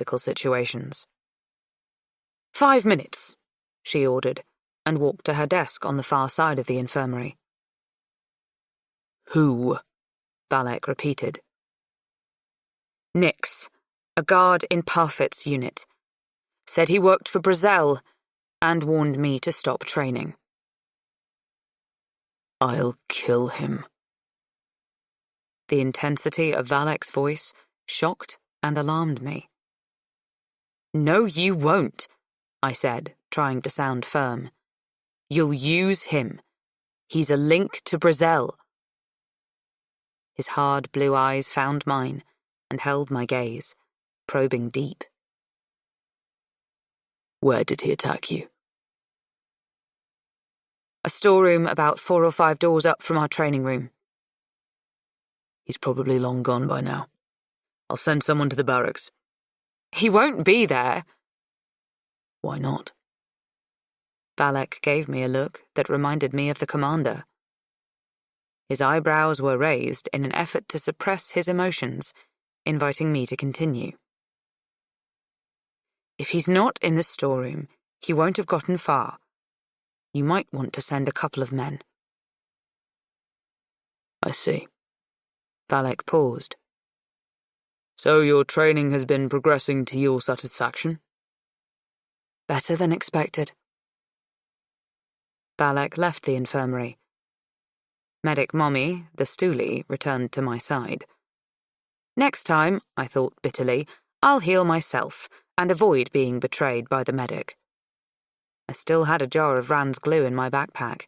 critical situations. 5 minutes, she ordered, and walked to her desk on the far side of the infirmary. Who? Valek repeated. Nix, a guard in Parfit's unit. Said he worked for Brazil and warned me to stop training. I'll kill him. The intensity of Valek's voice shocked and alarmed me. No, you won't, I said, trying to sound firm. You'll use him. He's a link to Brazil. His hard blue eyes found mine and held my gaze, probing deep. Where did he attack you? A storeroom about 4 or 5 doors up from our training room. He's probably long gone by now. I'll send someone to the barracks. He won't be there. Why not? Valek gave me a look that reminded me of the commander. His eyebrows were raised in an effort to suppress his emotions, inviting me to continue. If he's not in the storeroom, he won't have gotten far. You might want to send a couple of men. I see. Valek paused. So your training has been progressing to your satisfaction? Better than expected. Valek left the infirmary. Medic Mommy, the stoolie, returned to my side. Next time, I thought bitterly, I'll heal myself and avoid being betrayed by the medic. I still had a jar of Rand's glue in my backpack.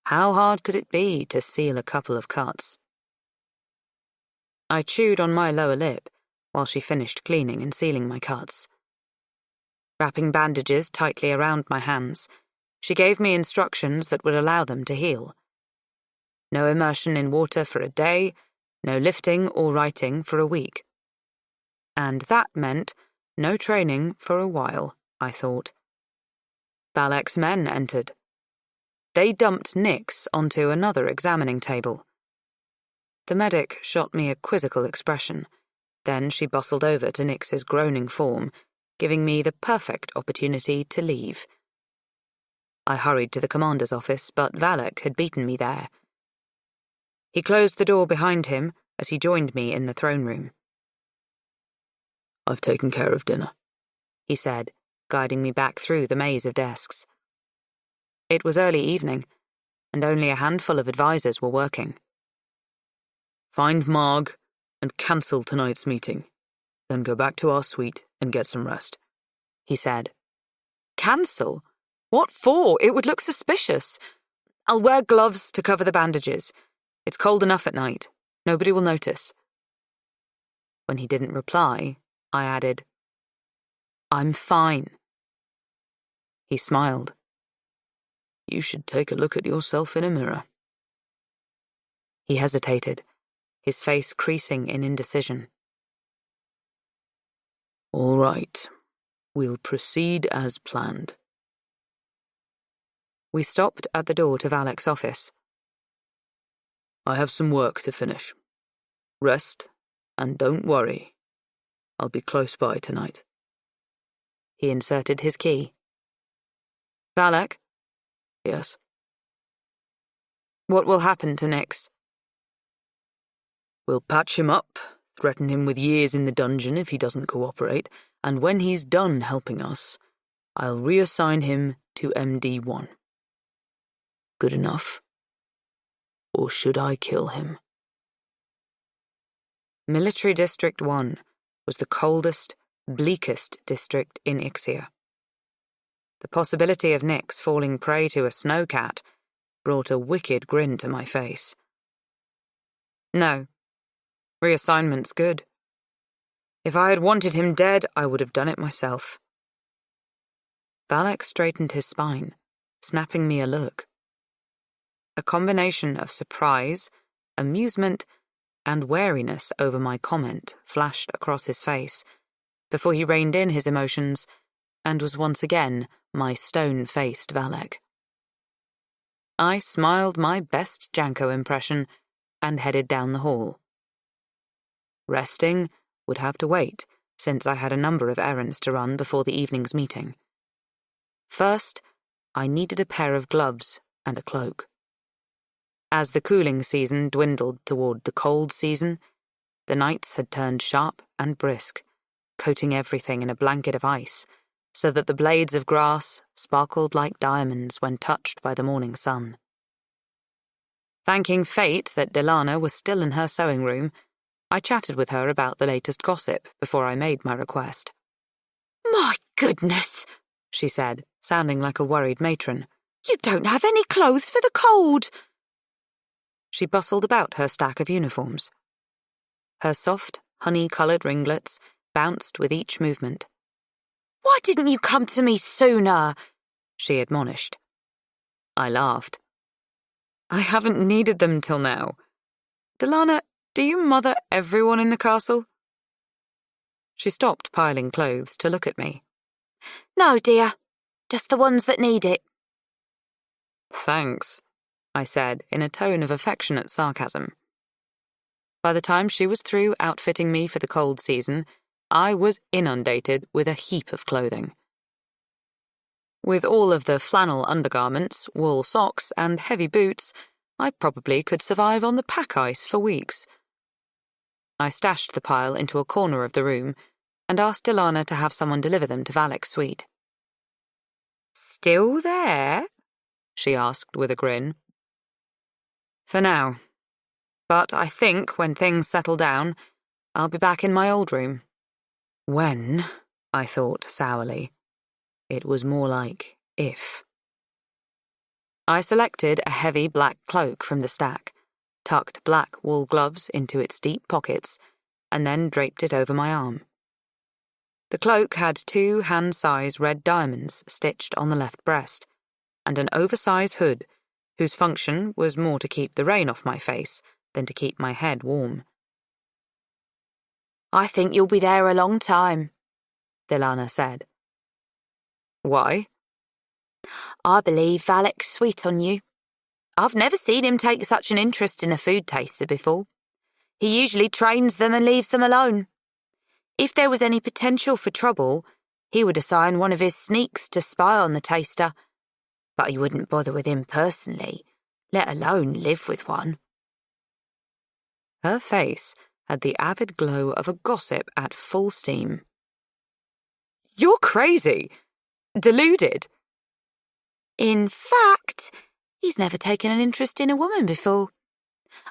How hard could it be to seal a couple of cuts? I chewed on my lower lip while she finished cleaning and sealing my cuts. Wrapping bandages tightly around my hands, she gave me instructions that would allow them to heal. No immersion in water for a day, no lifting or writing for a week. And that meant no training for a while, I thought. Valek's men entered. They dumped Nix onto another examining table. The medic shot me a quizzical expression. Then she bustled over to Nix's groaning form, giving me the perfect opportunity to leave. I hurried to the commander's office, but Valek had beaten me there. He closed the door behind him as he joined me in the throne room. I've taken care of dinner, he said, guiding me back through the maze of desks. It was early evening, and only a handful of advisors were working. Find Marg and cancel tonight's meeting, then go back to our suite and get some rest, he said. Cancel? What for? It would look suspicious. I'll wear gloves to cover the bandages. It's cold enough at night. Nobody will notice. When he didn't reply, I added, I'm fine. He smiled. You should take a look at yourself in a mirror. He hesitated, his face creasing in indecision. All right. We'll proceed as planned. We stopped at the door to Valek's office. I have some work to finish. Rest, and don't worry. I'll be close by tonight. He inserted his key. Valek? Yes. What will happen to Nix? We'll patch him up, threaten him with years in the dungeon if he doesn't cooperate, and when he's done helping us, I'll reassign him to MD1. Good enough? Or should I kill him? Military District 1 was the coldest, bleakest district in Ixia. The possibility of Nix falling prey to a snowcat brought a wicked grin to my face. No. Reassignment's good. If I had wanted him dead, I would have done it myself. Valek straightened his spine, snapping me a look. A combination of surprise, amusement, and wariness over my comment flashed across his face, before he reined in his emotions and was once again my stone-faced Valek. I smiled my best Janko impression and headed down the hall. Resting would have to wait since I had a number of errands to run before the evening's meeting. First, I needed a pair of gloves and a cloak. As the cooling season dwindled toward the cold season, the nights had turned sharp and brisk, coating everything in a blanket of ice, so that the blades of grass sparkled like diamonds when touched by the morning sun. Thanking fate that Delana was still in her sewing room, I chatted with her about the latest gossip before I made my request. "My goodness," she said, sounding like a worried matron. "You don't have any clothes for the cold." She bustled about her stack of uniforms. Her soft, honey-coloured ringlets bounced with each movement. "Why didn't you come to me sooner?" she admonished. I laughed. I haven't needed them till now. Delana, do you mother everyone in the castle? She stopped piling clothes to look at me. "No, dear. Just the ones that need it." "Thanks," I said in a tone of affectionate sarcasm. By the time she was through outfitting me for the cold season, I was inundated with a heap of clothing. With all of the flannel undergarments, wool socks, and heavy boots, I probably could survive on the pack ice for weeks. I stashed the pile into a corner of the room and asked Delana to have someone deliver them to Valek's suite. "Still there?" she asked with a grin. "For now. But I think when things settle down, I'll be back in my old room." When, I thought sourly. It was more like if. I selected a heavy black cloak from the stack, tucked black wool gloves into its deep pockets, and then draped it over my arm. The cloak had 2 hand-size red diamonds stitched on the left breast, and an oversized hood, whose function was more to keep the rain off my face than to keep my head warm. "I think you'll be there a long time," Delana said. "Why?" "I believe Valek's sweet on you. I've never seen him take such an interest in a food taster before. He usually trains them and leaves them alone. If there was any potential for trouble, he would assign one of his sneaks to spy on the taster, but he wouldn't bother with him personally, let alone live with one." Her face had the avid glow of a gossip at full steam. "You're crazy! Deluded!" "In fact, he's never taken an interest in a woman before.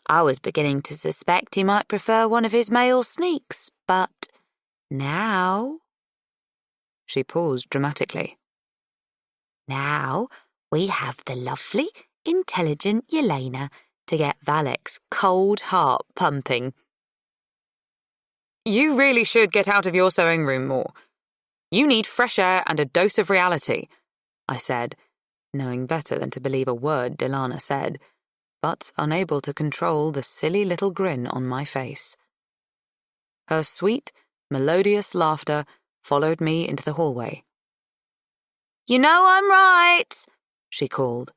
I was beginning to suspect he might prefer one of his male sneaks, but now—" She paused dramatically. "Now we have the lovely, intelligent Yelena to get Valek's cold heart pumping." "You really should get out of your sewing room more. You need fresh air and a dose of reality," I said, knowing better than to believe a word Delana said, but unable to control the silly little grin on my face. Her sweet, melodious laughter followed me into the hallway. "You know I'm right," she called.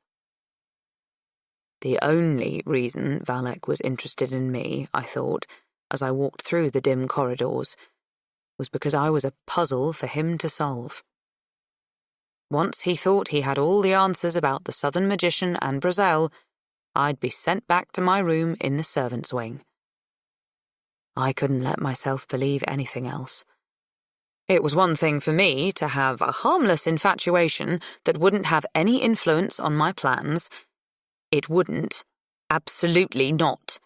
The only reason Valek was interested in me, I thought, as I walked through the dim corridors, was because I was a puzzle for him to solve. Once he thought he had all the answers about the Southern Magician and Brazel, I'd be sent back to my room in the servants' wing. I couldn't let myself believe anything else. It was one thing for me to have a harmless infatuation that wouldn't have any influence on my plans. It wouldn't. Absolutely not.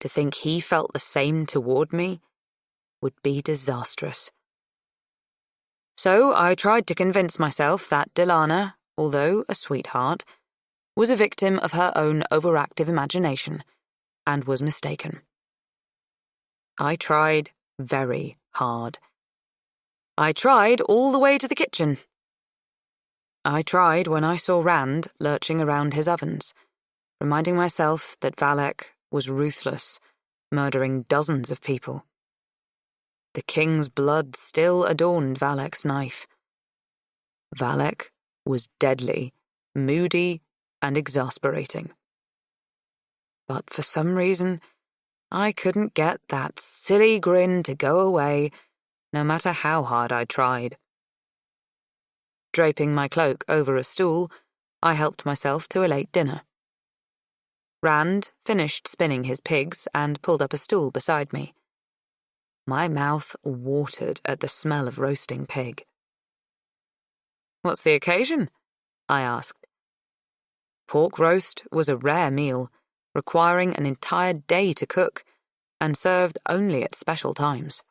To think he felt the same toward me would be disastrous. So I tried to convince myself that Delana, although a sweetheart, was a victim of her own overactive imagination, and was mistaken. I tried very hard. I tried all the way to the kitchen. I tried when I saw Rand lurching around his ovens, reminding myself that Valek was ruthless, murdering dozens of people. The king's blood still adorned Valek's knife. Valek was deadly, moody, and exasperating. But for some reason, I couldn't get that silly grin to go away, no matter how hard I tried. Draping my cloak over a stool, I helped myself to a late dinner. Rand finished spinning his pigs and pulled up a stool beside me. My mouth watered at the smell of roasting pig. "What's the occasion?" I asked. Pork roast was a rare meal, requiring an entire day to cook, and served only at special times.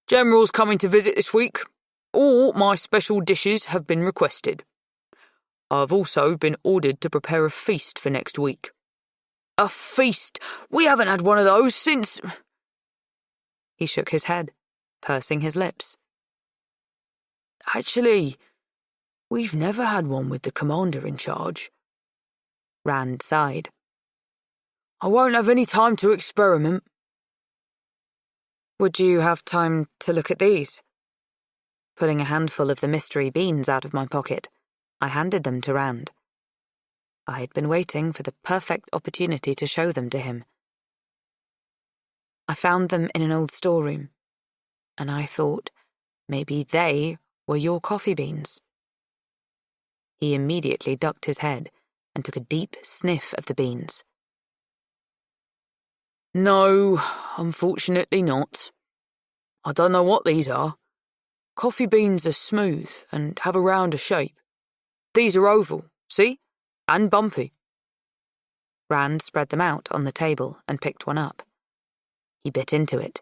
"General's coming to visit this week. All my special dishes have been requested. I've also been ordered to prepare a feast for next week." "A feast? We haven't had one of those since—" He shook his head, pursing his lips. "Actually, we've never had one with the commander in charge." Rand sighed. "I won't have any time to experiment." "Would you have time to look at these?" Pulling a handful of the mystery beans out of my pocket, I handed them to Rand. I had been waiting for the perfect opportunity to show them to him. "I found them in an old storeroom, and I thought maybe they were your coffee beans." He immediately ducked his head and took a deep sniff of the beans. "No, unfortunately not. I don't know what these are. Coffee beans are smooth and have a rounder shape. These are oval, see? And bumpy." Rand spread them out on the table and picked one up. He bit into it.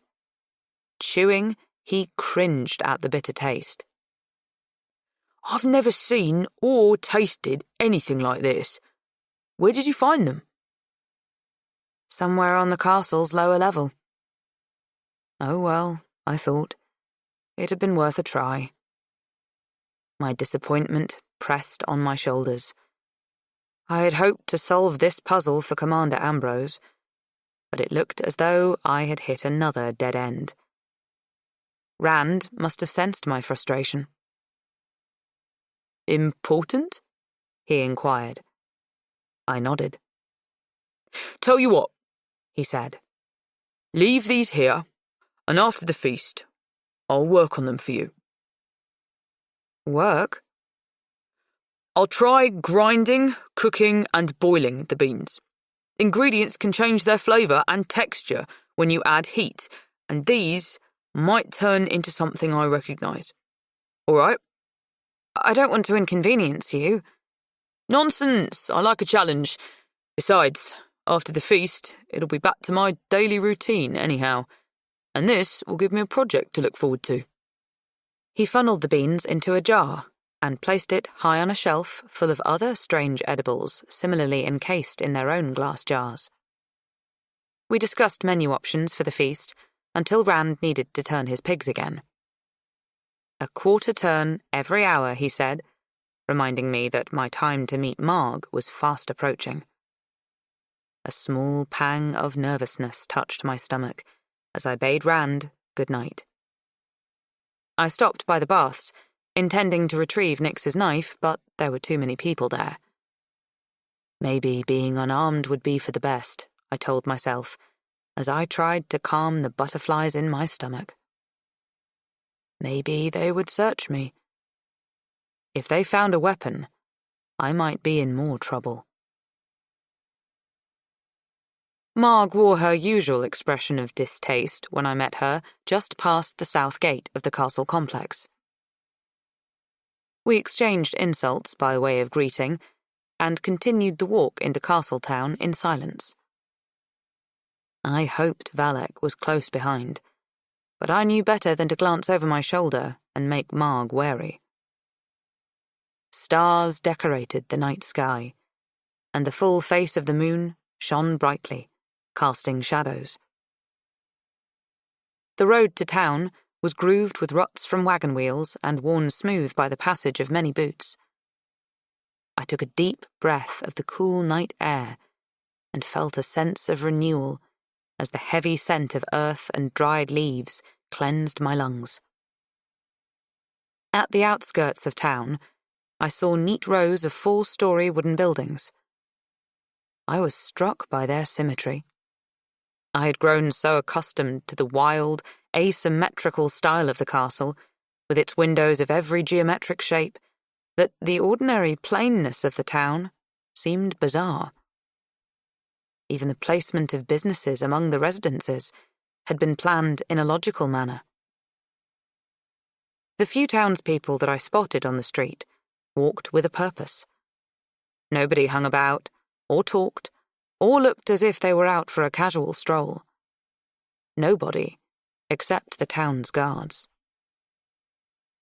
Chewing, he cringed at the bitter taste. "I've never seen or tasted anything like this. Where did you find them?" "Somewhere on the castle's lower level." Oh well, I thought. It had been worth a try. My disappointment pressed on my shoulders. I had hoped to solve this puzzle for Commander Ambrose, but it looked as though I had hit another dead end. Rand must have sensed my frustration. "Important?" he inquired. I nodded. "Tell you what," he said. "Leave these here, and after the feast, I'll work on them for you." "Work?" "I'll try grinding, cooking, and boiling the beans. Ingredients can change their flavour and texture when you add heat, and these might turn into something I recognise. All right?" "I don't want to inconvenience you." "Nonsense, I like a challenge. Besides, after the feast, it'll be back to my daily routine anyhow, and this will give me a project to look forward to." He funneled the beans into a jar and placed it high on a shelf full of other strange edibles similarly encased in their own glass jars. We discussed menu options for the feast until Rand needed to turn his pigs again. A quarter turn every hour, he said, reminding me that my time to meet Marg was fast approaching. A small pang of nervousness touched my stomach as I bade Rand good night. I stopped by the baths, intending to retrieve Nyx's knife, but there were too many people there. Maybe being unarmed would be for the best, I told myself, as I tried to calm the butterflies in my stomach. Maybe they would search me. If they found a weapon, I might be in more trouble. Marg wore her usual expression of distaste when I met her just past the south gate of the castle complex. We exchanged insults by way of greeting and continued the walk into Castletown in silence. I hoped Valak was close behind, but I knew better than to glance over my shoulder and make Marg wary. Stars decorated the night sky, and the full face of the moon shone brightly, casting shadows. The road to town was grooved with ruts from wagon wheels and worn smooth by the passage of many boots. I took a deep breath of the cool night air and felt a sense of renewal as the heavy scent of earth and dried leaves cleansed my lungs. At the outskirts of town, I saw neat rows of 4-story wooden buildings. I was struck by their symmetry. I had grown so accustomed to the wild, asymmetrical style of the castle, with its windows of every geometric shape, that the ordinary plainness of the town seemed bizarre. Even the placement of businesses among the residences had been planned in a logical manner. The few townspeople that I spotted on the street walked with a purpose. Nobody hung about, or talked, or looked as if they were out for a casual stroll. Nobody, except the town's guards.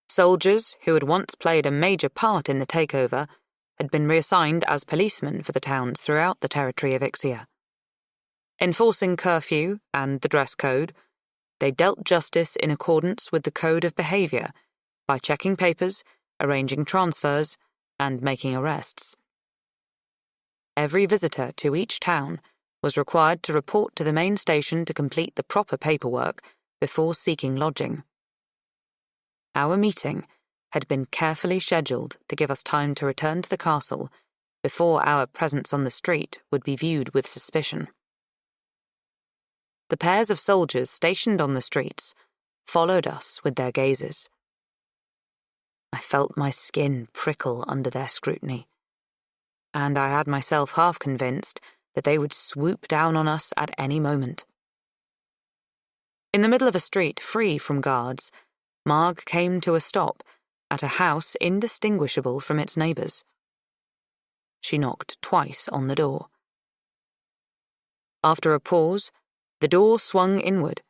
Soldiers, who had once played a major part in the takeover, had been reassigned as policemen for the towns throughout the territory of Ixia. Enforcing curfew and the dress code, they dealt justice in accordance with the code of behavior by checking papers, arranging transfers, and making arrests. Every visitor to each town was required to report to the main station to complete the proper paperwork before seeking lodging. Our meeting had been carefully scheduled to give us time to return to the castle before our presence on the street would be viewed with suspicion. The pairs of soldiers stationed on the streets followed us with their gazes. I felt my skin prickle under their scrutiny, and I had myself half convinced that they would swoop down on us at any moment. In the middle of a street free from guards, Marg came to a stop at a house indistinguishable from its neighbours. She knocked twice on the door. After a pause, the door swung inward,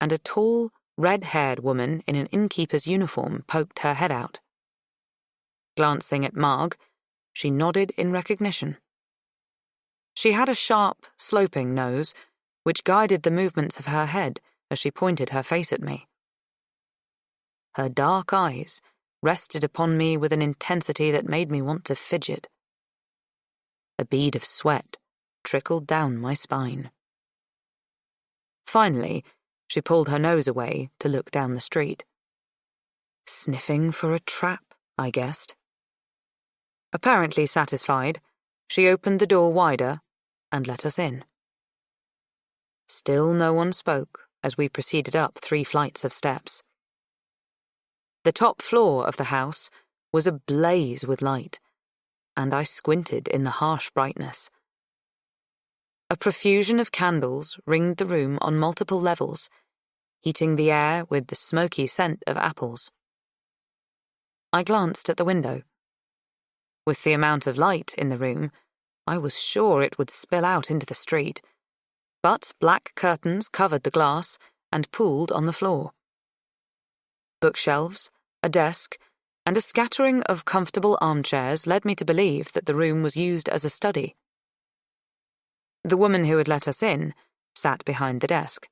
and a tall, red-haired woman in an innkeeper's uniform poked her head out. Glancing at Marg, she nodded in recognition. She had a sharp, sloping nose, which guided the movements of her head as she pointed her face at me. Her dark eyes rested upon me with an intensity that made me want to fidget. A bead of sweat trickled down my spine. Finally, she pulled her nose away to look down the street. Sniffing for a trap, I guessed. Apparently satisfied, she opened the door wider and let us in. Still no one spoke as we proceeded up 3 flights of steps. The top floor of the house was ablaze with light, and I squinted in the harsh brightness. A profusion of candles ringed the room on multiple levels, heating the air with the smoky scent of apples. I glanced at the window. With the amount of light in the room, I was sure it would spill out into the street, but black curtains covered the glass and pooled on the floor. Bookshelves, a desk, and a scattering of comfortable armchairs led me to believe that the room was used as a study. The woman who had let us in sat behind the desk.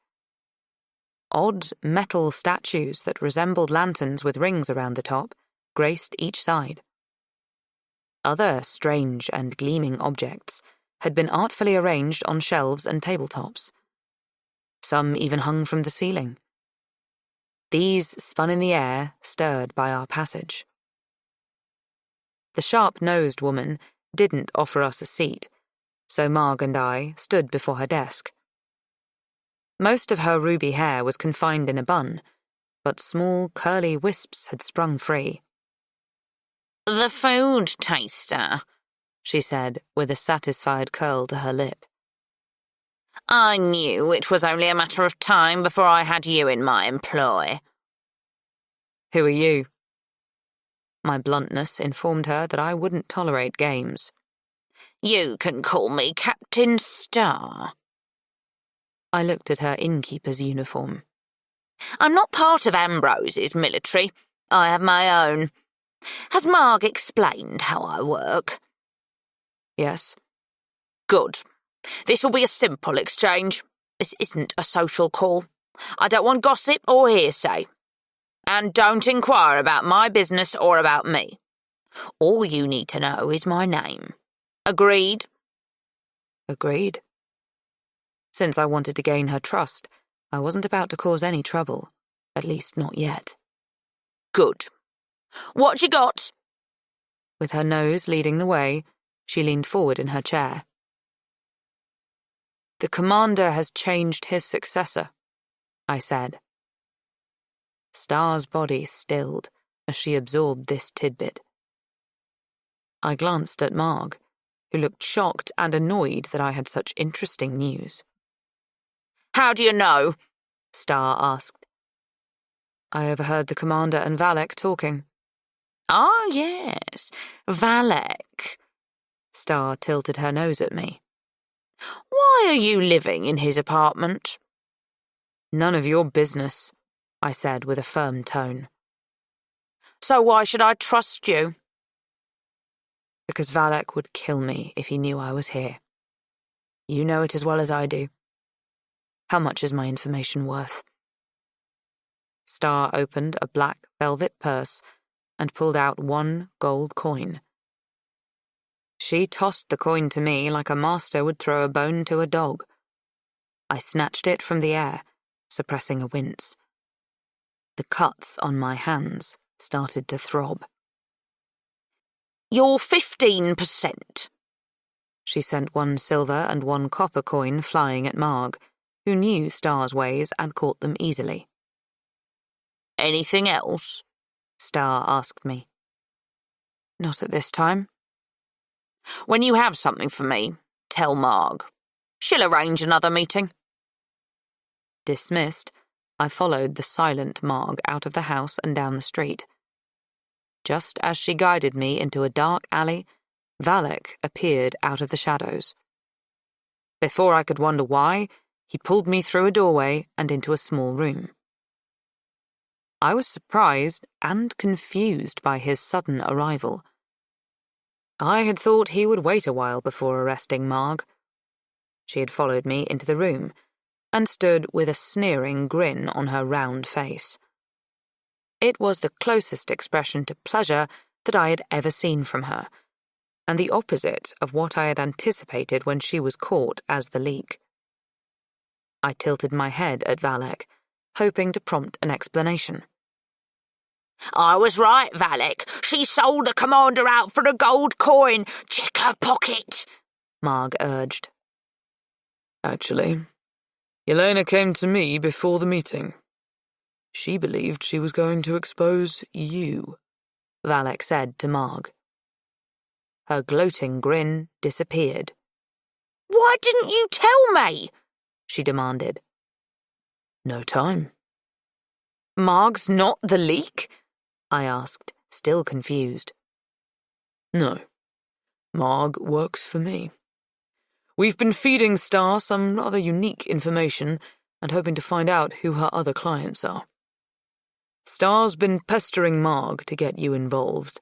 Odd metal statues that resembled lanterns with rings around the top graced each side. Other strange and gleaming objects had been artfully arranged on shelves and tabletops. Some even hung from the ceiling. These spun in the air, stirred by our passage. The sharp-nosed woman didn't offer us a seat, so Marg and I stood before her desk. Most of her ruby hair was confined in a bun, but small curly wisps had sprung free. "The food taster," she said, with a satisfied curl to her lip. "I knew it was only a matter of time before I had you in my employ." "Who are you?" My bluntness informed her that I wouldn't tolerate games. "You can call me Captain Star." I looked at her innkeeper's uniform. "I'm not part of Ambrose's military. I have my own. Has Marg explained how I work?" "Yes." "Good. This will be a simple exchange. This isn't a social call. I don't want gossip or hearsay. And don't inquire about my business or about me. All you need to know is my name. Agreed?" Agreed. Since I wanted to gain her trust, I wasn't about to cause any trouble, at least not yet. "Good. What you got?" With her nose leading the way, she leaned forward in her chair. The commander has changed his successor, I said. Star's body stilled as she absorbed this tidbit. I glanced at Marg, who looked shocked and annoyed that I had such interesting news. How do you know? Star asked. I overheard the commander and Valek talking. Ah, yes, Valek. Star tilted her nose at me. Why are you living in his apartment? None of your business, I said with a firm tone. So why should I trust you? Because Valek would kill me if he knew I was here. You know it as well as I do. How much is my information worth? Star opened a black velvet purse and pulled out 1 gold coin. She tossed the coin to me like a master would throw a bone to a dog. I snatched it from the air, suppressing a wince. The cuts on my hands started to throb. You're 15%. She sent 1 silver and 1 copper coin flying at Marg, who knew Star's ways and caught them easily. Anything else? Star asked me. Not at this time. When you have something for me, tell Marg. She'll arrange another meeting. Dismissed, I followed the silent Marg out of the house and down the street. Just as she guided me into a dark alley, Valek appeared out of the shadows. Before I could wonder why, he pulled me through a doorway and into a small room. I was surprised and confused by his sudden arrival. I had thought he would wait a while before arresting Marg. She had followed me into the room and stood with a sneering grin on her round face. It was the closest expression to pleasure that I had ever seen from her, and the opposite of what I had anticipated when she was caught as the leak. I tilted my head at Valek, hoping to prompt an explanation. I was right, Valek. She sold the commander out for a gold coin. Check her pocket, Marg urged. Actually, Yelena came to me before the meeting. She believed she was going to expose you, Valek said to Marg. Her gloating grin disappeared. Why didn't you tell me? She demanded. No time. Marg's not the leak? I asked, still confused. No. Marg works for me. We've been feeding Star some rather unique information and hoping to find out who her other clients are. Star's been pestering Marg to get you involved,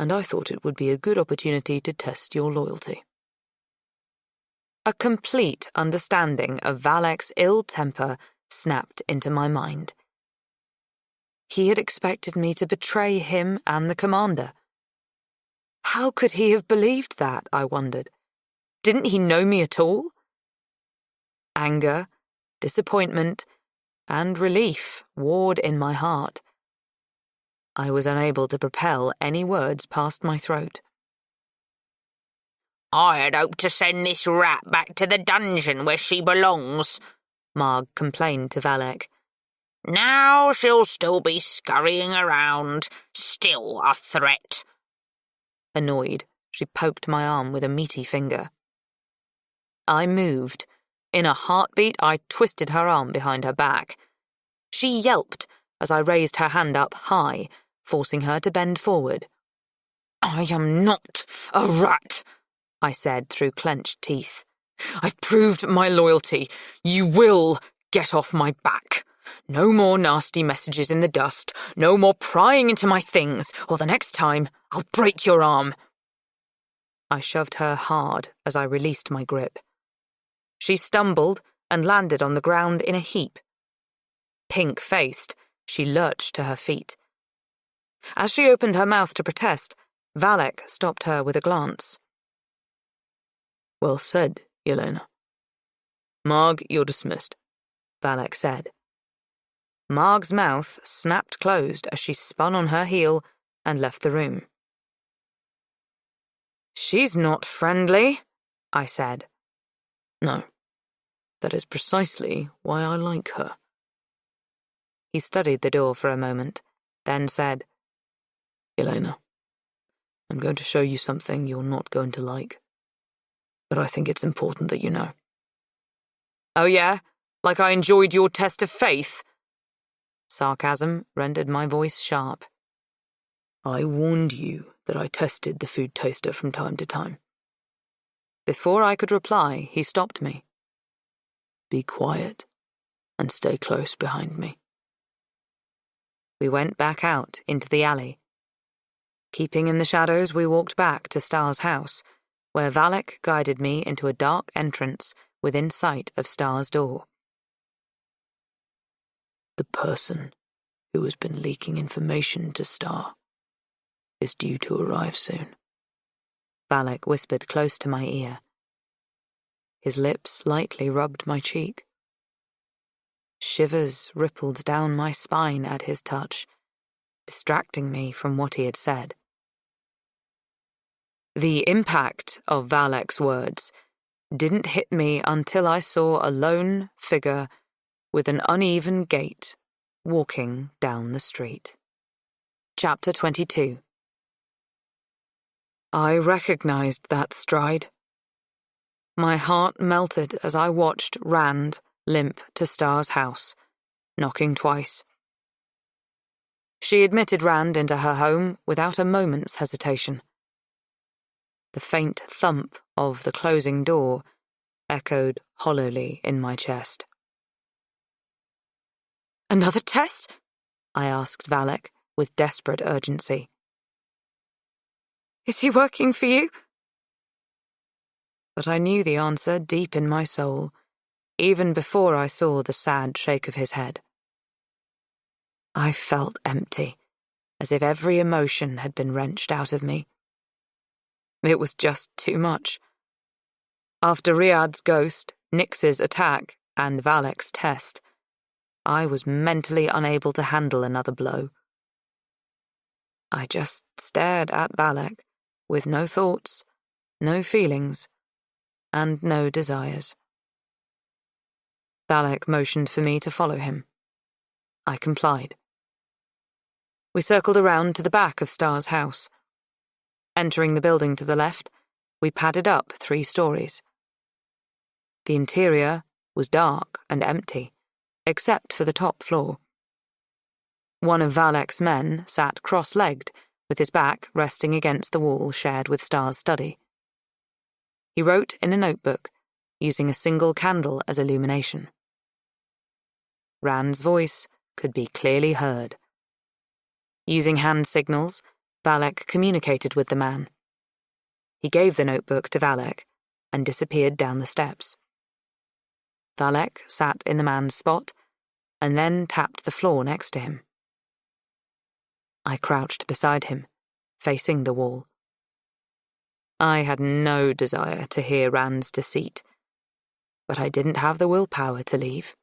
and I thought it would be a good opportunity to test your loyalty. A complete understanding of Valek's ill temper snapped into my mind. He had expected me to betray him and the commander. How could he have believed that, I wondered? Didn't he know me at all? Anger, disappointment, and relief warred in my heart. I was unable to propel any words past my throat. I had hoped to send this rat back to the dungeon where she belongs, Marg complained to Valek. Now she'll still be scurrying around, still a threat. Annoyed, she poked my arm with a meaty finger. I moved. In a heartbeat, I twisted her arm behind her back. She yelped as I raised her hand up high, forcing her to bend forward. I am not a rat, I said through clenched teeth. I've proved my loyalty. You will get off my back. No more nasty messages in the dust. No more prying into my things, or the next time I'll break your arm. I shoved her hard as I released my grip. She stumbled and landed on the ground in a heap. Pink-faced, she lurched to her feet. As she opened her mouth to protest, Valek stopped her with a glance. Well said, Yelena. Marg, you're dismissed, Valek said. Marg's mouth snapped closed as she spun on her heel and left the room. She's not friendly, I said. No, That is precisely why I like her. He studied the door for a moment, then said, Yelena, I'm going to show you something you're not going to like. But I think it's important that you know. Oh yeah? Like I enjoyed your test of faith? Sarcasm rendered my voice sharp. I warned you that I tested the food taster from time to time. Before I could reply, he stopped me. Be quiet and stay close behind me. We went back out into the alley. Keeping in the shadows, we walked back to Star's house, where Valak guided me into a dark entrance within sight of Star's door. The person who has been leaking information to Star is due to arrive soon. Valak whispered close to my ear. His lips lightly rubbed my cheek. Shivers rippled down my spine at his touch, distracting me from what he had said. The impact of Valak's words didn't hit me until I saw a lone figure with an uneven gait walking down the street. Chapter 22. I recognized that stride. My heart melted as I watched Rand limp to Star's house, knocking twice. She admitted Rand into her home without a moment's hesitation. The faint thump of the closing door echoed hollowly in my chest. Another test? I asked Valak with desperate urgency. Is he working for you? But I knew the answer deep in my soul, even before I saw the sad shake of his head. I felt empty, as if every emotion had been wrenched out of me. It was just too much. After Riyadh's ghost, Nyx's attack, and Valak's test, I was mentally unable to handle another blow. I just stared at Valak, with no thoughts, no feelings, and no desires. Valak motioned for me to follow him. I complied. We circled around to the back of Star's house. Entering the building to the left, we padded up 3 stories. The interior was dark and empty, except for the top floor. One of Valak's men sat cross-legged, with his back resting against the wall shared with Star's study. He wrote in a notebook, using a single candle as illumination. Rand's voice could be clearly heard. Using hand signals, Valak communicated with the man. He gave the notebook to Valak and disappeared down the steps. Valak sat in the man's spot and then tapped the floor next to him. I crouched beside him, facing the wall. I had no desire to hear Rand's deceit, but I didn't have the willpower to leave.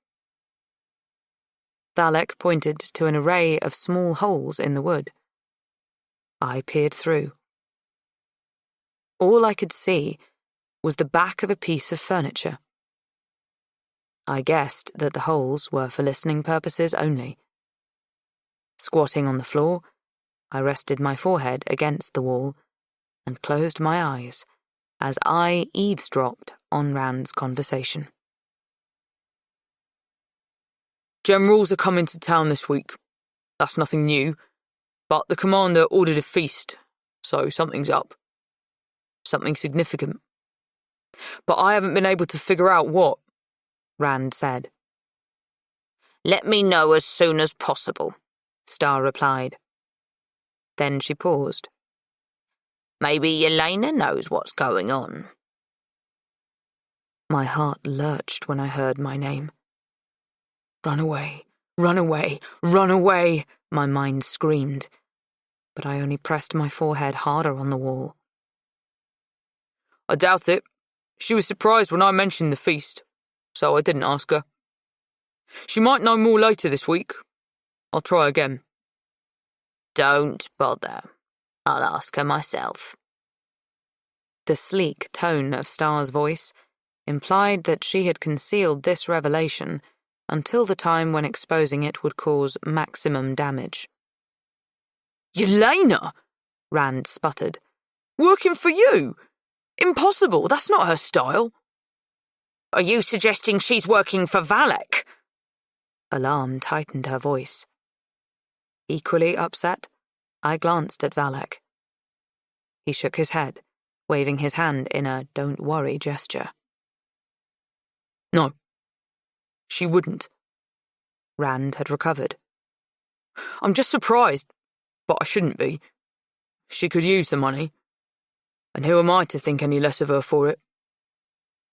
Valak pointed to an array of small holes in the wood. I peered through. All I could see was the back of a piece of furniture. I guessed that the holes were for listening purposes only. Squatting on the floor, I rested my forehead against the wall and closed my eyes as I eavesdropped on Rand's conversation. Generals are coming to town this week. That's nothing new, but the commander ordered a feast, so something's up. Something significant. But I haven't been able to figure out what, Rand said. Let me know as soon as possible, Star replied. Then she paused. Maybe Yelena knows what's going on. My heart lurched when I heard my name. Run away, run away, run away, my mind screamed, but I only pressed my forehead harder on the wall. I doubt it. She was surprised when I mentioned the feast, so I didn't ask her. She might know more later this week. I'll try again. Don't bother. I'll ask her myself. The sleek tone of Star's voice implied that she had concealed this revelation until the time when exposing it would cause maximum damage. Yelena! Rand sputtered. Working for you? Impossible, that's not her style. Are you suggesting she's working for Valak? Alarm tightened her voice. Equally upset, I glanced at Valak. He shook his head, waving his hand in a don't worry gesture. No, she wouldn't. Rand had recovered. I'm just surprised, but I shouldn't be. She could use the money. And who am I to think any less of her for it?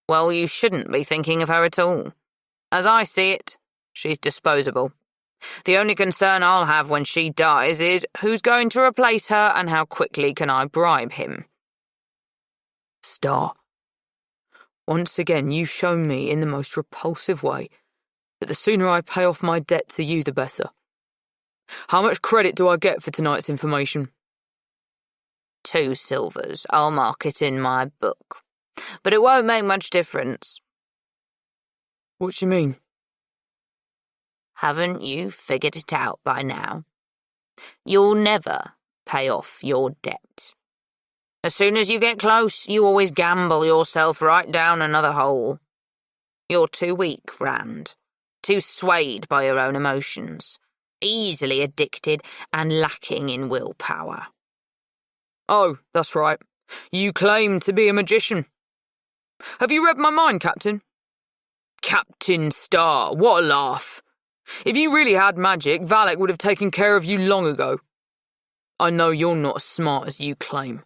Well, you shouldn't be thinking of her at all. As I see it, she's disposable. The only concern I'll have when she dies is who's going to replace her and how quickly can I bribe him. Star, once again you've shown me in the most repulsive way that the sooner I pay off my debt to you, the better. How much credit do I get for tonight's information? 2 silvers. I'll mark it in my book. But it won't make much difference. What do you mean? Haven't you figured it out by now? You'll never pay off your debt. As soon as you get close, you always gamble yourself right down another hole. You're too weak, Rand. Too swayed by your own emotions. Easily addicted and lacking in willpower. Oh, that's right. You claim to be a magician. Have you read my mind, Captain? Captain Star, what a laugh. If you really had magic, Valak would have taken care of you long ago. I know you're not as smart as you claim.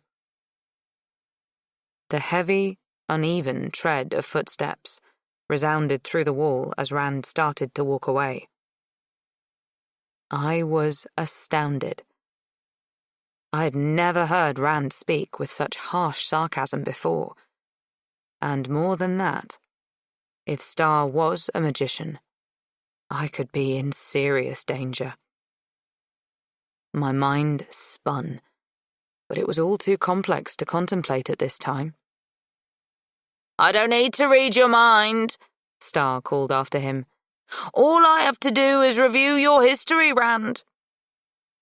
The heavy, uneven tread of footsteps resounded through the wall as Rand started to walk away. I was astounded. I had never heard Rand speak with such harsh sarcasm before. And more than that, if Star was a magician, I could be in serious danger. My mind spun, but it was all too complex to contemplate at this time. I don't need to read your mind, Star called after him. All I have to do is review your history, Rand.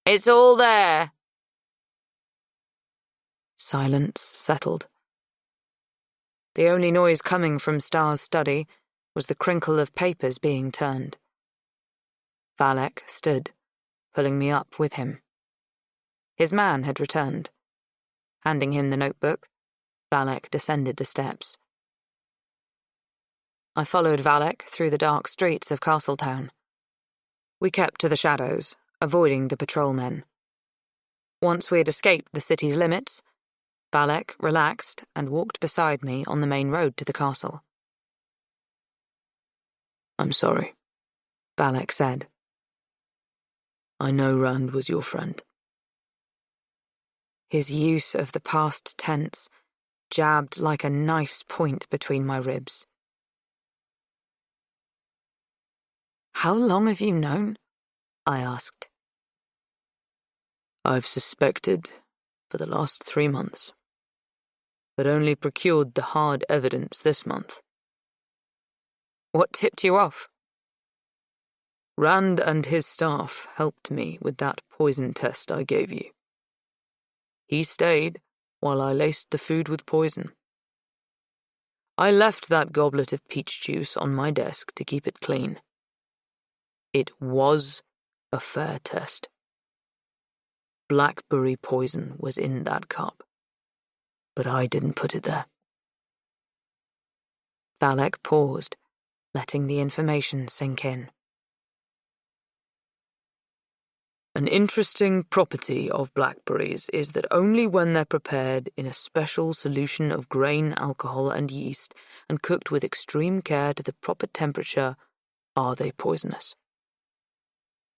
It's all there. Silence settled. The only noise coming from Star's study was the crinkle of papers being turned. Valak stood, pulling me up with him. His man had returned. Handing him the notebook, Valak descended the steps. I followed Valak through the dark streets of Castletown. We kept to the shadows, avoiding the patrolmen. Once we had escaped the city's limits, Valak relaxed and walked beside me on the main road to the castle. I'm sorry, Valak said. I know Rand was your friend. His use of the past tense jabbed like a knife's point between my ribs. How long have you known? I asked. I've suspected for the last 3 months, but only procured the hard evidence this month. What tipped you off? Rand and his staff helped me with that poison test I gave you. He stayed while I laced the food with poison. I left that goblet of peach juice on my desk to keep it clean. It was a fair test. Blackberry poison was in that cup, but I didn't put it there. Valak paused, letting the information sink in. An interesting property of blackberries is that only when they're prepared in a special solution of grain, alcohol, and yeast, and cooked with extreme care to the proper temperature, are they poisonous.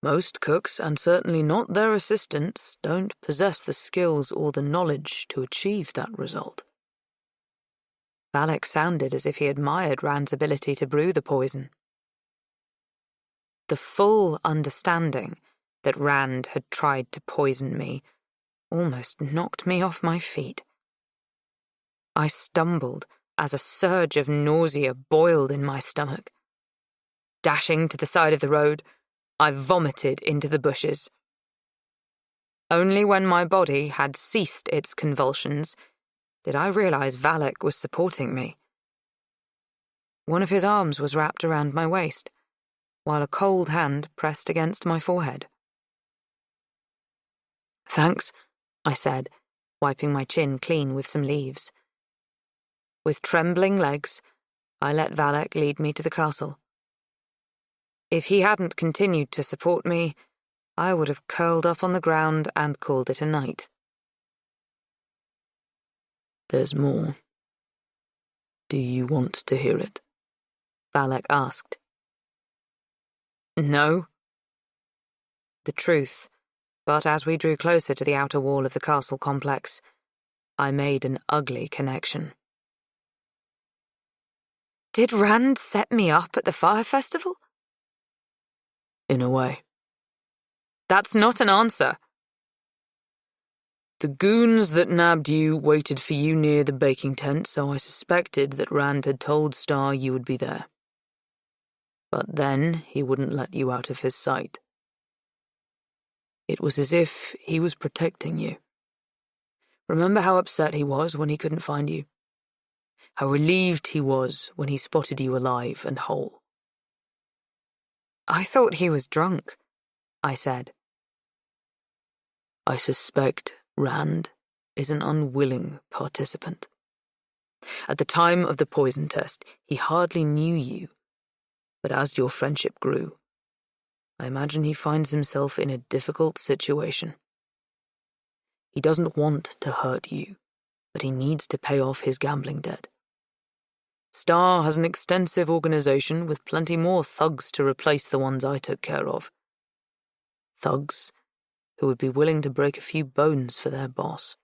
Most cooks, and certainly not their assistants, don't possess the skills or the knowledge to achieve that result. Valak sounded as if he admired Rand's ability to brew the poison. The full understanding that Rand had tried to poison me almost knocked me off my feet. I stumbled as a surge of nausea boiled in my stomach. Dashing to the side of the road, I vomited into the bushes. Only when my body had ceased its convulsions did I realize Valak was supporting me. One of his arms was wrapped around my waist, while a cold hand pressed against my forehead. "Thanks," I said, wiping my chin clean with some leaves. With trembling legs, I let Valak lead me to the castle. If he hadn't continued to support me, I would have curled up on the ground and called it a night. "There's more. Do you want to hear it?" Valak asked. "No." The truth, but as we drew closer to the outer wall of the castle complex, I made an ugly connection. "Did Rand set me up at the fire festival?" "In a way." "That's not an answer." "The goons that nabbed you waited for you near the baking tent, so I suspected that Rand had told Star you would be there. But then he wouldn't let you out of his sight. It was as if he was protecting you. Remember how upset he was when he couldn't find you? How relieved he was when he spotted you alive and whole?" "I thought he was drunk," I said. "I suspect Rand is an unwilling participant. At the time of the poison test, he hardly knew you, but as your friendship grew, I imagine he finds himself in a difficult situation. He doesn't want to hurt you, but he needs to pay off his gambling debt. Star has an extensive organization with plenty more thugs to replace the ones I took care of. Thugs who would be willing to break a few bones for their boss.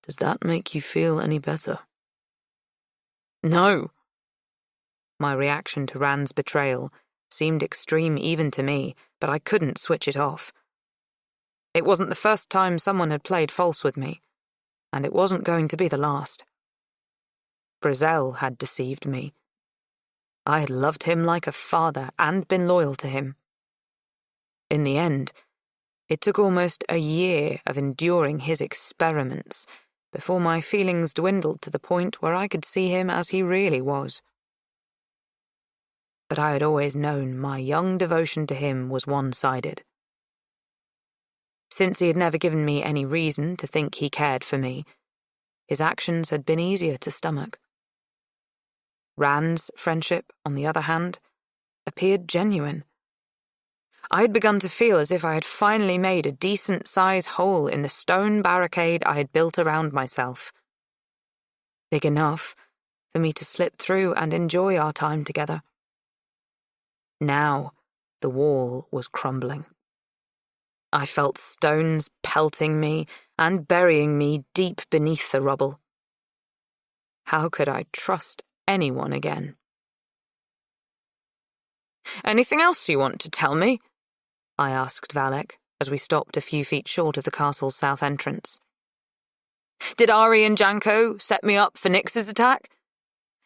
Does that make you feel any better?" "No." My reaction to Rand's betrayal seemed extreme even to me, but I couldn't switch it off. It wasn't the first time someone had played false with me, and it wasn't going to be the last. Brazel had deceived me. I had loved him like a father and been loyal to him. In the end, it took almost a year of enduring his experiments before my feelings dwindled to the point where I could see him as he really was. But I had always known my young devotion to him was one-sided. Since he had never given me any reason to think he cared for me, his actions had been easier to stomach. Rand's friendship, on the other hand, appeared genuine. I had begun to feel as if I had finally made a decent-size hole in the stone barricade I had built around myself. Big enough for me to slip through and enjoy our time together. Now, the wall was crumbling. I felt stones pelting me and burying me deep beneath the rubble. How could I trust anyone again? "Anything else you want to tell me?" I asked Valak as we stopped a few feet short of the castle's south entrance. "Did Ari and Janko set me up for Nyx's attack?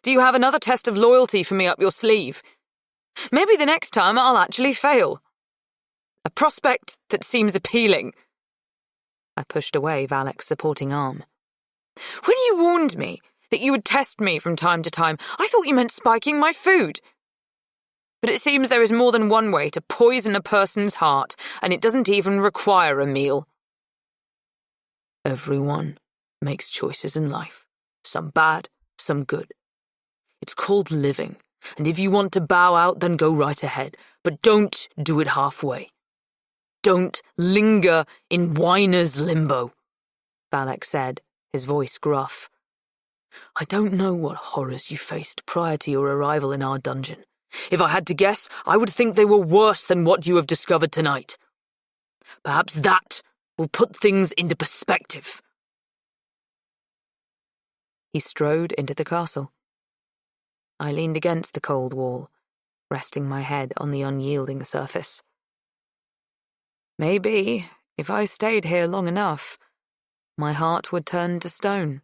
Do you have another test of loyalty for me up your sleeve? Maybe the next time I'll actually fail. A prospect that seems appealing." I pushed away Valak's supporting arm. "When you warned me that you would test me from time to time, I thought you meant spiking my food. But it seems there is more than one way to poison a person's heart, and it doesn't even require a meal." "Everyone makes choices in life, some bad, some good. It's called living, and if you want to bow out, then go right ahead, but don't do it halfway. Don't linger in whiner's limbo," Valak said, his voice gruff. "I don't know what horrors you faced prior to your arrival in our dungeon. If I had to guess, I would think they were worse than what you have discovered tonight. Perhaps that will put things into perspective." He strode into the castle. I leaned against the cold wall, resting my head on the unyielding surface. Maybe, if I stayed here long enough, my heart would turn to stone.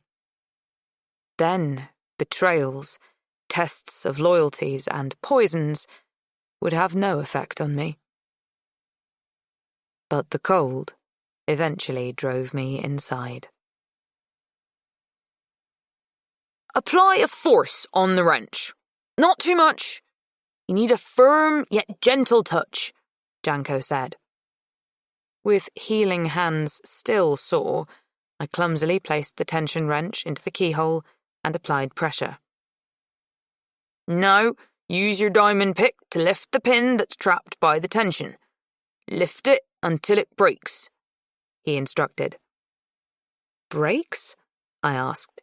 Then betrayals, tests of loyalties, and poisons would have no effect on me. But the cold eventually drove me inside. Apply a force on the wrench. Not too much. You need a firm yet gentle touch, Janko said. With healing hands still sore, I clumsily placed the tension wrench into the keyhole and applied pressure. Now, use your diamond pick to lift the pin that's trapped by the tension. Lift it until it breaks, he instructed. Breaks? I asked.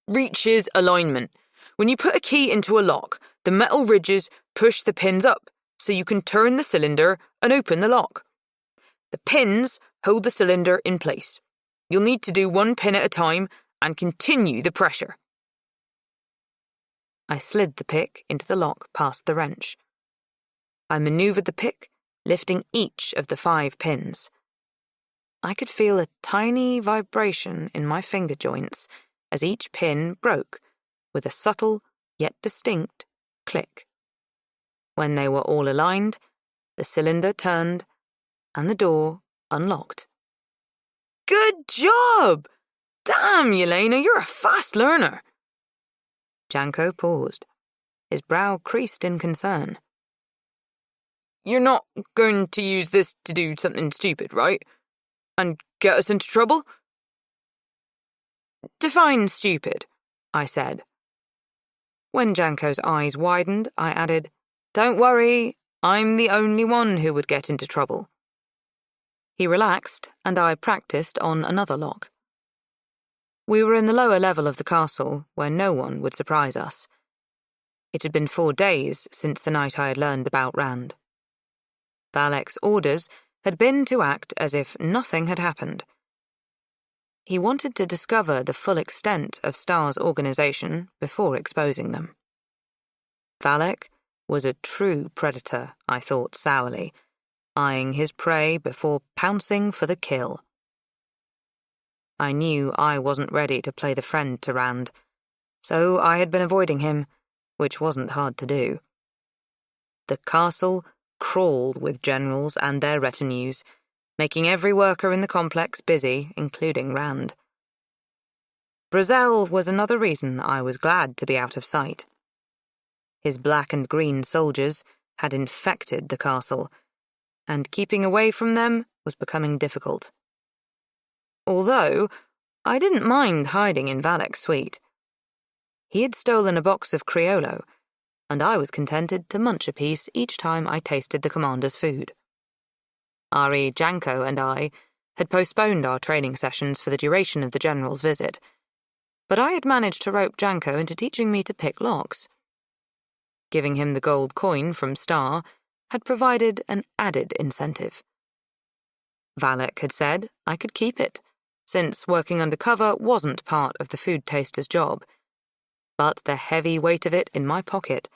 Reaches alignment. When you put a key into a lock, the metal ridges push the pins up so you can turn the cylinder and open the lock. The pins hold the cylinder in place. You'll need to do one pin at a time and continue the pressure. I slid the pick into the lock past the wrench. I maneuvered the pick, lifting each of the 5 pins. I could feel a tiny vibration in my finger joints as each pin broke with a subtle yet distinct click. When they were all aligned, the cylinder turned and the door unlocked. Good job! Damn, Yelena, you're a fast learner. Janko paused. His brow creased in concern. You're not going to use this to do something stupid, right? And get us into trouble? Define stupid, I said. When Janko's eyes widened, I added, Don't worry, I'm the only one who would get into trouble. He relaxed, and I practiced on another lock. We were in the lower level of the castle, where no one would surprise us. It had been 4 days since the night I had learned about Rand. Valek's orders had been to act as if nothing had happened. He wanted to discover the full extent of Star's organization before exposing them. Valek was a true predator, I thought sourly, eyeing his prey before pouncing for the kill. I knew I wasn't ready to play the friend to Rand, so I had been avoiding him, which wasn't hard to do. The castle crawled with generals and their retinues, making every worker in the complex busy, including Rand. Brazel was another reason I was glad to be out of sight. His black and green soldiers had infected the castle, and keeping away from them was becoming difficult. Although, I didn't mind hiding in Valek's suite. He had stolen a box of Criollo, and I was contented to munch a piece each time I tasted the commander's food. Ari, Janko, and I had postponed our training sessions for the duration of the general's visit, but I had managed to rope Janko into teaching me to pick locks. Giving him the gold coin from Star had provided an added incentive. Valek had said I could keep it, since working undercover wasn't part of the food taster's job, but the heavy weight of it in my pocket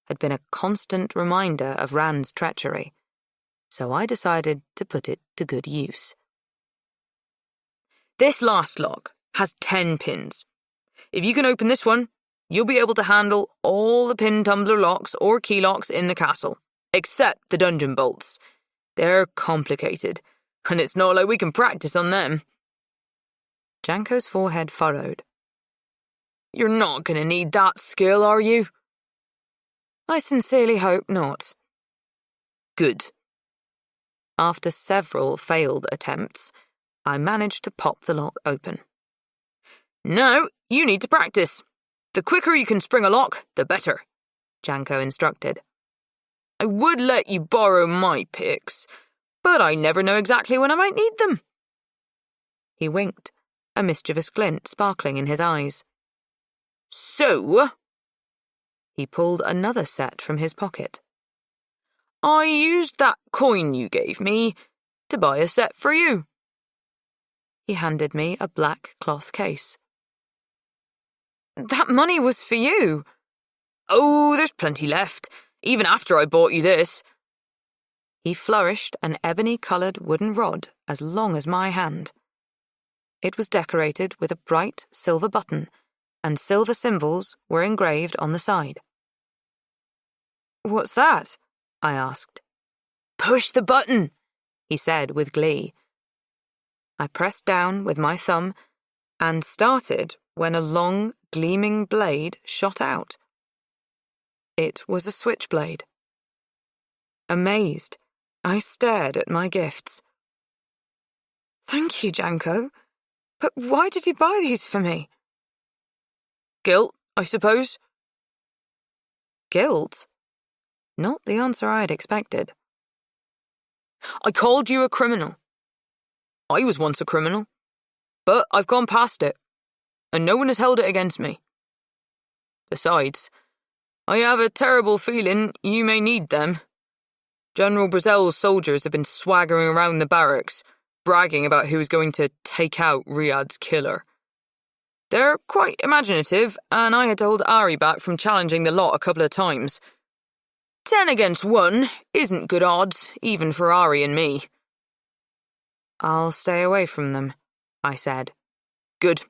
had been a constant reminder of Rand's treachery, so I decided to put it to good use. This last lock has 10 pins. If you can open this one, you'll be able to handle all the pin tumbler locks or key locks in the castle, except the dungeon bolts. They're complicated, and it's not like we can practice on them. Janko's forehead furrowed. You're not going to need that skill, are you? I sincerely hope not. Good. After several failed attempts, I managed to pop the lock open. Now, you need to practice. The quicker you can spring a lock, the better, Janko instructed. I would let you borrow my picks, but I never know exactly when I might need them. He winked, a mischievous glint sparkling in his eyes. So, he pulled another set from his pocket. I used that coin you gave me to buy a set for you. He handed me a black cloth case. That money was for you. Oh, there's plenty left, even after I bought you this. He flourished an ebony-coloured wooden rod as long as my hand. It was decorated with a bright silver button and silver symbols were engraved on the side. "What's that?" I asked. "Push the button," he said with glee. I pressed down with my thumb and started when a long, gleaming blade shot out. It was a switchblade. Amazed, I stared at my gifts. "Thank you, Janko. But why did you buy these for me?" "Guilt, I suppose." Guilt? Not the answer I had expected. "I called you a criminal. I was once a criminal, but I've gone past it, and no one has held it against me. Besides, I have a terrible feeling you may need them. General Brazel's soldiers have been swaggering around the barracks, bragging about who is going to take out Riyadh's killer. They're quite imaginative, and I had to hold Ari back from challenging the lot a couple of times. 10 against 1 isn't good odds, even for Ari and me." "I'll stay away from them," I said. "Good.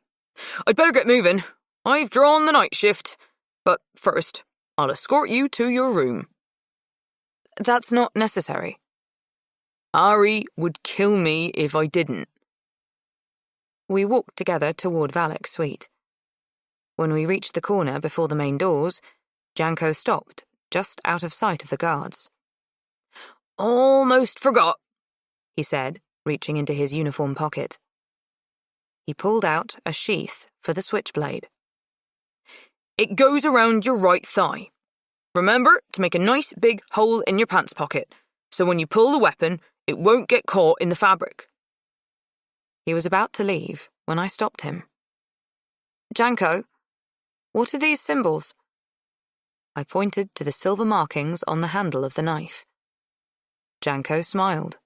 I'd better get moving. I've drawn the night shift. But first, I'll escort you to your room." "That's not necessary." "Ari would kill me if I didn't." We walked together toward Valak's suite. When we reached the corner before the main doors, Janko stopped, just out of sight of the guards. "Almost forgot," he said, reaching into his uniform pocket. He pulled out a sheath for the switchblade. "It goes around your right thigh. Remember to make a nice big hole in your pants pocket, so when you pull the weapon, it won't get caught in the fabric." He was about to leave when I stopped him. "Janko, what are these symbols?" I pointed to the silver markings on the handle of the knife. Janko smiled.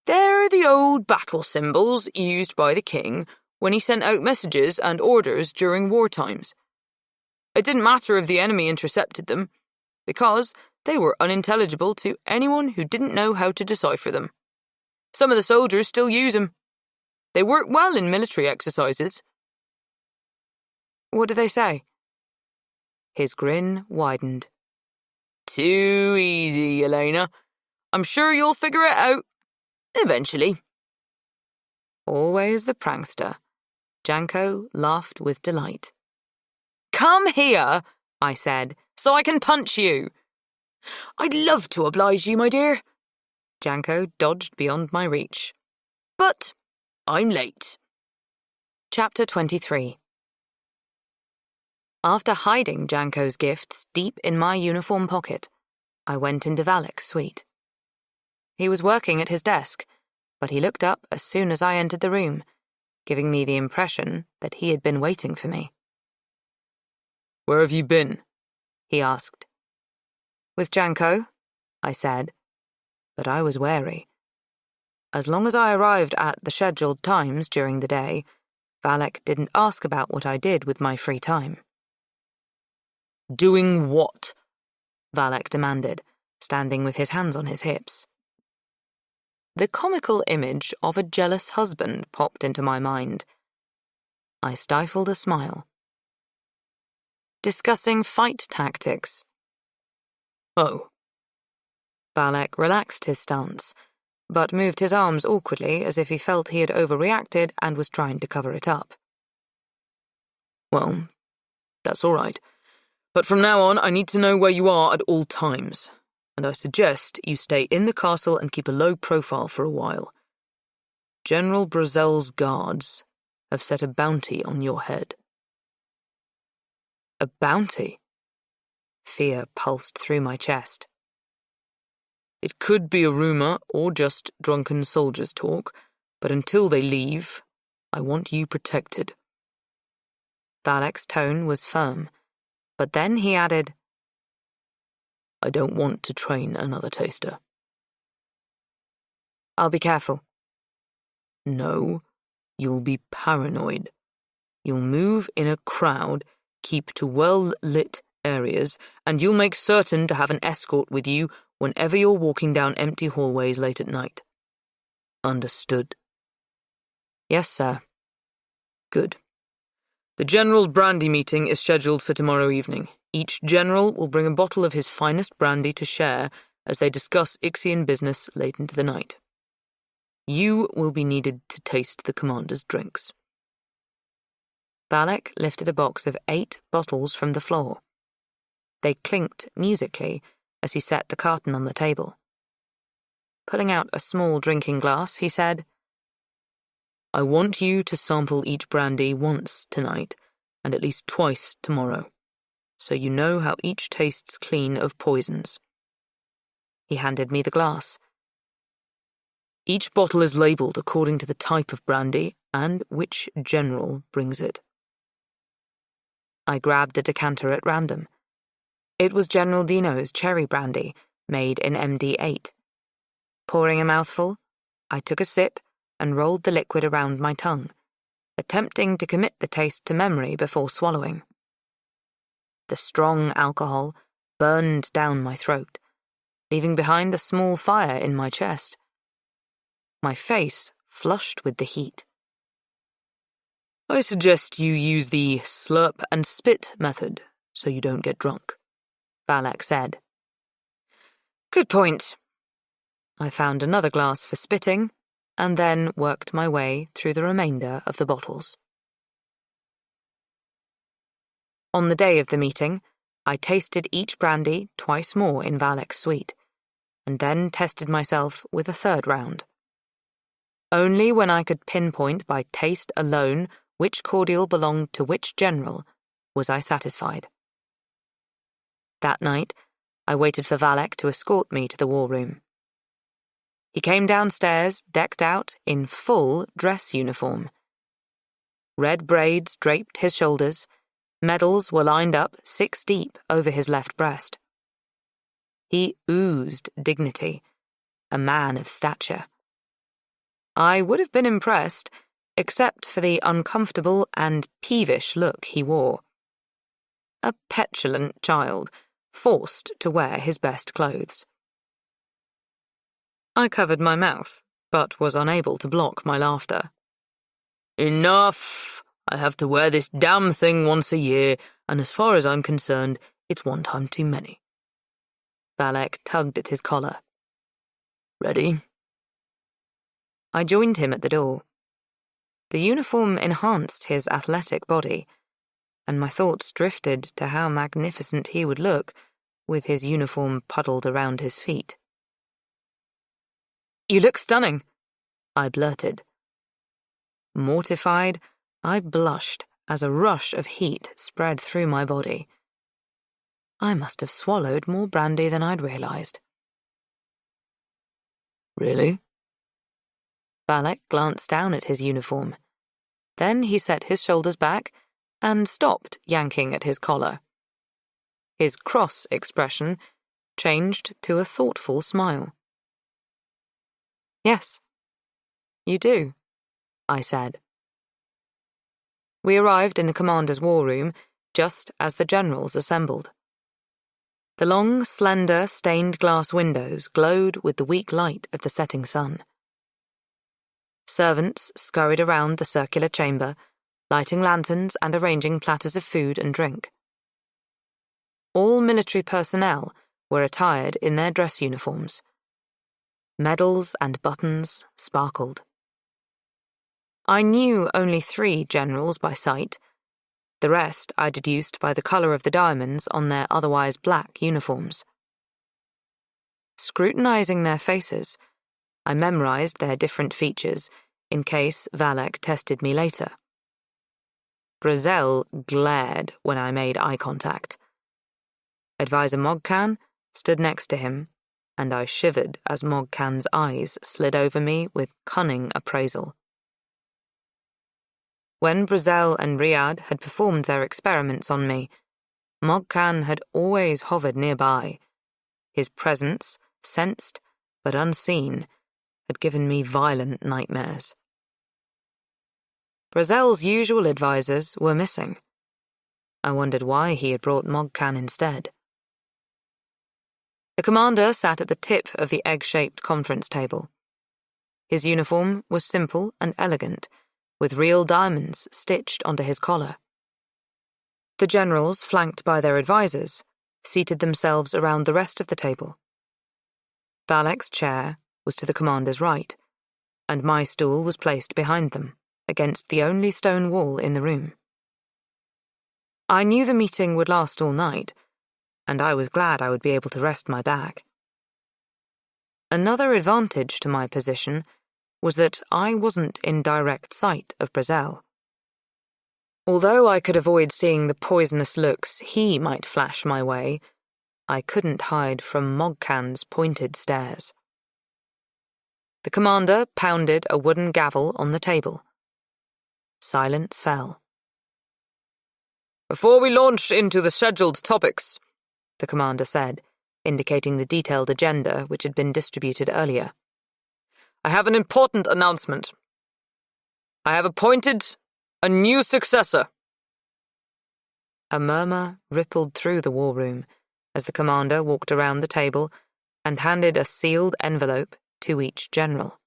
"They're the old battle symbols used by the king when he sent out messages and orders during war times. It didn't matter if the enemy intercepted them, because they were unintelligible to anyone who didn't know how to decipher them. Some of the soldiers still use them. They work well in military exercises." "What do they say?" His grin widened. "Too easy, Yelena. I'm sure you'll figure it out. Eventually." Always the prankster. Janko laughed with delight. "Come here," I said, "so I can punch you." "I'd love to oblige you, my dear." Janko dodged beyond my reach. "But I'm late." Chapter 23. After hiding Janko's gifts deep in my uniform pocket, I went into Valak's suite. He was working at his desk, but he looked up as soon as I entered the room, giving me the impression that he had been waiting for me. "Where have you been?" he asked. "With Janko," I said, but I was wary. As long as I arrived at the scheduled times during the day, Valak didn't ask about what I did with my free time. "Doing what?" Valak demanded, standing with his hands on his hips. The comical image of a jealous husband popped into my mind. I stifled a smile. "Discussing fight tactics." "Oh." Valak relaxed his stance, but moved his arms awkwardly as if he felt he had overreacted and was trying to cover it up. "Well, that's all right. But from now on, I need to know where you are at all times, and I suggest you stay in the castle and keep a low profile for a while. General Brazel's guards have set a bounty on your head." A bounty? Fear pulsed through my chest. "It could be a rumor or just drunken soldiers' talk, but until they leave, I want you protected." Valak's tone was firm, but then he added, "I don't want to train another taster." "I'll be careful." "No, you'll be paranoid. You'll move in a crowd, keep to well-lit areas, and you'll make certain to have an escort with you whenever you're walking down empty hallways late at night. Understood?" "Yes, sir." "Good. The General's brandy meeting is scheduled for tomorrow evening. Each General will bring a bottle of his finest brandy to share as they discuss Ixian business late into the night. You will be needed to taste the Commander's drinks. Valak lifted a box of 8 bottles from the floor. They clinked musically as he set the carton on the table. Pulling out a small drinking glass, he said, I want you to sample each brandy once tonight and at least twice tomorrow, so you know how each tastes clean of poisons. He handed me the glass. Each bottle is labelled according to the type of brandy and which general brings it. I grabbed a decanter at random. It was General Dino's cherry brandy, made in MD8. Pouring a mouthful, I took a sip and rolled the liquid around my tongue, attempting to commit the taste to memory before swallowing. The strong alcohol burned down my throat, leaving behind a small fire in my chest. My face flushed with the heat. I suggest you use the slurp and spit method so you don't get drunk, Valak said. Good point. I found another glass for spitting and then worked my way through the remainder of the bottles. On the day of the meeting, I tasted each brandy twice more in Valak's suite, and then tested myself with a third round. Only when I could pinpoint by taste alone which cordial belonged to which general was I satisfied. That night, I waited for Valak to escort me to the war room. He came downstairs decked out in full dress uniform. Red braids draped his shoulders, medals were lined up 6 deep over his left breast. He oozed dignity, a man of stature. I would have been impressed, except for the uncomfortable and peevish look he wore. A petulant child, forced to wear his best clothes. I covered my mouth, but was unable to block my laughter. Enough! I have to wear this damn thing once a year, and as far as I'm concerned, it's one time too many. Valak tugged at his collar. Ready? I joined him at the door. The uniform enhanced his athletic body, and my thoughts drifted to how magnificent he would look with his uniform puddled around his feet. You look stunning, I blurted. Mortified, I blushed as a rush of heat spread through my body. I must have swallowed more brandy than I'd realized. Really? Valak glanced down at his uniform. Then he set his shoulders back and stopped yanking at his collar. His cross expression changed to a thoughtful smile. Yes, you do, I said. We arrived in the commander's war room just as the generals assembled. The long, slender, stained glass windows glowed with the weak light of the setting sun. Servants scurried around the circular chamber, lighting lanterns and arranging platters of food and drink. All military personnel were attired in their dress uniforms. Medals and buttons sparkled. I knew only 3 generals by sight. The rest I deduced by the colour of the diamonds on their otherwise black uniforms. Scrutinising their faces, I memorised their different features in case Valak tested me later. Brazel glared when I made eye contact. Advisor Mogcan stood next to him, and I shivered as Mogcan's eyes slid over me with cunning appraisal. When Brazel and Riyadh had performed their experiments on me, Mogcan had always hovered nearby. His presence, sensed but unseen, had given me violent nightmares. Brazel's usual advisors were missing. I wondered why he had brought Mogcan instead. The commander sat at the tip of the egg-shaped conference table. His uniform was simple and elegant, with real diamonds stitched onto his collar. The generals, flanked by their advisors, seated themselves around the rest of the table. Valek's chair was to the commander's right, and my stool was placed behind them, against the only stone wall in the room. I knew the meeting would last all night, and I was glad I would be able to rest my back. Another advantage to my position was that I wasn't in direct sight of Brazel. Although I could avoid seeing the poisonous looks he might flash my way, I couldn't hide from Mogcan's pointed stares. The commander pounded a wooden gavel on the table. Silence fell. "Before we launch into the scheduled topics," the commander said, indicating the detailed agenda which had been distributed earlier, "I have an important announcement. I have appointed a new successor." A murmur rippled through the war room as the commander walked around the table and handed a sealed envelope to each general.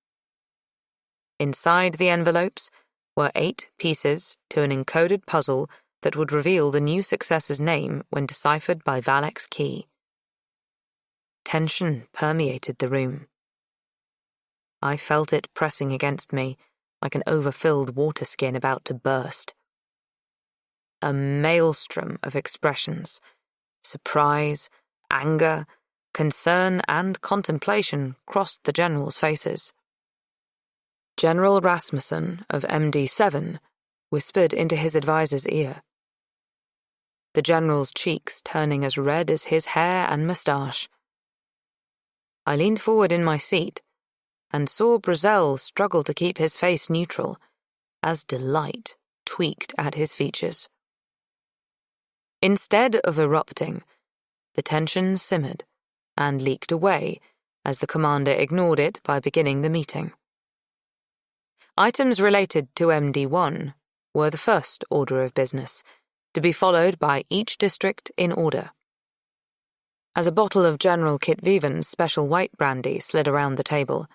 Inside the envelopes were 8 pieces to an encoded puzzle that would reveal the new successor's name when deciphered by Valek's key. Tension permeated the room. I felt it pressing against me like an overfilled water skin about to burst. A maelstrom of expressions, surprise, anger, concern, and contemplation crossed the generals' faces. General Rasmussen of MD7 whispered into his advisor's ear, the general's cheeks turning as red as his hair and moustache. I leaned forward in my seat and saw Brazel struggle to keep his face neutral as delight tweaked at his features. Instead of erupting, the tension simmered and leaked away as the commander ignored it by beginning the meeting. Items related to MD1 were the first order of business, to be followed by each district in order. As a bottle of General Kit Viven's special white brandy slid around the table,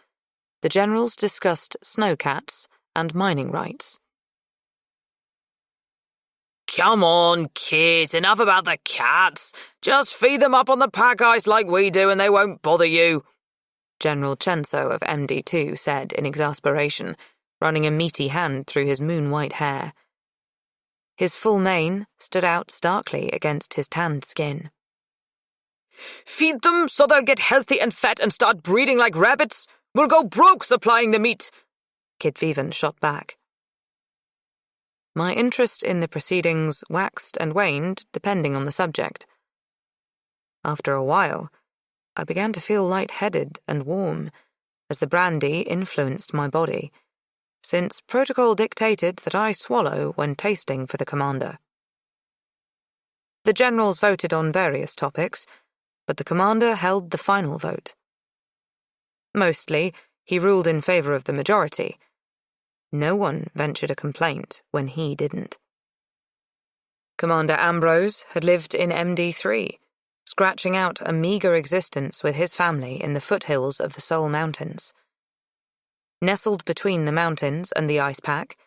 the generals discussed snowcats and mining rights. "Come on, kids, enough about the cats. Just feed them up on the pack ice like we do and they won't bother you," General Chenso of MD2 said in exasperation, running a meaty hand through his moon-white hair. His full mane stood out starkly against his tanned skin. "Feed them so they'll get healthy and fat and start breeding like rabbits. We'll go broke supplying the meat," Kit Viven shot back. My interest in the proceedings waxed and waned depending on the subject. After a while, I began to feel light-headed and warm as the brandy influenced my body, since protocol dictated that I swallow when tasting for the commander. The generals voted on various topics, but the commander held the final vote. Mostly, he ruled in favor of the majority. No one ventured a complaint when he didn't. Commander Ambrose had lived in MD3, scratching out a meager existence with his family in the foothills of the Seoul Mountains. Nestled between the mountains and the ice pack,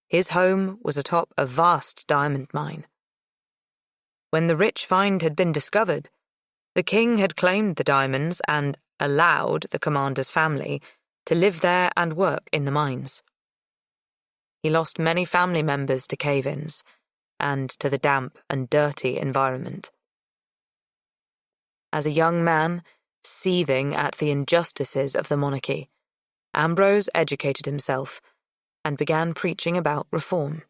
his home was atop a vast diamond mine. When the rich find had been discovered, the king had claimed the diamonds and allowed the commander's family to live there and work in the mines. He lost many family members to cave-ins and to the damp and dirty environment. As a young man, seething at the injustices of the monarchy, Ambrose educated himself and began preaching about reform.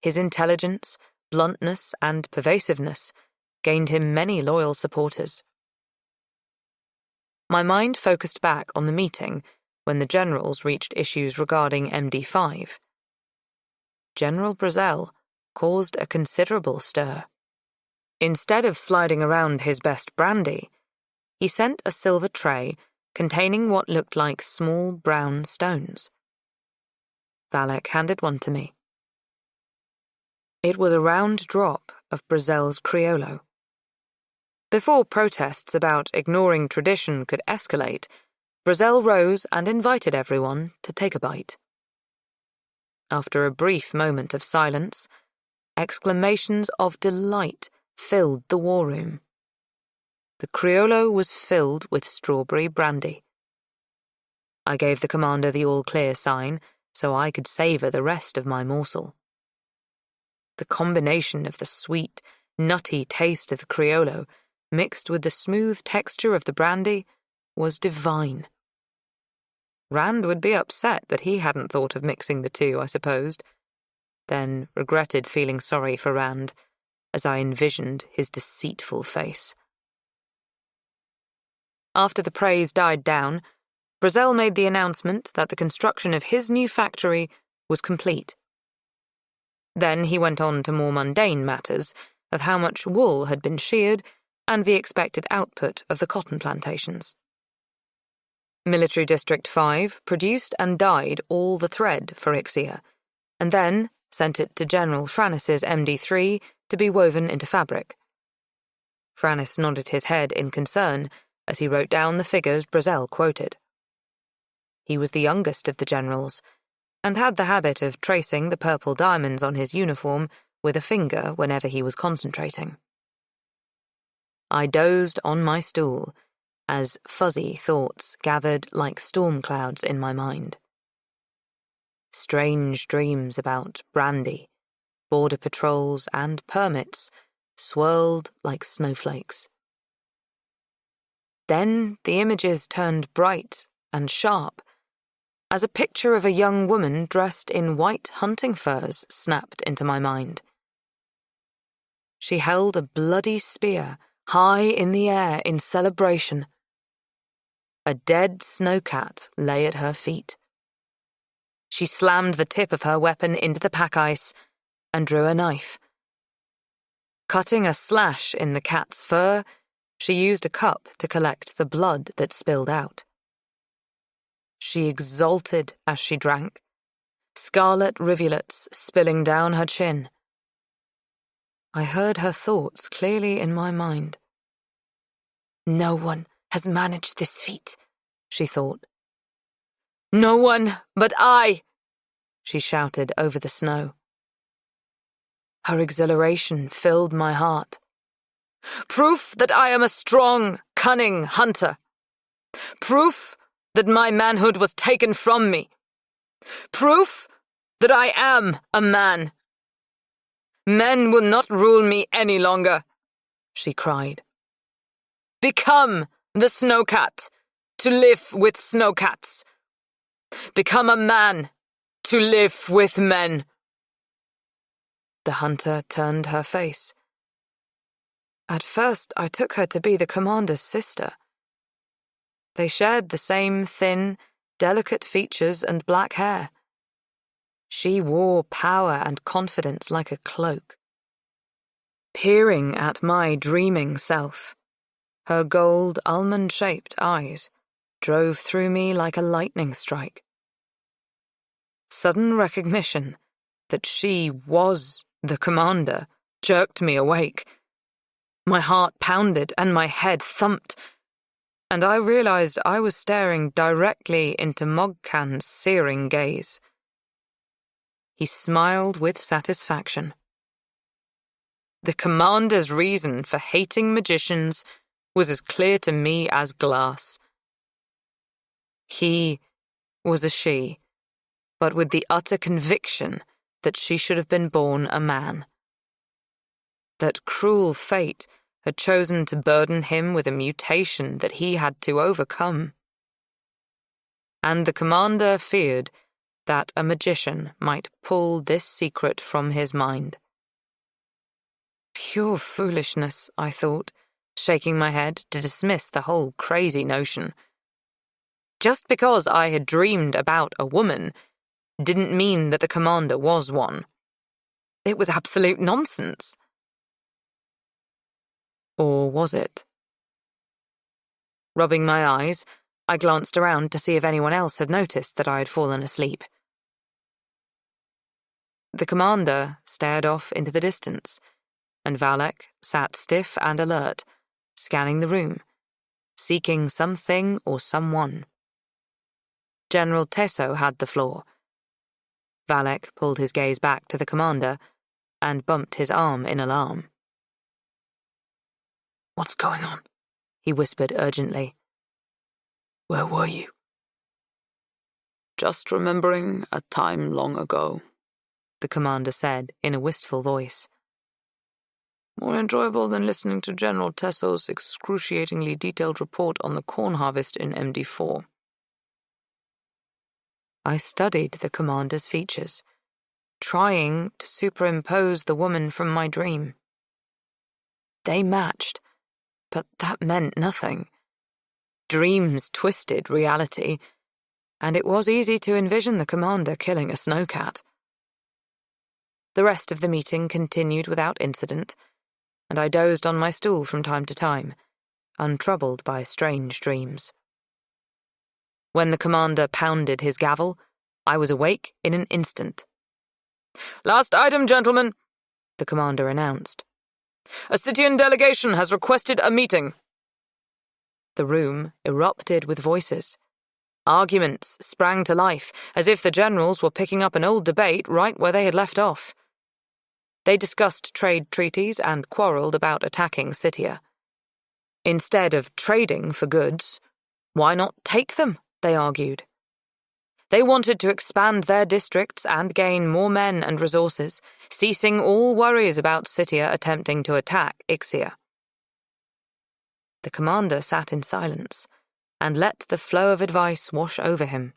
His intelligence, bluntness, and pervasiveness gained him many loyal supporters. My mind focused back on the meeting when the generals reached issues regarding MD5. General Brazel caused a considerable stir. Instead of sliding around his best brandy, he sent a silver tray containing what looked like small brown stones. Valek handed one to me. It was a round drop of Brazel's Criollo. Before protests about ignoring tradition could escalate, Brazel rose and invited everyone to take a bite. After a brief moment of silence, Exclamations of delight filled the war room. The criollo was filled with strawberry brandy. I gave the commander the all-clear sign so I could savour the rest of my morsel. The combination of the sweet, nutty taste of the criollo mixed with the smooth texture of the brandy was divine. Rand would be upset that he hadn't thought of mixing the two, I supposed, then regretted feeling sorry for Rand as I envisioned his deceitful face. After the praise died down, Brazel made the announcement that the construction of his new factory was complete. Then he went on to more mundane matters of how much wool had been sheared and the expected output of the cotton plantations. Military District 5 produced and dyed all the thread for Ixia, and then sent it to General Franis's MD3 to be woven into fabric. Franis nodded his head in concern as he wrote down the figures Brazel quoted. He was the youngest of the generals, and had the habit of tracing the purple diamonds on his uniform with a finger whenever he was concentrating. I dozed on my stool as fuzzy thoughts gathered like storm clouds in my mind. Strange dreams about brandy, border patrols, and permits swirled like snowflakes. Then the images turned bright and sharp as a picture of a young woman dressed in white hunting furs snapped into my mind. She held a bloody spear high in the air in celebration. A dead snowcat lay at her feet. She slammed the tip of her weapon into the pack ice and drew a knife. Cutting a slash in the cat's fur, she used a cup to collect the blood that spilled out. She exulted as she drank, scarlet rivulets spilling down her chin. I heard her thoughts clearly in my mind. No one has managed this feat, she thought. No one but I, she shouted over the snow. Her exhilaration filled my heart. Proof that I am a strong, cunning hunter. Proof that my manhood was taken from me. Proof that I am a man. Men will not rule me any longer, she cried. Become the snowcat to live with snowcats. Become a man to live with men. The hunter turned her face. At first, I took her to be the commander's sister. They shared the same thin, delicate features and black hair. She wore power and confidence like a cloak. Peering at my dreaming self, her gold, almond-shaped eyes drove through me like a lightning strike. Sudden recognition that she was the commander jerked me awake. My heart pounded and my head thumped, and I realized I was staring directly into Mogcan's searing gaze. He smiled with satisfaction. The commander's reason for hating magicians was as clear to me as glass. He was a she, but with the utter conviction that she should have been born a man. That cruel fate had chosen to burden him with a mutation that he had to overcome. And the commander feared that a magician might pull this secret from his mind. Pure foolishness, I thought, shaking my head to dismiss the whole crazy notion. Just because I had dreamed about a woman didn't mean that the commander was one. It was absolute nonsense. Or was it? Rubbing my eyes, I glanced around to see if anyone else had noticed that I had fallen asleep. The commander stared off into the distance, and Valak sat stiff and alert, scanning the room, seeking something or someone. General Tesso had the floor. Valak pulled his gaze back to the commander, and bumped his arm in alarm. "What's going on?" he whispered urgently. "Where were you?" "Just remembering a time long ago," the commander said in a wistful voice. "More enjoyable than listening to General Tesso's excruciatingly detailed report on the corn harvest in MD4. I studied the commander's features, trying to superimpose the woman from my dream. They matched, but that meant nothing. Dreams twisted reality, and it was easy to envision the commander killing a snowcat. The rest of the meeting continued without incident, and I dozed on my stool from time to time, untroubled by strange dreams. When the commander pounded his gavel, I was awake in an instant. "Last item, gentlemen," the commander announced. "A Citian delegation has requested a meeting." The room erupted with voices. Arguments sprang to life, as if the generals were picking up an old debate right where they had left off. They discussed trade treaties and quarrelled about attacking Scythia. Instead of trading for goods, why not take them, they argued. They wanted to expand their districts and gain more men and resources, ceasing all worries about Scythia attempting to attack Ixia. The commander sat in silence and let the flow of advice wash over him.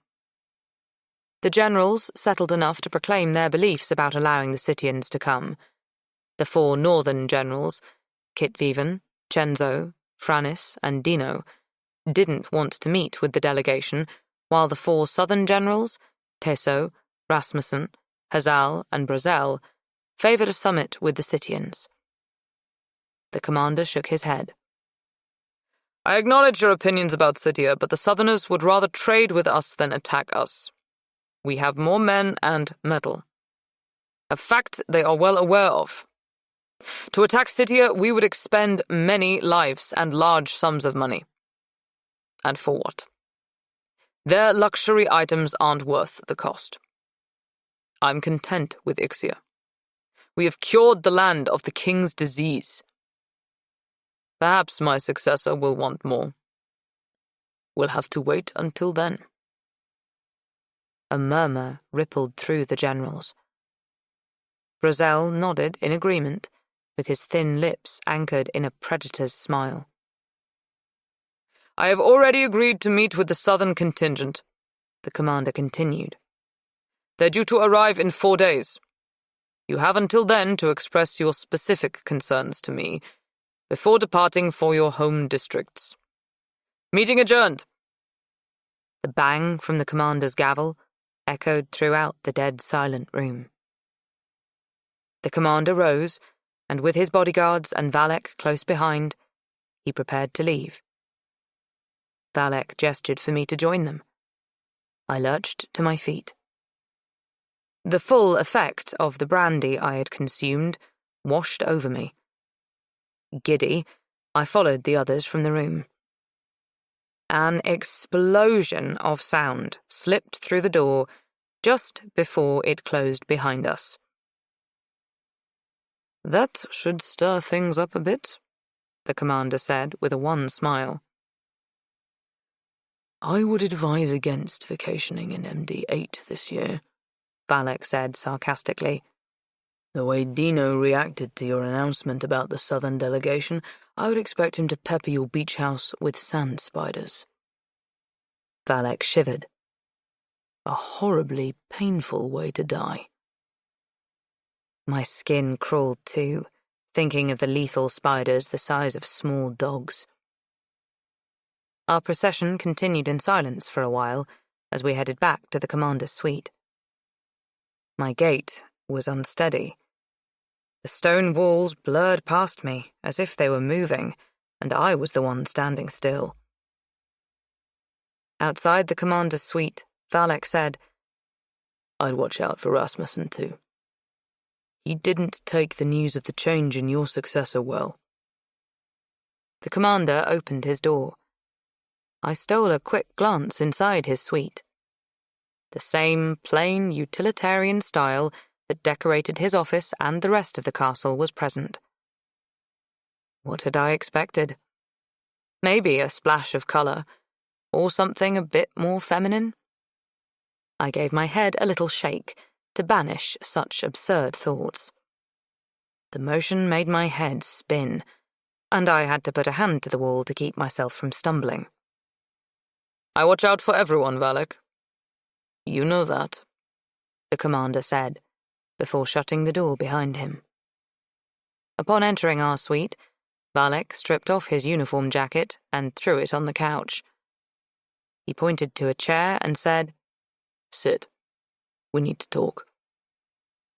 The generals settled enough to proclaim their beliefs about allowing the Scythians to come. The 4 northern generals, Kitviven, Cenzo, Franis, and Dino, didn't want to meet with the delegation, while the 4 southern generals, Teso, Rasmussen, Hazal, and Brazel, favoured a summit with the Scythians. The commander shook his head. "I acknowledge your opinions about Scythia, but the southerners would rather trade with us than attack us. We have more men and metal. A fact they are well aware of. To attack Scythia, we would expend many lives and large sums of money. And for what? Their luxury items aren't worth the cost. I'm content with Ixia. We have cured the land of the king's disease. Perhaps my successor will want more. We'll have to wait until then." A murmur rippled through the generals. Brazel nodded in agreement, with his thin lips anchored in a predator's smile. "I have already agreed to meet with the southern contingent," the commander continued. "They're due to arrive in 4 days. You have until then to express your specific concerns to me before departing for your home districts. Meeting adjourned." The bang from the commander's gavel echoed throughout the dead silent room. The commander rose, and with his bodyguards and Valek close behind, he prepared to leave. Valek gestured for me to join them. I lurched to my feet. The full effect of the brandy I had consumed washed over me. Giddy, I followed the others from the room. An explosion of sound slipped through the door just before it closed behind us. "That should stir things up a bit," the commander said with a wan smile. "I would advise against vacationing in MD8 this year," Valek said sarcastically. "The way Dino reacted to your announcement about the southern delegation, I would expect him to pepper your beach house with sand spiders." Valek shivered. "A horribly painful way to die." My skin crawled too, thinking of the lethal spiders the size of small dogs. Our procession continued in silence for a while as we headed back to the commander's suite. My gait was unsteady. The stone walls blurred past me as if they were moving, and I was the one standing still. Outside the commander's suite, Valek said, "I'd watch out for Rasmussen too. He didn't take the news of the change in your successor well." The commander opened his door. I stole a quick glance inside his suite. The same plain utilitarian style that decorated his office and the rest of the castle was present. What had I expected? Maybe a splash of colour, or something a bit more feminine? I gave my head a little shake to banish such absurd thoughts. The motion made my head spin, and I had to put a hand to the wall to keep myself from stumbling. I watch out for everyone, Valak. You know that, the commander said, before shutting the door behind him. Upon entering our suite, Valak stripped off his uniform jacket and threw it on the couch. He pointed to a chair and said, "Sit. We need to talk."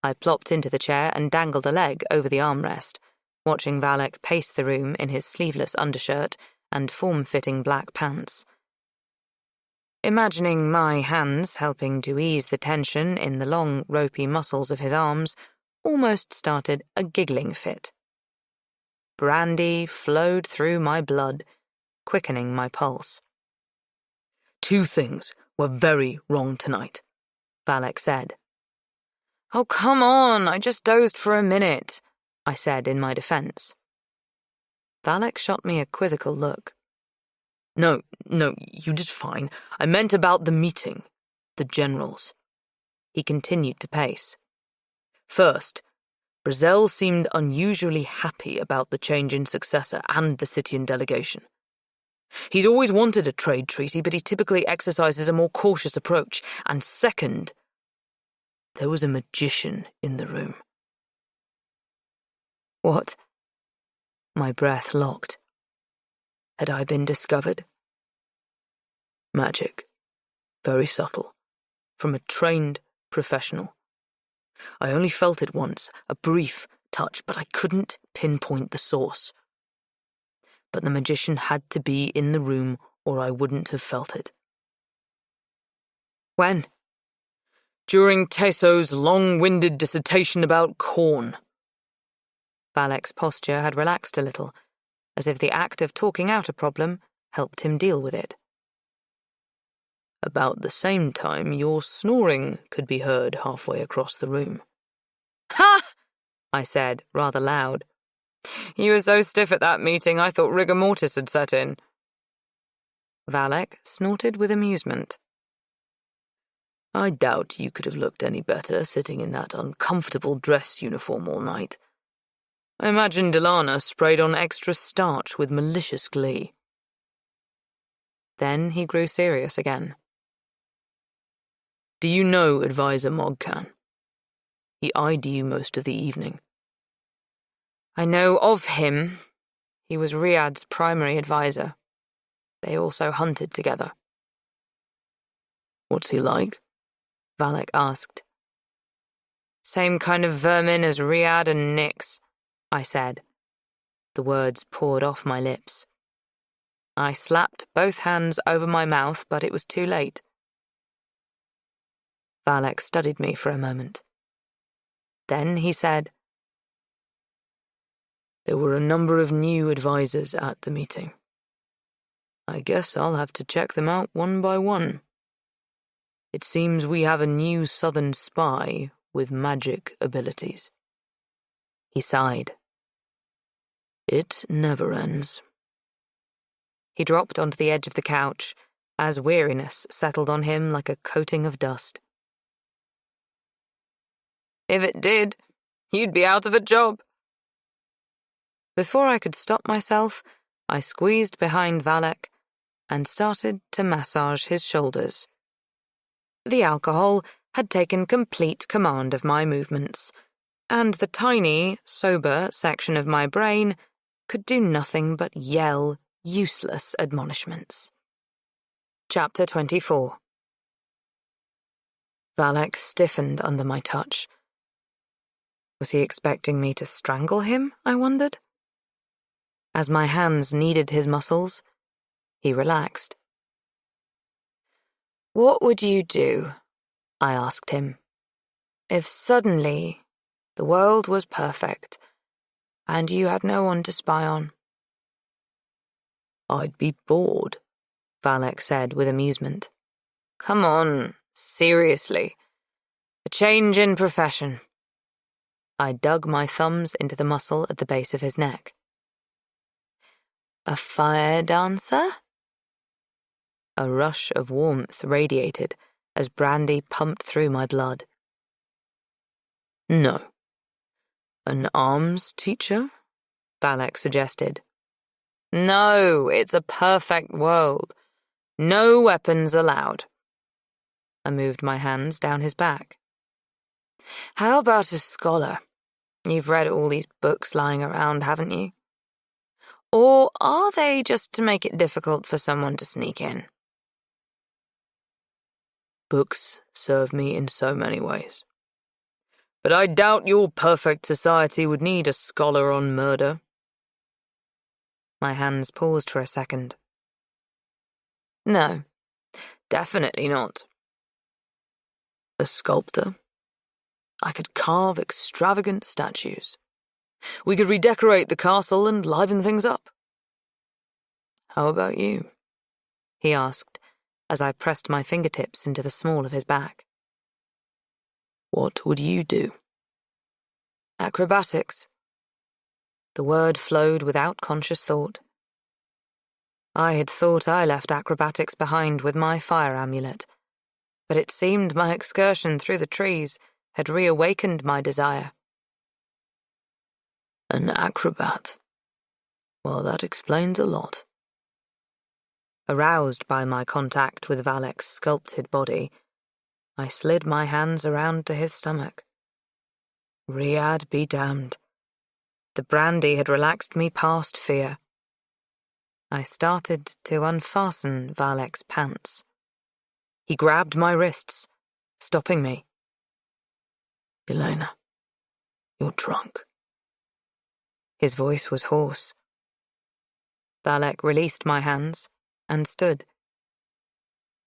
I plopped into the chair and dangled a leg over the armrest, watching Valak pace the room in his sleeveless undershirt and form-fitting black pants. Imagining my hands helping to ease the tension in the long, ropey muscles of his arms almost started a giggling fit. Brandy flowed through my blood, quickening my pulse. "Two things were very wrong tonight," Valak said. "Oh, come on, I just dozed for a minute," I said in my defense. Valak shot me a quizzical look. No, you did fine. I meant about the meeting. The generals." He continued to pace. "First, Brazel seemed unusually happy about the change in successor and the Scythian delegation. He's always wanted a trade treaty, but he typically exercises a more cautious approach. And second, there was a magician in the room." What? My breath locked. Had I been discovered? Magic. Very subtle. From a trained professional. I only felt it once, a brief touch, but I couldn't pinpoint the source. But the magician had to be in the room or I wouldn't have felt it. When? During Teso's long-winded dissertation about corn. Valak's posture had relaxed a little, as if the act of talking out a problem helped him deal with it. About the same time, your snoring could be heard halfway across the room. "Ha!" I said, rather loud. "You were so stiff at that meeting, I thought rigor mortis had set in." Valak snorted with amusement. "I doubt you could have looked any better sitting in that uncomfortable dress uniform all night. I imagine Delana sprayed on extra starch with malicious glee." Then he grew serious again. "Do you know Advisor Mogcan? He eyed you most of the evening." "I know of him. He was Riyadh's primary advisor. They also hunted together." "What's he like?" Valak asked. "Same kind of vermin as Riyadh and Nyx," I said. The words poured off my lips. I slapped both hands over my mouth, but it was too late. Valak studied me for a moment. Then he said, "There were a number of new advisors at the meeting. I guess I'll have to check them out one by one. It seems we have a new southern spy with magic abilities." He sighed. "It never ends." He dropped onto the edge of the couch as weariness settled on him like a coating of dust. "If it did, you'd be out of a job." Before I could stop myself, I squeezed behind Valak and started to massage his shoulders. The alcohol had taken complete command of my movements, and the tiny, sober section of my brain could do nothing but yell useless admonishments. Chapter 24. Valak stiffened under my touch. Was he expecting me to strangle him, I wondered? As my hands kneaded his muscles, he relaxed. "What would you do," I asked him, "if suddenly the world was perfect and you had no one to spy on?" "I'd be bored," Valak said with amusement. "Come on, seriously. A change in profession. I dug my thumbs into the muscle at the base of his neck. A fire dancer? A rush of warmth radiated as brandy pumped through my blood. No. An arms teacher? Valek suggested. No, it's a perfect world. No weapons allowed. I moved my hands down his back. How about a scholar? You've read all these books lying around, haven't you? Or are they just to make it difficult for someone to sneak in? Books serve me in so many ways. But I doubt your perfect society would need a scholar on murder. My hands paused for a second. No, definitely not. A sculptor? I could carve extravagant statues. We could redecorate the castle and liven things up. How about you? He asked as I pressed my fingertips into the small of his back. What would you do? Acrobatics. The word flowed without conscious thought. I had thought I left acrobatics behind with my fire amulet, but it seemed my excursion through the trees had reawakened my desire. An acrobat? Well, that explains a lot. Aroused by my contact with Valek's sculpted body, I slid my hands around to his stomach. Riyadh be damned. The brandy had relaxed me past fear. I started to unfasten Valek's pants. He grabbed my wrists, stopping me. Yelena, you're drunk. His voice was hoarse. Valek released my hands and stood.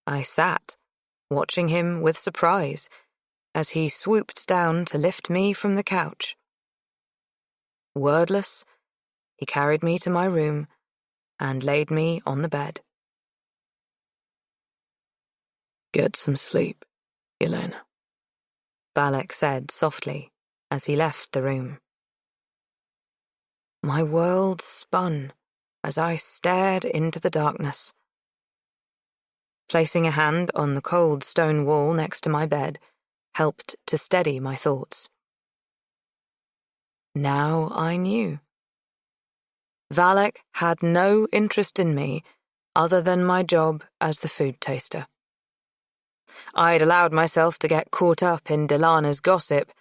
I sat, watching him with surprise, as he swooped down to lift me from the couch. Wordless, he carried me to my room and laid me on the bed. Get some sleep, Yelena, Valek said softly as he left the room. My world spun as I stared into the darkness. Placing a hand on the cold stone wall next to my bed helped to steady my thoughts. Now I knew. Valek had no interest in me other than my job as the food taster. I'd allowed myself to get caught up in Delana's gossip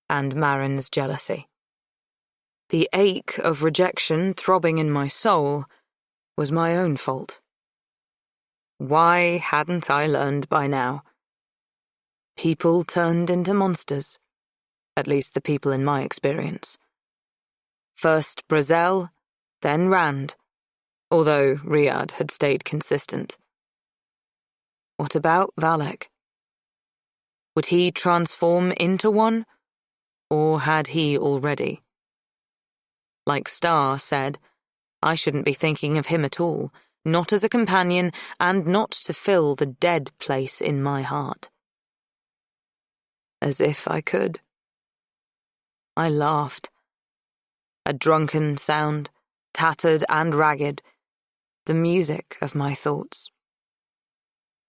and Marin's jealousy. The ache of rejection throbbing in my soul was my own fault. Why hadn't I learned by now? People turned into monsters, at least the people in my experience. First Brazel, then Rand, although Riyadh had stayed consistent. What about Valek? Would he transform into one, or had he already? Like Star said, I shouldn't be thinking of him at all, not as a companion, and not to fill the dead place in my heart. As if I could. I laughed. A drunken sound, tattered and ragged, the music of my thoughts.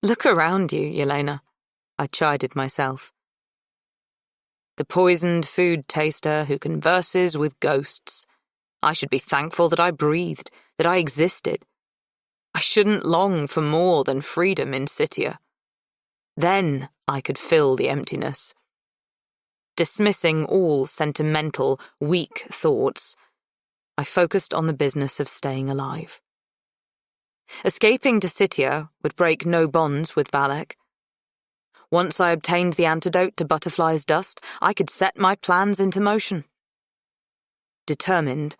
Look around you, Yelena, I chided myself. The poisoned food taster who converses with ghosts. I should be thankful that I breathed, that I existed. I shouldn't long for more than freedom in Ixia. Then I could fill the emptiness. Dismissing all sentimental, weak thoughts, I focused on the business of staying alive. Escaping to Ixia would break no bonds with Valek. Once I obtained the antidote to Butterfly's dust, I could set my plans into motion. Determined,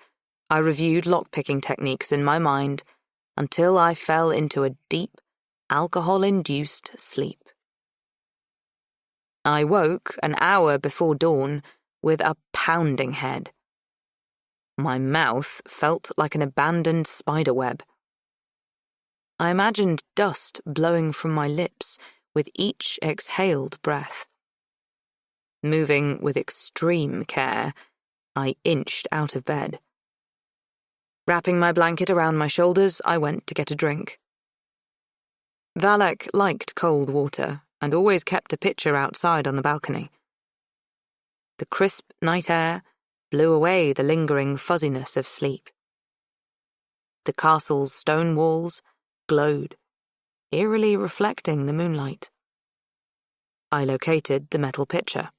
I reviewed lockpicking techniques in my mind until I fell into a deep, alcohol-induced sleep. I woke an hour before dawn with a pounding head. My mouth felt like an abandoned spiderweb. I imagined dust blowing from my lips with each exhaled breath. Moving with extreme care, I inched out of bed. Wrapping my blanket around my shoulders, I went to get a drink. Valak liked cold water and always kept a pitcher outside on the balcony. The crisp night air blew away the lingering fuzziness of sleep. The castle's stone walls glowed, eerily reflecting the moonlight. I located the metal pitcher.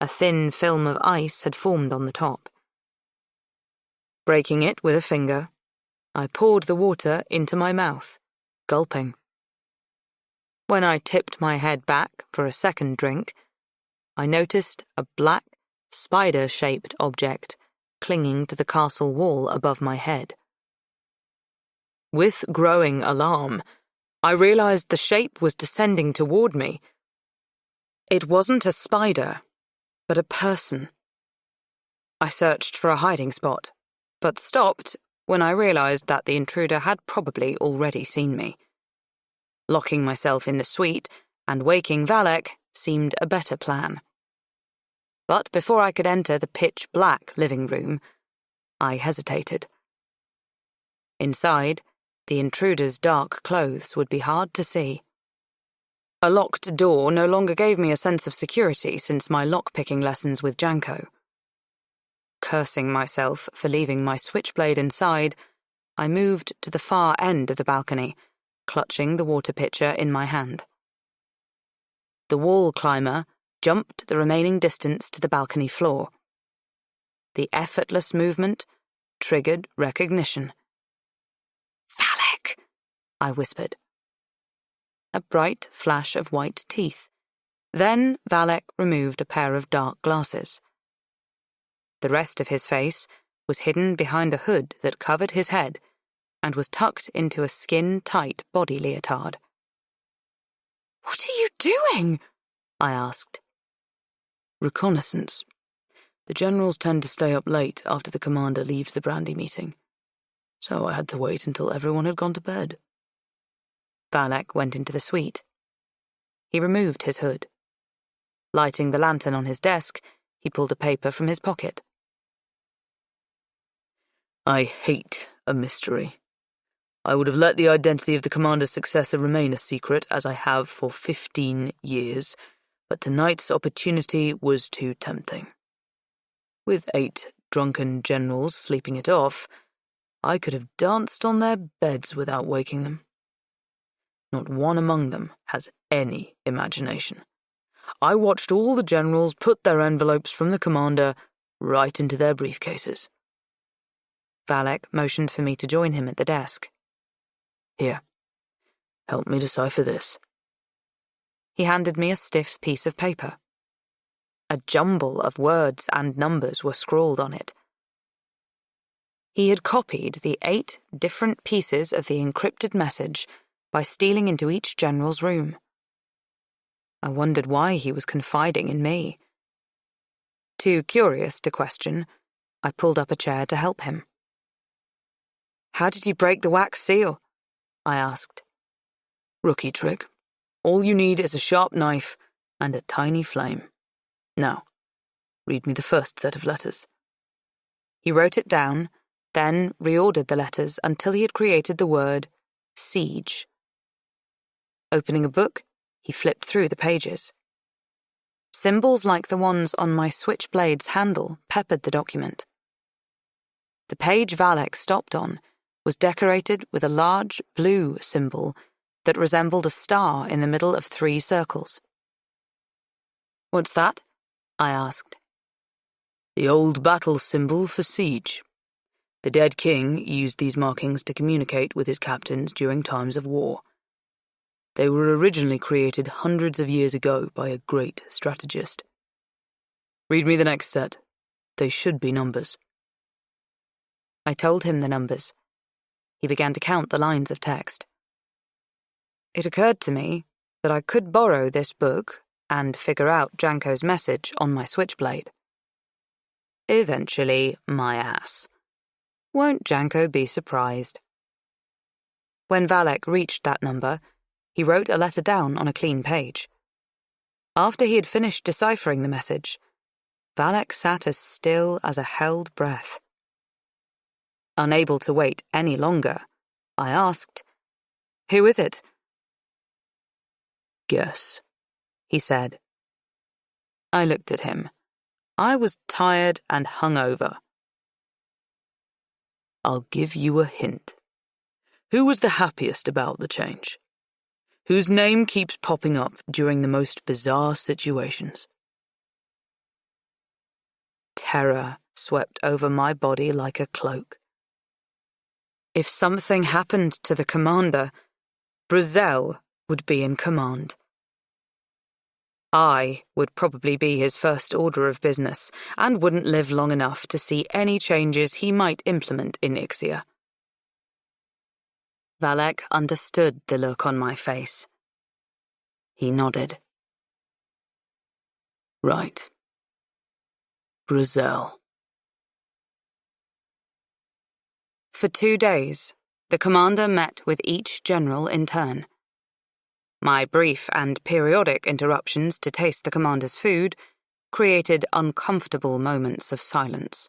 A thin film of ice had formed on the top. Breaking it with a finger, I poured the water into my mouth, gulping. When I tipped my head back for a second drink, I noticed a black, spider-shaped object clinging to the castle wall above my head. With growing alarm, I realized the shape was descending toward me. It wasn't a spider, but a person. I searched for a hiding spot, but stopped when I realized that the intruder had probably already seen me. Locking myself in the suite and waking Valak seemed a better plan. But before I could enter the pitch-black living room, I hesitated. Inside, the intruder's dark clothes would be hard to see. A locked door no longer gave me a sense of security since my lock-picking lessons with Janko. Cursing myself for leaving my switchblade inside, I moved to the far end of the balcony, clutching the water pitcher in my hand. The wall climber jumped the remaining distance to the balcony floor. The effortless movement triggered recognition. "Valak," I whispered. A bright flash of white teeth. Then Valak removed a pair of dark glasses. The rest of his face was hidden behind a hood that covered his head and was tucked into a skin-tight body leotard. "What are you doing?" I asked. "Reconnaissance. The generals tend to stay up late after the commander leaves the brandy meeting, so I had to wait until everyone had gone to bed." Valak went into the suite. He removed his hood. Lighting the lantern on his desk, he pulled a paper from his pocket. "I hate a mystery. I would have let the identity of the commander's successor remain a secret, as I have for 15 years, but tonight's opportunity was too tempting. With 8 drunken generals sleeping it off, I could have danced on their beds without waking them. Not one among them has any imagination. I watched all the generals put their envelopes from the commander right into their briefcases." Valak motioned for me to join him at the desk. "Here, help me decipher this." He handed me a stiff piece of paper. A jumble of words and numbers were scrawled on it. He had copied the 8 different pieces of the encrypted message by stealing into each general's room. I wondered why he was confiding in me. Too curious to question, I pulled up a chair to help him. "How did you break the wax seal?" I asked. "Rookie trick. All you need is a sharp knife and a tiny flame. Now, read me the first set of letters." He wrote it down, then reordered the letters until he had created the word siege. Opening a book, he flipped through the pages. Symbols like the ones on my switchblade's handle peppered the document. The page Valak stopped on was decorated with a large blue symbol that resembled a star in the middle of 3 circles. "What's that?" I asked. "The old battle symbol for siege. The dead king used these markings to communicate with his captains during times of war. They were originally created hundreds of years ago by a great strategist. Read me the next set. They should be numbers." I told him the numbers. He began to count the lines of text. It occurred to me that I could borrow this book and figure out Janko's message on my switchblade. Eventually, my ass. Won't Janko be surprised? When Valak reached that number, he wrote a letter down on a clean page. After he had finished deciphering the message, Valek sat as still as a held breath. Unable to wait any longer, I asked, "Who is it?" "Guess," he said. I looked at him. I was tired and hungover. "I'll give you a hint. Who was the happiest about the change? Whose name keeps popping up during the most bizarre situations?" Terror swept over my body like a cloak. If something happened to the commander, Brazel would be in command. I would probably be his first order of business and wouldn't live long enough to see any changes he might implement in Ixia. Valek understood the look on my face. He nodded. "Right. Brazel." For 2 days, the commander met with each general in turn. My brief and periodic interruptions to taste the commander's food created uncomfortable moments of silence.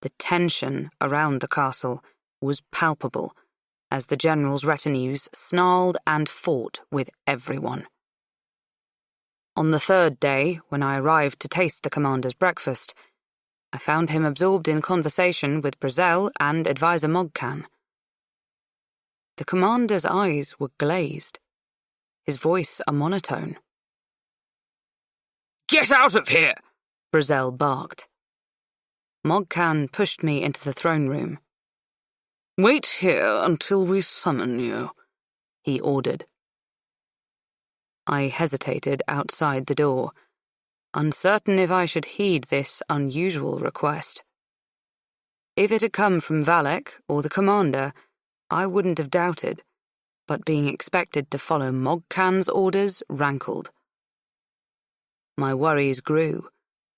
The tension around the castle was palpable as the general's retinues snarled and fought with everyone. On the 3rd day, when I arrived to taste the commander's breakfast, I found him absorbed in conversation with Brazel and Advisor Mogcan. The commander's eyes were glazed, his voice a monotone. "Get out of here!" Brazel barked. Mogcan pushed me into the throne room. "Wait here until we summon you," he ordered. I hesitated outside the door, uncertain if I should heed this unusual request. If it had come from Valek or the commander, I wouldn't have doubted, but being expected to follow Mogcan's orders rankled. My worries grew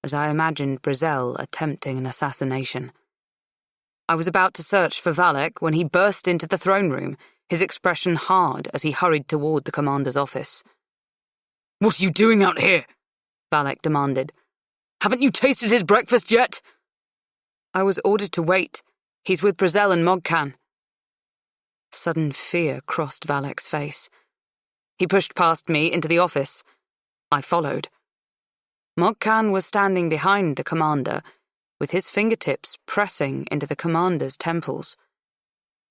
as I imagined Brazel attempting an assassination. I was about to search for Valek when he burst into the throne room, his expression hard as he hurried toward the commander's office. "What are you doing out here?" Valek demanded. "Haven't you tasted his breakfast yet?" I was ordered to wait. He's with Brazel and Mogcan. Sudden fear crossed Valek's face. He pushed past me into the office. I followed. Mogcan was standing behind the commander, with his fingertips pressing into the commander's temples.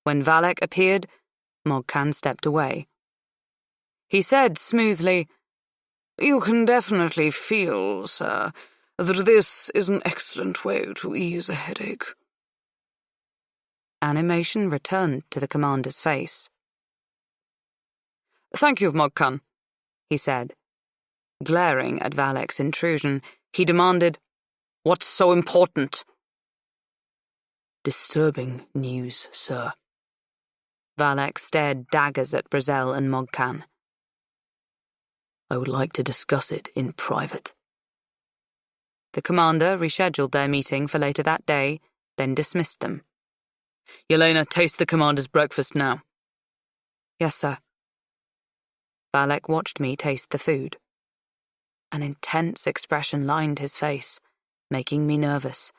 When Valek appeared, Mogcan stepped away. He said smoothly, "You can definitely feel, sir, that this is an excellent way to ease a headache." Animation returned to the commander's face. "Thank you, Mogcan," he said. Glaring at Valek's intrusion, he demanded, "What's so important?" "Disturbing news, sir." Valek stared daggers at Brazel and Mogcan. "I would like to discuss it in private." The commander rescheduled their meeting for later that day, then dismissed them. "Yelena, taste the commander's breakfast now." "Yes, sir." Valek watched me taste the food. An intense expression lined his face, making me nervous.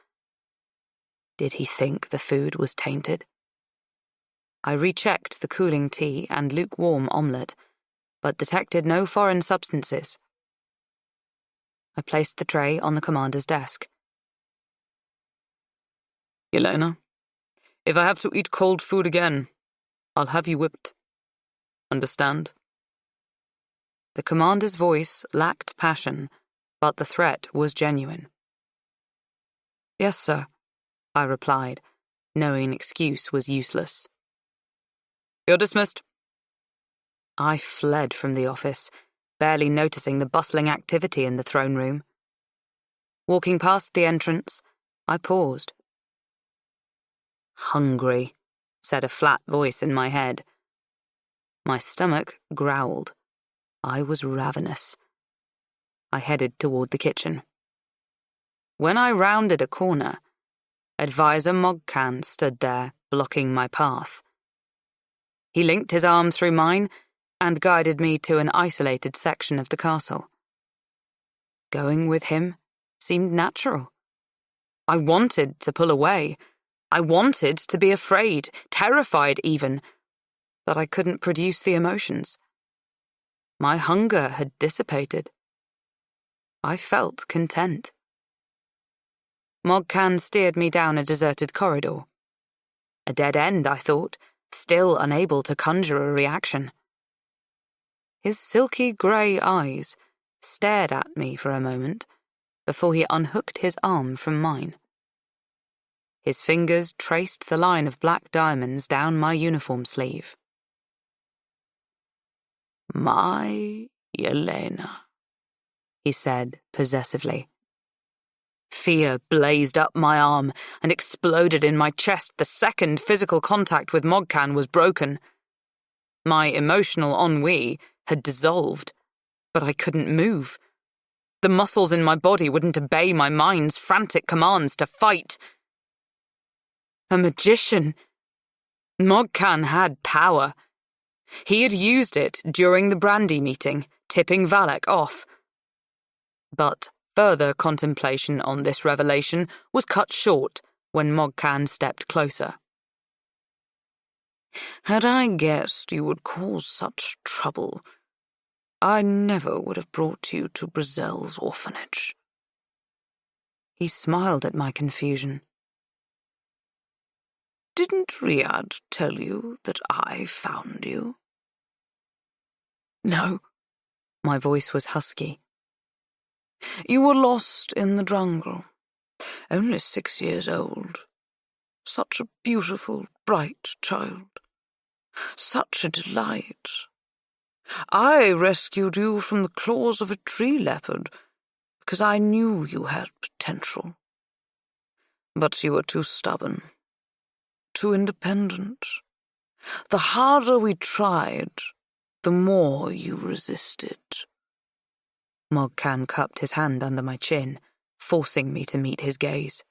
Did he think the food was tainted? I rechecked the cooling tea and lukewarm omelette, but detected no foreign substances. I placed the tray on the commander's desk. "Yelena, if I have to eat cold food again, I'll have you whipped. Understand?" The commander's voice lacked passion, but the threat was genuine. "Yes, sir," I replied, knowing excuse was useless. "You're dismissed." I fled from the office, barely noticing the bustling activity in the throne room. Walking past the entrance, I paused. "Hungry," said a flat voice in my head. My stomach growled. I was ravenous. I headed toward the kitchen. When I rounded a corner, Advisor Mogcan stood there, blocking my path. He linked his arm through mine and guided me to an isolated section of the castle. going with him seemed natural. I wanted to pull away. I wanted to be afraid, terrified even, but I couldn't produce the emotions. My hunger had dissipated. I felt content. Mogcan steered me down a deserted corridor. A dead end, I thought, still unable to conjure a reaction. His silky grey eyes stared at me for a moment before he unhooked his arm from mine. His fingers traced the line of black diamonds down my uniform sleeve. "My Yelena," he said possessively. Fear blazed up my arm and exploded in my chest the second physical contact with Mogcan was broken. My emotional ennui had dissolved, but I couldn't move. The muscles in my body wouldn't obey my mind's frantic commands to fight. A magician. Mogcan had power. He had used it during the brandy meeting, tipping Valak off. But further contemplation on this revelation was cut short when Mogcan stepped closer. "Had I guessed you would cause such trouble, I never would have brought you to Brazel's orphanage." He smiled at my confusion. "Didn't Riyadh tell you that I found you?" "No." My voice was husky. "You were lost in the jungle, only 6 years old. Such a beautiful, bright child. Such a delight. I rescued you from the claws of a tree leopard because I knew you had potential. But you were too stubborn, too independent. The harder we tried, the more you resisted." Mogcan cupped his hand under my chin, forcing me to meet his gaze.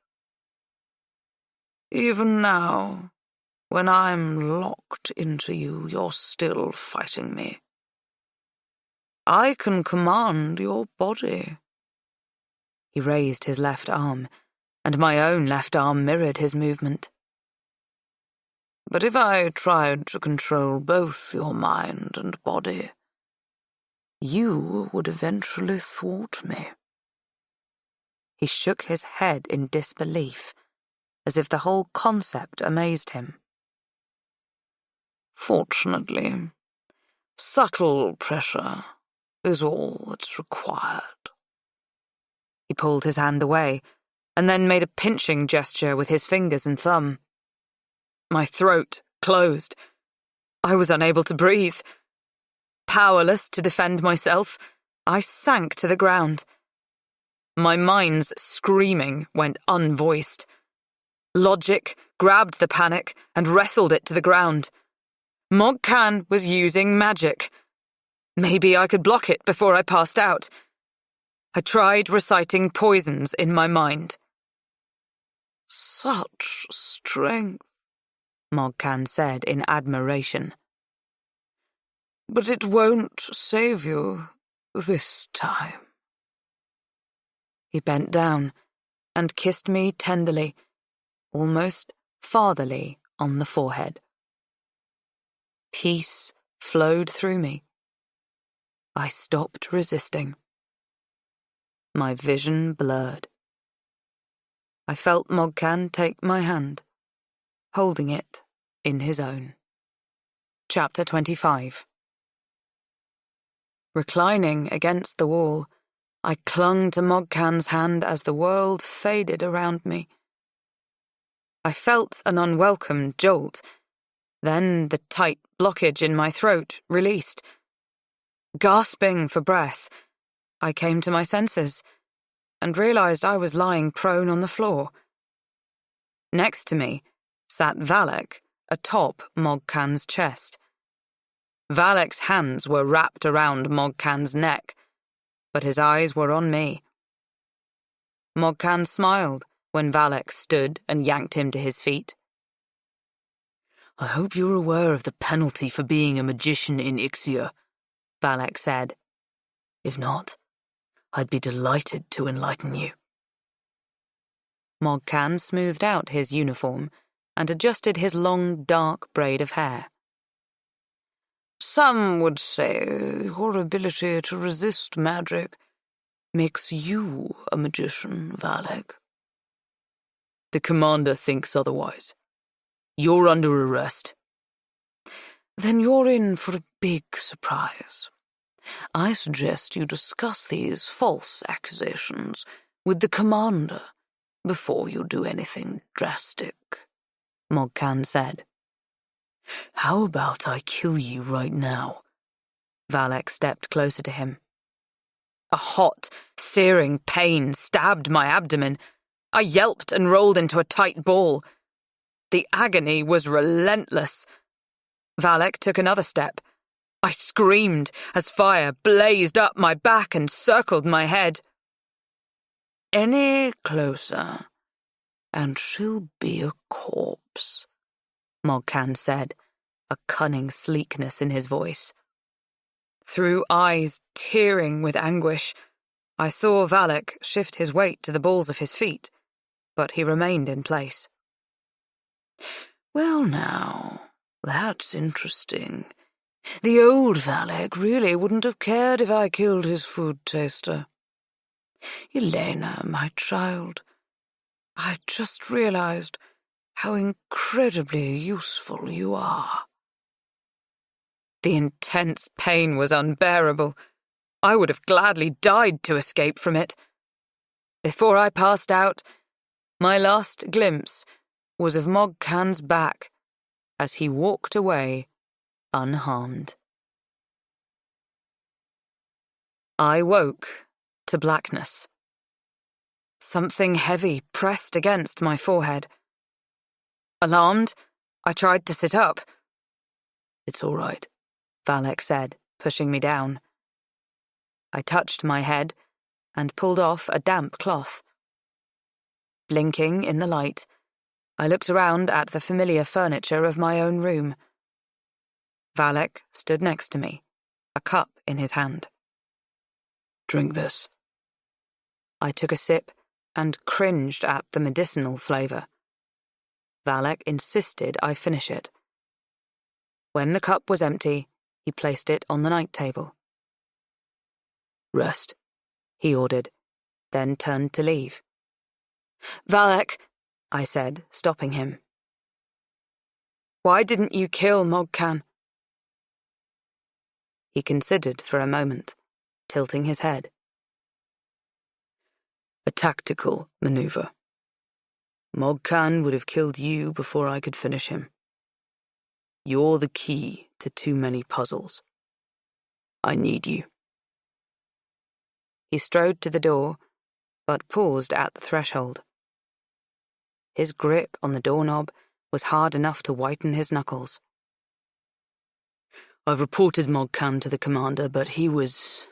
"Even now, when I'm locked into you, you're still fighting me. I can command your body." He raised his left arm, and my own left arm mirrored his movement. "But if I tried to control both your mind and body, you would eventually thwart me." He shook his head in disbelief, as if the whole concept amazed him. "Fortunately, subtle pressure is all that's required." He pulled his hand away, and then made a pinching gesture with his fingers and thumb. My throat closed. I was unable to breathe. Powerless to defend myself, I sank to the ground. My mind's screaming went unvoiced. Logic grabbed the panic and wrestled it to the ground. Mogcan was using magic. Maybe I could block it before I passed out. I tried reciting poisons in my mind. "Such strength," Mogcan said in admiration. "But it won't save you this time." He bent down and kissed me tenderly, almost fatherly, on the forehead. Peace flowed through me. I stopped resisting. My vision blurred. I felt Mogcan take my hand, holding it in his own. Chapter 25. Reclining against the wall, I clung to Mogcan's hand as the world faded around me. I felt an unwelcome jolt. Then the tight blockage in my throat released. Gasping for breath, I came to my senses and realized I was lying prone on the floor. Next to me sat Valak atop Mogcan's chest. Valak's hands were wrapped around Mogcan's neck, but his eyes were on me. Mogcan smiled when Valak stood and yanked him to his feet. "I hope you're aware of the penalty for being a magician in Ixia," Valak said. "If not, I'd be delighted to enlighten you. Mogcan smoothed out his uniform and adjusted his long, dark braid of hair. Some would say your ability to resist magic makes you a magician, Valek. The commander thinks otherwise. You're under arrest. Then you're in for a big surprise. I suggest you discuss these false accusations with the commander before you do anything drastic, Mogcan said. How about I kill you right now? Valek stepped closer to him. A hot, searing pain stabbed my abdomen. I yelped and rolled into a tight ball. The agony was relentless. Valek took another step. I screamed as fire blazed up my back and circled my head. Any closer, and she'll be a corpse, Mogcan said, a cunning sleekness in his voice. Through eyes tearing with anguish, I saw Valek shift his weight to the balls of his feet, but he remained in place. Well now, that's interesting. The old Valek really wouldn't have cared if I killed his food taster. Yelena, my child, I just realized how incredibly useful you are. The intense pain was unbearable. I would have gladly died to escape from it. Before I passed out, my last glimpse was of Mogcan's back as he walked away unharmed. I woke to blackness. Something heavy pressed against my forehead. Alarmed, I tried to sit up. It's all right, Valek said, pushing me down. I touched my head and pulled off a damp cloth. Blinking in the light, I looked around at the familiar furniture of my own room. Valek stood next to me, a cup in his hand. Drink this. I took a sip and cringed at the medicinal flavour. Valek insisted I finish it. When the cup was empty, he placed it on the night table. Rest, he ordered, then turned to leave. Valek, I said, stopping him. Why didn't you kill Mogcan? He considered for a moment, tilting his head. A tactical maneuver. Mogcan would have killed you before I could finish him. You're the key to too many puzzles. I need you. He strode to the door, but paused at the threshold. His grip on the doorknob was hard enough to whiten his knuckles. I've reported Mogcan to the commander, but he was...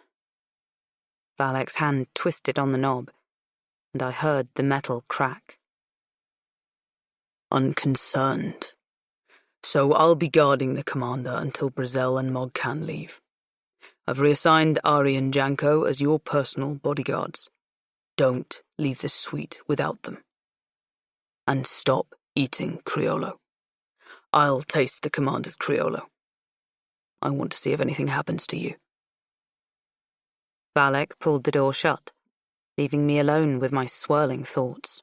Valek's hand twisted on the knob, and I heard the metal crack. Unconcerned. So I'll be guarding the commander until Brazel and Mogcan leave. I've reassigned Ari and Janko as your personal bodyguards. Don't leave the suite without them. And stop eating Criollo. I'll taste the commander's Criollo. I want to see if anything happens to you. Valek pulled the door shut, leaving me alone with my swirling thoughts.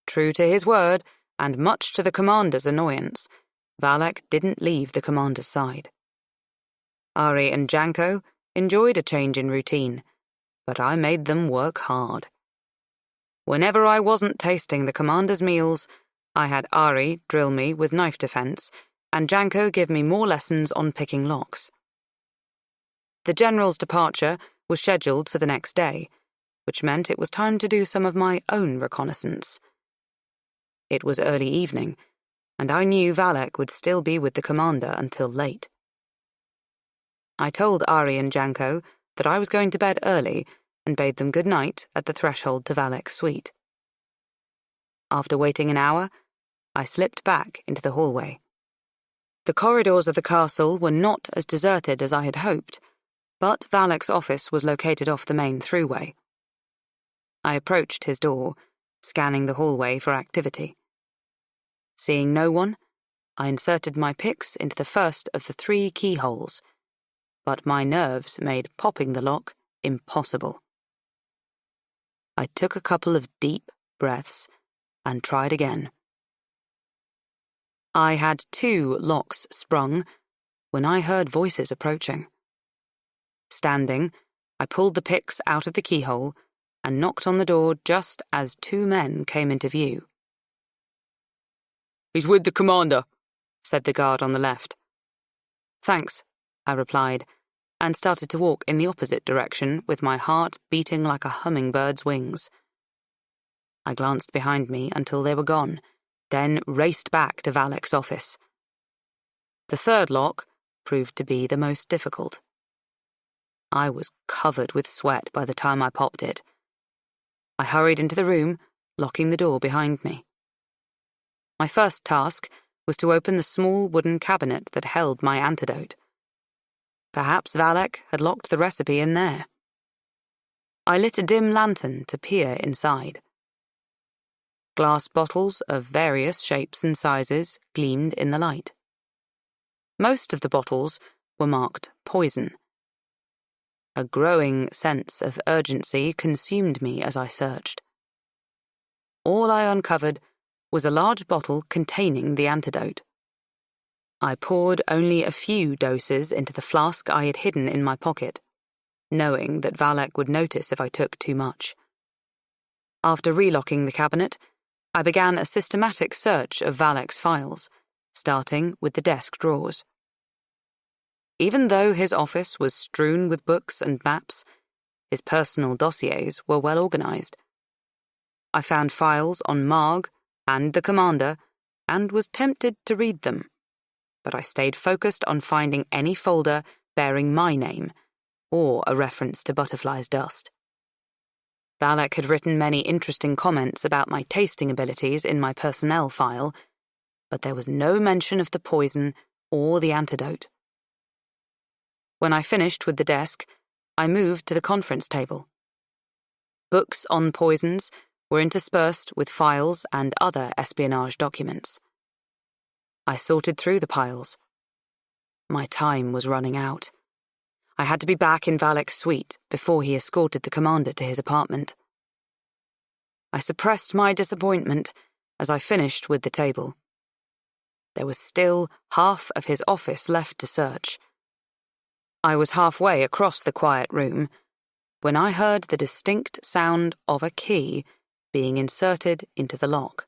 True to his word, and much to the commander's annoyance, Valek didn't leave the commander's side. Ari and Janko enjoyed a change in routine, but I made them work hard. Whenever I wasn't tasting the commander's meals, I had Ari drill me with knife defense, and Janko give me more lessons on picking locks. The general's departure was scheduled for the next day, which meant it was time to do some of my own reconnaissance. It was early evening, and I knew Valek would still be with the commander until late. I told Ari and Janko that I was going to bed early and bade them good night at the threshold to Valek's suite. After waiting an hour, I slipped back into the hallway. The corridors of the castle were not as deserted as I had hoped, But Valek's office was located off the main throughway. I approached his door, scanning the hallway for activity. Seeing no one, I inserted my picks into the first of the 3 keyholes, but my nerves made popping the lock impossible. I took a couple of deep breaths and tried again. I had 2 locks sprung when I heard voices approaching. Standing, I pulled the picks out of the keyhole and knocked on the door just as 2 men came into view. "He's with the commander," said the guard on the left. "Thanks," I replied, and started to walk in the opposite direction with my heart beating like a hummingbird's wings. I glanced behind me until they were gone, then raced back to Valek's office. The 3rd lock proved to be the most difficult. I was covered with sweat by the time I popped it. I hurried into the room, locking the door behind me. My first task was to open the small wooden cabinet that held my antidote. Perhaps Valek had locked the recipe in there. I lit a dim lantern to peer inside. Glass bottles of various shapes and sizes gleamed in the light. Most of the bottles were marked poison. A growing sense of urgency consumed me as I searched. All I uncovered was a large bottle containing the antidote. I poured only a few doses into the flask I had hidden in my pocket, knowing that Valek would notice if I took too much. After relocking the cabinet, I began a systematic search of Valek's files, starting with the desk drawers. Even though his office was strewn with books and maps, his personal dossiers were well organized. I found files on Marg and the commander and was tempted to read them, but I stayed focused on finding any folder bearing my name or a reference to butterfly's dust. Valek had written many interesting comments about my tasting abilities in my personnel file, but there was no mention of the poison or the antidote. When I finished with the desk, I moved to the conference table. Books on poisons were interspersed with files and other espionage documents. I sorted through the piles. My time was running out. I had to be back in Valek's suite before he escorted the commander to his apartment. I suppressed my disappointment as I finished with the table. There was still half of his office left to search. I was halfway across the quiet room when I heard the distinct sound of a key being inserted into the lock.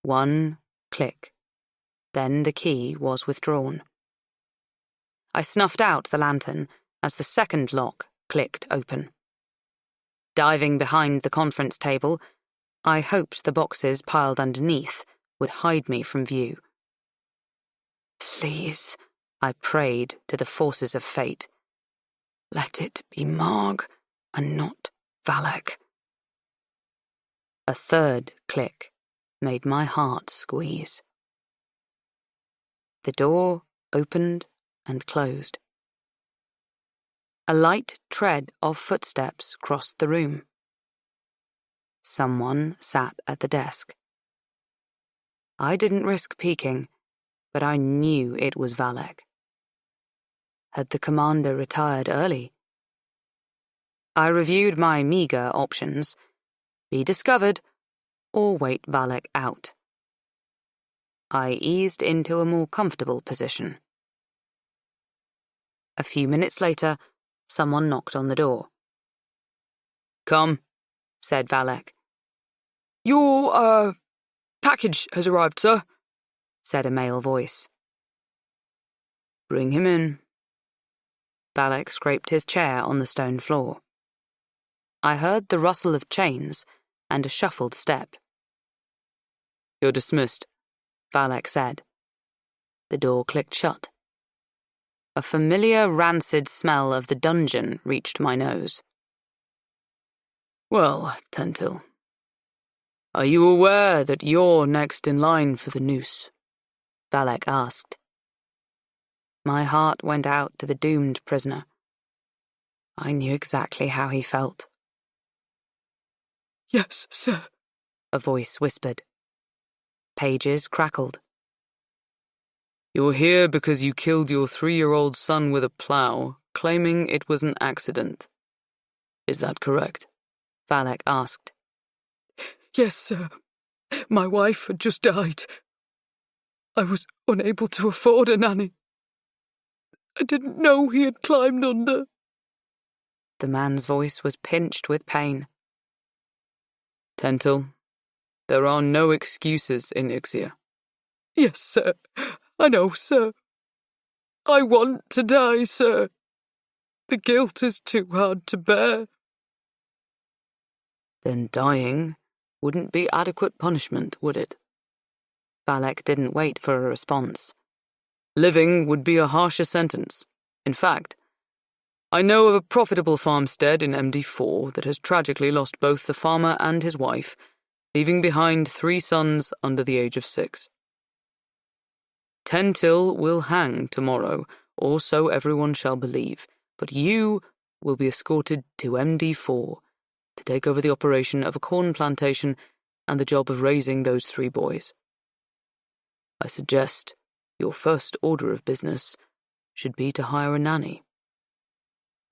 1 click. Then the key was withdrawn. I snuffed out the lantern as the 2nd lock clicked open. Diving behind the conference table, I hoped the boxes piled underneath would hide me from view. "Please," I prayed to the forces of fate. "Let it be Marg and not Valek." A 3rd click made my heart squeeze. The door opened and closed. A light tread of footsteps crossed the room. Someone sat at the desk. I didn't risk peeking, but I knew it was Valek. Had the commander retired early? I reviewed my meager options: be discovered or wait Valek out. I eased into a more comfortable position. A few minutes later, someone knocked on the door. "Come," said Valek. "Your, package has arrived, sir," said a male voice. "Bring him in." Valek scraped his chair on the stone floor. I heard the rustle of chains and a shuffled step. "You're dismissed," Valek said. The door clicked shut. A familiar rancid smell of the dungeon reached my nose. "Well, Tentil, are you aware that you're next in line for the noose?" Valek asked. My heart went out to the doomed prisoner. I knew exactly how he felt. Yes, sir, A voice whispered. Pages crackled. You're here because you killed your 3-year-old son with a plough, claiming it was an accident. Is that correct? Valak asked. Yes, sir. My wife had just died. I was unable to afford a nanny. I didn't know he had climbed under. The man's voice was pinched with pain. Tentil, there are no excuses in Ixia. Yes, sir. I know, sir. I want to die, sir. The guilt is too hard to bear. Then dying wouldn't be adequate punishment, would it? Valak didn't wait for a response. Living would be a harsher sentence. In fact, I know of a profitable farmstead in MD4 that has tragically lost both the farmer and his wife, leaving behind 3 sons under the age of 6. Tentil will hang tomorrow, or so everyone shall believe, but you will be escorted to MD4 to take over the operation of a corn plantation and the job of raising those 3 boys. I suggest your first order of business should be to hire a nanny.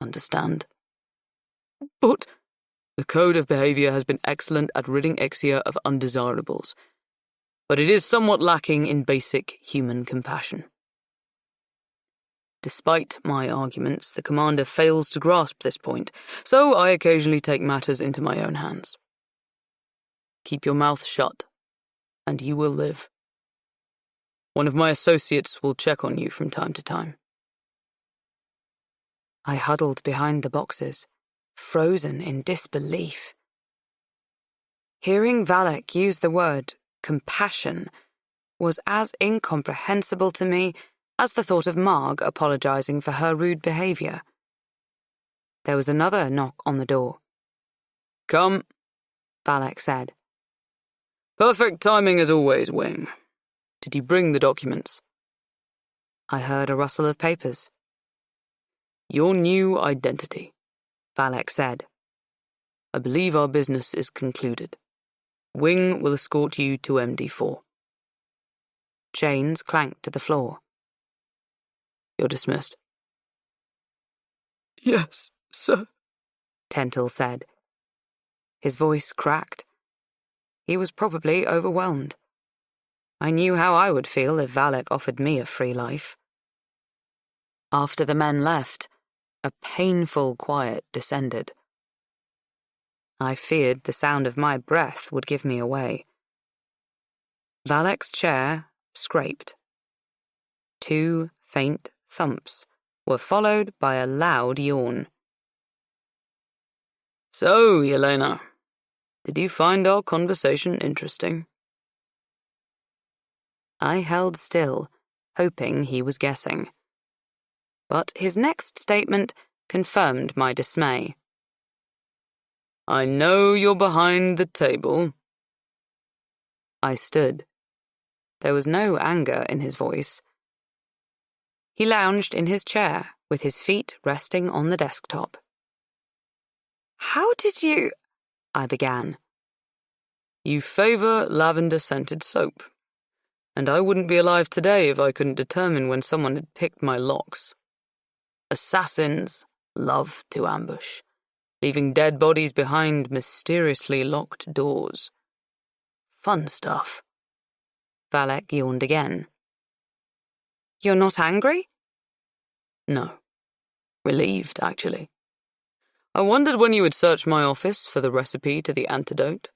Understand? But the code of behavior has been excellent at ridding Ixia of undesirables, but it is somewhat lacking in basic human compassion. Despite my arguments, the commander fails to grasp this point, so I occasionally take matters into my own hands. Keep your mouth shut, and you will live. One of my associates will check on you from time to time. I huddled behind the boxes, frozen in disbelief. Hearing Valak use the word compassion was as incomprehensible to me as the thought of Marg apologizing for her rude behavior. There was another knock on the door. Come, Valak said. Perfect timing as always, Wing. Did you bring the documents? I heard a rustle of papers. Your new identity, Valak said. I believe our business is concluded. Wing will escort you to MD4. Chains clanked to the floor. You're dismissed. yes, sir, Tentil said. His voice cracked. He was probably overwhelmed. I knew how I would feel if Valak offered me a free life. After the men left, a painful quiet descended. I feared the sound of my breath would give me away. Valak's chair scraped. 2 faint thumps were followed by a loud yawn. So, Yelena, did you find our conversation interesting? I held still, hoping he was guessing. But his next statement confirmed my dismay. I know you're behind the table. I stood. There was no anger in his voice. He lounged in his chair, with his feet resting on the desktop. How did you... I began. You favor lavender-scented soap, and I wouldn't be alive today if I couldn't determine when someone had picked my locks. Assassins love to ambush, leaving dead bodies behind mysteriously locked doors. Fun stuff. Valak yawned again. You're not angry? No. Relieved, actually. I wondered when you would search my office for the recipe to the antidote.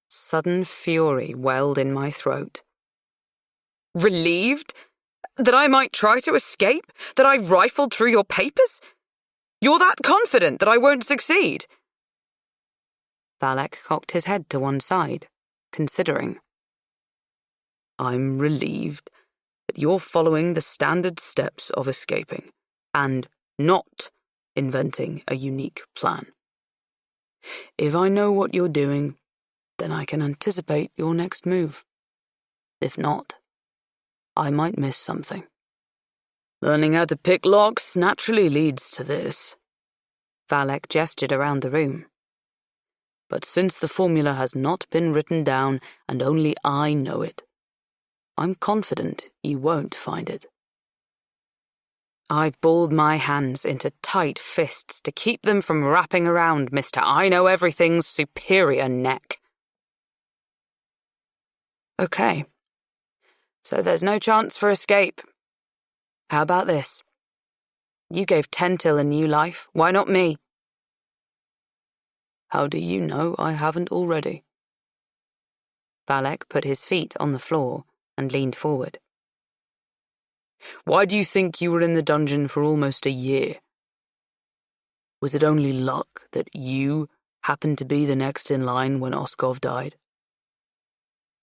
Sudden fury welled in my throat. Relieved? That I might try to escape? That I rifled through your papers? You're that confident that I won't succeed? Valak cocked his head to one side, considering. I'm relieved that you're following the standard steps of escaping, and not inventing a unique plan. If I know what you're doing, then I can anticipate your next move. If not, I might miss something. Learning how to pick locks naturally leads to this. Valek gestured around the room. But since the formula has not been written down and only I know it, I'm confident you won't find it. I balled my hands into tight fists to keep them from wrapping around Mr. I-know-everything's superior neck. Okay, so there's no chance for escape. How about this? You gave Tentil a new life, why not me? How do you know I haven't already? Valek put his feet on the floor and leaned forward. Why do you think you were in the dungeon for almost a year? Was it only luck that you happened to be the next in line when Oskov died?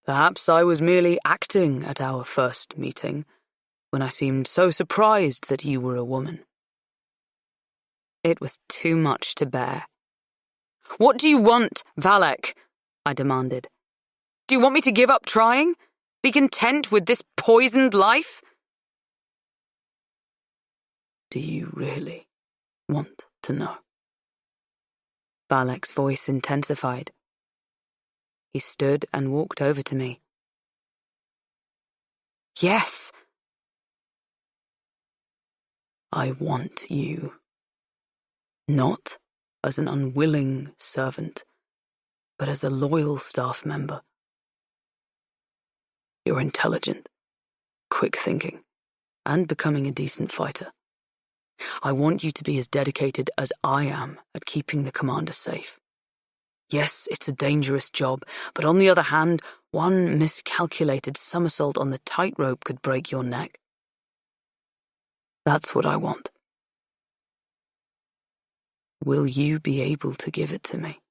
Perhaps I was merely acting at our first meeting, when I seemed so surprised that you were a woman. It was too much to bear. What do you want, Valek? I demanded. Do you want me to give up trying? Be content with this poisoned life? Do you really want to know? Valek's voice intensified. He stood and walked over to me. Yes. I want you. Not as an unwilling servant, but as a loyal staff member. You're intelligent, quick-thinking, and becoming a decent fighter. I want you to be as dedicated as I am at keeping the commander safe. Yes, it's a dangerous job, but on the other hand, one miscalculated somersault on the tightrope could break your neck. That's what I want. Will you be able to give it to me?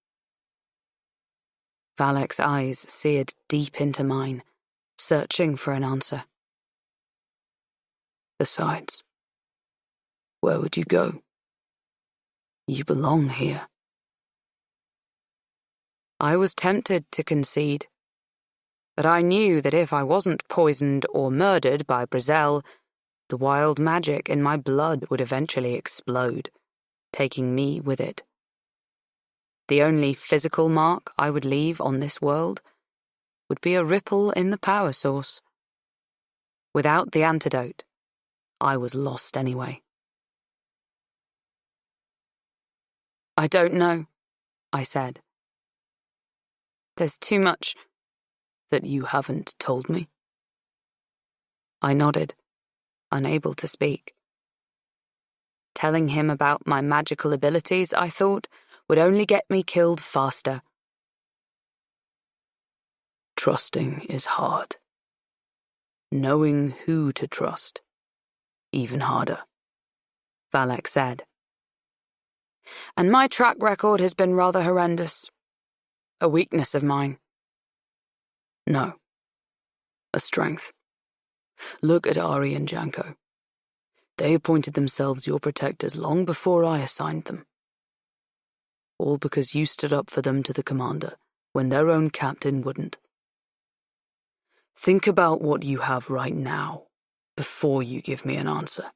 Valek's eyes seared deep into mine, searching for an answer. Besides, where would you go? You belong here. I was tempted to concede, but I knew that if I wasn't poisoned or murdered by Brizel, the wild magic in my blood would eventually explode, taking me with it. The only physical mark I would leave on this world would be a ripple in the power source. Without the antidote, I was lost anyway. I don't know, I said. There's too much that you haven't told me. I nodded, unable to speak. Telling him about my magical abilities, I thought, would only get me killed faster. Trusting is hard. Knowing who to trust, even harder, Valek said. And my track record has been rather horrendous. A weakness of mine. No, a strength. Look at Ari and Janko. They appointed themselves your protectors long before I assigned them. All because you stood up for them to the commander when their own captain wouldn't. Think about what you have right now before you give me an answer.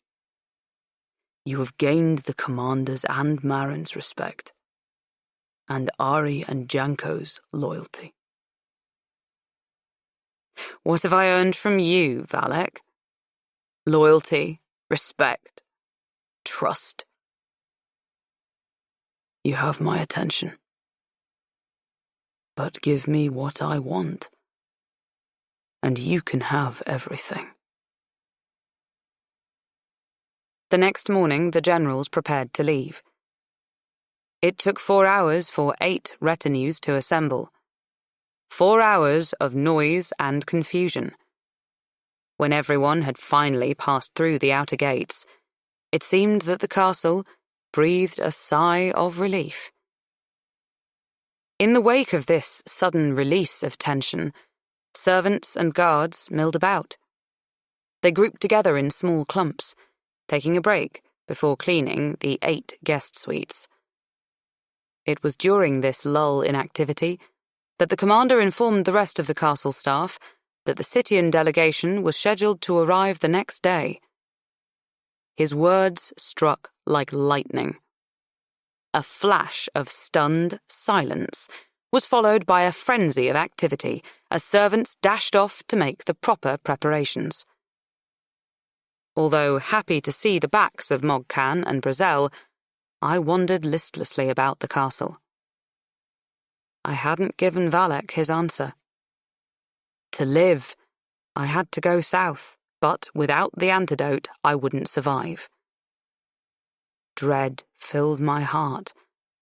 You have gained the commander's and Marin's respect, and Ari and Janko's loyalty. What have I earned from you, Valek? Loyalty, respect, trust. You have my attention. But give me what I want, and you can have everything. The next morning, the generals prepared to leave. It took 4 hours for 8 retinues to assemble. 4 hours of noise and confusion. When everyone had finally passed through the outer gates, it seemed that the castle breathed a sigh of relief. In the wake of this sudden release of tension, servants and guards milled about. They grouped together in small clumps, taking a break before cleaning the 8 guest suites. It was during this lull in activity that the commander informed the rest of the castle staff that the Citian delegation was scheduled to arrive the next day. his words struck like lightning. A flash of stunned silence was followed by a frenzy of activity as servants dashed off to make the proper preparations. Although happy to see the backs of Mogcan and Brazel, I wandered listlessly about the castle. I hadn't given Valek his answer. To live, I had to go south, but without the antidote, I wouldn't survive. Dread filled my heart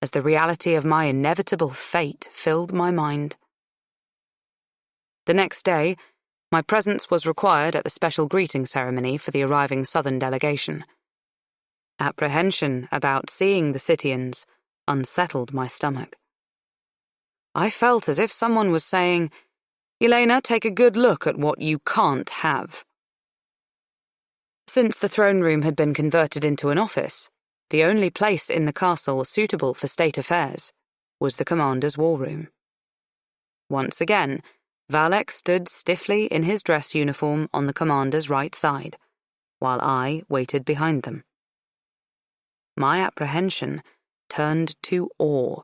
as the reality of my inevitable fate filled my mind. The next day, my presence was required at the special greeting ceremony for the arriving southern delegation. Apprehension about seeing the Citians unsettled my stomach. I felt as if someone was saying, "Yelena, take a good look at what you can't have." Since the throne room had been converted into an office, the only place in the castle suitable for state affairs was the commander's war room. Once again, Valek stood stiffly in his dress uniform on the commander's right side, while I waited behind them. My apprehension turned to awe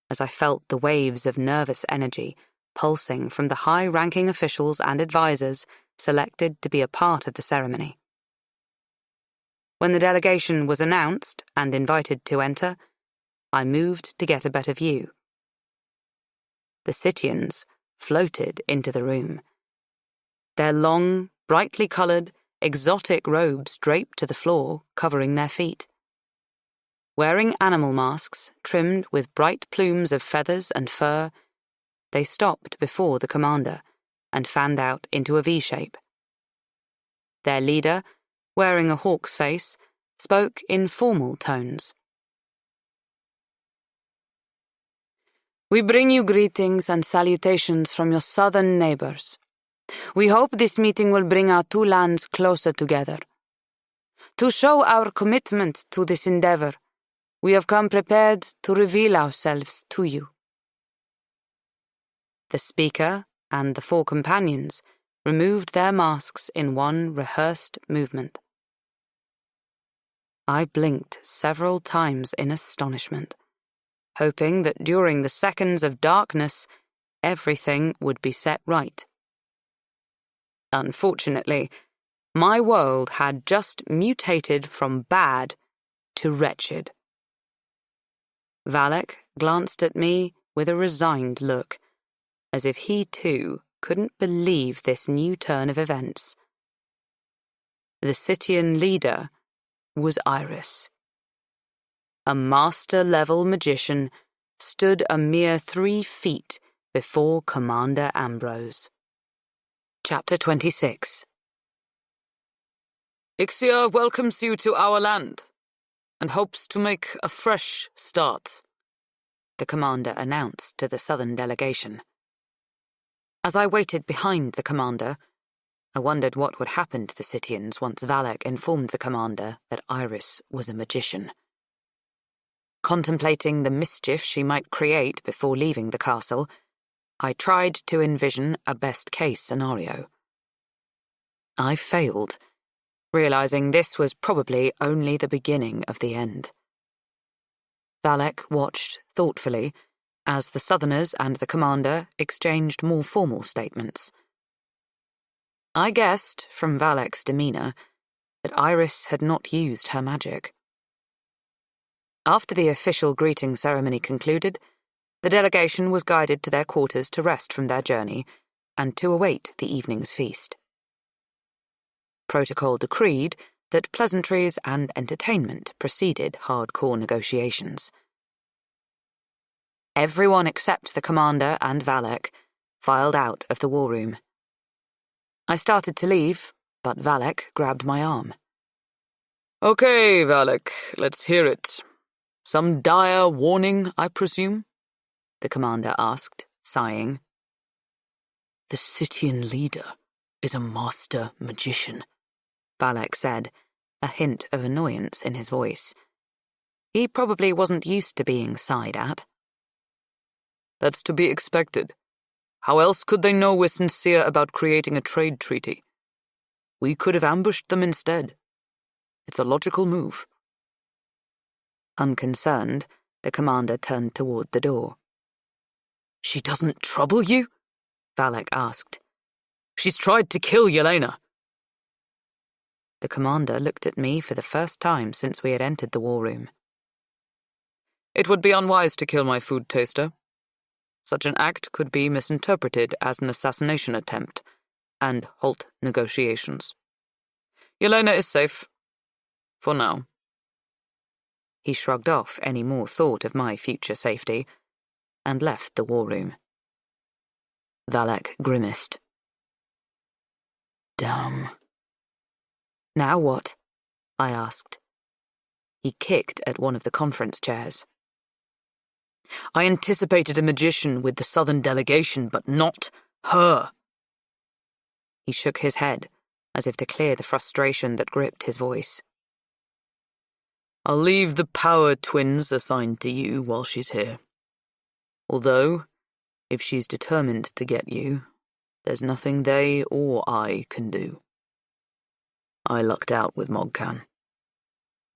as I felt the waves of nervous energy pulsing from the high-ranking officials and advisors selected to be a part of the ceremony. When the delegation was announced and invited to enter, I moved to get a better view. The Citians floated into the room. Their long, brightly coloured, exotic robes draped to the floor, covering their feet. Wearing animal masks trimmed with bright plumes of feathers and fur, they stopped before the commander and fanned out into a V shape. Their leader, wearing a hawk's face, spoke in formal tones. "We bring you greetings and salutations from your southern neighbors. We hope this meeting will bring our two lands closer together. To show our commitment to this endeavor, we have come prepared to reveal ourselves to you." The speaker and the 4 companions removed their masks in one rehearsed movement. I blinked several times in astonishment, hoping that during the seconds of darkness, everything would be set right. Unfortunately, my world had just mutated from bad to wretched. Valek glanced at me with a resigned look, as if he too couldn't believe this new turn of events. The Citian leader was Iris. A master-level magician stood a mere 3 feet before Commander Ambrose. Chapter 26. Ixia welcomes you to our land and hopes to make a fresh start, the commander announced to the southern delegation. As I waited behind the commander, I wondered what would happen to the Citians once Valek informed the commander that Iris was a magician. Contemplating the mischief she might create before leaving the castle, I tried to envision a best-case scenario. I failed, realizing this was probably only the beginning of the end. Valek watched thoughtfully as the Southerners and the commander exchanged more formal statements. I guessed, from Valek's demeanor, that Iris had not used her magic. After the official greeting ceremony concluded, the delegation was guided to their quarters to rest from their journey and to await the evening's feast. Protocol decreed that pleasantries and entertainment preceded hardcore negotiations. Everyone except the commander and Valek filed out of the war room. I started to leave, but Valek grabbed my arm. "Okay, Valek, let's hear it. Some dire warning, I presume?" the commander asked, sighing. "The Citian leader is a master magician," Valek said, a hint of annoyance in his voice. He probably wasn't used to being sighed at. "That's to be expected. How else could they know we're sincere about creating a trade treaty? We could have ambushed them instead." It's a logical move. Unconcerned, the commander turned toward the door. She doesn't trouble you? Valek asked. She's tried to kill Yelena. The commander looked at me for the first time since we had entered the war room. It would be unwise to kill my food taster. Such an act could be misinterpreted as an assassination attempt and halt negotiations. Yelena is safe. For now. He shrugged off any more thought of my future safety and left the war room. Valek grimaced. Damn. Now what? I asked. He kicked at one of the conference chairs. I anticipated a magician with the southern delegation, but not her. He shook his head, as if to clear the frustration that gripped his voice. I'll leave the power twins assigned to you while she's here. Although, if she's determined to get you, there's nothing they or I can do. I lucked out with Mogcan.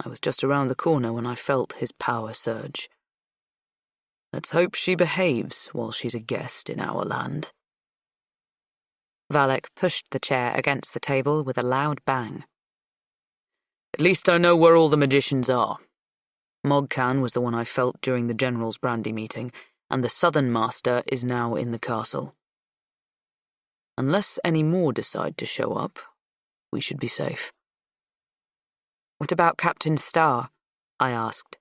I was just around the corner when I felt his power surge. Let's hope she behaves while she's a guest in our land. Valek pushed the chair against the table with a loud bang. At least I know where all the magicians are. Mogcan was the one I felt during the General's brandy meeting, and the Southern Master is now in the castle. Unless any more decide to show up, we should be safe. What about Captain Star? I asked.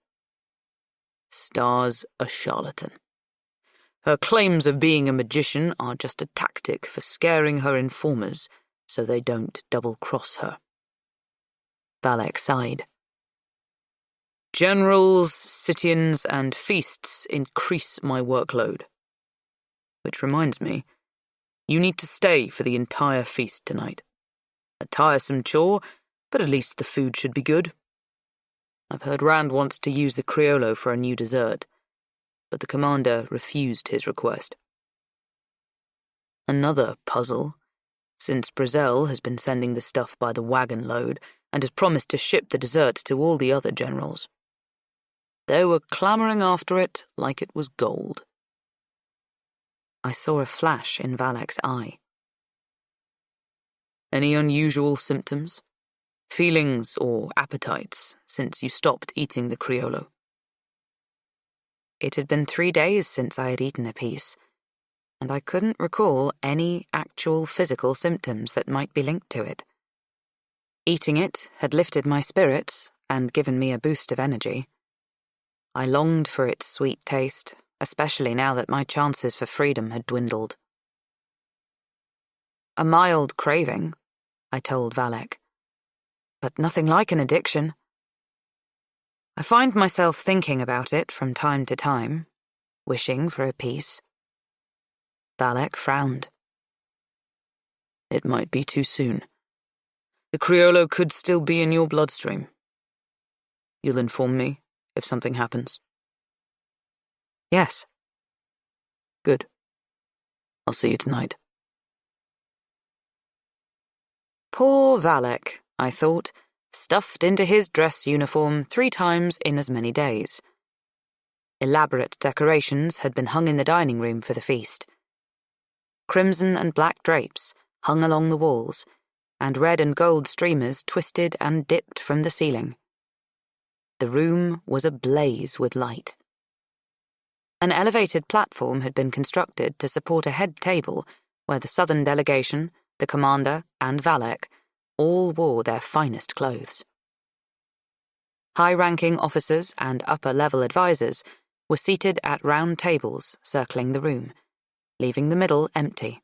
Star's a charlatan. Her claims of being a magician are just a tactic for scaring her informers so they don't double-cross her. Valek sighed. Generals, sit-ins, and feasts increase my workload. Which reminds me, you need to stay for the entire feast tonight. A tiresome chore, but at least the food should be good. I've heard Rand wants to use the Criollo for a new dessert, but the commander refused his request. Another puzzle, since Brazel has been sending the stuff by the wagon load and has promised to ship the dessert to all the other generals. They were clamoring after it like it was gold. I saw a flash in Valek's eye. Any unusual symptoms? Feelings or appetites since you stopped eating the Criollo? It had been 3 days since I had eaten a piece, and I couldn't recall any actual physical symptoms that might be linked to it. Eating it had lifted my spirits and given me a boost of energy. I longed for its sweet taste, especially now that my chances for freedom had dwindled. A mild craving, I told Valek, but nothing like an addiction. I find myself thinking about it from time to time, wishing for a piece. Valek frowned. It might be too soon. The Criollo could still be in your bloodstream. You'll inform me if something happens? Yes. Good. I'll see you tonight. Poor Valek, I thought, stuffed into his dress uniform 3 times in as many days. Elaborate decorations had been hung in the dining room for the feast. Crimson and black drapes hung along the walls, and red and gold streamers twisted and dipped from the ceiling. The room was ablaze with light. An elevated platform had been constructed to support a head table where the southern delegation, the commander, and Valek all wore their finest clothes. High-ranking officers and upper-level advisors were seated at round tables circling the room, leaving the middle empty.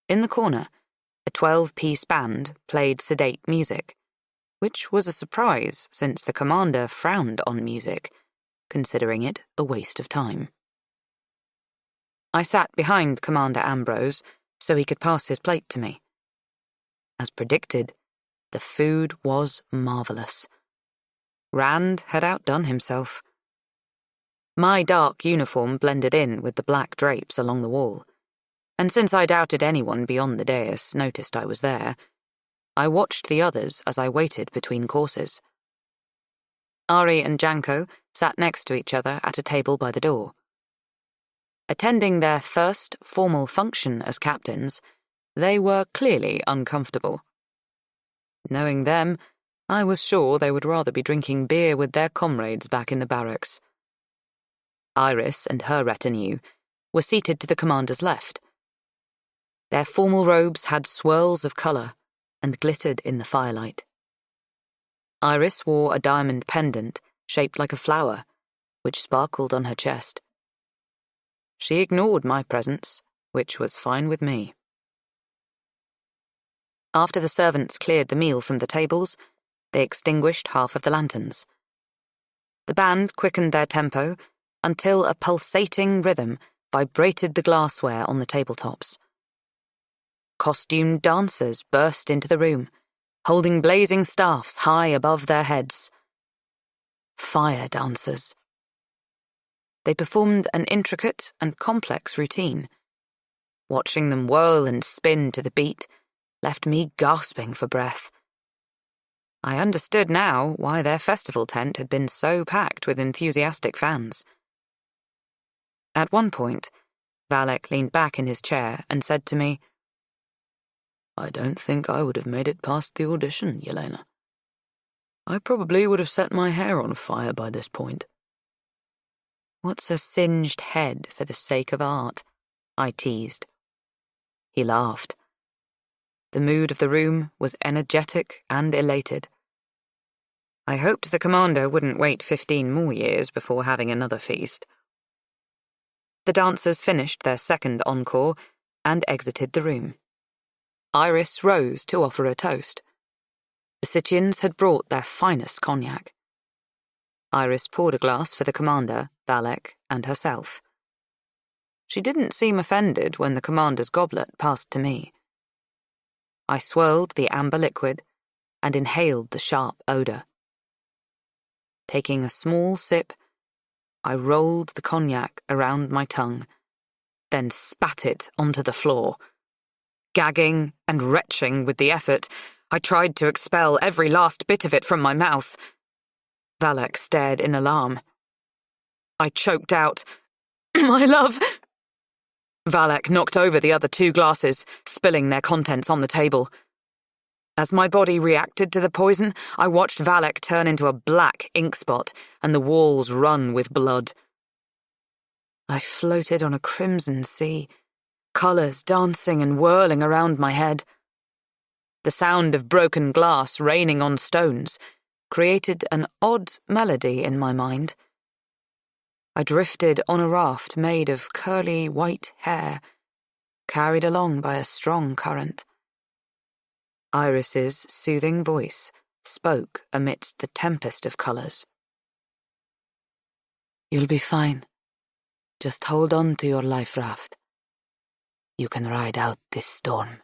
In the corner, a 12-piece band played sedate music, which was a surprise since the commander frowned on music, considering it a waste of time. I sat behind Commander Ambrose so he could pass his plate to me. As predicted, the food was marvelous. Rand had outdone himself. My dark uniform blended in with the black drapes along the wall, and since I doubted anyone beyond the dais noticed I was there, I watched the others as I waited between courses. Ari and Janko sat next to each other at a table by the door. Attending their first formal function as captains, they were clearly uncomfortable. Knowing them, I was sure they would rather be drinking beer with their comrades back in the barracks. Iris and her retinue were seated to the commander's left. Their formal robes had swirls of colour and glittered in the firelight. Iris wore a diamond pendant shaped like a flower, which sparkled on her chest. She ignored my presence, which was fine with me. After the servants cleared the meal from the tables, they extinguished half of the lanterns. The band quickened their tempo until a pulsating rhythm vibrated the glassware on the tabletops. Costumed dancers burst into the room, holding blazing staffs high above their heads. Fire dancers. They performed an intricate and complex routine. Watching them whirl and spin to the beat left me gasping for breath. I understood now why their festival tent had been so packed with enthusiastic fans. At one point, Valek leaned back in his chair and said to me, "I don't think I would have made it past the audition, Yelena. I probably would have set my hair on fire by this point." "What's a singed head for the sake of art?" I teased. He laughed. The mood of the room was energetic and elated. I hoped the commander wouldn't wait 15 more years before having another feast. The dancers finished their second encore and exited the room. Iris rose to offer a toast. The Scythians had brought their finest cognac. Iris poured a glass for the commander, Valek, and herself. She didn't seem offended when the commander's goblet passed to me. I swirled the amber liquid and inhaled the sharp odour. Taking a small sip, I rolled the cognac around my tongue, then spat it onto the floor. Gagging and retching with the effort, I tried to expel every last bit of it from my mouth. Valek stared in alarm. I choked out, "My love!" Valek knocked over the other 2 glasses, spilling their contents on the table. As my body reacted to the poison, I watched Valek turn into a black ink spot and the walls run with blood. I floated on a crimson sea, colours dancing and whirling around my head. The sound of broken glass raining on stones created an odd melody in my mind. I drifted on a raft made of curly white hair, carried along by a strong current. Iris's soothing voice spoke amidst the tempest of colours. "You'll be fine. Just hold on to your life raft. You can ride out this storm."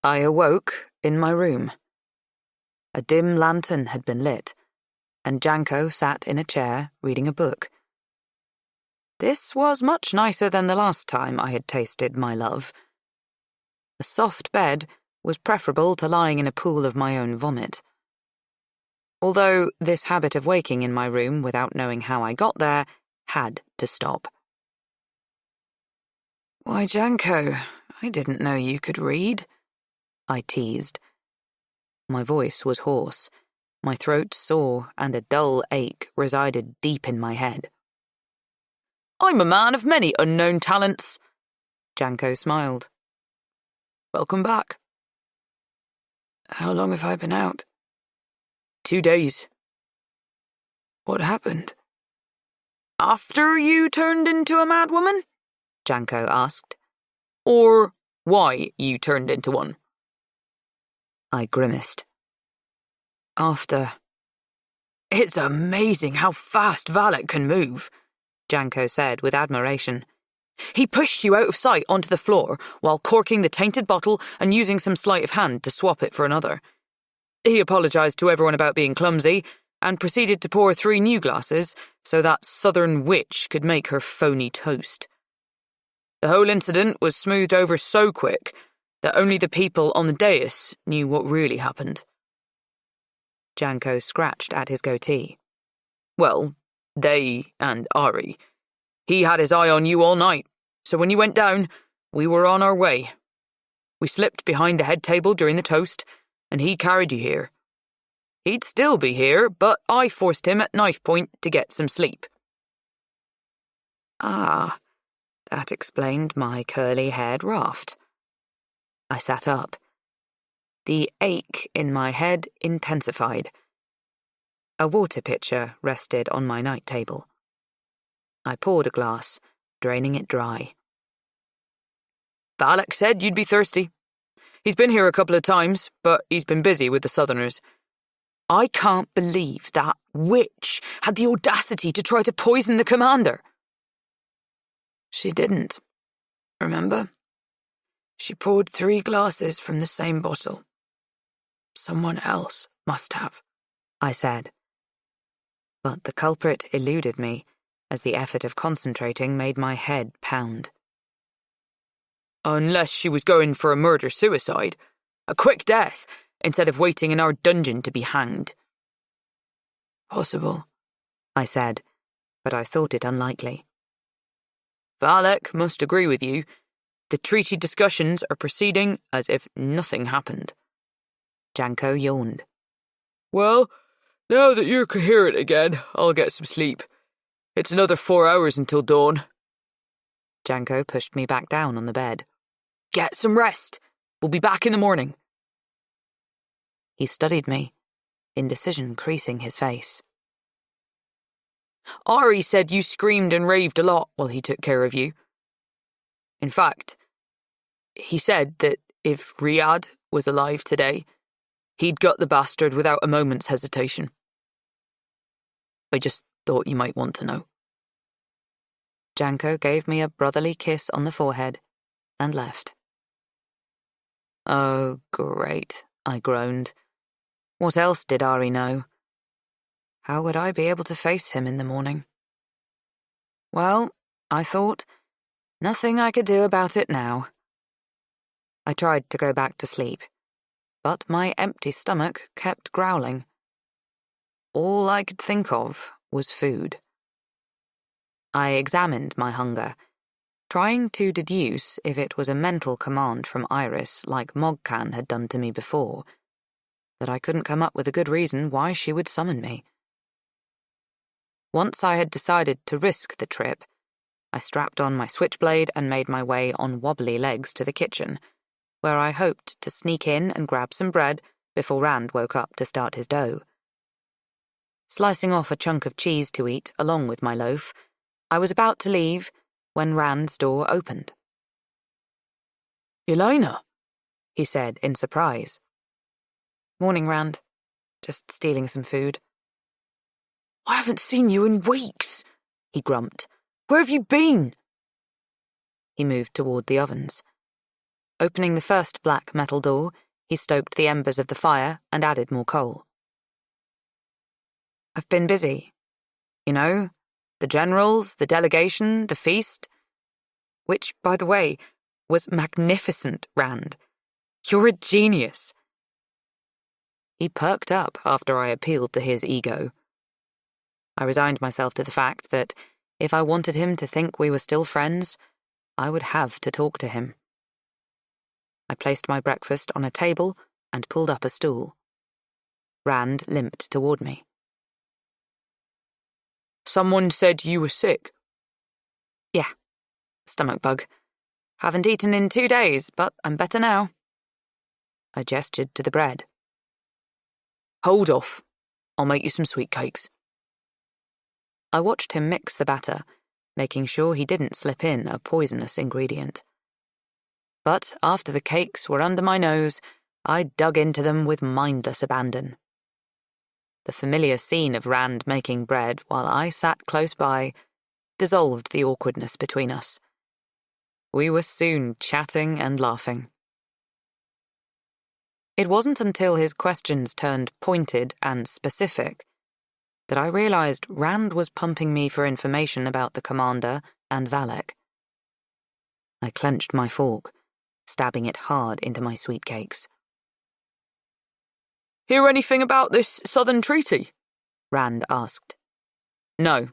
I awoke in my room. A dim lantern had been lit, and Janko sat in a chair reading a book. This was much nicer than the last time I had tasted my love. A soft bed was preferable to lying in a pool of my own vomit. Although this habit of waking in my room without knowing how I got there had to stop. "Why, Janko, I didn't know you could read," I teased. My voice was hoarse, my throat sore, and a dull ache resided deep in my head. "I'm a man of many unknown talents," Janko smiled. "Welcome back." "How long have I been out?" 2 days. "What happened?" "After you turned into a madwoman?" Janko asked. "Or why you turned into one?" I grimaced. "After." "It's amazing how fast Valek can move," Janko said with admiration. "He pushed you out of sight onto the floor while corking the tainted bottle and using some sleight of hand to swap it for another. He apologised to everyone about being clumsy and proceeded to pour 3 new glasses so that southern witch could make her phony toast. The whole incident was smoothed over so quick, that only the people on the dais knew what really happened. Janko scratched at his goatee. Well, they and Ari. He had his eye on you all night, so when you went down, we were on our way. We slipped behind the head table during the toast, and he carried you here. He'd still be here, but I forced him at knife point to get some sleep. Ah, that explained my curly-haired raft. I sat up. The ache in my head intensified. A water pitcher rested on my night table. I poured a glass, draining it dry. Valak said you'd be thirsty. He's been here a couple of times, but he's been busy with the Southerners. I can't believe that witch had the audacity to try to poison the commander. She didn't. Remember? She poured 3 glasses from the same bottle. Someone else must have, I said. But the culprit eluded me, as the effort of concentrating made my head pound. Unless she was going for a murder-suicide, a quick death, instead of waiting in our dungeon to be hanged. Possible, I said, but I thought it unlikely. Valak must agree with you. The treaty discussions are proceeding as if nothing happened. Janko yawned. Well, now that you're coherent again, I'll get some sleep. It's another 4 hours until dawn. Janko pushed me back down on the bed. Get some rest. We'll be back in the morning. He studied me, indecision creasing his face. Ari said you screamed and raved a lot while he took care of you. In fact, he said that if Riyadh was alive today, he'd gut the bastard without a moment's hesitation. I just thought you might want to know. Janko gave me a brotherly kiss on the forehead and left. Oh, great, I groaned. What else did Ari know? How would I be able to face him in the morning? Well, I thought, nothing I could do about it now. I tried to go back to sleep, but my empty stomach kept growling. All I could think of was food. I examined my hunger, trying to deduce if it was a mental command from Iris like Mogcan had done to me before, but I couldn't come up with a good reason why she would summon me. Once I had decided to risk the trip, I strapped on my switchblade and made my way on wobbly legs to the kitchen, where I hoped to sneak in and grab some bread before Rand woke up to start his dough. Slicing off a chunk of cheese to eat along with my loaf, I was about to leave when Rand's door opened. Yelena, he said in surprise. Morning, Rand. Just stealing some food. I haven't seen you in weeks, he grumped. Where have you been? He moved toward the ovens. Opening the first black metal door, he stoked the embers of the fire and added more coal. I've been busy. You know, the generals, the delegation, the feast. Which, by the way, was magnificent, Rand. You're a genius. He perked up after I appealed to his ego. I resigned myself to the fact that if I wanted him to think we were still friends, I would have to talk to him. I placed my breakfast on a table and pulled up a stool. Rand limped toward me. Someone said you were sick. Yeah, stomach bug. Haven't eaten in 2 days, but I'm better now. I gestured to the bread. Hold off. I'll make you some sweet cakes. I watched him mix the batter, making sure he didn't slip in a poisonous ingredient. But after the cakes were under my nose, I dug into them with mindless abandon. The familiar scene of Rand making bread while I sat close by dissolved the awkwardness between us. We were soon chatting and laughing. It wasn't until his questions turned pointed and specific that I realized Rand was pumping me for information about the commander and Valak. I clenched my fork, stabbing it hard into my sweet cakes. Hear anything about this Southern Treaty? Rand asked. No.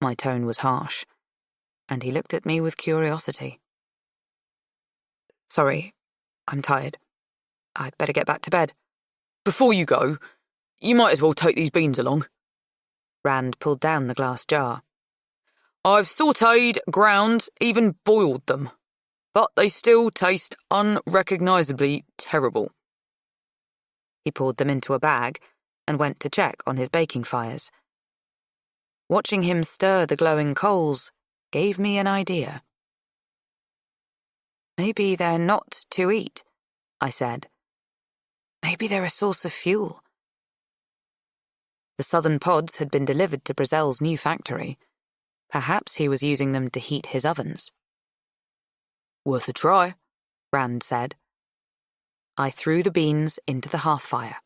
My tone was harsh, and he looked at me with curiosity. Sorry, I'm tired. I'd better get back to bed. Before you go, you might as well take these beans along. Rand pulled down the glass jar. I've sautéed, ground, even boiled them, but they still taste unrecognisably terrible. He poured them into a bag and went to check on his baking fires. Watching him stir the glowing coals gave me an idea. Maybe they're not to eat, I said. Maybe they're a source of fuel. The southern pods had been delivered to Brazel's new factory. Perhaps he was using them to heat his ovens. Worth a try, Rand said. I threw the beans into the hearth fire.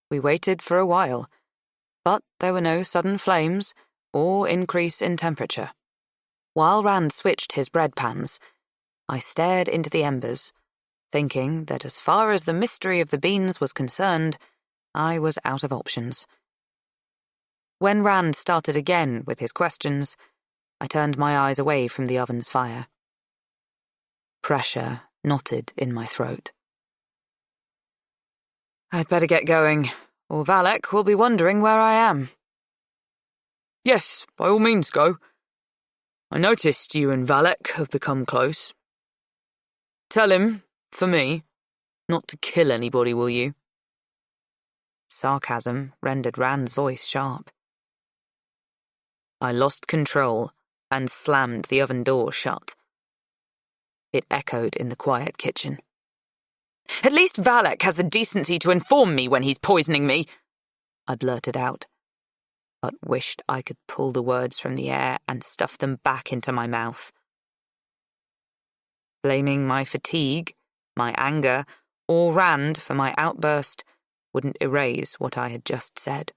We waited for a while, but there were no sudden flames or increase in temperature. While Rand switched his bread pans, I stared into the embers, thinking that as far as the mystery of the beans was concerned, I was out of options. When Rand started again with his questions, I turned my eyes away from the oven's fire. Pressure knotted in my throat. I'd better get going, or Valek will be wondering where I am. Yes, by all means go. I noticed you and Valek have become close. Tell him, for me, not to kill anybody, will you? Sarcasm rendered Rand's voice sharp. I lost control and slammed the oven door shut. It echoed in the quiet kitchen. At least Valek has the decency to inform me when he's poisoning me, I blurted out, but wished I could pull the words from the air and stuff them back into my mouth. Blaming my fatigue, my anger, or Rand for my outburst wouldn't erase what I had just said.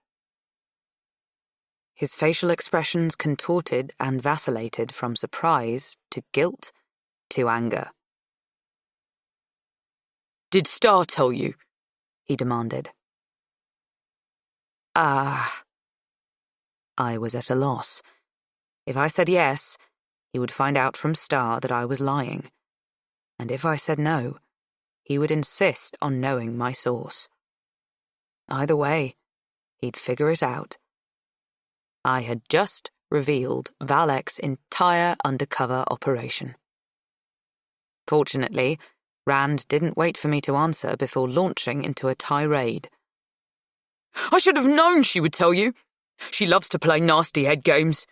His facial expressions contorted and vacillated from surprise to guilt to anger. Did Star tell you? He demanded. I was at a loss. If I said yes, he would find out from Star that I was lying. And if I said no, he would insist on knowing my source. Either way, he'd figure it out. I had just revealed Valek's entire undercover operation. Fortunately, Rand didn't wait for me to answer before launching into a tirade. I should have known she would tell you. She loves to play nasty head games.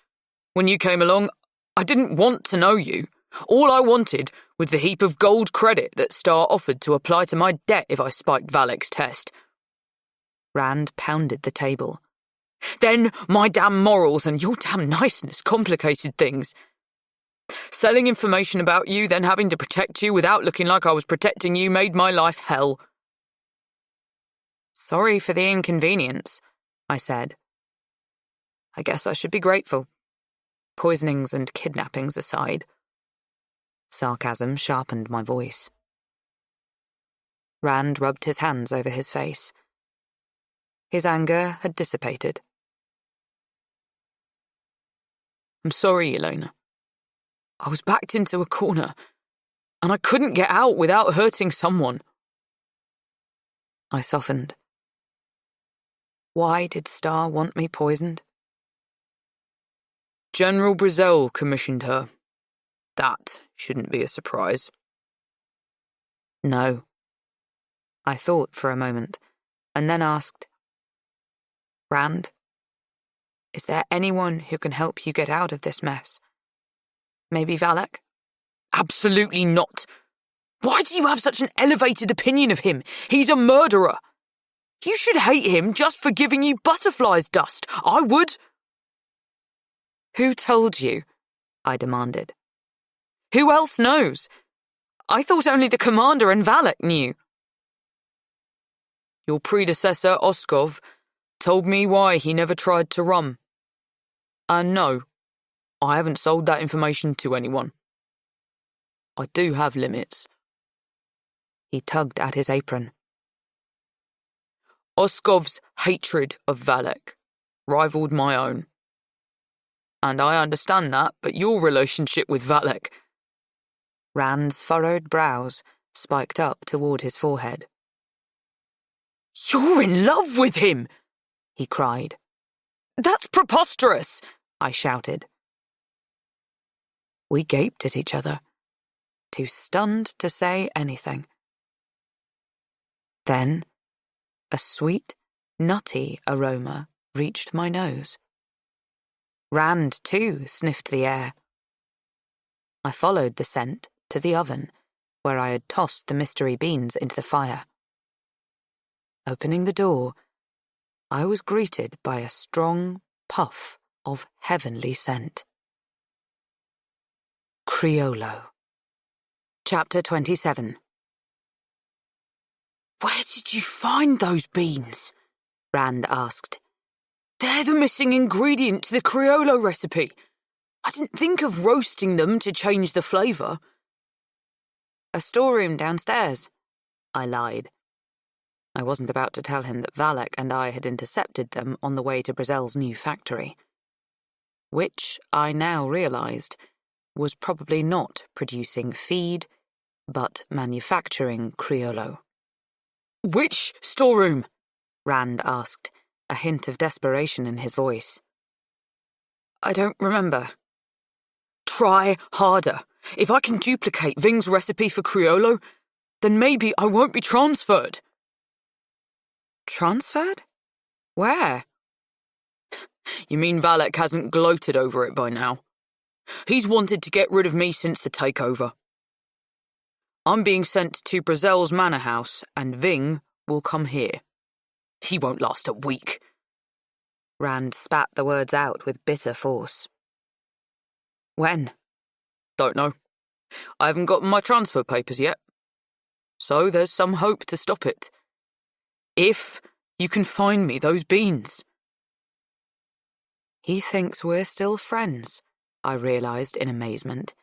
When you came along, I didn't want to know you. All I wanted was the heap of gold credit that Star offered to apply to my debt if I spiked Valek's test. Rand pounded the table. Then my damn morals and your damn niceness complicated things. Selling information about you, then having to protect you without looking like I was protecting you made my life hell. Sorry for the inconvenience, I said. I guess I should be grateful. Poisonings and kidnappings aside. Sarcasm sharpened my voice. Rand rubbed his hands over his face. His anger had dissipated. I'm sorry, Yelena. I was backed into a corner, and I couldn't get out without hurting someone. I softened. Why did Star want me poisoned? General Brazel commissioned her. That shouldn't be a surprise. No. I thought for a moment, and then asked, Rand, is there anyone who can help you get out of this mess? Maybe Valek? Absolutely not. Why do you have such an elevated opinion of him? He's a murderer. You should hate him just for giving you butterflies dust. I would. Who told you? I demanded. Who else knows? I thought only the Commander and Valek knew. Your predecessor, Oskov, told me why he never tried to run. And no, I haven't sold that information to anyone. I do have limits. He tugged at his apron. Oskov's hatred of Valek rivaled my own. And I understand that, but your relationship with Valek... Rand's furrowed brows spiked up toward his forehead. You're in love with him, he cried. That's preposterous, I shouted. We gaped at each other, too stunned to say anything. Then, a sweet, nutty aroma reached my nose. Rand, too, sniffed the air. I followed the scent to the oven, where I had tossed the mystery beans into the fire. Opening the door, I was greeted by a strong puff of heavenly scent. Criollo. Chapter 27. Where did you find those beans? Rand asked. They're the missing ingredient to the Criollo recipe. I didn't think of roasting them to change the flavour. A storeroom downstairs, I lied. I wasn't about to tell him that Valek and I had intercepted them on the way to Brazel's new factory, which, I now realised, was probably not producing feed, but manufacturing Criollo. Which storeroom? Rand asked, a hint of desperation in his voice. I don't remember. Try harder. If I can duplicate Ving's recipe for Criollo, then maybe I won't be transferred. Transferred? Where? You mean Valek hasn't gloated over it by now? He's wanted to get rid of me since the takeover. I'm being sent to Brazel's manor house, and Ving will come here. He won't last a week. Rand spat the words out with bitter force. When? Don't know. I haven't gotten my transfer papers yet. So there's some hope to stop it. If you can find me those beans. He thinks we're still friends, I realised in amazement.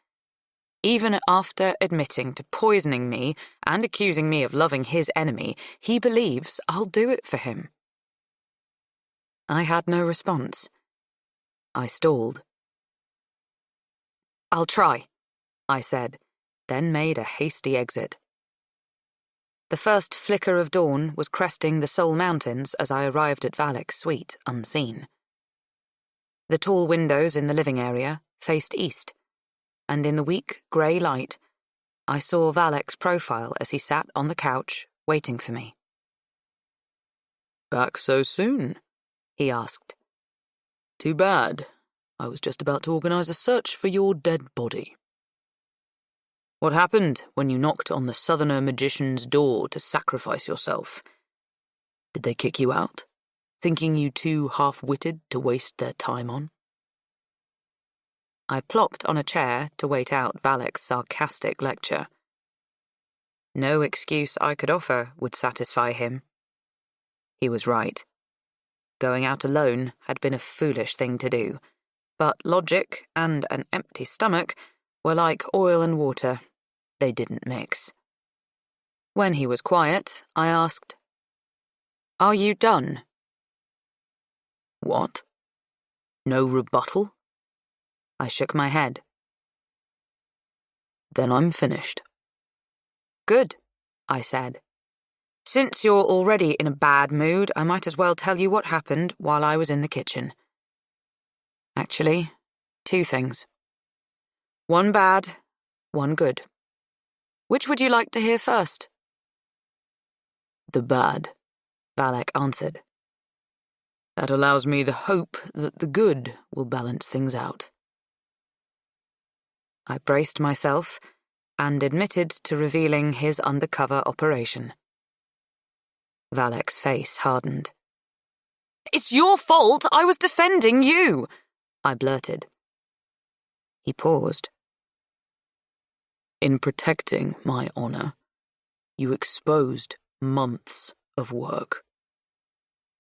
Even after admitting to poisoning me and accusing me of loving his enemy, he believes I'll do it for him. I had no response. I stalled. I'll try, I said, then made a hasty exit. The first flicker of dawn was cresting the Soul Mountains as I arrived at Valek's suite, unseen. The tall windows in the living area faced east, and in the weak, grey light, I saw Valek's profile as he sat on the couch, waiting for me. Back so soon? He asked. Too bad. I was just about to organise a search for your dead body. What happened when you knocked on the Southerner magician's door to sacrifice yourself? Did they kick you out, thinking you too half-witted to waste their time on? I plopped on a chair to wait out Valek's sarcastic lecture. No excuse I could offer would satisfy him. He was right. Going out alone had been a foolish thing to do, but logic and an empty stomach were like oil and water. They didn't mix. When he was quiet, I asked, "Are you done?" What? No rebuttal? I shook my head. Then I'm finished. Good, I said. Since you're already in a bad mood, I might as well tell you what happened while I was in the kitchen. Actually, 2 things. One bad, one good. Which would you like to hear first? The bad, Valek answered. That allows me the hope that the good will balance things out. I braced myself and admitted to revealing his undercover operation. Valek's face hardened. It's your fault! I was defending you! I blurted. He paused. In protecting my honour, you exposed months of work.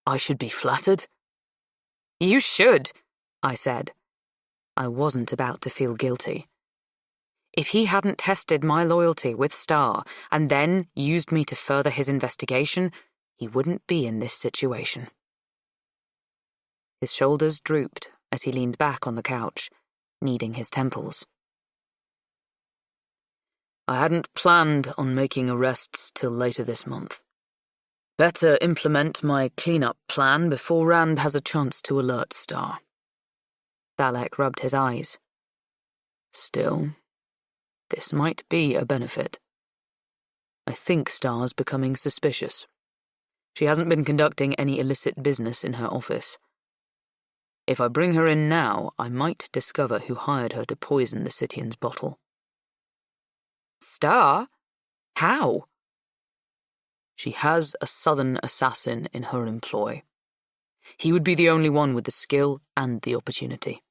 I should be flattered? You should, I said. I wasn't about to feel guilty. If he hadn't tested my loyalty with Star and then used me to further his investigation, he wouldn't be in this situation. His shoulders drooped as he leaned back on the couch, kneading his temples. I hadn't planned on making arrests till later this month. Better implement my clean-up plan before Rand has a chance to alert Star. Valek rubbed his eyes. Still, this might be a benefit. I think Star's becoming suspicious. She hasn't been conducting any illicit business in her office. If I bring her in now, I might discover who hired her to poison the Scythian's bottle. Star? How? She has a southern assassin in her employ. He would be the only one with the skill and the opportunity.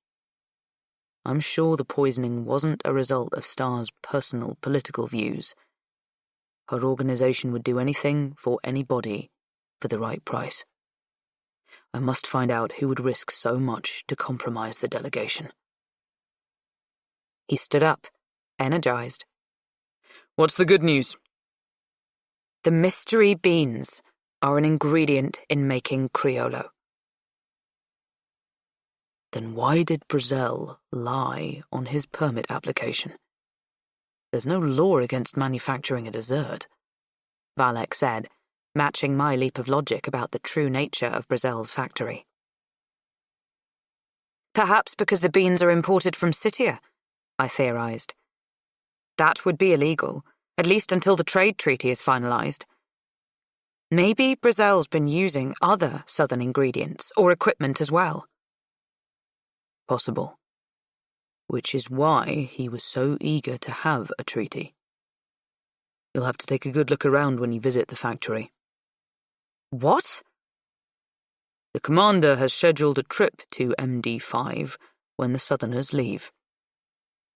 I'm sure the poisoning wasn't a result of Star's personal political views. Her organization would do anything for anybody for the right price. I must find out who would risk so much to compromise the delegation. He stood up, energized. What's the good news? The mystery beans are an ingredient in making Criollo. Then why did Brazel lie on his permit application? There's no law against manufacturing a dessert, Valek said, matching my leap of logic about the true nature of Brazel's factory. Perhaps because the beans are imported from Scythia, I theorized. That would be illegal, at least until the trade treaty is finalized. Maybe Brazel's been using other southern ingredients or equipment as well. Possible. Which is why he was so eager to have a treaty. You'll have to take a good look around when you visit the factory. What? The commander has scheduled a trip to MD5 when the Southerners leave.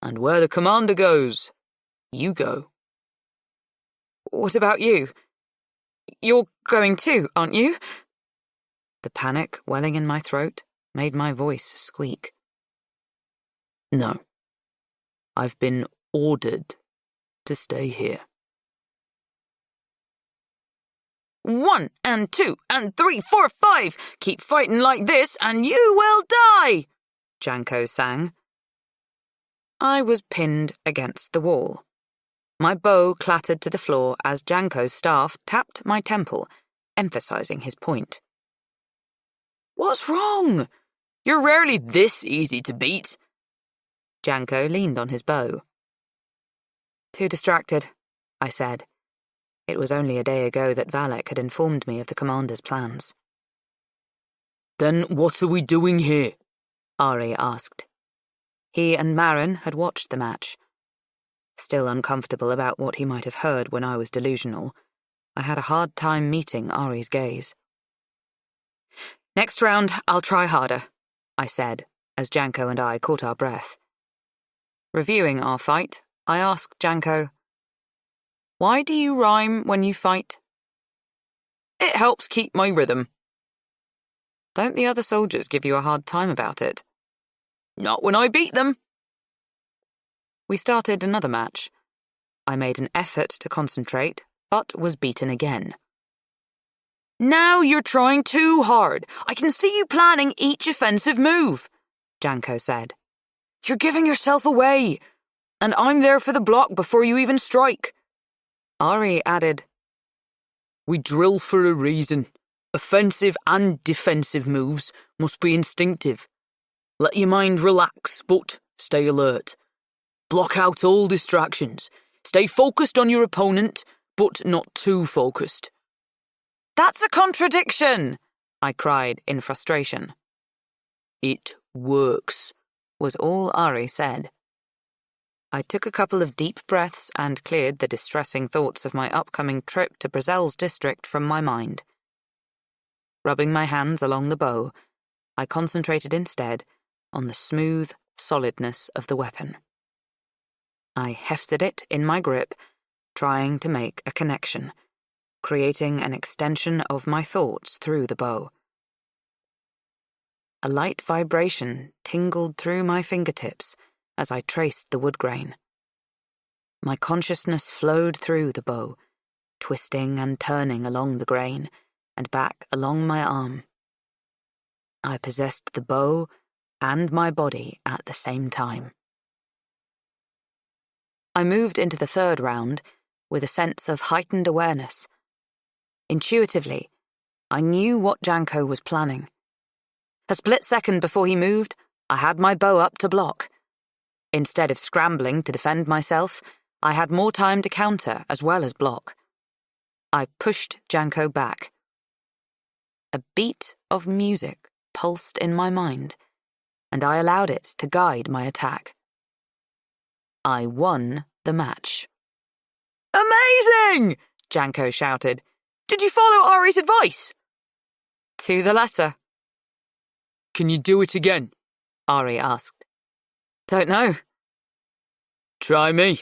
And where the commander goes, you go. What about you? You're going too, aren't you? The panic welling in my throat made my voice squeak. No. I've been ordered to stay here. 1 and 2 and 3, 4, 5. Keep fighting like this and you will die, Janko sang. I was pinned against the wall. My bow clattered to the floor as Janko's staff tapped my temple, emphasizing his point. What's wrong? You're rarely this easy to beat. Janko leaned on his bow. Too distracted, I said. It was only a day ago that Valek had informed me of the commander's plans. Then what are we doing here? Ari asked. He and Marin had watched the match. Still uncomfortable about what he might have heard when I was delusional, I had a hard time meeting Ari's gaze. Next round, I'll try harder, I said, as Janko and I caught our breath. Reviewing our fight, I asked Janko, "Why do you rhyme when you fight?" It helps keep my rhythm. Don't the other soldiers give you a hard time about it? Not when I beat them. We started another match. I made an effort to concentrate, but was beaten again. Now you're trying too hard. I can see you planning each offensive move, Janko said. You're giving yourself away, and I'm there for the block before you even strike. Ari added, We drill for a reason. Offensive and defensive moves must be instinctive. Let your mind relax, but stay alert. Block out all distractions. Stay focused on your opponent, but not too focused. That's a contradiction, I cried in frustration. It works, was all Ari said. I took a couple of deep breaths and cleared the distressing thoughts of my upcoming trip to Brazel's district from my mind. Rubbing my hands along the bow, I concentrated instead on the smooth solidness of the weapon. I hefted it in my grip, trying to make a connection, creating an extension of my thoughts through the bow. A light vibration tingled through my fingertips as I traced the wood grain. My consciousness flowed through the bow, twisting and turning along the grain, and back along my arm. I possessed the bow and my body at the same time. I moved into the third round with a sense of heightened awareness. Intuitively, I knew what Janko was planning. A split second before he moved, I had my bow up to block. Instead of scrambling to defend myself, I had more time to counter as well as block. I pushed Janko back. A beat of music pulsed in my mind, and I allowed it to guide my attack. I won the match. Amazing! Janko shouted. Did you follow Ari's advice? To the letter. Can you do it again? Ari asked. Don't know. Try me.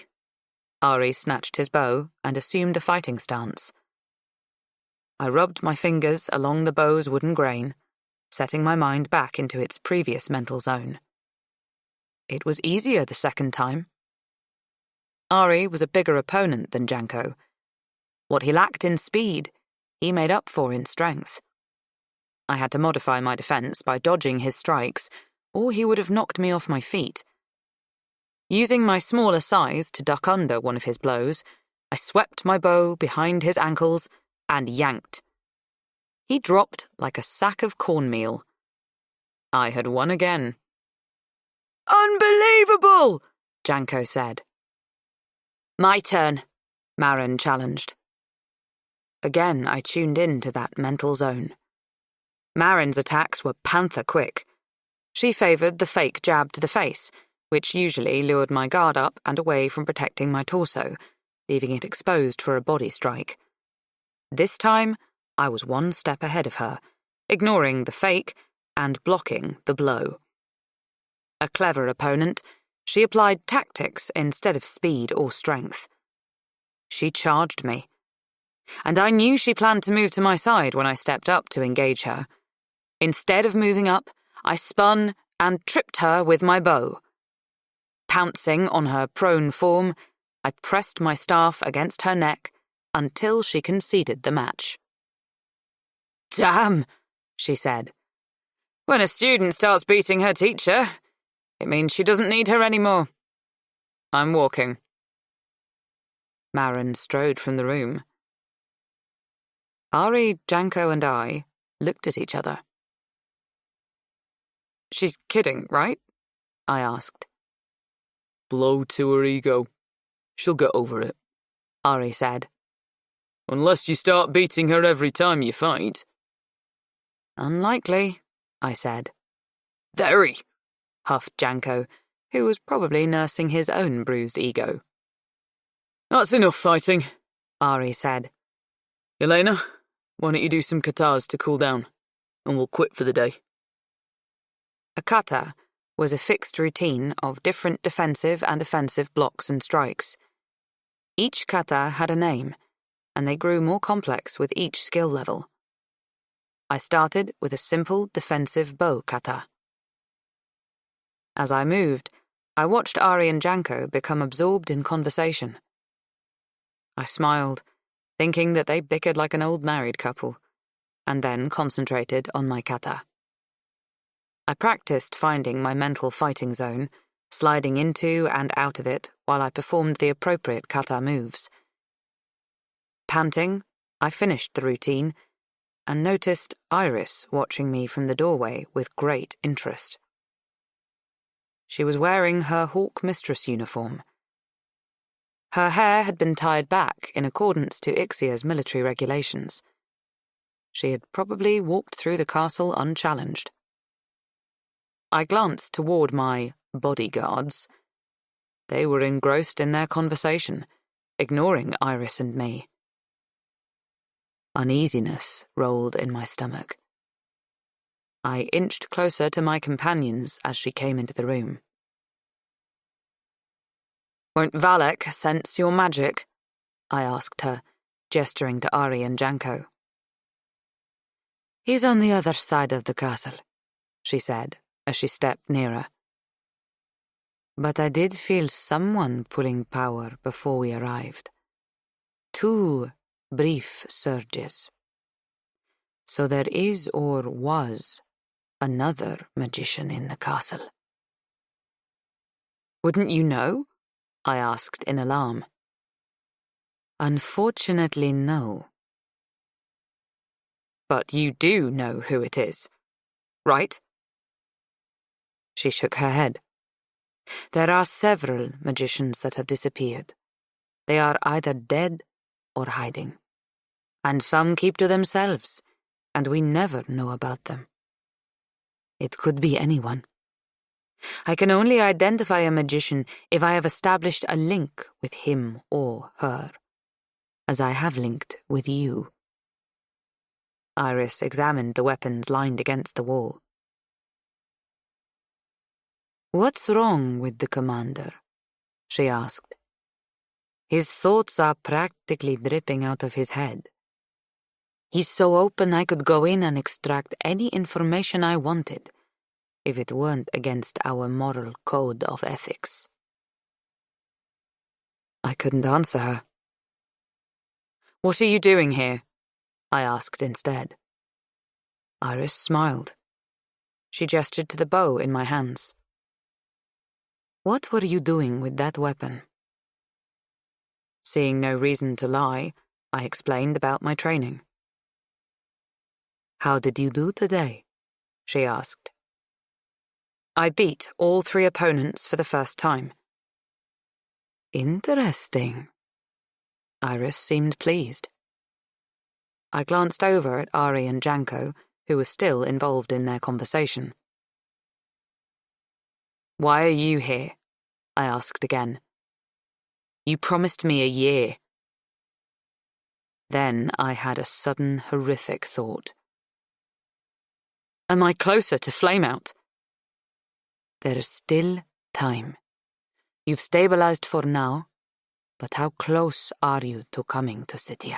Ari snatched his bow and assumed a fighting stance. I rubbed my fingers along the bow's wooden grain, setting my mind back into its previous mental zone. It was easier the second time. Ari was a bigger opponent than Janko. What he lacked in speed, he made up for in strength. I had to modify my defense by dodging his strikes, or he would have knocked me off my feet. Using my smaller size to duck under one of his blows, I swept my bow behind his ankles and yanked. He dropped like a sack of cornmeal. I had won again. Unbelievable! Janko said. My turn, Marin challenged. Again, I tuned in to that mental zone. Marin's attacks were panther quick. She favoured the fake jab to the face, which usually lured my guard up and away from protecting my torso, leaving it exposed for a body strike. This time, I was one step ahead of her, ignoring the fake and blocking the blow. A clever opponent, she applied tactics instead of speed or strength. She charged me, and I knew she planned to move to my side when I stepped up to engage her. Instead of moving up, I spun and tripped her with my bow. Pouncing on her prone form, I pressed my staff against her neck until she conceded the match. Damn, she said. When a student starts beating her teacher, it means she doesn't need her anymore. I'm walking. Marin strode from the room. Ari, Janko, and I looked at each other. She's kidding, right? I asked. Blow to her ego. She'll get over it, Ari said. Unless you start beating her every time you fight. Unlikely, I said. Very, huffed Janko, who was probably nursing his own bruised ego. That's enough fighting, Ari said. Yelena, why don't you do some katas to cool down, and we'll quit for the day. A kata was a fixed routine of different defensive and offensive blocks and strikes. Each kata had a name, and they grew more complex with each skill level. I started with a simple defensive bow kata. As I moved, I watched Ari and Janko become absorbed in conversation. I smiled, thinking that they bickered like an old married couple, and then concentrated on my kata. I practiced finding my mental fighting zone, sliding into and out of it while I performed the appropriate kata moves. Panting, I finished the routine and noticed Iris watching me from the doorway with great interest. She was wearing her Hawk Mistress uniform. Her hair had been tied back in accordance to Ixia's military regulations. She had probably walked through the castle unchallenged. I glanced toward my bodyguards. They were engrossed in their conversation, ignoring Iris and me. Uneasiness rolled in my stomach. I inched closer to my companions as she came into the room. Won't Valak sense your magic? I asked her, gesturing to Ari and Janko. He's on the other side of the castle, she said, as she stepped nearer. But I did feel someone pulling power before we arrived. 2 brief surges. So there is or was another magician in the castle. Wouldn't you know? I asked in alarm. Unfortunately, no. But you do know who it is, right? She shook her head. There are several magicians that have disappeared. They are either dead or hiding. And some keep to themselves, and we never know about them. It could be anyone. I can only identify a magician if I have established a link with him or her, as I have linked with you. Iris examined the weapons lined against the wall. What's wrong with the commander? She asked. His thoughts are practically dripping out of his head. He's so open I could go in and extract any information I wanted, if it weren't against our moral code of ethics. I couldn't answer her. What are you doing here? I asked instead. Iris smiled. She gestured to the bow in my hands. What were you doing with that weapon? Seeing no reason to lie, I explained about my training. How did you do today? She asked. I beat all 3 opponents for the first time. Interesting. Iris seemed pleased. I glanced over at Ari and Janko, who were still involved in their conversation. Why are you here? I asked again. You promised me a year. Then I had a sudden horrific thought. Am I closer to flameout? There's still time. You've stabilized for now, but how close are you to coming to Ixia?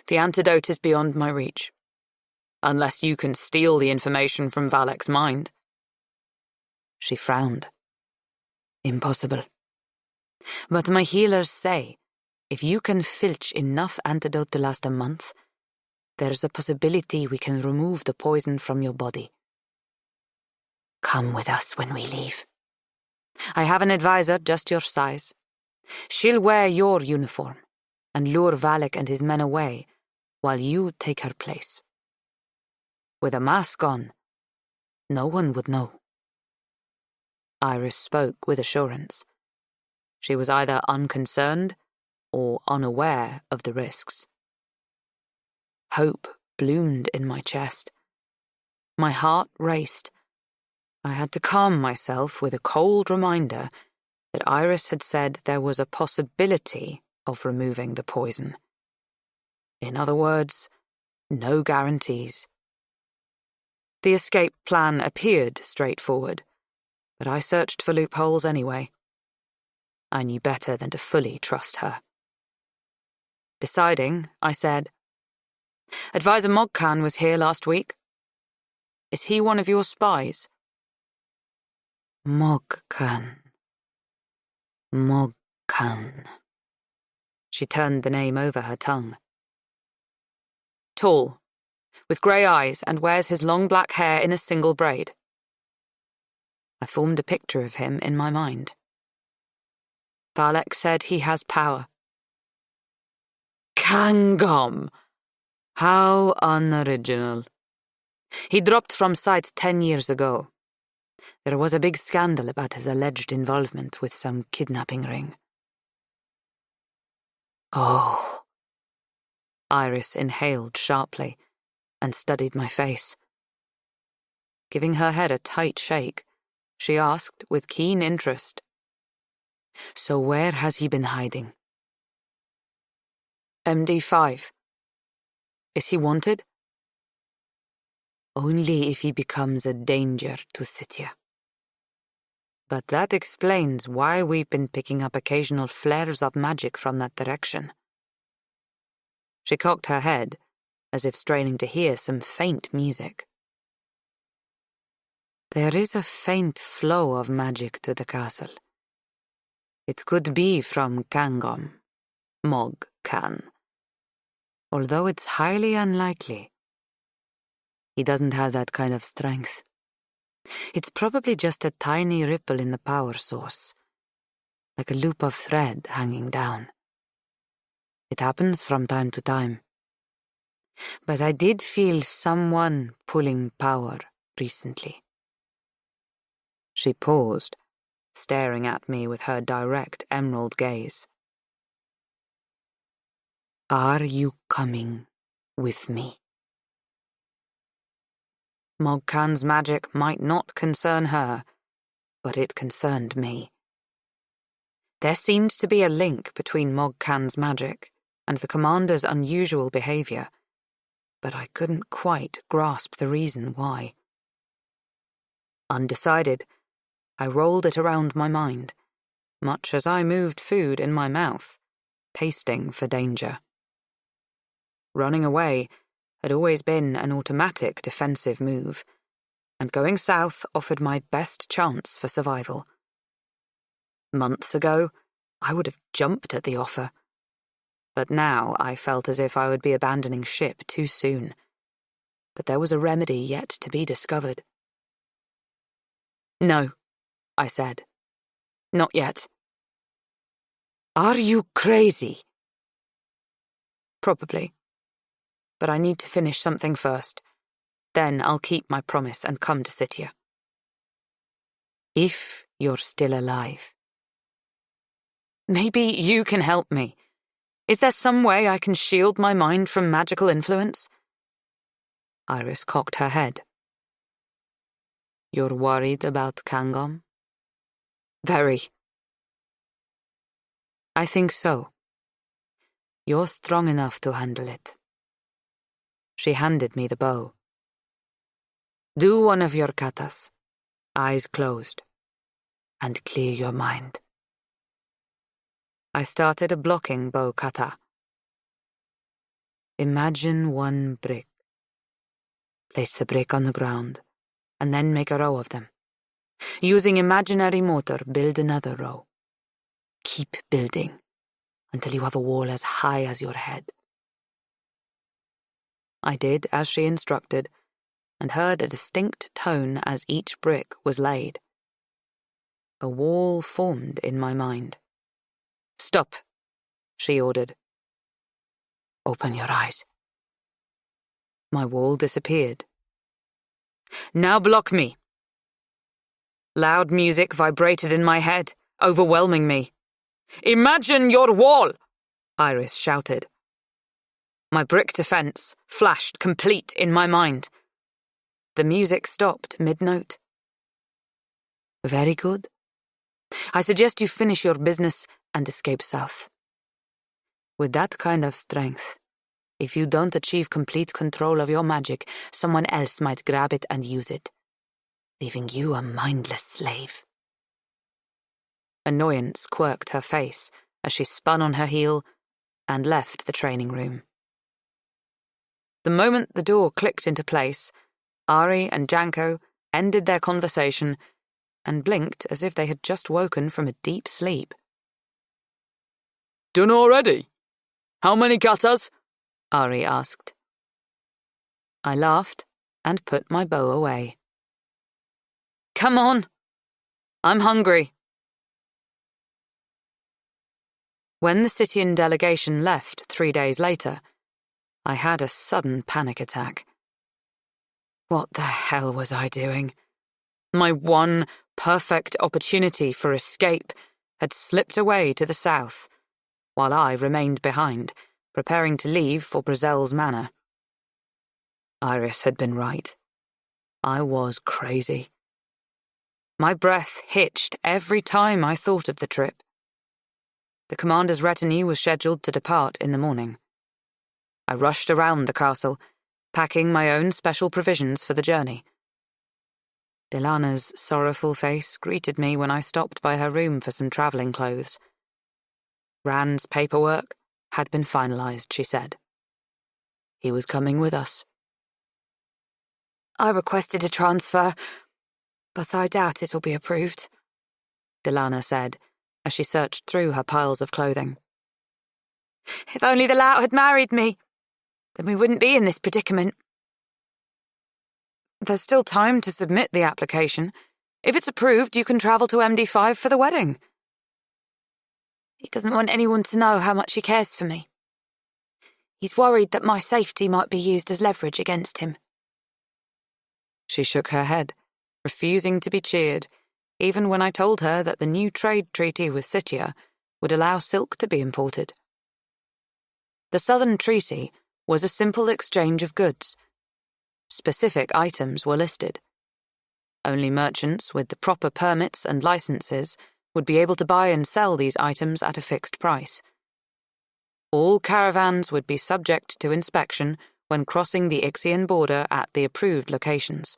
The antidote is beyond my reach. Unless you can steal the information from Valek's mind. She frowned. Impossible. But my healers say, if you can filch enough antidote to last a month, there's a possibility we can remove the poison from your body. Come with us when we leave. I have an advisor just your size. She'll wear your uniform and lure Valek and his men away while you take her place. With a mask on, no one would know. Iris spoke with assurance. She was either unconcerned or unaware of the risks. Hope bloomed in my chest. My heart raced. I had to calm myself with a cold reminder that Iris had said there was a possibility of removing the poison. In other words, no guarantees. The escape plan appeared straightforward, but I searched for loopholes anyway. I knew better than to fully trust her. Deciding, I said, Advisor Mogcan was here last week. Is he one of your spies? Mogcan. Mogcan. She turned the name over her tongue. Tall, with grey eyes, and wears his long black hair in a single braid. I formed a picture of him in my mind. Valek said he has power. Kangom! How unoriginal. He dropped from sight 10 years ago. There was a big scandal about his alleged involvement with some kidnapping ring. Oh. Iris inhaled sharply and studied my face. Giving her head a tight shake, she asked with keen interest, So where has he been hiding? MD5. Is he wanted? Only if he becomes a danger to Ixia. But that explains why we've been picking up occasional flares of magic from that direction. She cocked her head, as if straining to hear some faint music. There is a faint flow of magic to the castle. It could be from Kangom, Mog Kan, although it's highly unlikely. He doesn't have that kind of strength. It's probably just a tiny ripple in the power source, like a loop of thread hanging down. It happens from time to time. But I did feel someone pulling power recently. She paused, staring at me with her direct emerald gaze. Are you coming with me? Mog Khan's magic might not concern her, but it concerned me. There seemed to be a link between Mog Khan's magic and the commander's unusual behavior, but I couldn't quite grasp the reason why. Undecided, I rolled it around my mind, much as I moved food in my mouth, tasting for danger. Running away had always been an automatic defensive move, and going south offered my best chance for survival. Months ago, I would have jumped at the offer, but now I felt as if I would be abandoning ship too soon, that there was a remedy yet to be discovered. No, I said. Not yet. Are you crazy? Probably. But I need to finish something first. Then I'll keep my promise and come to Ixia. If you're still alive. Maybe you can help me. Is there some way I can shield my mind from magical influence? Iris cocked her head. You're worried about Kangom? Very. I think so. You're strong enough to handle it. She handed me the bow. Do one of your katas, eyes closed, and clear your mind. I started a blocking bow kata. Imagine one brick. Place the brick on the ground, and then make a row of them. Using imaginary motor, build another row. Keep building until you have a wall as high as your head. I did as she instructed, and heard a distinct tone as each brick was laid. A wall formed in my mind. Stop, she ordered. Open your eyes. My wall disappeared. Now block me. Loud music vibrated in my head, overwhelming me. Imagine your wall, Iris shouted. My brick defense flashed complete in my mind. The music stopped mid-note. Very good. I suggest you finish your business and escape south. With that kind of strength, if you don't achieve complete control of your magic, someone else might grab it and use it, leaving you a mindless slave. Annoyance quirked her face as she spun on her heel and left the training room. The moment the door clicked into place, Ari and Janko ended their conversation and blinked as if they had just woken from a deep sleep. Done already? How many katas? Ari asked. I laughed and put my bow away. Come on. I'm hungry. When the Citian delegation left 3 days later, I had a sudden panic attack. What the hell was I doing? My one perfect opportunity for escape had slipped away to the south, while I remained behind, preparing to leave for Brazel's manor. Iris had been right. I was crazy. My breath hitched every time I thought of the trip. The commander's retinue was scheduled to depart in the morning. I rushed around the castle, packing my own special provisions for the journey. Delana's sorrowful face greeted me when I stopped by her room for some travelling clothes. Rand's paperwork had been finalised, she said. He was coming with us. I requested a transfer, But I doubt it'll be approved, Delana said, as she searched through her piles of clothing. If only the lout had married me, then we wouldn't be in this predicament. There's still time to submit the application. If it's approved, you can travel to MD5 for the wedding. He doesn't want anyone to know how much he cares for me. He's worried that my safety might be used as leverage against him. She shook her head, refusing to be cheered, even when I told her that the new trade treaty with Ixia would allow silk to be imported. The Southern Treaty was a simple exchange of goods. Specific items were listed. Only merchants with the proper permits and licenses would be able to buy and sell these items at a fixed price. All caravans would be subject to inspection when crossing the Ixian border at the approved locations.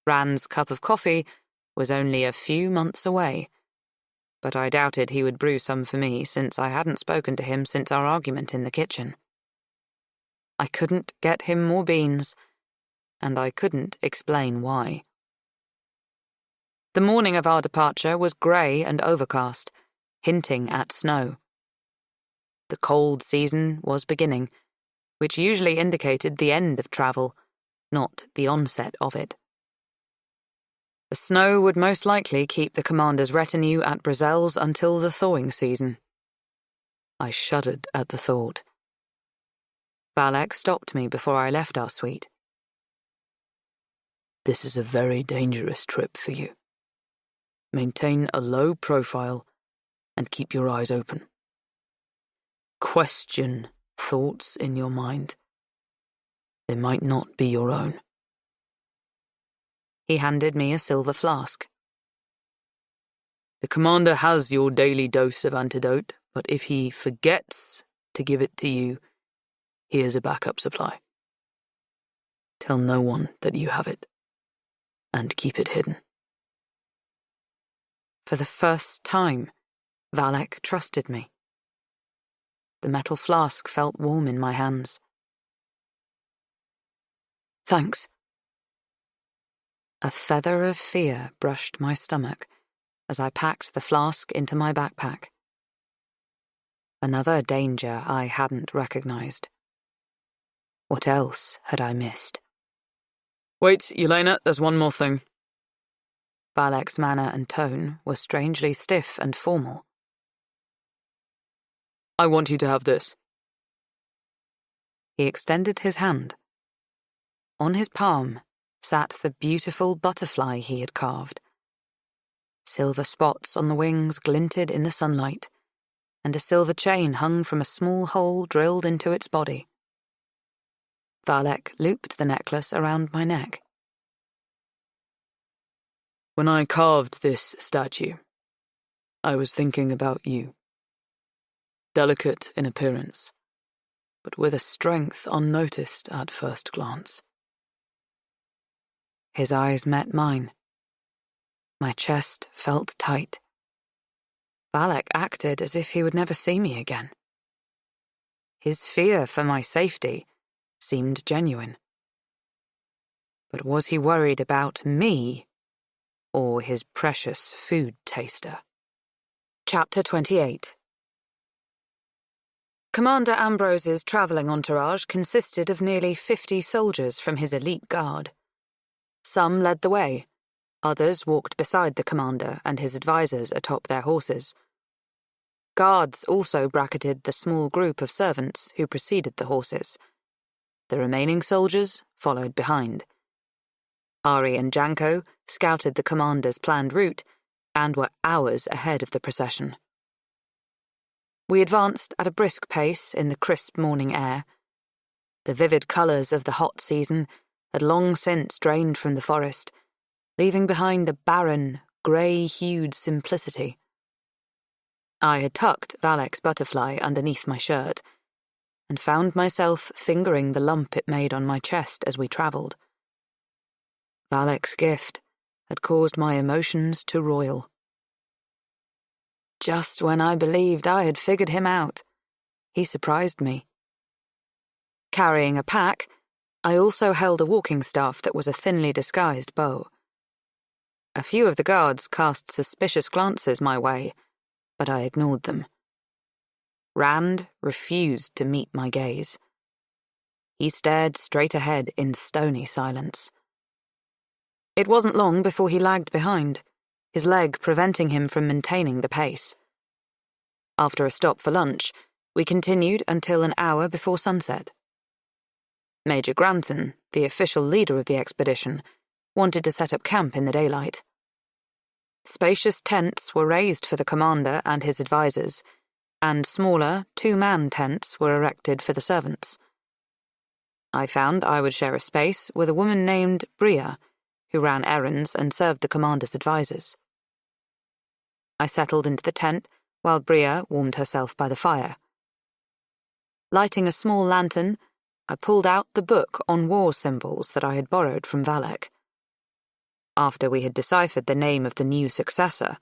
Rand's cup of coffee was only a few months away, but I doubted he would brew some for me since I hadn't spoken to him since our argument in the kitchen. I couldn't get him more beans, and I couldn't explain why. The morning of our departure was grey and overcast, hinting at snow. The cold season was beginning, which usually indicated the end of travel, not the onset of it. The snow would most likely keep the commander's retinue at Brazel's until the thawing season. I shuddered at the thought. Valek stopped me before I left our suite. This is a very dangerous trip for you. Maintain a low profile and keep your eyes open. Question thoughts in your mind. They might not be your own. He handed me a silver flask. The commander has your daily dose of antidote, but if he forgets to give it to you, here's a backup supply. Tell no one that you have it, and keep it hidden. For the first time, Valek trusted me. The metal flask felt warm in my hands. Thanks. A feather of fear brushed my stomach as I packed the flask into my backpack. Another danger I hadn't recognized. What else had I missed? Wait, Yelena, there's one more thing. Valek's manner and tone were strangely stiff and formal. I want you to have this. He extended his hand. On his palm sat the beautiful butterfly he had carved. Silver spots on the wings glinted in the sunlight, and a silver chain hung from a small hole drilled into its body. Valek looped the necklace around my neck. When I carved this statue, I was thinking about you. Delicate in appearance, but with a strength unnoticed at first glance. His eyes met mine. My chest felt tight. Valek acted as if he would never see me again. His fear for my safety seemed genuine. But was he worried about me or his precious food taster? Chapter 28. Commander Ambrose's travelling entourage consisted of nearly 50 soldiers from his elite guard. Some led the way, others walked beside the commander and his advisors atop their horses. Guards also bracketed the small group of servants who preceded the horses. The remaining soldiers followed behind. Ari and Janko scouted the commander's planned route and were hours ahead of the procession. We advanced at a brisk pace in the crisp morning air. The vivid colours of the hot season had long since drained from the forest, leaving behind a barren, grey-hued simplicity. I had tucked Valek's butterfly underneath my shirt, and found myself fingering the lump it made on my chest as we travelled. Valek's gift had caused my emotions to roil. Just when I believed I had figured him out, he surprised me. Carrying a pack, I also held a walking staff that was a thinly disguised bow. A few of the guards cast suspicious glances my way, but I ignored them. Rand refused to meet my gaze. He stared straight ahead in stony silence. It wasn't long before he lagged behind, his leg preventing him from maintaining the pace. After a stop for lunch, we continued until an hour before sunset. Major Grantham, the official leader of the expedition, wanted to set up camp in the daylight. Spacious tents were raised for the commander and his advisors, and smaller, two-man tents were erected for the servants. I found I would share a space with a woman named Bria, who ran errands and served the commander's advisors. I settled into the tent while Bria warmed herself by the fire. Lighting a small lantern, I pulled out the book on war symbols that I had borrowed from Valek. After we had deciphered the name of the new successor,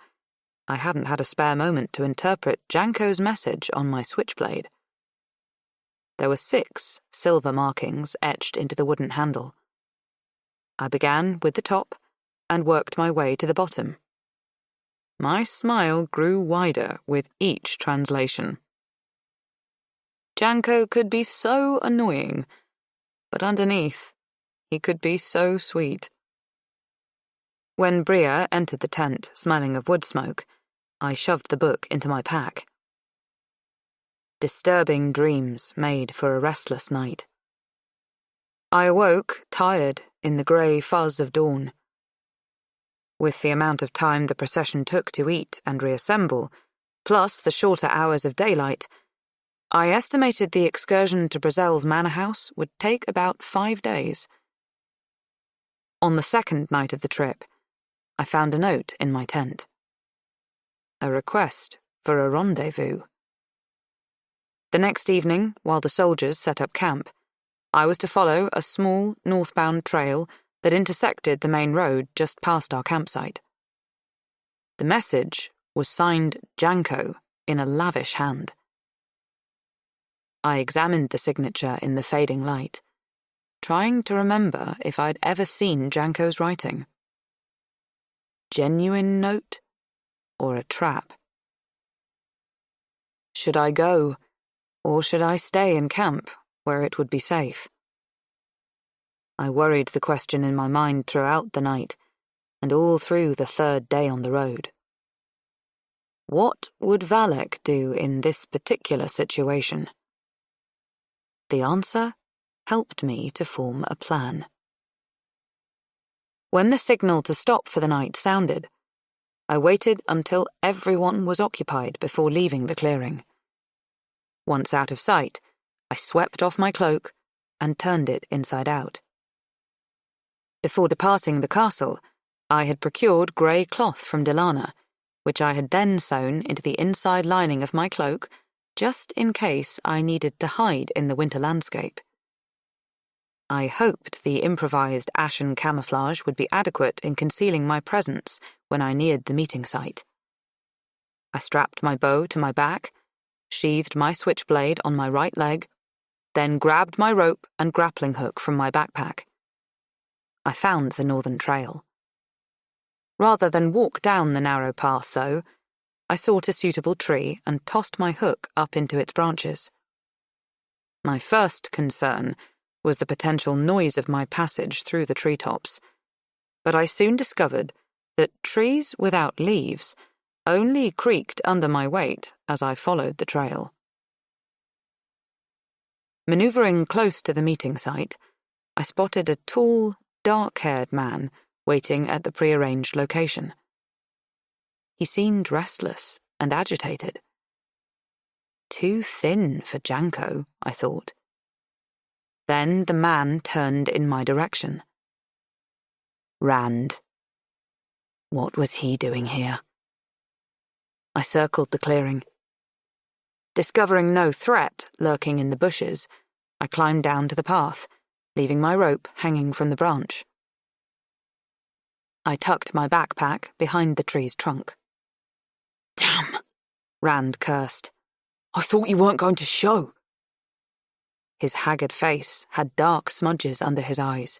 I hadn't had a spare moment to interpret Janko's message on my switchblade. There were 6 silver markings etched into the wooden handle. I began with the top and worked my way to the bottom. My smile grew wider with each translation. Janko could be so annoying, but underneath, he could be so sweet. When Bria entered the tent, smelling of wood smoke, I shoved the book into my pack. Disturbing dreams made for a restless night. I awoke, tired, in the grey fuzz of dawn. With the amount of time the procession took to eat and reassemble, plus the shorter hours of daylight, I estimated the excursion to Brazel's manor house would take about 5 days. On the second night of the trip, I found a note in my tent. A request for a rendezvous. The next evening, while the soldiers set up camp, I was to follow a small, northbound trail that intersected the main road just past our campsite. The message was signed Janko in a lavish hand. I examined the signature in the fading light, trying to remember if I'd ever seen Janko's writing. Genuine note or a trap? Should I go, or should I stay in camp where it would be safe? I worried the question in my mind throughout the night and all through the 3rd day on the road. What would Valek do in this particular situation? The answer helped me to form a plan. When the signal to stop for the night sounded, I waited until everyone was occupied before leaving the clearing. Once out of sight, I swept off my cloak and turned it inside out. Before departing the castle, I had procured grey cloth from Delana, which I had then sewn into the inside lining of my cloak, just in case I needed to hide in the winter landscape. I hoped the improvised ashen camouflage would be adequate in concealing my presence when I neared the meeting site. I strapped my bow to my back, sheathed my switchblade on my right leg, then grabbed my rope and grappling hook from my backpack. I found the northern trail. Rather than walk down the narrow path, though, I sought a suitable tree and tossed my hook up into its branches. My first concern was the potential noise of my passage through the treetops, but I soon discovered that trees without leaves only creaked under my weight as I followed the trail. Maneuvering close to the meeting site, I spotted a tall, dark-haired man waiting at the prearranged location. He seemed restless and agitated. Too thin for Janko, I thought. Then the man turned in my direction. Rand. What was he doing here? I circled the clearing. Discovering no threat lurking in the bushes, I climbed down to the path, leaving my rope hanging from the branch. I tucked my backpack behind the tree's trunk. Damn, Rand cursed. I thought you weren't going to show. His haggard face had dark smudges under his eyes.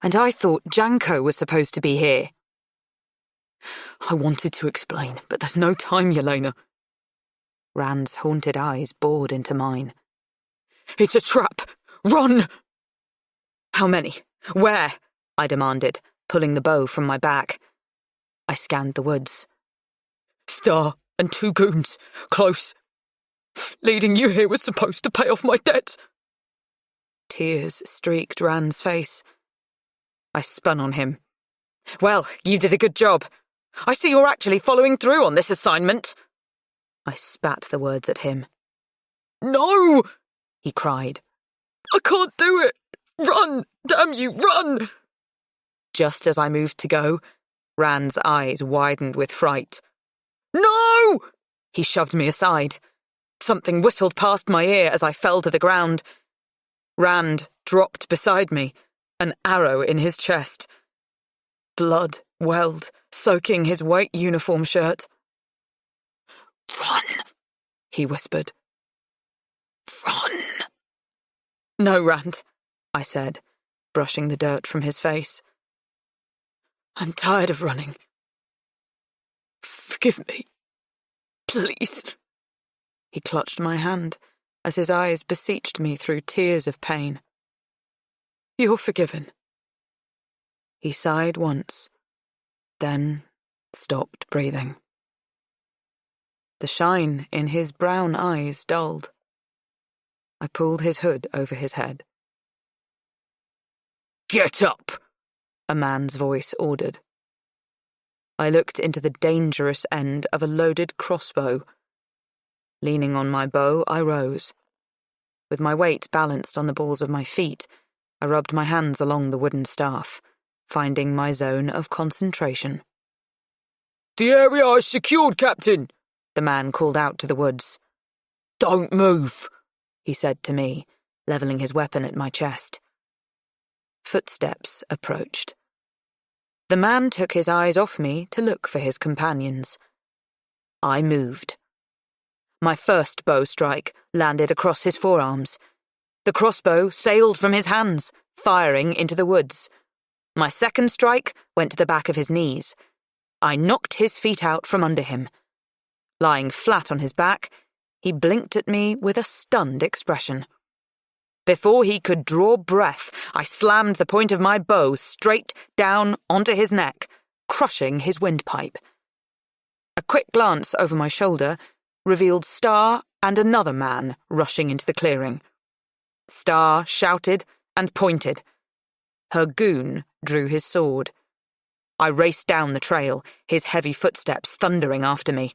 And I thought Janko was supposed to be here, I wanted to explain, but there's no time, Yelena. Rand's haunted eyes bored into mine. It's a trap! Run! How many? Where? I demanded, pulling the bow from my back. I scanned the woods. Star and 2 goons. Close. Leading you here was supposed to pay off my debt. Tears streaked Rand's face. I spun on him. Well, you did a good job. I see you're actually following through on this assignment. I spat the words at him. No! He cried. I can't do it! Run! Damn you, run! Just as I moved to go, Rand's eyes widened with fright. No! He shoved me aside. Something whistled past my ear as I fell to the ground. Rand dropped beside me, an arrow in his chest. Blood welled, soaking his white uniform shirt. Run, he whispered. Run. No, Rand, I said, brushing the dirt from his face. I'm tired of running. Forgive me. Please. He clutched my hand as his eyes beseeched me through tears of pain. You're forgiven. He sighed once, then stopped breathing. The shine in his brown eyes dulled. I pulled his hood over his head. Get up, a man's voice ordered. I looked into the dangerous end of a loaded crossbow. Leaning on my bow, I rose. With my weight balanced on the balls of my feet, I rubbed my hands along the wooden staff, finding my zone of concentration. The area is secured, Captain, the man called out to the woods. Don't move, he said to me, levelling his weapon at my chest. Footsteps approached. The man took his eyes off me to look for his companions. I moved. My first bow strike landed across his forearms. The crossbow sailed from his hands, firing into the woods. My second strike went to the back of his knees. I knocked his feet out from under him. Lying flat on his back, he blinked at me with a stunned expression. Before he could draw breath, I slammed the point of my bow straight down onto his neck, crushing his windpipe. A quick glance over my shoulder revealed Star and another man rushing into the clearing. Star shouted and pointed. Her goon drew his sword. I raced down the trail, his heavy footsteps thundering after me.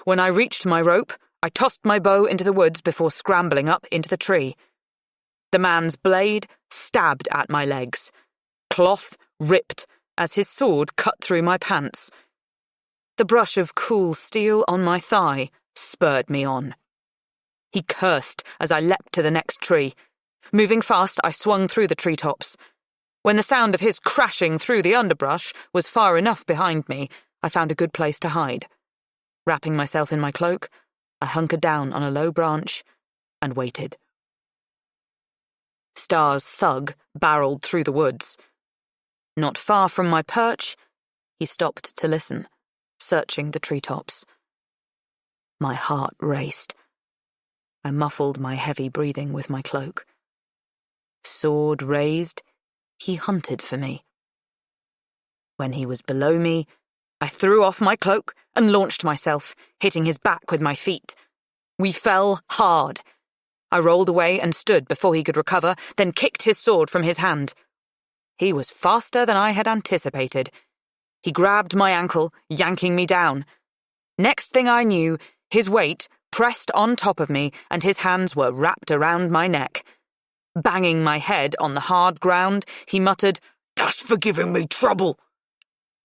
When I reached my rope, I tossed my bow into the woods before scrambling up into the tree. The man's blade stabbed at my legs. Cloth ripped as his sword cut through my pants. The brush of cool steel on my thigh spurred me on. He cursed as I leapt to the next tree. Moving fast, I swung through the treetops. When the sound of his crashing through the underbrush was far enough behind me, I found a good place to hide. Wrapping myself in my cloak, I hunkered down on a low branch and waited. Star's thug barreled through the woods. Not far from my perch, he stopped to listen, searching the treetops. My heart raced. I muffled my heavy breathing with my cloak. Sword raised, he hunted for me. When he was below me, I threw off my cloak and launched myself, hitting his back with my feet. We fell hard. I rolled away and stood before he could recover, then kicked his sword from his hand. He was faster than I had anticipated. He grabbed my ankle, yanking me down. Next thing I knew, his weight pressed on top of me and his hands were wrapped around my neck. Banging my head on the hard ground, he muttered, "Das for giving me trouble."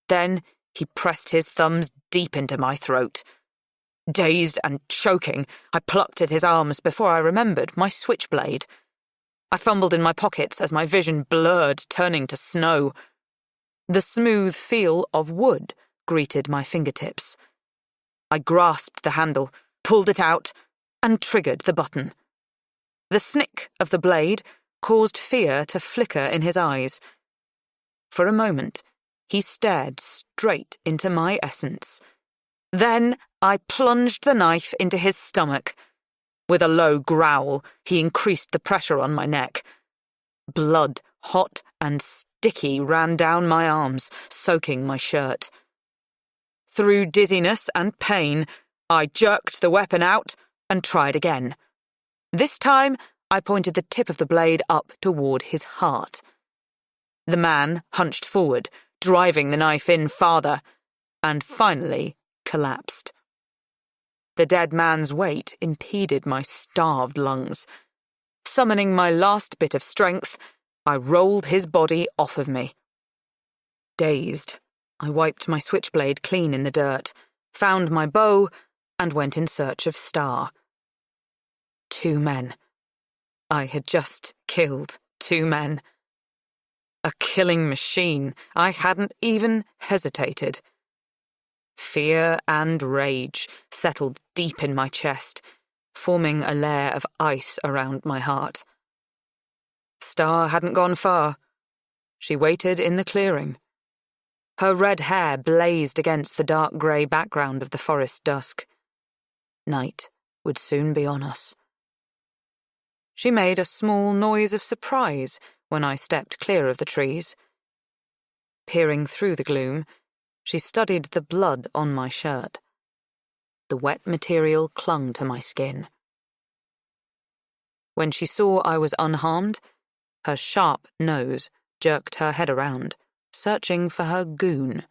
Then he pressed his thumbs deep into my throat. Dazed and choking, I plucked at his arms before I remembered my switchblade. I fumbled in my pockets as my vision blurred, turning to snow. The smooth feel of wood greeted my fingertips. I grasped the handle, pulled it out, and triggered the button. The snick of the blade caused fear to flicker in his eyes. For a moment, he stared straight into my essence. Then I plunged the knife into his stomach. With a low growl, he increased the pressure on my neck. Blood, hot and sticky, ran down my arms, soaking my shirt. Through dizziness and pain, I jerked the weapon out and tried again. This time, I pointed the tip of the blade up toward his heart. The man hunched forward, driving the knife in farther, and finally collapsed. The dead man's weight impeded my starved lungs. Summoning my last bit of strength, I rolled his body off of me. Dazed, I wiped my switchblade clean in the dirt, found my bow, and went in search of Star. 2 men. I had just killed 2 men. A killing machine. I hadn't even hesitated. Fear and rage settled deep in my chest, forming a layer of ice around my heart. Star hadn't gone far. She waited in the clearing. Her red hair blazed against the dark grey background of the forest dusk. Night would soon be on us. She made a small noise of surprise when I stepped clear of the trees. Peering through the gloom, she studied the blood on my shirt. The wet material clung to my skin. When she saw I was unharmed, her sharp nose jerked her head around, searching for her goon.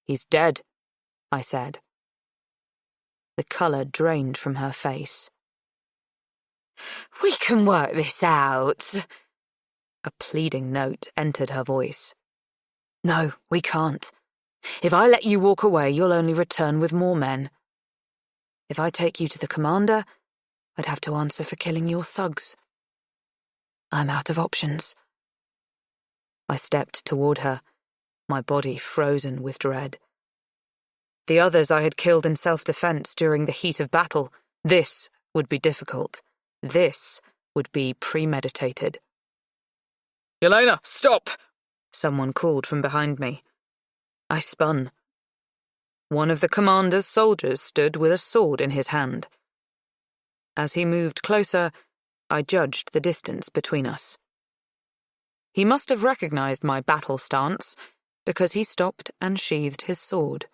"He's dead," I said. The colour drained from her face. "We can work this out." A pleading note entered her voice. "No, we can't. If I let you walk away, you'll only return with more men. If I take you to the commander, I'd have to answer for killing your thugs. I'm out of options." I stepped toward her, my body frozen with dread. The others I had killed in self-defense during the heat of battle. This would be difficult. This would be premeditated. "Yelena, stop!" Someone called from behind me. I spun. One of the commander's soldiers stood with a sword in his hand. As he moved closer, I judged the distance between us. He must have recognized my battle stance, because he stopped and sheathed his sword.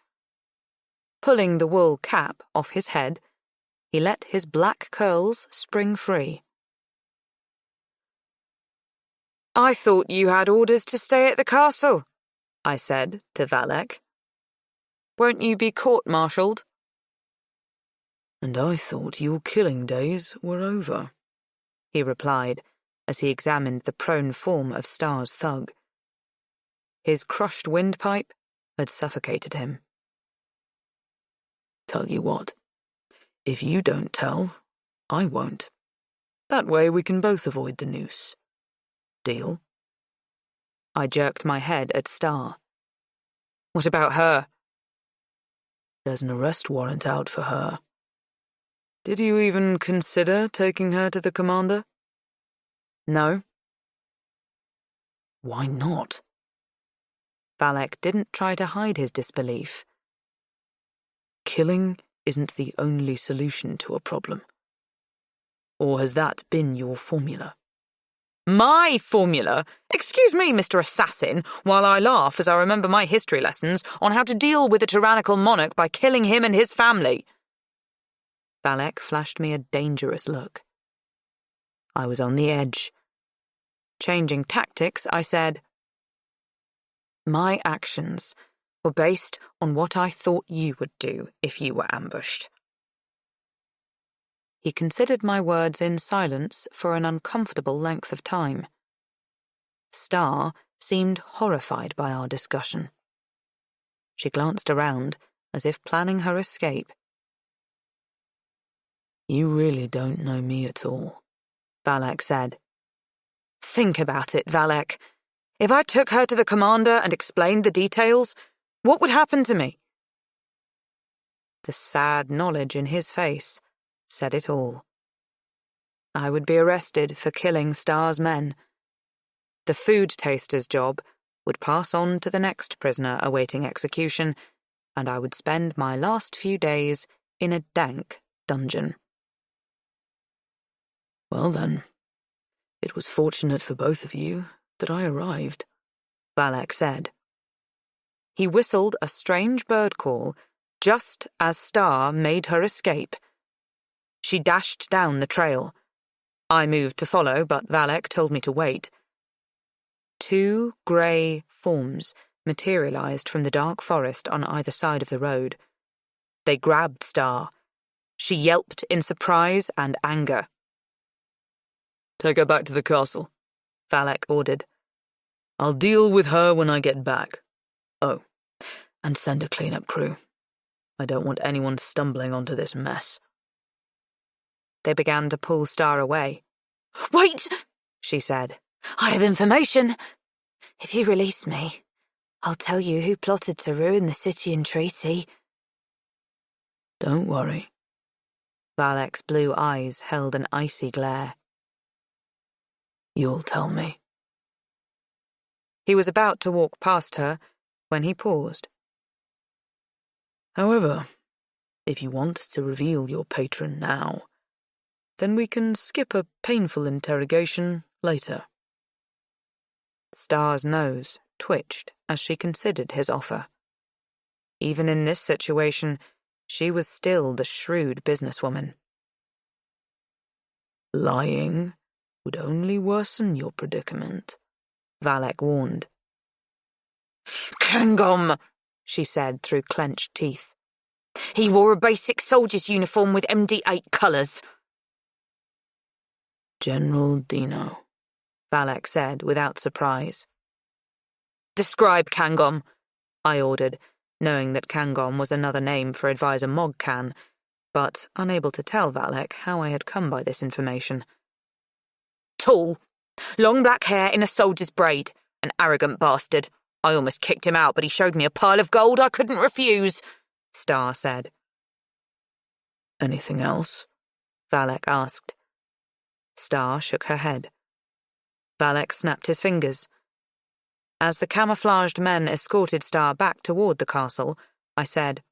Pulling the wool cap off his head, he let his black curls spring free. "I thought you had orders to stay at the castle," I said to Valek. "Won't you be court-martialed?" "And I thought your killing days were over," he replied as he examined the prone form of Star's thug. His crushed windpipe had suffocated him. "Tell you what, if you don't tell, I won't. That way we can both avoid the noose. Deal?" I jerked my head at Star. "What about her?" "There's an arrest warrant out for her. Did you even consider taking her to the commander?" "No." "Why not?" Valek didn't try to hide his disbelief. "Killing isn't the only solution to a problem. Or has that been your formula?" "My formula? Excuse me, Mr. Assassin, while I laugh as I remember my history lessons on how to deal with a tyrannical monarch by killing him and his family." Valek flashed me a dangerous look. I was on the edge. Changing tactics, I said, "My actions were based on what I thought you would do if you were ambushed." He considered my words in silence for an uncomfortable length of time. Star seemed horrified by our discussion. She glanced around as if planning her escape. "You really don't know me at all," Valek said. "Think about it, Valek. If I took her to the commander and explained the details, what would happen to me?" The sad knowledge in his face said it all. I would be arrested for killing Star's men. The food taster's job would pass on to the next prisoner awaiting execution, and I would spend my last few days in a dank dungeon. Well then, it was fortunate for both of you that I arrived, Valak said. He whistled a strange bird call just as Star made her escape. She dashed down the trail. I moved to follow, but Valak told me to wait. 2 grey forms materialized from the dark forest on either side of the road. They grabbed Star. She yelped in surprise and anger. "Take her back to the castle," Valak ordered. "I'll deal with her when I get back. Oh, and send a cleanup crew. I don't want anyone stumbling onto this mess." They began to pull Star away. "Wait," she said. "I have information. If you release me, I'll tell you who plotted to ruin the city and treaty." "Don't worry." Valak's blue eyes held an icy glare. "You'll tell me." He was about to walk past her when he paused. "However, if you want to reveal your patron now, then we can skip a painful interrogation later." Star's nose twitched as she considered his offer. Even in this situation, she was still the shrewd businesswoman. "Lying would only worsen your predicament," Valak warned. "Cangom," she said through clenched teeth. "He wore a basic soldier's uniform with MD8 colours." "General Dino," Valak said without surprise. "Describe Cangom," I ordered, knowing that Cangom was another name for Advisor Mogcan, but unable to tell Valak how I had come by this information. "Tall, long black hair in a soldier's braid, an arrogant bastard. I almost kicked him out, but he showed me a pile of gold I couldn't refuse," Star said. "Anything else?" Valak asked. Star shook her head. Valak snapped his fingers. As the camouflaged men escorted Star back toward the castle, I said,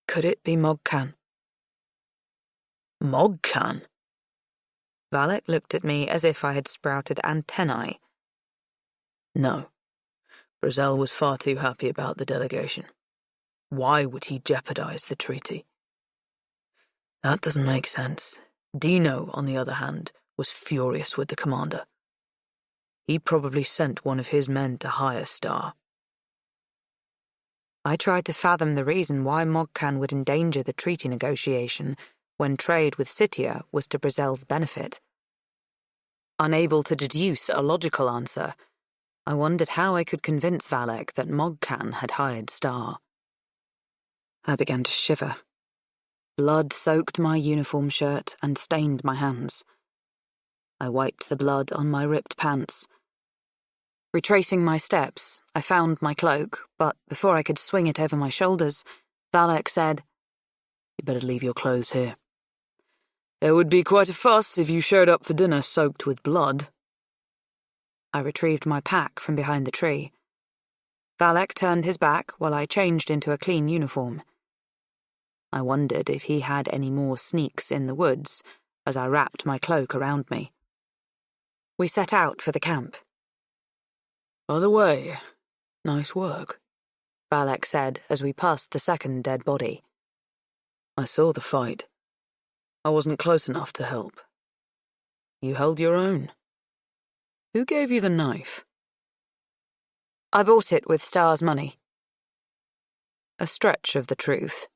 "Could it be Mogcan?" "Mogcan?" Valak looked at me as if I had sprouted antennae. "No. Brazel was far too happy about the delegation. Why would he jeopardize the treaty? That doesn't make sense. Dino, on the other hand, was furious with the commander. He probably sent one of his men to hire Star." I tried to fathom the reason why Mogcan would endanger the treaty negotiation when trade with Sitia was to Brazel's benefit. Unable to deduce a logical answer, I wondered how I could convince Valak that Mogcan had hired Star. I began to shiver. Blood soaked my uniform shirt and stained my hands. I wiped the blood on my ripped pants. Retracing my steps, I found my cloak, but before I could swing it over my shoulders, Valak said, "You better leave your clothes here. There would be quite a fuss if you showed up for dinner soaked with blood." I retrieved my pack from behind the tree. Valak turned his back while I changed into a clean uniform. I wondered if he had any more sneaks in the woods as I wrapped my cloak around me. We set out for the camp. "By the way, nice work," Valak said as we passed the second dead body. "I saw the fight. I wasn't close enough to help. You held your own. Who gave you the knife?" I bought it with Star's money. A stretch of the truth,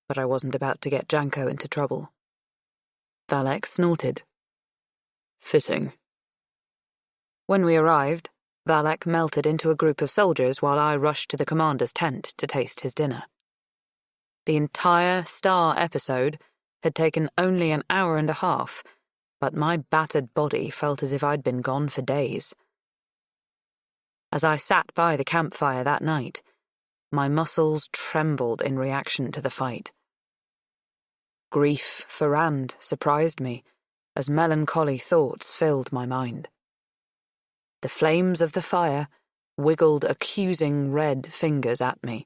but I wasn't about to get Janko into trouble. Valak snorted. "Fitting." When we arrived, Valak melted into a group of soldiers while I rushed to the commander's tent to taste his dinner. The entire Star episode had taken only an hour and a half, but my battered body felt as if I'd been gone for days. As I sat by the campfire that night, my muscles trembled in reaction to the fight. Grief for Rand surprised me as melancholy thoughts filled my mind. The flames of the fire wiggled accusing red fingers at me.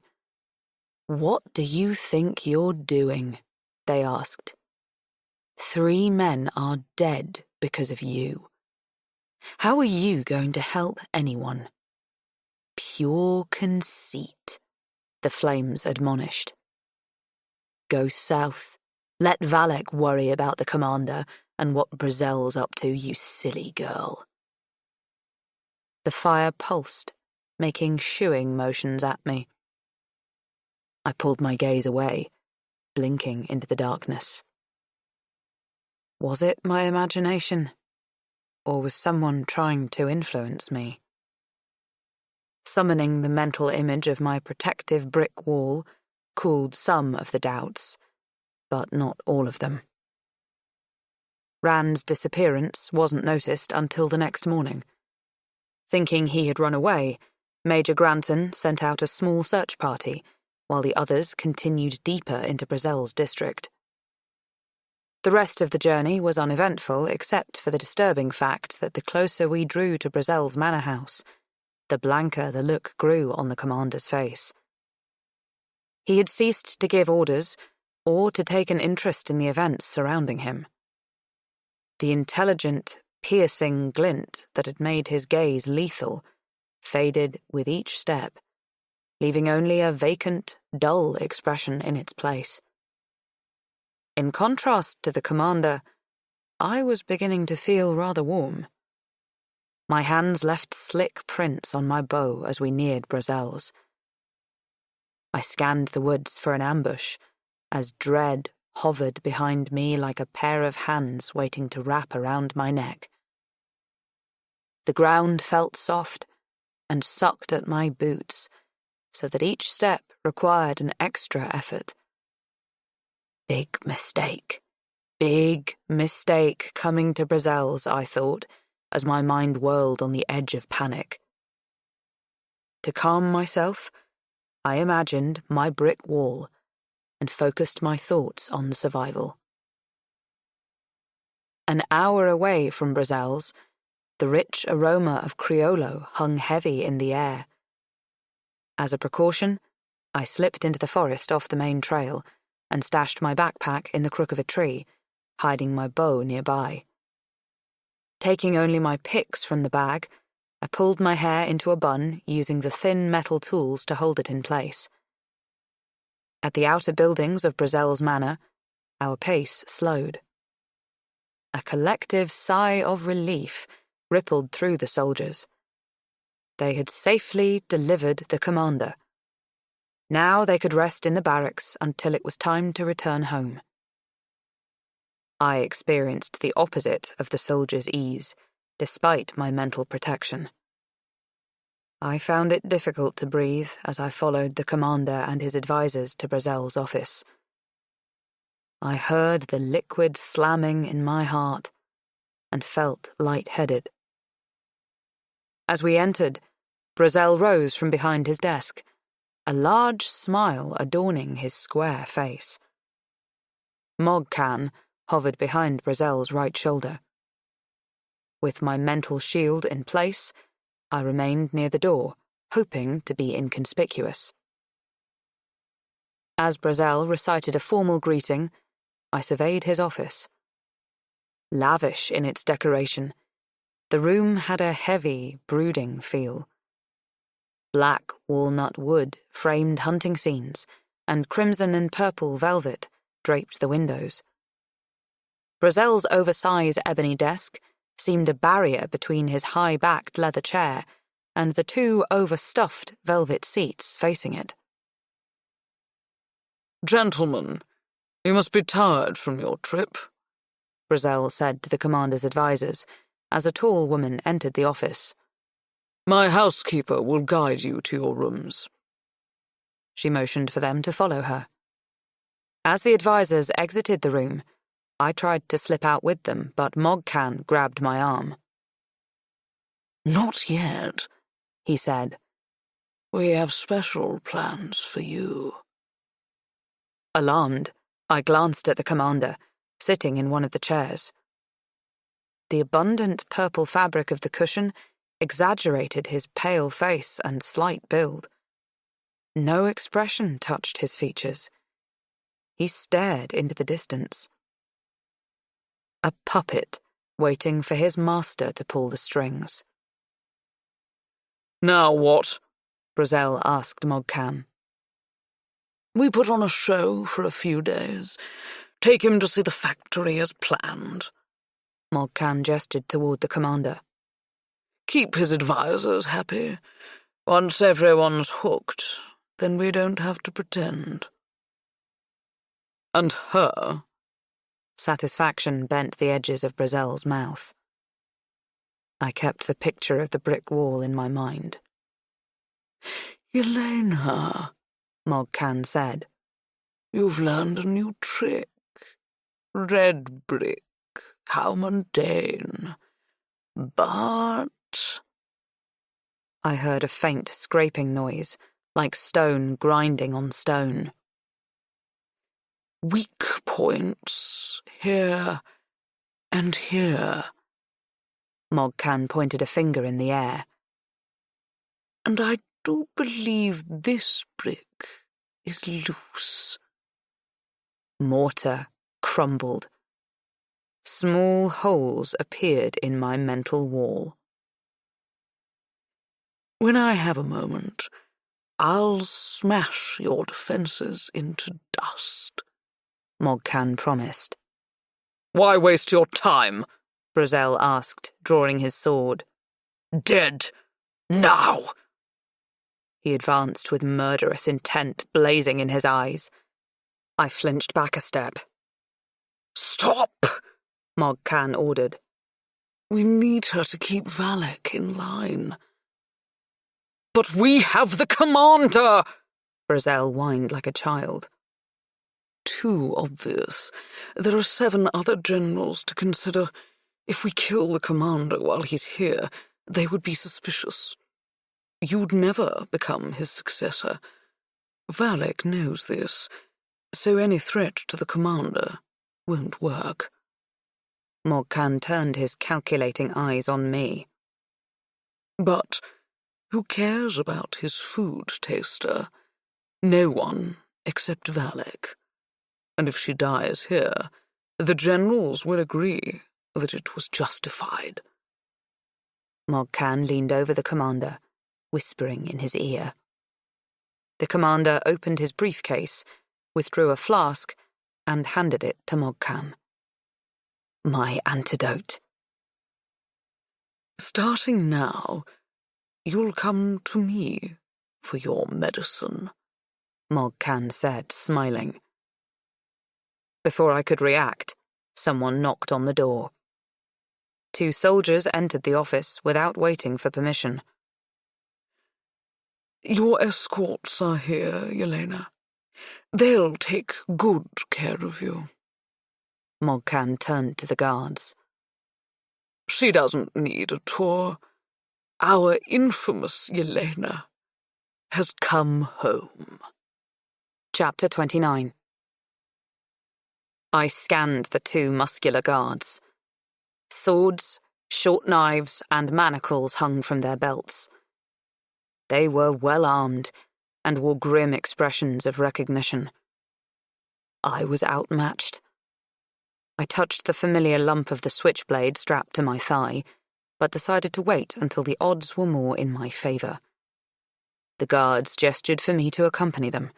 "What do you think you're doing?" they asked. "3 men are dead because of you. How are you going to help anyone?" "Pure conceit," the flames admonished. "Go south. Let Valek worry about the commander and what Brazel's up to, you silly girl." The fire pulsed, making shooing motions at me. I pulled my gaze away, blinking into the darkness. Was it my imagination? Or was someone trying to influence me? Summoning the mental image of my protective brick wall cooled some of the doubts, but not all of them. Rand's disappearance wasn't noticed until the next morning. Thinking he had run away, Major Granton sent out a small search party, while the others continued deeper into Brazel's district. The rest of the journey was uneventful except for the disturbing fact that the closer we drew to Brazel's manor house, the blanker the look grew on the commander's face. He had ceased to give orders or to take an interest in the events surrounding him. The intelligent, piercing glint that had made his gaze lethal faded with each step, leaving only a vacant, dull expression in its place. In contrast to the commander, I was beginning to feel rather warm. My hands left slick prints on my bow as we neared Brazel's. I scanned the woods for an ambush, as dread hovered behind me like a pair of hands waiting to wrap around my neck. The ground felt soft and sucked at my boots, so that each step required an extra effort. Big mistake coming to Brazel's, I thought, as my mind whirled on the edge of panic. To calm myself, I imagined my brick wall and focused my thoughts on survival. An hour away from Brazel's, the rich aroma of Criollo hung heavy in the air. As a precaution, I slipped into the forest off the main trail and stashed my backpack in the crook of a tree, hiding my bow nearby. Taking only my picks from the bag, I pulled my hair into a bun using the thin metal tools to hold it in place. At the outer buildings of Brazel's manor, our pace slowed. A collective sigh of relief rippled through the soldiers. They had safely delivered the commander. Now they could rest in the barracks until it was time to return home. I experienced the opposite of the soldiers' ease, despite my mental protection. I found it difficult to breathe as I followed the commander and his advisors to Brazel's office. I heard the liquid slamming in my heart and felt lightheaded. As we entered, Brazel rose from behind his desk, a large smile adorning his square face. Mogcan hovered behind Brazel's right shoulder. With my mental shield in place, I remained near the door, hoping to be inconspicuous. As Brazel recited a formal greeting, I surveyed his office. Lavish in its decoration, the room had a heavy, brooding feel. Black walnut wood framed hunting scenes, and crimson and purple velvet draped the windows. Brazel's oversized ebony desk seemed a barrier between his high-backed leather chair and the 2 overstuffed velvet seats facing it. "Gentlemen, you must be tired from your trip," Brazel said to the commander's advisors as a tall woman entered the office. "My housekeeper will guide you to your rooms." She motioned for them to follow her. As the advisors exited the room, I tried to slip out with them, but Mogcan grabbed my arm. "Not yet," he said. "We have special plans for you." Alarmed, I glanced at the commander, sitting in one of the chairs. The abundant purple fabric of the cushion exaggerated his pale face and slight build. No expression touched his features. He stared into the distance. A puppet waiting for his master to pull the strings. "Now what?" Brazel asked Mogcan. "We put on a show for a few days. Take him to see the factory as planned." Mogcan gestured toward the commander. "Keep his advisors happy. Once everyone's hooked, then we don't have to pretend." "And her?" Satisfaction bent the edges of Brazel's mouth. I kept the picture of the brick wall in my mind. "Yelena," Mogcan said. "You've learned a new trick. Red brick. How mundane. But—" I heard a faint scraping noise, like stone grinding on stone. "Weak points here and here." Mogcan pointed a finger in the air. "And I do believe this brick is loose." Mortar crumbled. Small holes appeared in my mental wall. "When I have a moment, I'll smash your defenses into dust," Mogcan promised. "Why waste your time?" Brazel asked, drawing his sword. "Dead. Now!" He advanced with murderous intent blazing in his eyes. I flinched back a step. "Stop!" Mogcan ordered. "We need her to keep Valek in line." "But we have the commander!" Brazel whined like a child. "Too obvious. There are 7 other generals to consider. If we kill the commander while he's here, they would be suspicious. You'd never become his successor. Valek knows this, so any threat to the commander won't work." Mogcan turned his calculating eyes on me. "But who cares about his food taster? No one except Valek. And if she dies here, the generals will agree that it was justified." Mogcan leaned over the commander, whispering in his ear. The commander opened his briefcase, withdrew a flask, and handed it to Mogcan. My antidote. "Starting now, you'll come to me for your medicine," Mogcan said, smiling. Before I could react, someone knocked on the door. 2 soldiers entered the office without waiting for permission. "Your escorts are here, Yelena. They'll take good care of you." Mogcan turned to the guards. "She doesn't need a tour. Our infamous Yelena has come home." Chapter 29. I scanned the 2 muscular guards. Swords, short knives, and manacles hung from their belts. They were well armed and wore grim expressions of recognition. I was outmatched. I touched the familiar lump of the switchblade strapped to my thigh, but decided to wait until the odds were more in my favor. The guards gestured for me to accompany them.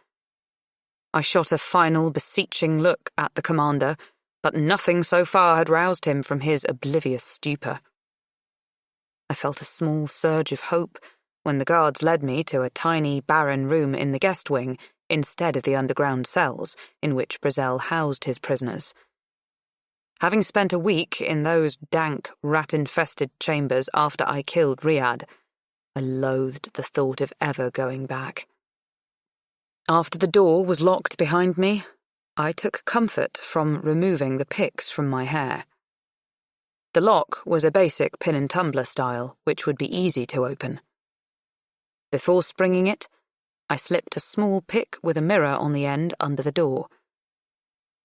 I shot a final beseeching look at the commander, but nothing so far had roused him from his oblivious stupor. I felt a small surge of hope when the guards led me to a tiny, barren room in the guest wing instead of the underground cells in which Brazel housed his prisoners. Having spent a week in those dank, rat-infested chambers after I killed Riyadh, I loathed the thought of ever going back. After the door was locked behind me, I took comfort from removing the picks from my hair. The lock was a basic pin-and-tumbler style, which would be easy to open. Before springing it, I slipped a small pick with a mirror on the end under the door.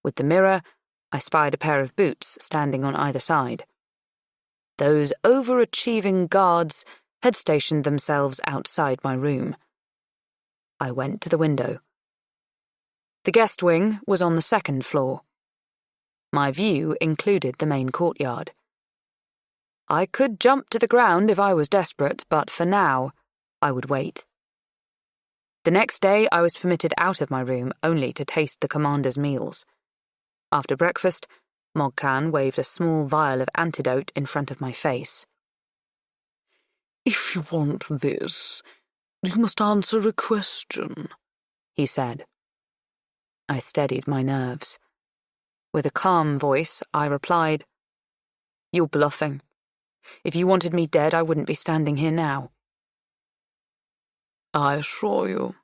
With the mirror, I spied a pair of boots standing on either side. Those overachieving guards had stationed themselves outside my room. I went to the window. The guest wing was on the second floor. My view included the main courtyard. I could jump to the ground if I was desperate, but for now, I would wait. The next day, I was permitted out of my room only to taste the commander's meals. After breakfast, Mogcan waved a small vial of antidote in front of my face. "If you want this, you must answer a question," he said. I steadied my nerves. With a calm voice, I replied, "You're bluffing. If you wanted me dead, I wouldn't be standing here now." "I assure you,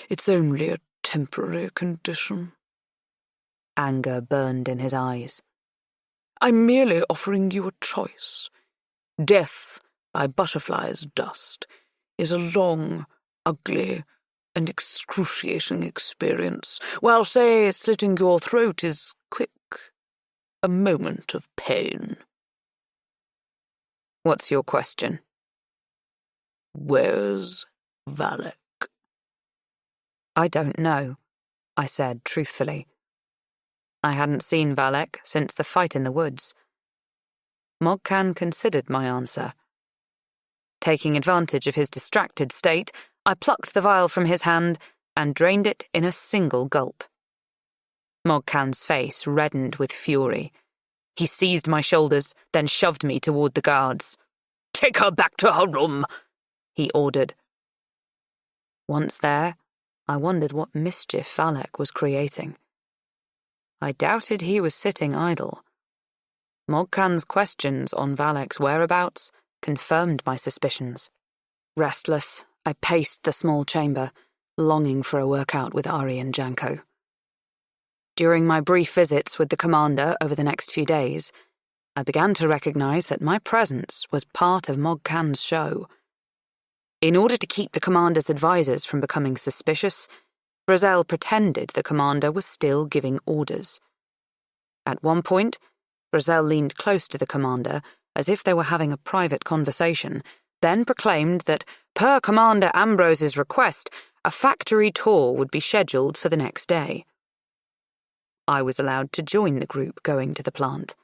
it's only a temporary condition." Anger burned in his eyes. "I'm merely offering you a choice. Death by butterfly's dust is a long, ugly, and excruciating experience, while, say, slitting your throat is quick, a moment of pain." "What's your question?" "Where's Valak?" "I don't know," I said truthfully. I hadn't seen Valak since the fight in the woods. Mogcan considered my answer. Taking advantage of his distracted state, I plucked the vial from his hand and drained it in a single gulp. Mogcan's face reddened with fury. He seized my shoulders, then shoved me toward the guards. "Take her back to her room," he ordered. Once there, I wondered what mischief Valak was creating. I doubted he was sitting idle. Mogcan's questions on Valak's whereabouts confirmed my suspicions. Restless, I paced the small chamber, longing for a workout with Ari and Janko. During my brief visits with the commander over the next few days, I began to recognize that my presence was part of Mogcan's show. In order to keep the commander's advisors from becoming suspicious, Brazel pretended the commander was still giving orders. At one point, Brazel leaned close to the commander as if they were having a private conversation, then proclaimed that, per Commander Ambrose's request, a factory tour would be scheduled for the next day. I was allowed to join the group going to the plant.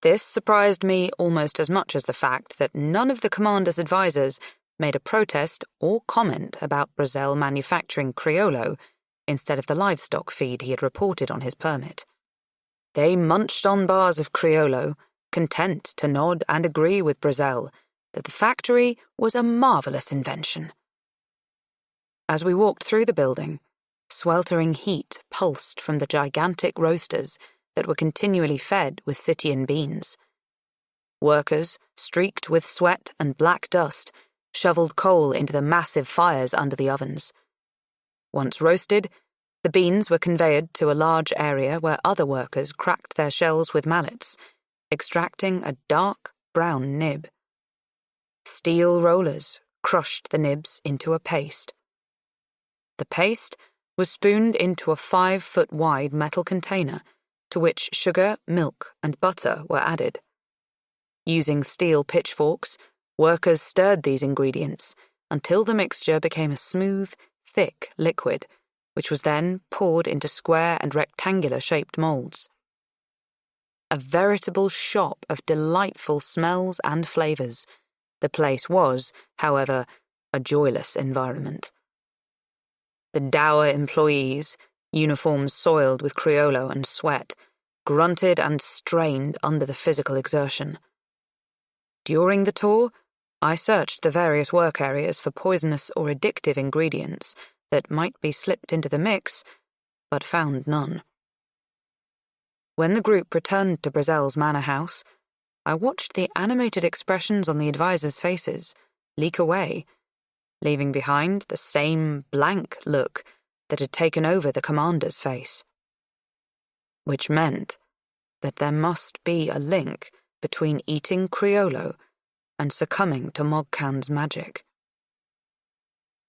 This surprised me almost as much as the fact that none of the commander's advisors made a protest or comment about Brazel manufacturing Criollo instead of the livestock feed he had reported on his permit. They munched on bars of Criollo, content to nod and agree with Brazel that the factory was a marvelous invention. As we walked through the building, sweltering heat pulsed from the gigantic roasters that were continually fed with Scythian beans. Workers, streaked with sweat and black dust, shoveled coal into the massive fires under the ovens. Once roasted, the beans were conveyed to a large area where other workers cracked their shells with mallets, extracting a dark brown nib. Steel rollers crushed the nibs into a paste. The paste was spooned into a 5-foot-wide metal container to which sugar, milk, and butter were added. Using steel pitchforks, workers stirred these ingredients until the mixture became a smooth, thick liquid, which was then poured into square and rectangular-shaped molds. A veritable shop of delightful smells and flavors, the place was, however, a joyless environment. The dour employees, uniforms soiled with Criollo and sweat, grunted and strained under the physical exertion. During the tour, I searched the various work areas for poisonous or addictive ingredients that might be slipped into the mix, but found none. When the group returned to Brazel's manor house, I watched the animated expressions on the advisors' faces leak away, leaving behind the same blank look that had taken over the commander's face. Which meant that there must be a link between eating Criollo and succumbing to Mogcan's magic.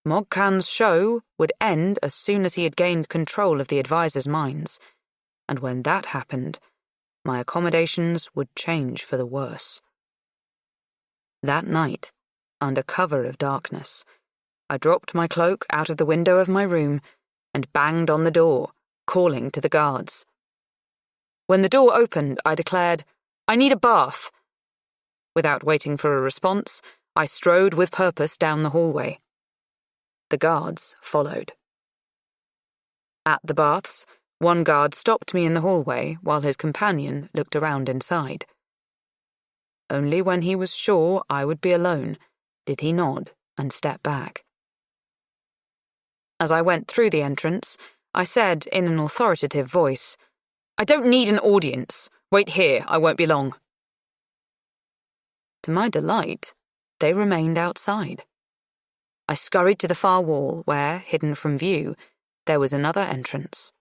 Mogcan's show would end as soon as he had gained control of the advisors' minds, and when that happened, my accommodations would change for the worse. That night, under cover of darkness, I dropped my cloak out of the window of my room and banged on the door, calling to the guards. When the door opened, I declared, "I need a bath." Without waiting for a response, I strode with purpose down the hallway. The guards followed. At the baths, one guard stopped me in the hallway while his companion looked around inside. Only when he was sure I would be alone did he nod and step back. As I went through the entrance, I said in an authoritative voice, "I don't need an audience. Wait here, I won't be long." To my delight, they remained outside. I scurried to the far wall where, hidden from view, there was another entrance.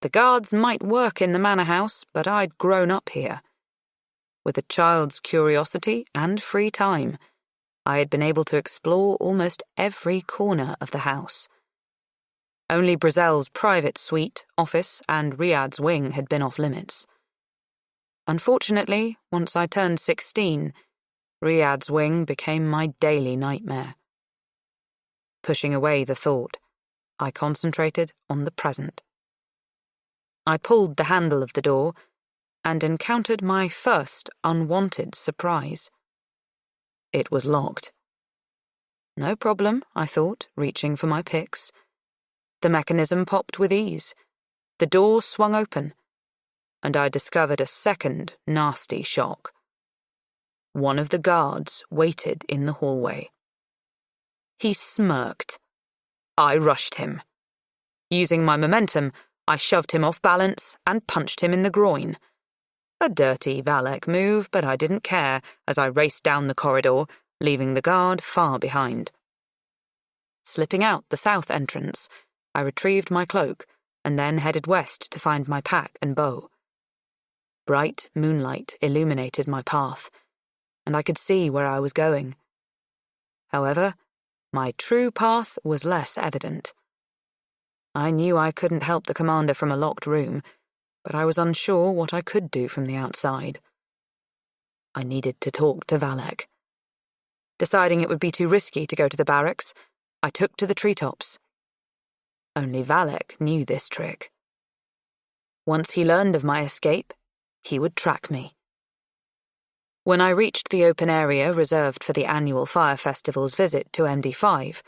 The guards might work in the manor house, but I'd grown up here. With a child's curiosity and free time, I had been able to explore almost every corner of the house. Only Brazel's private suite, office, and Riyadh's wing had been off limits. Unfortunately, once I turned 16, Riyadh's wing became my daily nightmare. Pushing away the thought, I concentrated on the present. I pulled the handle of the door and encountered my first unwanted surprise. It was locked. No problem, I thought, reaching for my picks. The mechanism popped with ease. The door swung open, and I discovered a second nasty shock. One of the guards waited in the hallway. He smirked. I rushed him. Using my momentum, I shoved him off balance and punched him in the groin. A dirty Valek move, but I didn't care as I raced down the corridor, leaving the guard far behind. Slipping out the south entrance, I retrieved my cloak and then headed west to find my pack and bow. Bright moonlight illuminated my path, and I could see where I was going. However, my true path was less evident. I knew I couldn't help the commander from a locked room, but I was unsure what I could do from the outside. I needed to talk to Valek. Deciding it would be too risky to go to the barracks, I took to the treetops. Only Valek knew this trick. Once he learned of my escape, he would track me. When I reached the open area reserved for the annual Fire Festival's visit to MD5,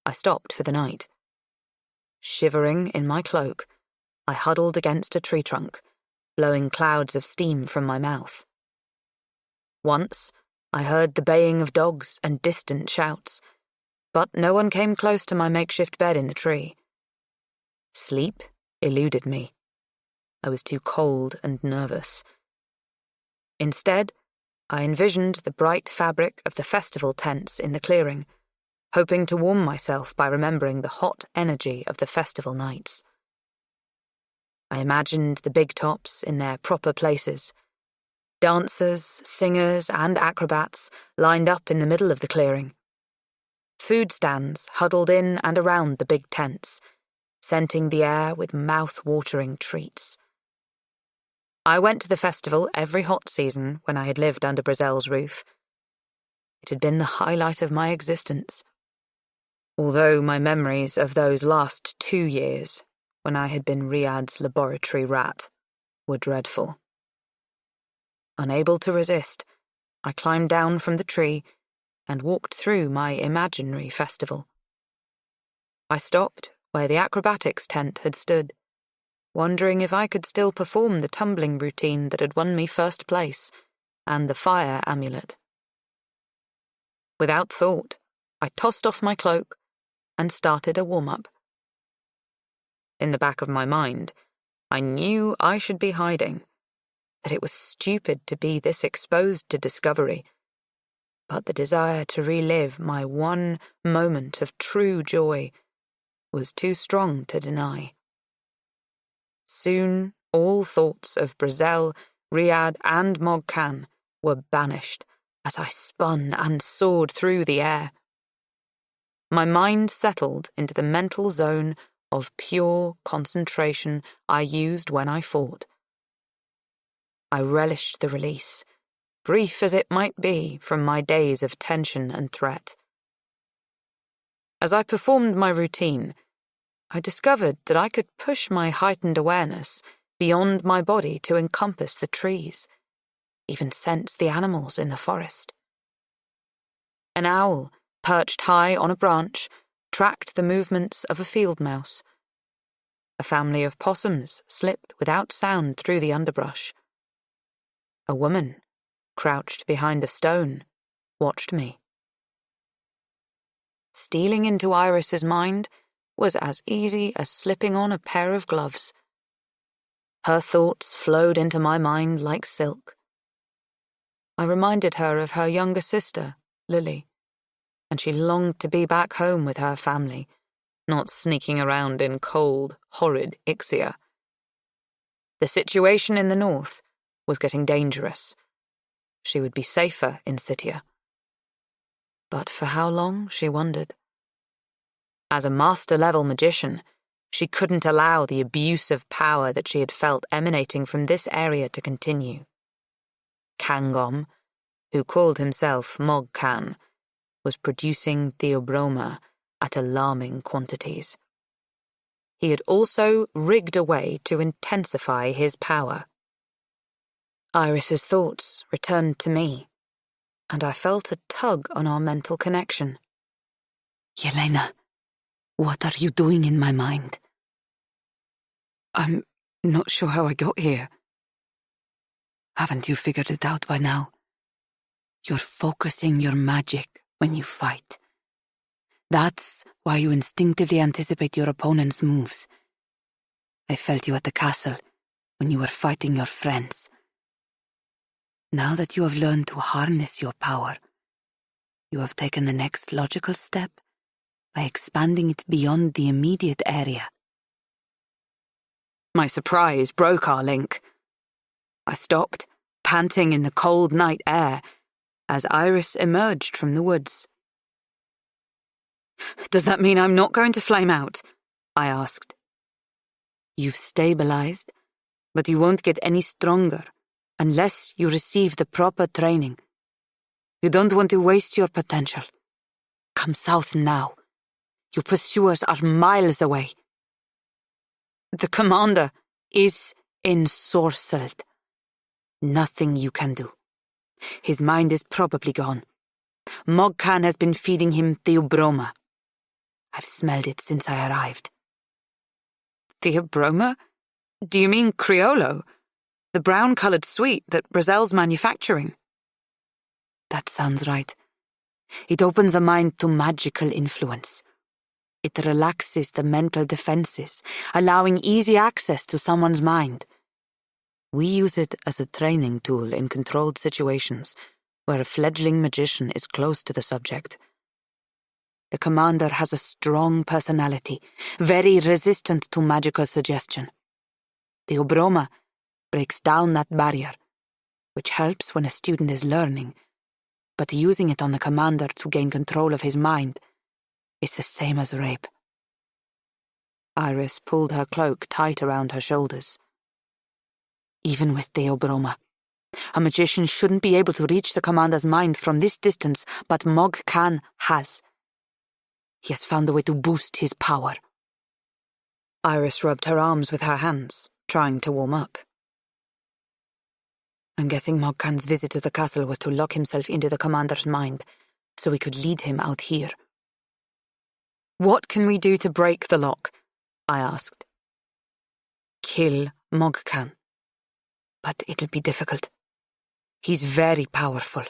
I stopped for the night. Shivering in my cloak, I huddled against a tree trunk, blowing clouds of steam from my mouth. Once, I heard the baying of dogs and distant shouts, but no one came close to my makeshift bed in the tree. Sleep eluded me. I was too cold and nervous. Instead, I envisioned the bright fabric of the festival tents in the clearing, hoping to warm myself by remembering the hot energy of the festival nights. I imagined the big tops in their proper places. Dancers, singers, and acrobats lined up in the middle of the clearing. Food stands huddled in and around the big tents, scenting the air with mouth-watering treats. I went to the festival every hot season when I had lived under Brazel's roof. It had been the highlight of my existence. Although my memories of those last 2 years, when I had been Riyadh's laboratory rat, were dreadful. Unable to resist, I climbed down from the tree and walked through my imaginary festival. I stopped where the acrobatics tent had stood, wondering if I could still perform the tumbling routine that had won me first place, and the fire amulet. Without thought, I tossed off my cloak and started a warm-up. In the back of my mind, I knew I should be hiding, that it was stupid to be this exposed to discovery, but the desire to relive my one moment of true joy was too strong to deny. Soon, all thoughts of Brazel, Riyadh, and Mog Khan were banished as I spun and soared through the air. My mind settled into the mental zone of pure concentration I used when I fought. I relished the release, brief as it might be from my days of tension and threat. As I performed my routine, I discovered that I could push my heightened awareness beyond my body to encompass the trees, even sense the animals in the forest. An owl, perched high on a branch, tracked the movements of a field mouse. A family of possums slipped without sound through the underbrush. A woman, crouched behind a stone, watched me. Stealing into Iris's mind was as easy as slipping on a pair of gloves. Her thoughts flowed into my mind like silk. I reminded her of her younger sister, Lily, and she longed to be back home with her family, not sneaking around in cold, horrid Ixia. The situation in the north was getting dangerous. She would be safer in Scythia. But for how long, she wondered. As a master-level magician, she couldn't allow the abuse of power that she had felt emanating from this area to continue. Kangom, who called himself Mog Khan, was producing theobroma at alarming quantities. He had also rigged a way to intensify his power. Iris's thoughts returned to me, and I felt a tug on our mental connection. Yelena, what are you doing in my mind? I'm not sure how I got here. Haven't you figured it out by now? You're focusing your magic when you fight. That's why you instinctively anticipate your opponent's moves. I felt you at the castle when you were fighting your friends. Now that you have learned to harness your power, you have taken the next logical step by expanding it beyond the immediate area. My surprise broke our link. I stopped, panting in the cold night air, as Iris emerged from the woods. "Does that mean I'm not going to flame out?" I asked. You've stabilized, but you won't get any stronger unless you receive the proper training. You don't want to waste your potential. Come south now. Your pursuers are miles away. The commander is ensorcelled. Nothing you can do. His mind is probably gone. Mog Khan has been feeding him theobroma. I've smelled it since I arrived. Theobroma? Do you mean Criollo? The brown-coloured sweet that Brazel's manufacturing? That sounds right. It opens the mind to magical influence. It relaxes the mental defenses, allowing easy access to someone's mind. We use it as a training tool in controlled situations where a fledgling magician is close to the subject. The commander has a strong personality, very resistant to magical suggestion. Theobroma breaks down that barrier, which helps when a student is learning, but using it on the commander to gain control of his mind is the same as rape. Iris pulled her cloak tight around her shoulders. Even with theobroma, a magician shouldn't be able to reach the commander's mind from this distance, but Mog Khan has. He has found a way to boost his power. Iris rubbed her arms with her hands, trying to warm up. I'm guessing Mog Khan's visit to the castle was to lock himself into the commander's mind, so we could lead him out here. What can we do to break the lock? I asked. Kill Mog Khan. But it'll be difficult. He's very powerful.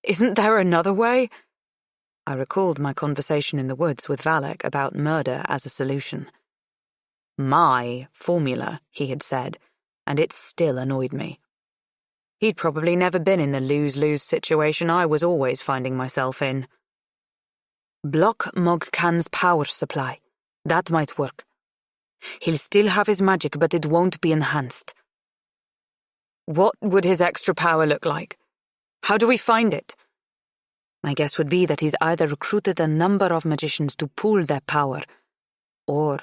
Isn't there another way? I recalled my conversation in the woods with Valak about murder as a solution. My formula, he had said, and it still annoyed me. He'd probably never been in the lose-lose situation I was always finding myself in. Block Mog Khan's power supply. That might work. He'll still have his magic, but it won't be enhanced. What would his extra power look like? How do we find it? My guess would be that he's either recruited a number of magicians to pool their power, or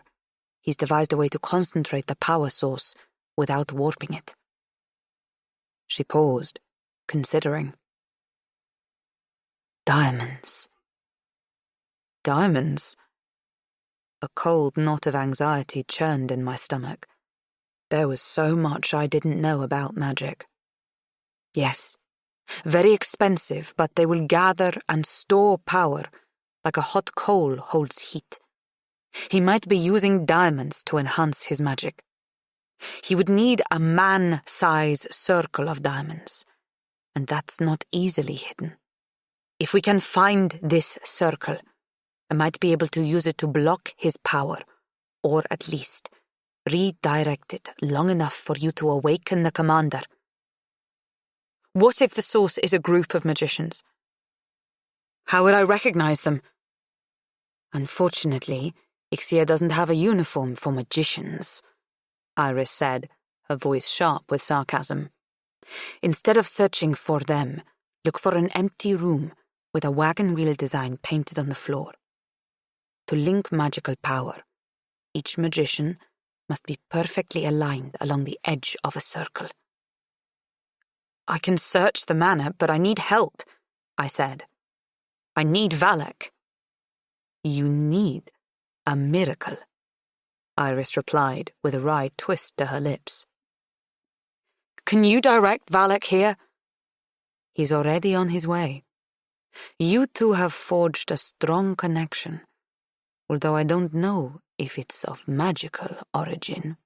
he's devised a way to concentrate the power source without warping it. She paused, considering. Diamonds. Diamonds? A cold knot of anxiety churned in my stomach. There was so much I didn't know about magic. Yes, very expensive, but they will gather and store power like a hot coal holds heat. He might be using diamonds to enhance his magic. He would need a man-size circle of diamonds, and that's not easily hidden. If we can find this circle, I might be able to use it to block his power, or at least redirect it long enough for you to awaken the commander. What if the source is a group of magicians? How would I recognize them? Unfortunately, Ixia doesn't have a uniform for magicians, Iris said, her voice sharp with sarcasm. Instead of searching for them, look for an empty room with a wagon wheel design painted on the floor. To link magical power, each magician must be perfectly aligned along the edge of a circle. I can search the manor, but I need help, I said. I need Valak. You need a miracle, Iris replied with a wry twist to her lips. Can you direct Valak here? He's already on his way. You two have forged a strong connection, although I don't know if it's of magical origin.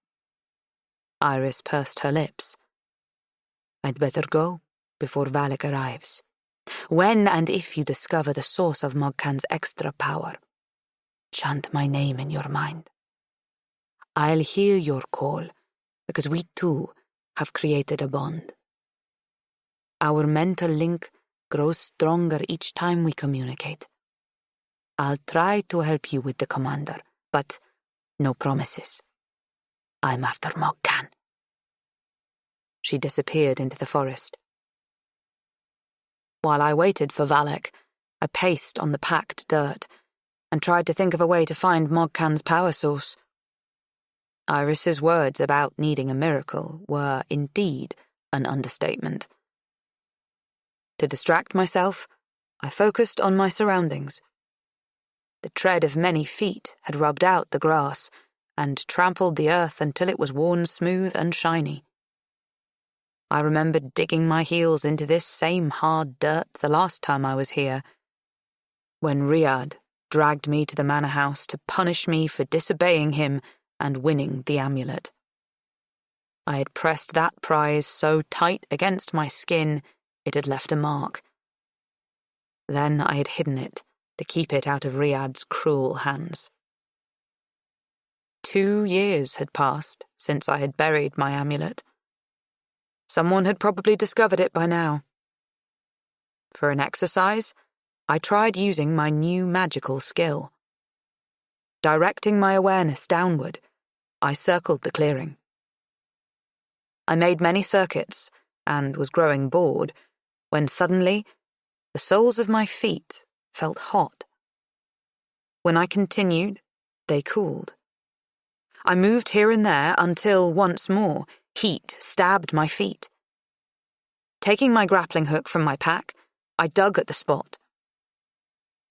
Iris pursed her lips. I'd better go before Valak arrives. When and if you discover the source of Mogcan's extra power, chant my name in your mind. I'll hear your call, because we two have created a bond. Our mental link grows stronger each time we communicate. I'll try to help you with the commander, but no promises. I'm after Mogcan. She disappeared into the forest. While I waited for Valak, I paced on the packed dirt and tried to think of a way to find Mogcan's power source. Iris's words about needing a miracle were indeed an understatement. To distract myself, I focused on my surroundings. The tread of many feet had rubbed out the grass and trampled the earth until it was worn smooth and shiny. I remembered digging my heels into this same hard dirt the last time I was here, when Riyadh dragged me to the manor house to punish me for disobeying him and winning the amulet. I had pressed that prize so tight against my skin it had left a mark. Then I had hidden it to keep it out of Riyadh's cruel hands. 2 years had passed since I had buried my amulet. Someone had probably discovered it by now. For an exercise, I tried using my new magical skill. Directing my awareness downward, I circled the clearing. I made many circuits and was growing bored when suddenly the soles of my feet felt hot. When I continued, they cooled. I moved here and there until, once more, heat stabbed my feet. Taking my grappling hook from my pack, I dug at the spot.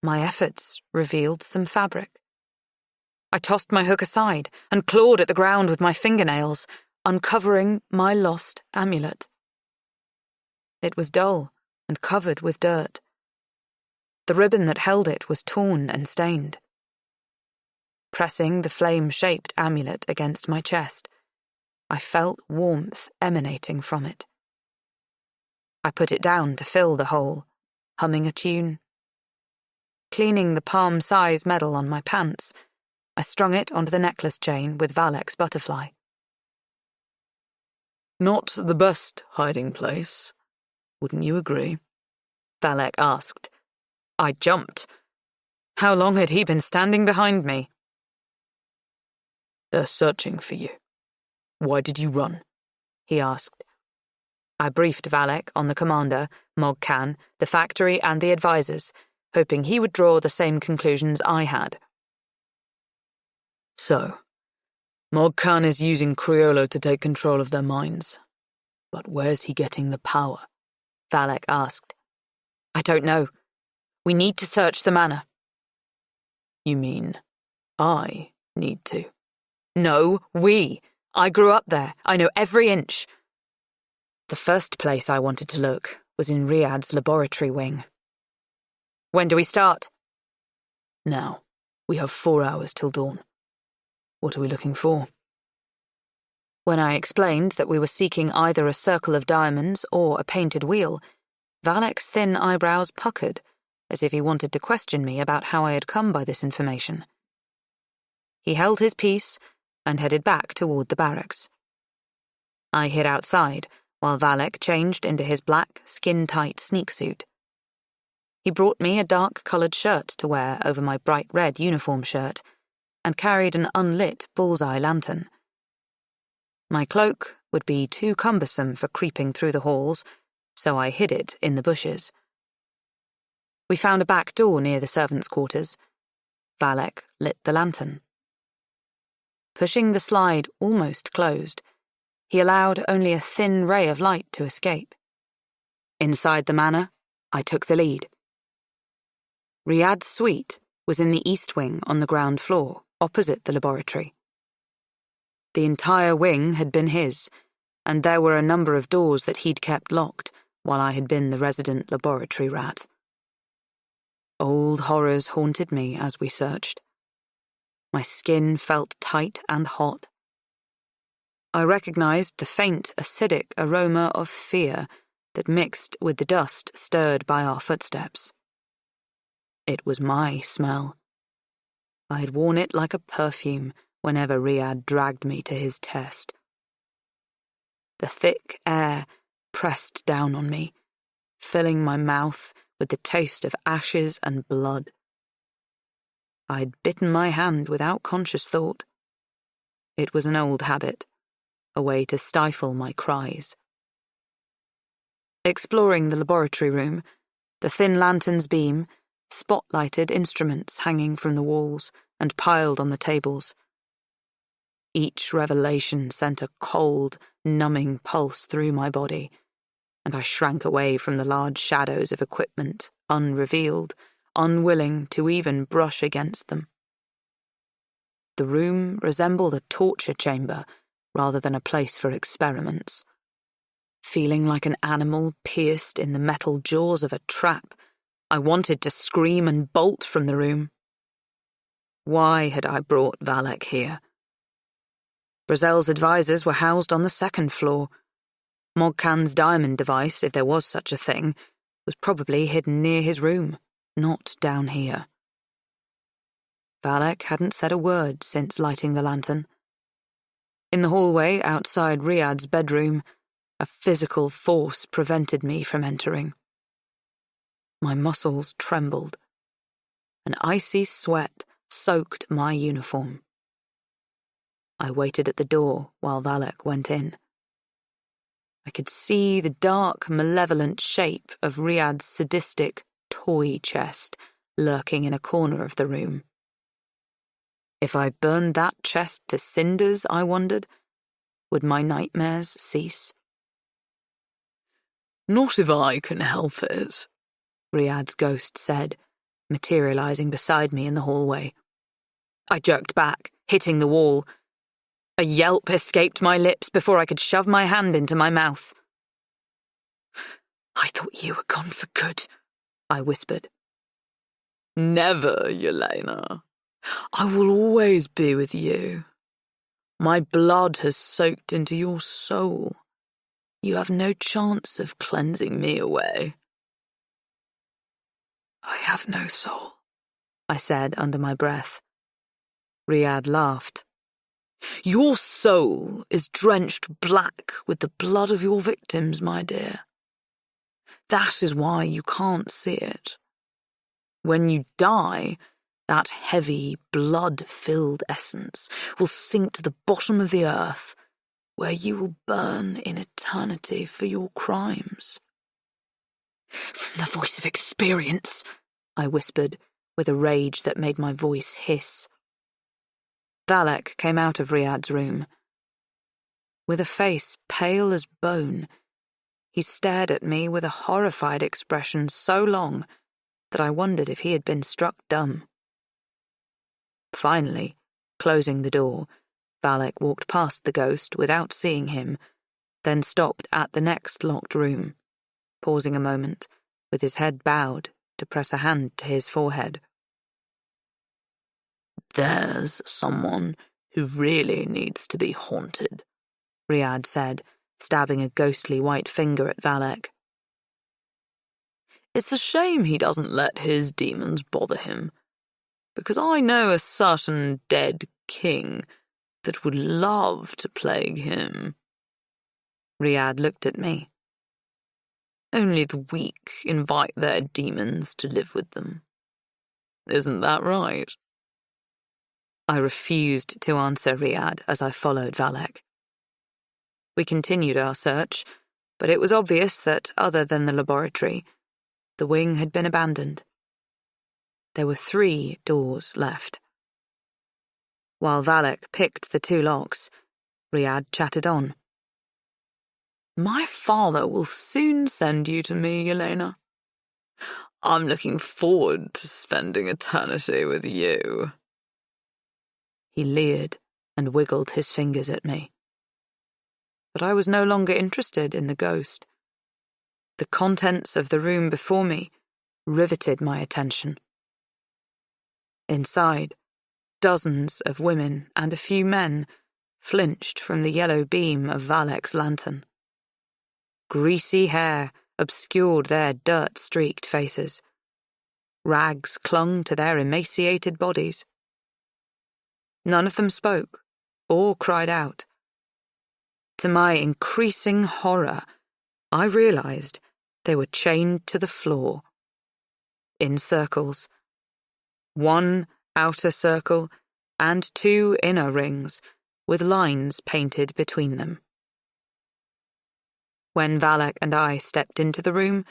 My efforts revealed some fabric. I tossed my hook aside and clawed at the ground with my fingernails, uncovering my lost amulet. It was dull and covered with dirt. The ribbon that held it was torn and stained. Pressing the flame-shaped amulet against my chest, I felt warmth emanating from it. I put it down to fill the hole, humming a tune. Cleaning the palm-size medal on my pants, I strung it onto the necklace chain with Valak's butterfly. Not the best hiding place, wouldn't you agree? Valak asked. I jumped. How long had he been standing behind me? They're searching for you. Why did you run? He asked. I briefed Valak on the commander, Mogcan, the factory and the advisors, hoping he would draw the same conclusions I had. So, Mogcan is using Criollo to take control of their minds. But where's he getting the power? Valek asked. I don't know. We need to search the manor. You mean I need to? No, we. I grew up there. I know every inch. The first place I wanted to look was in Riyadh's laboratory wing. When do we start? Now. We have 4 hours till dawn. What are we looking for? When I explained that we were seeking either a circle of diamonds or a painted wheel, Valek's thin eyebrows puckered, as if he wanted to question me about how I had come by this information. He held his peace and headed back toward the barracks. I hid outside while Valek changed into his black, skin-tight sneak suit. He brought me a dark-coloured shirt to wear over my bright red uniform shirt and carried an unlit bullseye lantern. My cloak would be too cumbersome for creeping through the halls, so I hid it in the bushes. We found a back door near the servants' quarters. Valek lit the lantern. Pushing the slide almost closed, he allowed only a thin ray of light to escape. Inside the manor, I took the lead. Riyadh's suite was in the east wing on the ground floor, opposite the laboratory. The entire wing had been his, and there were a number of doors that he'd kept locked while I had been the resident laboratory rat. Old horrors haunted me as we searched. My skin felt tight and hot. I recognized the faint, acidic aroma of fear that mixed with the dust stirred by our footsteps. It was my smell. I had worn it like a perfume whenever Riyadh dragged me to his test. The thick air pressed down on me, filling my mouth with the taste of ashes and blood. I'd bitten my hand without conscious thought. It was an old habit, a way to stifle my cries. Exploring the laboratory room, the thin lantern's beam spotlighted instruments hanging from the walls and piled on the tables. Each revelation sent a cold, numbing pulse through my body, and I shrank away from the large shadows of equipment, unrevealed, unwilling to even brush against them. The room resembled a torture chamber rather than a place for experiments. Feeling like an animal pierced in the metal jaws of a trap, I wanted to scream and bolt from the room. Why had I brought Valek here? Brazel's advisors were housed on the second floor. Mogcan's diamond device, if there was such a thing, was probably hidden near his room, not down here. Valek hadn't said a word since lighting the lantern. In the hallway outside Riyadh's bedroom, a physical force prevented me from entering. My muscles trembled. An icy sweat soaked my uniform. I waited at the door while Valek went in. I could see the dark, malevolent shape of Riyadh's sadistic toy chest lurking in a corner of the room. If I burned that chest to cinders, I wondered, would my nightmares cease? Not if I can help it, Riyadh's ghost said, materializing beside me in the hallway. I jerked back, hitting the wall. A yelp escaped my lips before I could shove my hand into my mouth. I thought you were gone for good, I whispered. Never, Yelena. I will always be with you. My blood has soaked into your soul. You have no chance of cleansing me away. I have no soul, I said under my breath. Riyadh laughed. Your soul is drenched black with the blood of your victims, my dear. That is why you can't see it. When you die, that heavy, blood-filled essence will sink to the bottom of the earth, where you will burn in eternity for your crimes. From the voice of experience, I whispered, with a rage that made my voice hiss. Valek came out of Riyadh's room. With a face pale as bone, He stared at me with a horrified expression so long that I wondered if he had been struck dumb. Finally, closing the door, Valak walked past the ghost without seeing him, then stopped at the next locked room, pausing a moment, with his head bowed, to press a hand to his forehead. "There's someone who really needs to be haunted," Riyadh said, stabbing a ghostly white finger at Valak. "It's a shame he doesn't let his demons bother him, because I know a certain dead king that would love to plague him." Riyadh looked at me. "Only the weak invite their demons to live with them. Isn't that right?" I refused to answer Riyadh as I followed Valak. We continued our search, but it was obvious that, other than the laboratory, the wing had been abandoned. There were 3 doors left. While Valak picked the 2 locks, Riyadh chatted on. "My father will soon send you to me, Yelena. I'm looking forward to spending eternity with you." He leered and wiggled his fingers at me. But I was no longer interested in the ghost. The contents of the room before me riveted my attention. Inside, dozens of women and a few men flinched from the yellow beam of Valak's lantern. Greasy hair obscured their dirt-streaked faces. Rags clung to their emaciated bodies. None of them spoke or cried out. To my increasing horror, I realized they were chained to the floor. In circles. 1 outer circle and 2 inner rings, with lines painted between them. When Valak and I stepped into the room,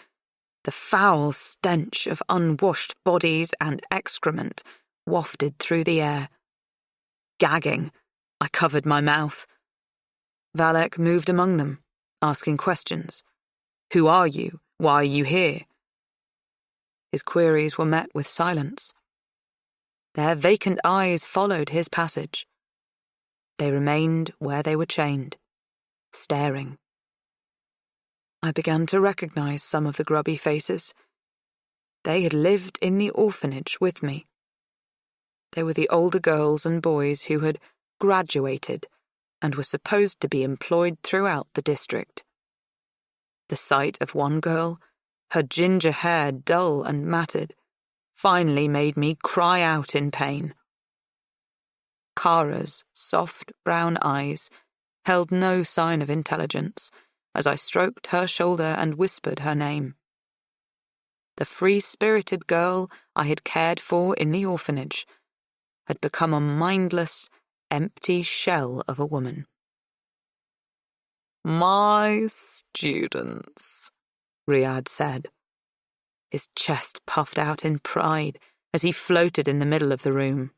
the foul stench of unwashed bodies and excrement wafted through the air. Gagging, I covered my mouth. Valak moved among them, asking questions. "Who are you? Why are you here?" His queries were met with silence. Their vacant eyes followed his passage. They remained where they were chained, staring. I began to recognize some of the grubby faces. They had lived in the orphanage with me. They were the older girls and boys who had graduated and were supposed to be employed throughout the district. The sight of one girl, her ginger hair dull and matted, finally made me cry out in pain. Kara's soft brown eyes held no sign of intelligence as I stroked her shoulder and whispered her name. The free-spirited girl I had cared for in the orphanage had become a mindless, empty shell of a woman. "My students," Riyadh said. His chest puffed out in pride as he floated in the middle of the room.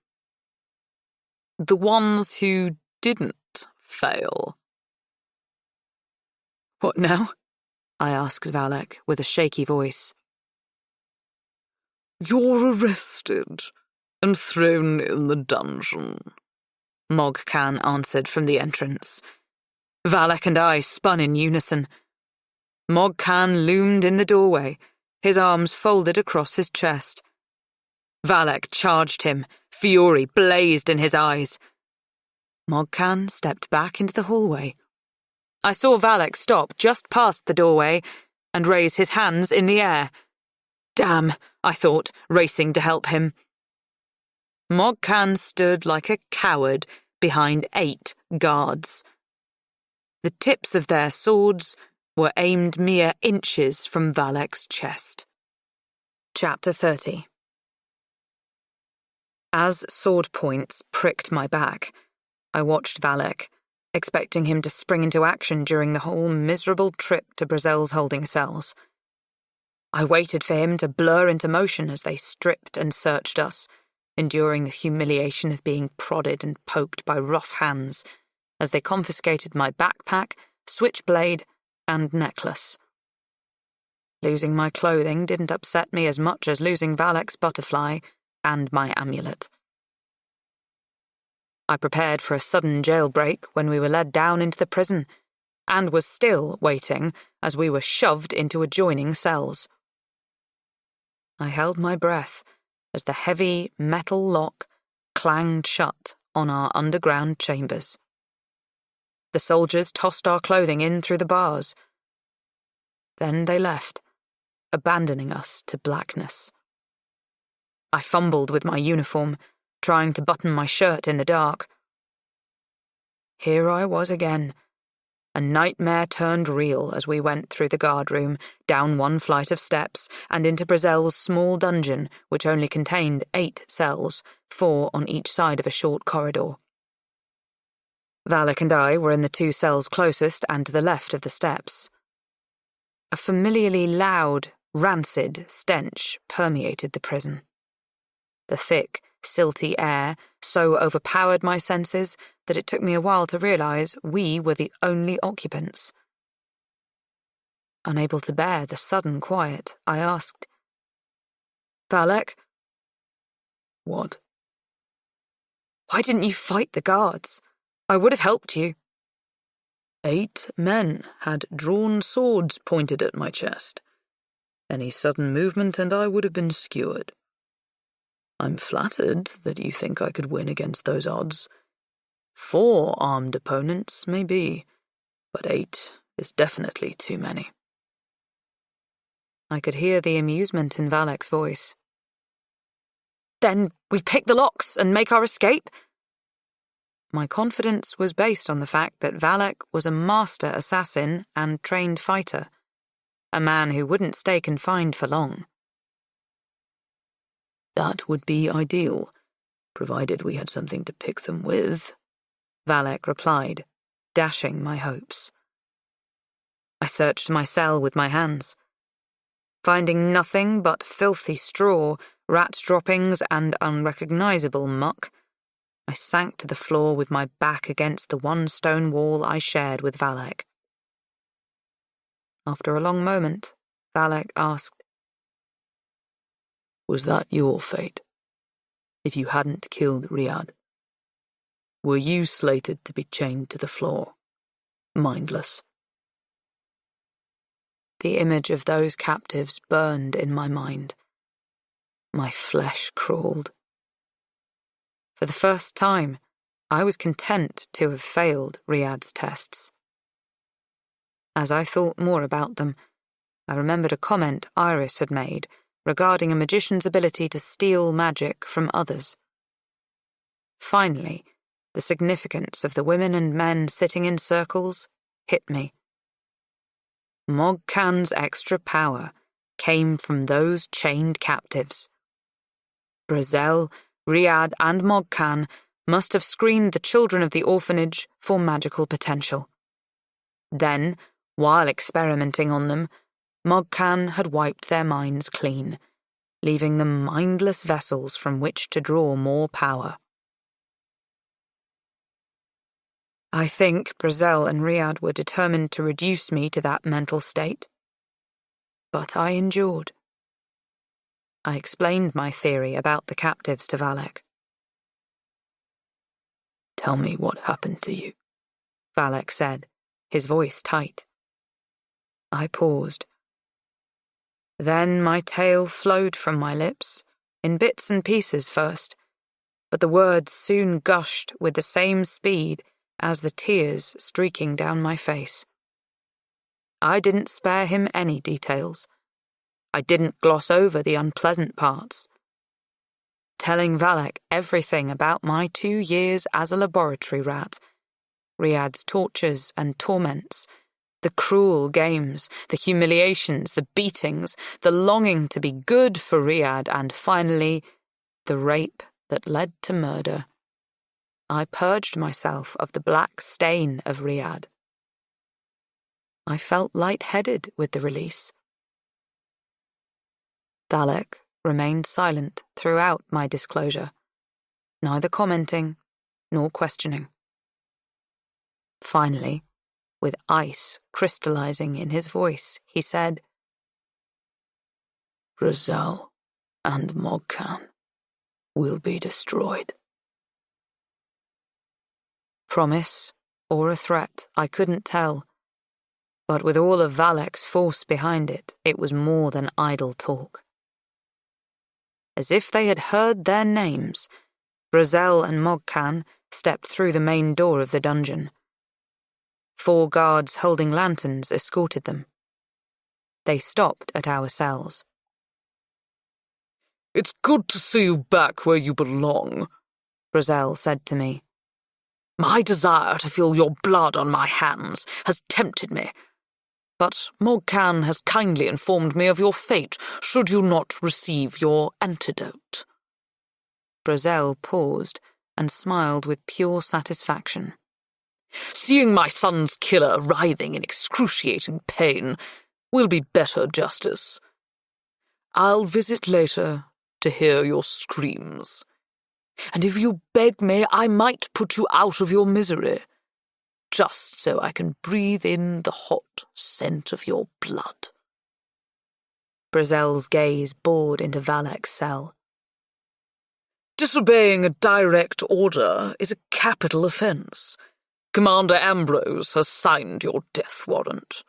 "The ones who didn't fail." "What now?" I asked Valak with a shaky voice. "You're arrested and thrown in the dungeon," Mog Khan answered from the entrance. Valak and I spun in unison. Mog Khan loomed in the doorway, his arms folded across his chest. Valak charged him, fury blazed in his eyes. Mog Khan stepped back into the hallway. I saw Valak stop just past the doorway and raise his hands in the air. Damn, I thought, racing to help him. Mog Khan stood like a coward behind 8 guards. The tips of their swords were aimed mere inches from Valak's chest. Chapter 30. As sword points pricked my back, I watched Valak, expecting him to spring into action during the whole miserable trip to Brazel's holding cells. I waited for him to blur into motion as they stripped and searched us, enduring the humiliation of being prodded and poked by rough hands as they confiscated my backpack, switchblade, and necklace. Losing my clothing didn't upset me as much as losing Valek's butterfly and my amulet. I prepared for a sudden jailbreak when we were led down into the prison, and was still waiting as we were shoved into adjoining cells. I held my breath as the heavy metal lock clanged shut on our underground chambers. The soldiers tossed our clothing in through the bars. Then they left, abandoning us to blackness. I fumbled with my uniform, trying to button my shirt in the dark. Here I was again. A nightmare turned real as we went through the guardroom, down one flight of steps, and into Brazel's small dungeon, which only contained 8 cells, 4 on each side of a short corridor. Valek and I were in the 2 cells closest and to the left of the steps. A familiarly loud, rancid stench permeated the prison. The thick, silty air so overpowered my senses that it took me a while to realize we were the only occupants. Unable to bear the sudden quiet, I asked, "Valek?" What? "Why didn't you fight the guards? I would have helped you." 8 men had drawn swords pointed at my chest. Any sudden movement and I would have been skewered. I'm flattered that you think I could win against those odds. 4 armed opponents, maybe, but 8 is definitely too many. I could hear the amusement in Valek's voice. "Then we pick the locks and make our escape?" My confidence was based on the fact that Valek was a master assassin and trained fighter, a man who wouldn't stay confined for long. That would be ideal, provided we had something to pick them with, Valek replied, dashing my hopes. I searched my cell with my hands. Finding nothing but filthy straw, rat droppings, and unrecognizable muck, I sank to the floor with my back against the one stone wall I shared with Valek. After a long moment, Valek asked, "Was that your fate? If you hadn't killed Riyadh, were you slated to be chained to the floor, mindless?" The image of those captives burned in my mind. My flesh crawled. For the first time, I was content to have failed Riyadh's tests. As I thought more about them, I remembered a comment Iris had made regarding a magician's ability to steal magic from others. Finally, the significance of the women and men sitting in circles hit me. Mog Khan's extra power came from those chained captives. Brazel, Riyadh, and Mog Khan must have screened the children of the orphanage for magical potential. Then, while experimenting on them, Mog Khan had wiped their minds clean, leaving them mindless vessels from which to draw more power. I think Brazel and Riyadh were determined to reduce me to that mental state. But I endured. I explained my theory about the captives to Valek. "Tell me what happened to you," Valek said, his voice tight. I paused. Then my tale flowed from my lips, in bits and pieces first, but the words soon gushed with the same speed as the tears streaking down my face. I didn't spare him any details. I didn't gloss over the unpleasant parts. Telling Valek everything about my 2 years as a laboratory rat, Riyadh's tortures and torments, the cruel games, the humiliations, the beatings, the longing to be good for Riyadh, and finally, the rape that led to murder. I purged myself of the black stain of Riyadh. I felt lightheaded with the release. Valek remained silent throughout my disclosure, neither commenting nor questioning. Finally, with ice crystallizing in his voice, he said, Grizel and Mogcan will be destroyed. Promise or a threat, I couldn't tell. But with all of Valek's force behind it, it was more than idle talk. As if they had heard their names, Grizel and Mogcan stepped through the main door of the dungeon. 4 guards holding lanterns escorted them. They stopped at our cells. "It's good to see you back where you belong," Grizel said to me. "My desire to feel your blood on my hands has tempted me. But Mogcan has kindly informed me of your fate should you not receive your antidote." Grizel paused and smiled with pure satisfaction. "Seeing my son's killer writhing in excruciating pain will be better justice. I'll visit later to hear your screams. And if you beg me, I might put you out of your misery, just so I can breathe in the hot scent of your blood." Grizel's gaze bored into Valek's cell. "Disobeying a direct order is a capital offence. Commander Ambrose has signed your death warrant.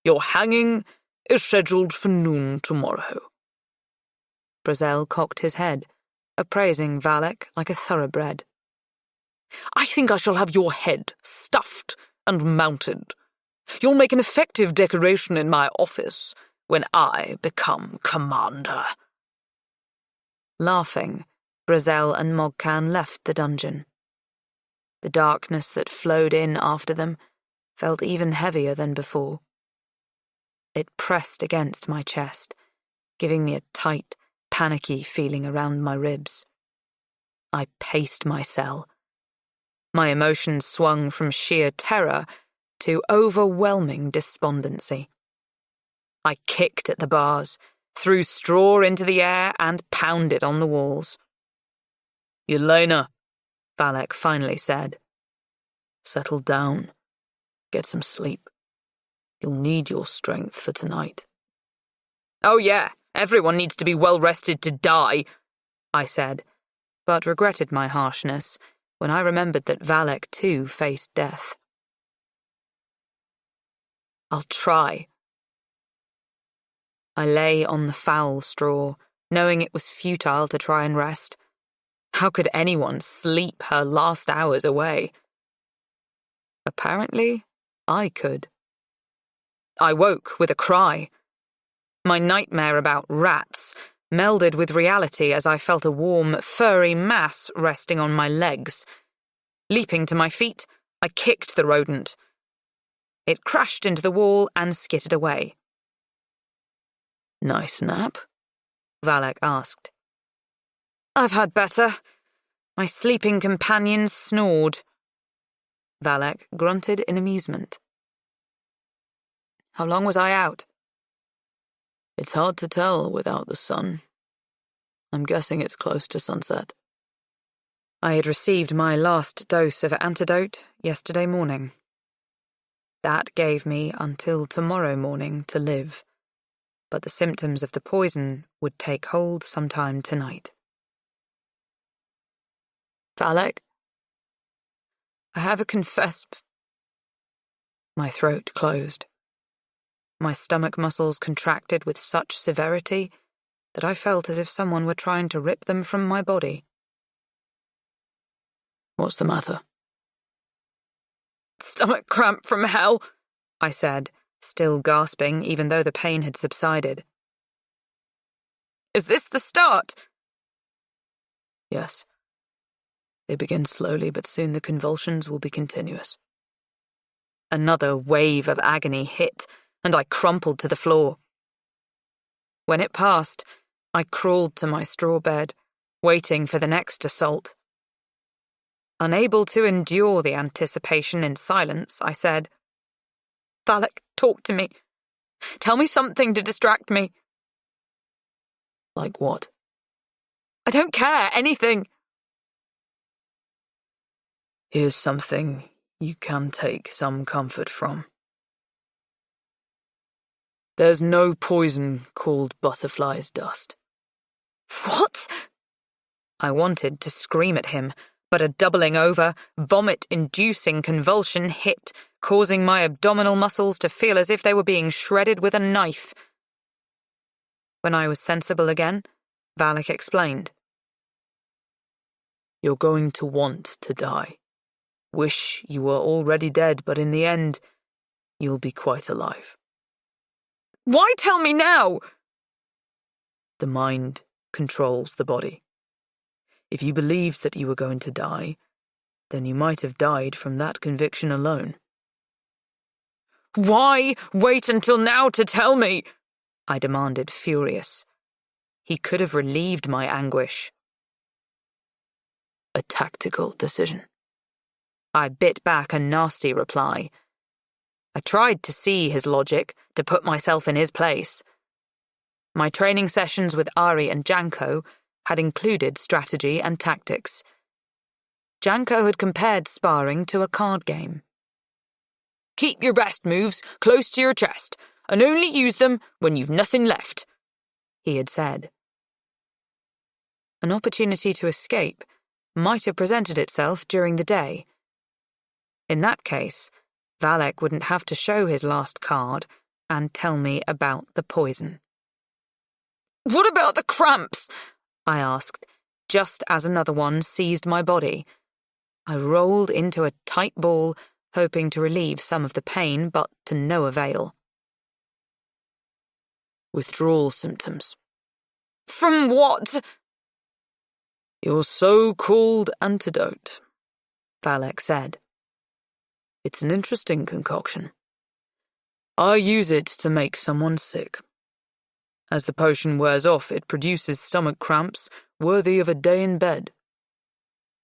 Your hanging is scheduled for noon tomorrow." Grizel cocked his head, appraising Valek like a thoroughbred. "I think I shall have your head stuffed and mounted. You'll make an effective decoration in my office when I become commander." Laughing, Grizel and Mogcan left the dungeon. The darkness that flowed in after them felt even heavier than before. It pressed against my chest, giving me a tight, panicky feeling around my ribs. I paced my cell. My emotions swung from sheer terror to overwhelming despondency. I kicked at the bars, threw straw into the air, and pounded on the walls. "Yelena," Valek finally said. "Settle down. Get some sleep. You'll need your strength for tonight." "Oh yeah, everyone needs to be well rested to die," I said, but regretted my harshness when I remembered that Valek too faced death. "I'll try." I lay on the foul straw, knowing it was futile to try and rest. How could anyone sleep her last hours away? Apparently, I could. I woke with a cry. My nightmare about rats melded with reality as I felt a warm, furry mass resting on my legs. Leaping to my feet, I kicked the rodent. It crashed into the wall and skittered away. "Nice nap?" Valek asked. "I've had better." My sleeping companion snored. Valek grunted in amusement. "How long was I out?" "It's hard to tell without the sun. I'm guessing it's close to sunset." I had received my last dose of antidote yesterday morning. That gave me until tomorrow morning to live, but the symptoms of the poison would take hold sometime tonight. "Valek?" "I have a confess." My throat closed. My stomach muscles contracted with such severity that I felt as if someone were trying to rip them from my body. "What's the matter?" "Stomach cramp from hell," I said, still gasping even though the pain had subsided. "Is this the start?" "Yes. They begin slowly, but soon the convulsions will be continuous." Another wave of agony hit, and I crumpled to the floor. When it passed, I crawled to my straw bed, waiting for the next assault. Unable to endure the anticipation in silence, I said, "Valek, talk to me. Tell me something to distract me." "Like what?" "I don't care, anything." "Here's something you can take some comfort from." There's no poison called butterfly's dust. What? I wanted to scream at him, but a doubling over, vomit-inducing convulsion hit, causing my abdominal muscles to feel as if they were being shredded with a knife. When I was sensible again, Valak explained. You're going to want to die. Wish you were already dead, but in the end, you'll be quite alive. Why tell me now? The mind controls the body. If you believed that you were going to die, then you might have died from that conviction alone. Why wait until now to tell me? I demanded, furious. He could have relieved my anguish. A tactical decision. I bit back a nasty reply. I tried to see his logic, to put myself in his place. My training sessions with Ari and Janko had included strategy and tactics. Janko had compared sparring to a card game. Keep your best moves close to your chest, and only use them when you've nothing left, he had said. An opportunity to escape might have presented itself during the day. In that case, Valak wouldn't have to show his last card and tell me about the poison. What about the cramps? I asked, just as another one seized my body. I rolled into a tight ball, hoping to relieve some of the pain, but to no avail. Withdrawal symptoms. From what? Your so-called antidote, Valak said. It's an interesting concoction. I use it to make someone sick. As the potion wears off, it produces stomach cramps worthy of a day in bed.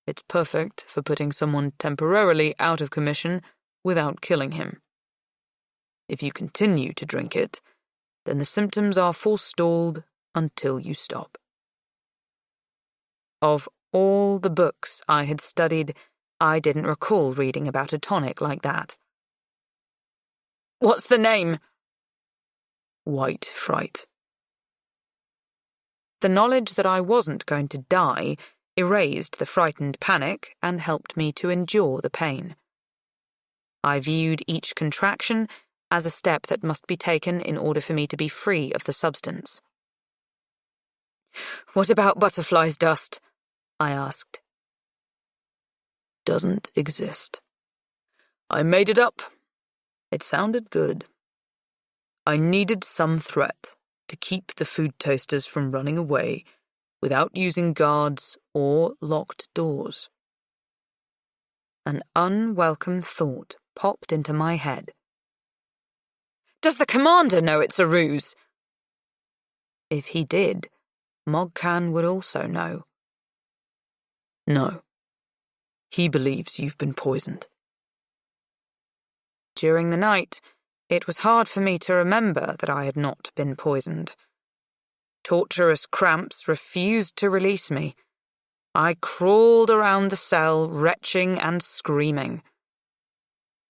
It's perfect for putting someone temporarily out of commission without killing him. If you continue to drink it, then the symptoms are forestalled until you stop. Of all the books I had studied, I didn't recall reading about a tonic like that. What's the name? White fright. The knowledge that I wasn't going to die erased the frightened panic and helped me to endure the pain. I viewed each contraction as a step that must be taken in order for me to be free of the substance. What about butterfly's dust? I asked. Doesn't exist. I made it up. It sounded good. I needed some threat to keep the food tasters from running away without using guards or locked doors. An unwelcome thought popped into my head. Does the commander know it's a ruse? If he did, Mogcan would also know. No. He believes you've been poisoned. During the night, it was hard for me to remember that I had not been poisoned. Torturous cramps refused to release me. I crawled around the cell, retching and screaming.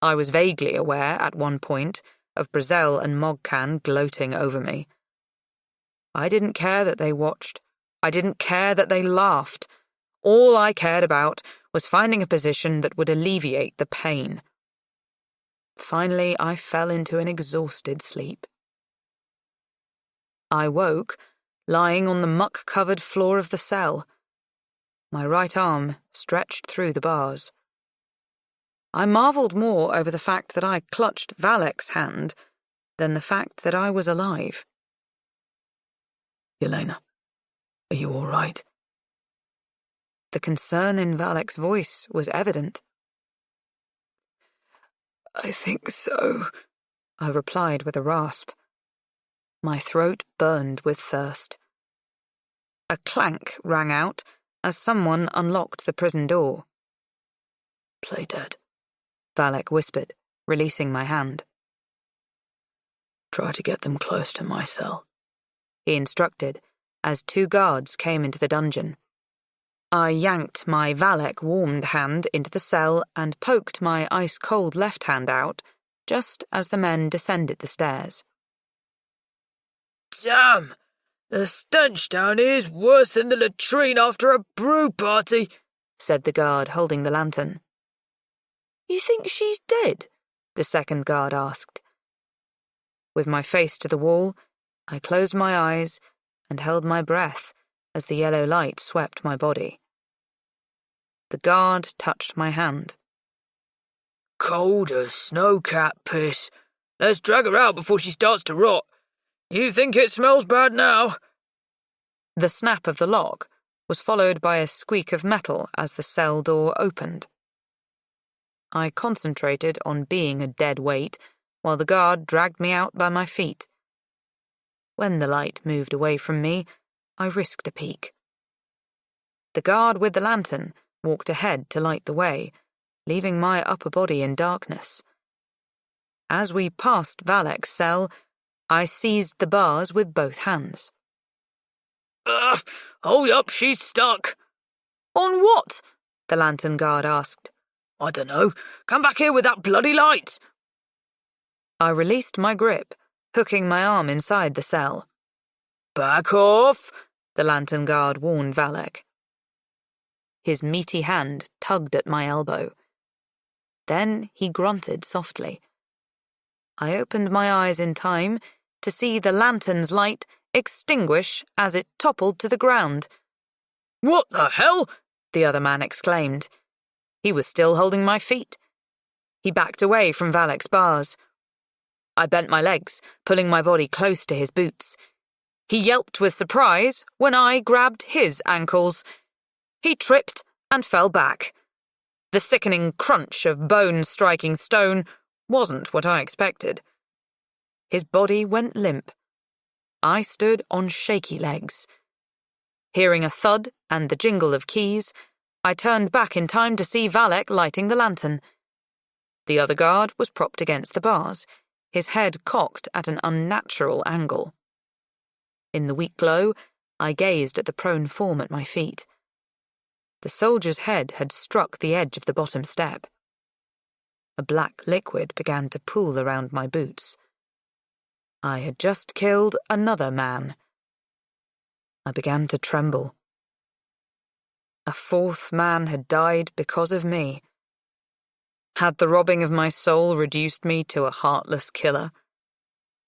I was vaguely aware, at one point, of Brazel and Mogcan gloating over me. I didn't care that they watched. I didn't care that they laughed. All I cared about was finding a position that would alleviate the pain. Finally, I fell into an exhausted sleep. I woke, lying on the muck-covered floor of the cell. My right arm stretched through the bars. I marvelled more over the fact that I clutched Valak's hand than the fact that I was alive. Yelena, are you all right? The concern in Valak's voice was evident. I think so, I replied with a rasp. My throat burned with thirst. A clank rang out as someone unlocked the prison door. Play dead, Valak whispered, releasing my hand. Try to get them close to my cell, he instructed, as 2 guards came into the dungeon. I yanked my Valak-warmed hand into the cell and poked my ice-cold left hand out, just as the men descended the stairs. Damn! The stench down here's worse than the latrine after a brew party, said the guard, holding the lantern. You think she's dead? The second guard asked. With my face to the wall, I closed my eyes and held my breath as the yellow light swept my body. The guard touched my hand. Cold as snow-cat piss. Let's drag her out before she starts to rot. You think it smells bad now? The snap of the lock was followed by a squeak of metal as the cell door opened. I concentrated on being a dead weight while the guard dragged me out by my feet. When the light moved away from me, I risked a peek. The guard with the lantern walked ahead to light the way, leaving my upper body in darkness. As we passed Valek's cell, I seized the bars with both hands. Hold up, she's stuck. On what? The lantern guard asked. I dunno. Come back here with that bloody light. I released my grip, hooking my arm inside the cell. Back off, the lantern guard warned Valek. His meaty hand tugged at my elbow. Then he grunted softly. I opened my eyes in time to see the lantern's light extinguish as it toppled to the ground. What the hell? The other man exclaimed. He was still holding my feet. He backed away from Valek's bars. I bent my legs, pulling my body close to his boots. He yelped with surprise when I grabbed his ankles. He tripped and fell back. The sickening crunch of bone striking stone wasn't what I expected. His body went limp. I stood on shaky legs. Hearing a thud and the jingle of keys, I turned back in time to see Valek lighting the lantern. The other guard was propped against the bars, his head cocked at an unnatural angle. In the weak glow, I gazed at the prone form at my feet. The soldier's head had struck the edge of the bottom step. A black liquid began to pool around my boots. I had just killed another man. I began to tremble. A fourth man had died because of me. Had the robbing of my soul reduced me to a heartless killer?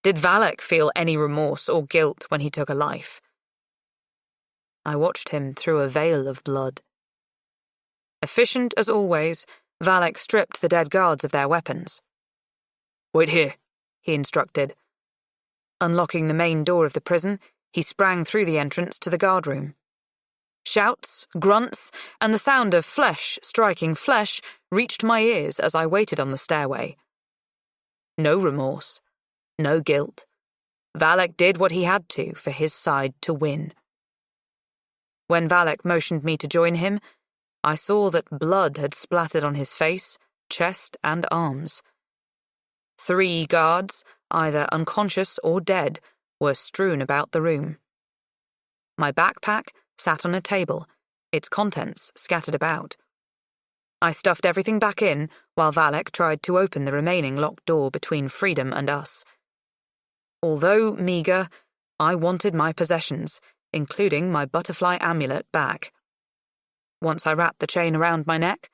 Did Valek feel any remorse or guilt when he took a life? I watched him through a veil of blood. Efficient as always, Valek stripped the dead guards of their weapons. Wait here, he instructed. Unlocking the main door of the prison, he sprang through the entrance to the guardroom. Shouts, grunts, and the sound of flesh striking flesh reached my ears as I waited on the stairway. No remorse, no guilt. Valek did what he had to for his side to win. When Valek motioned me to join him, I saw that blood had splattered on his face, chest, and arms. 3 guards, either unconscious or dead, were strewn about the room. My backpack sat on a table, its contents scattered about. I stuffed everything back in while Valek tried to open the remaining locked door between freedom and us. Although meagre, I wanted my possessions, including my butterfly amulet, back. Once I wrapped the chain around my neck,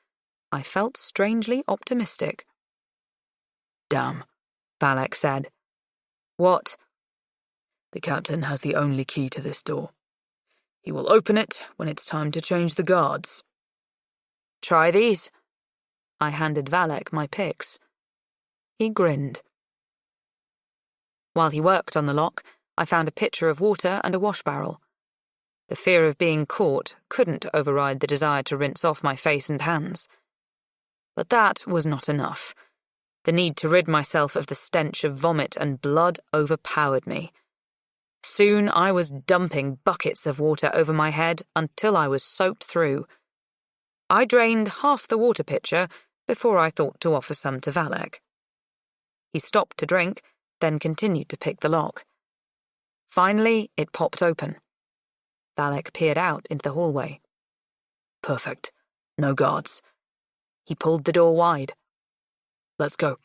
I felt strangely optimistic. Damn, Valek said. What? The captain has the only key to this door. He will open it when it's time to change the guards. Try these. I handed Valek my picks. He grinned. While he worked on the lock, I found a pitcher of water and a wash barrel. The fear of being caught couldn't override the desire to rinse off my face and hands. But that was not enough. The need to rid myself of the stench of vomit and blood overpowered me. Soon I was dumping buckets of water over my head until I was soaked through. I drained half the water pitcher before I thought to offer some to Valek. He stopped to drink, then continued to pick the lock. Finally, it popped open. Valek peered out into the hallway. Perfect. No guards. He pulled the door wide. Let's go.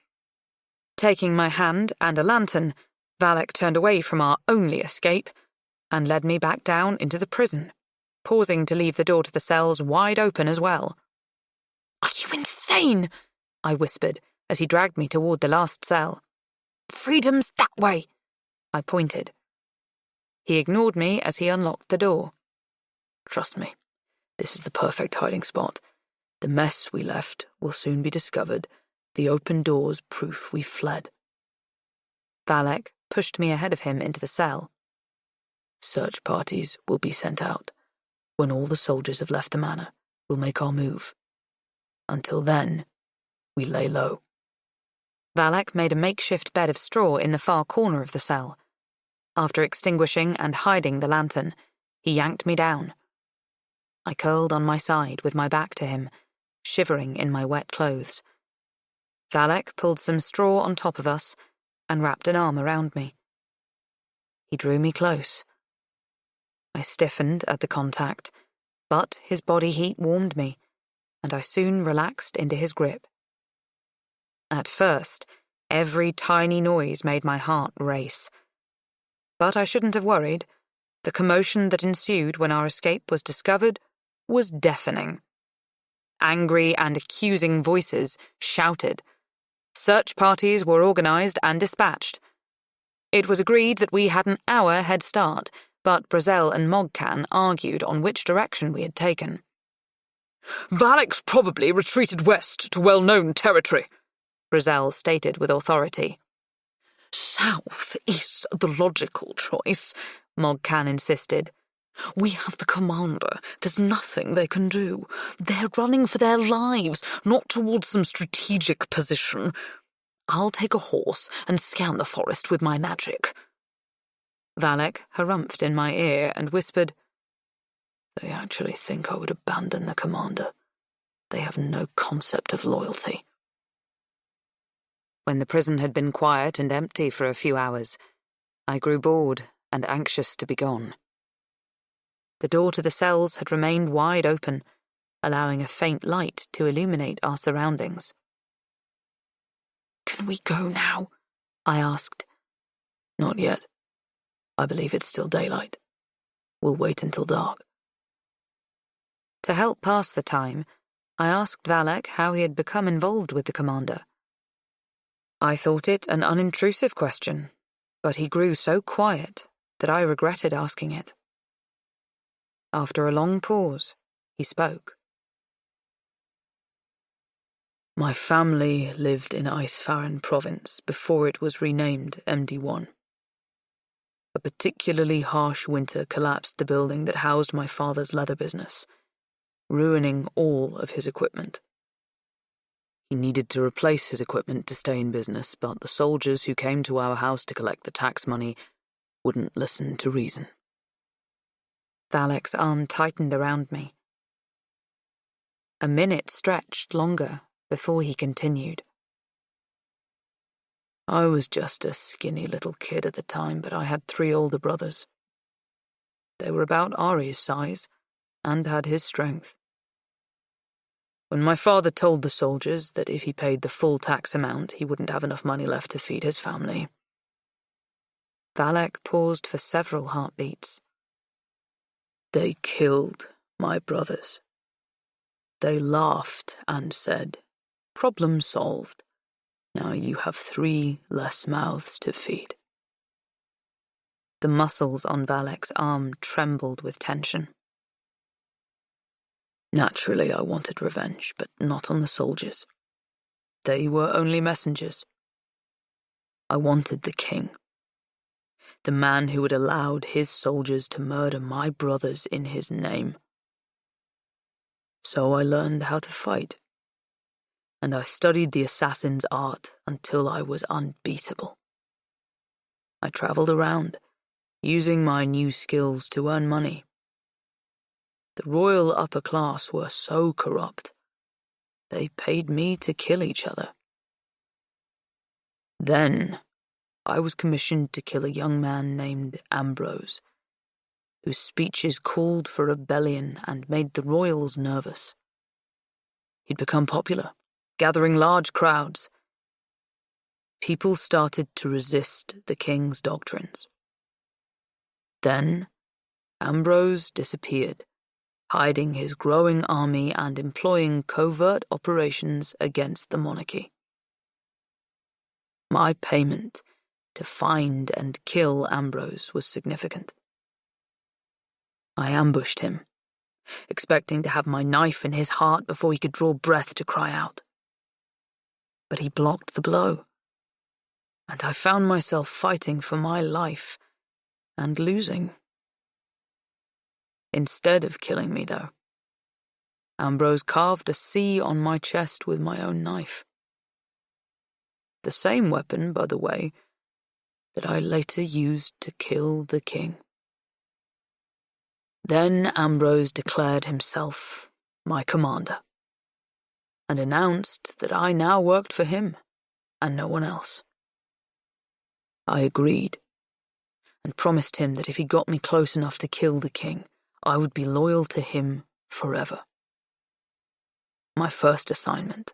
Taking my hand and a lantern, Valak turned away from our only escape and led me back down into the prison, pausing to leave the door to the cells wide open as well. "Are you insane?" I whispered as he dragged me toward the last cell. "Freedom's that way." I pointed. He ignored me as he unlocked the door. Trust me, this is the perfect hiding spot. The mess we left will soon be discovered. The open door's proof we fled. Valak pushed me ahead of him into the cell. Search parties will be sent out. When all the soldiers have left the manor, we'll make our move. Until then, we lay low. Valak made a makeshift bed of straw in the far corner of the cell. After extinguishing and hiding the lantern, he yanked me down. I curled on my side with my back to him, shivering in my wet clothes. Valak pulled some straw on top of us and wrapped an arm around me. He drew me close. I stiffened at the contact, but his body heat warmed me, and I soon relaxed into his grip. At first, every tiny noise made my heart race. But I shouldn't have worried. The commotion that ensued when our escape was discovered was deafening. Angry and accusing voices shouted. Search parties were organized and dispatched. It was agreed that we had an hour head start, but Brazel and Mogcan argued on which direction we had taken. "Valak's probably retreated west to well-known territory," Brazel stated with authority. "South is the logical choice," Mogcan insisted. "We have the commander. There's nothing they can do. They're running for their lives, not towards some strategic position. I'll take a horse and scan the forest with my magic." Valak harumphed in my ear and whispered, "They actually think I would abandon the commander. They have no concept of loyalty." When the prison had been quiet and empty for a few hours, I grew bored and anxious to be gone. The door to the cells had remained wide open, allowing a faint light to illuminate our surroundings. "Can we go now?" I asked. "Not yet. I believe it's still daylight. We'll wait until dark." To help pass the time, I asked Valak how he had become involved with the commander. I thought it an unintrusive question, but he grew so quiet that I regretted asking it. After a long pause, he spoke. "My family lived in Isfahan province before it was renamed MD1. A particularly harsh winter collapsed the building that housed my father's leather business, ruining all of his equipment. He needed to replace his equipment to stay in business, but the soldiers who came to our house to collect the tax money wouldn't listen to reason." Valak's arm tightened around me. A minute stretched longer before he continued. "I was just a skinny little kid at the time, but I had 3 older brothers. They were about Ari's size and had his strength. When my father told the soldiers that if he paid the full tax amount, he wouldn't have enough money left to feed his family." Valak paused for several heartbeats. "They killed my brothers. They laughed and said, 'Problem solved. Now you have 3 less mouths to feed.'" The muscles on Valak's arm trembled with tension. "Naturally, I wanted revenge, but not on the soldiers. They were only messengers. I wanted the king. The man who had allowed his soldiers to murder my brothers in his name. So I learned how to fight, and I studied the assassin's art until I was unbeatable. I traveled around, using my new skills to earn money. The royal upper class were so corrupt, they paid me to kill each other. Then I was commissioned to kill a young man named Ambrose, whose speeches called for rebellion and made the royals nervous. He'd become popular, gathering large crowds. people started to resist the king's doctrines. Then, Ambrose disappeared, hiding his growing army and employing covert operations against the monarchy. My payment to find and kill Ambrose was significant. I ambushed him, expecting to have my knife in his heart before he could draw breath to cry out. But he blocked the blow, and I found myself fighting for my life and losing. Instead of killing me, though, Ambrose carved a C on my chest with my own knife. The same weapon, by the way, that I later used to kill the king. Then Ambrose declared himself my commander, and announced that I now worked for him and no one else. I agreed, and promised him that if he got me close enough to kill the king, I would be loyal to him forever. My first assignment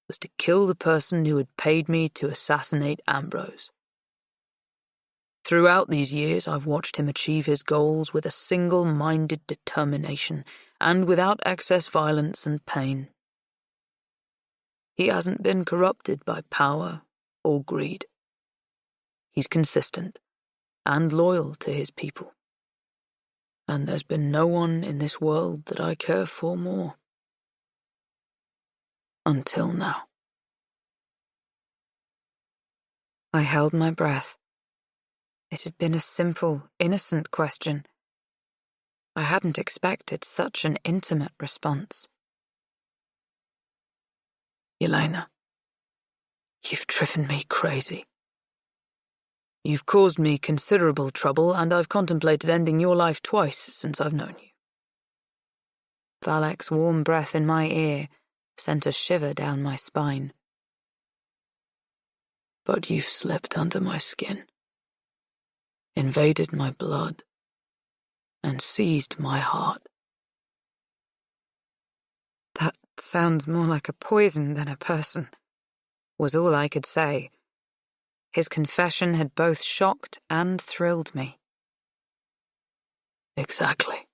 was to kill the person who had paid me to assassinate Ambrose. Throughout these years, I've watched him achieve his goals with a single-minded determination and without excess violence and pain. He hasn't been corrupted by power or greed. He's consistent and loyal to his people. And there's been no one in this world that I care for more. Until now. I held my breath. It had been a simple, innocent question. I hadn't expected such an intimate response. Yelena, you've driven me crazy. You've caused me considerable trouble, and I've contemplated ending your life twice since I've known you. Valek's warm breath in my ear sent a shiver down my spine. But you've slipped under my skin, invaded my blood, and seized my heart. That sounds more like a poison than a person, was all I could say. His confession had both shocked and thrilled me. Exactly,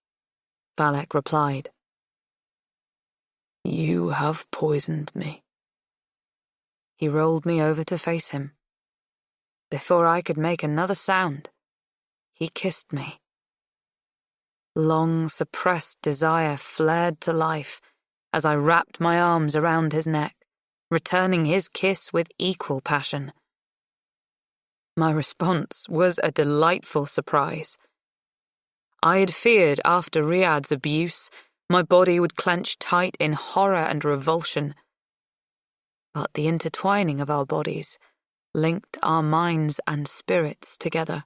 Valek replied. You have poisoned me. He rolled me over to face him. Before I could make another sound, he kissed me. Long suppressed desire flared to life as I wrapped my arms around his neck, returning his kiss with equal passion. My response was a delightful surprise. I had feared after Riyadh's abuse, my body would clench tight in horror and revulsion. But the intertwining of our bodies linked our minds and spirits together.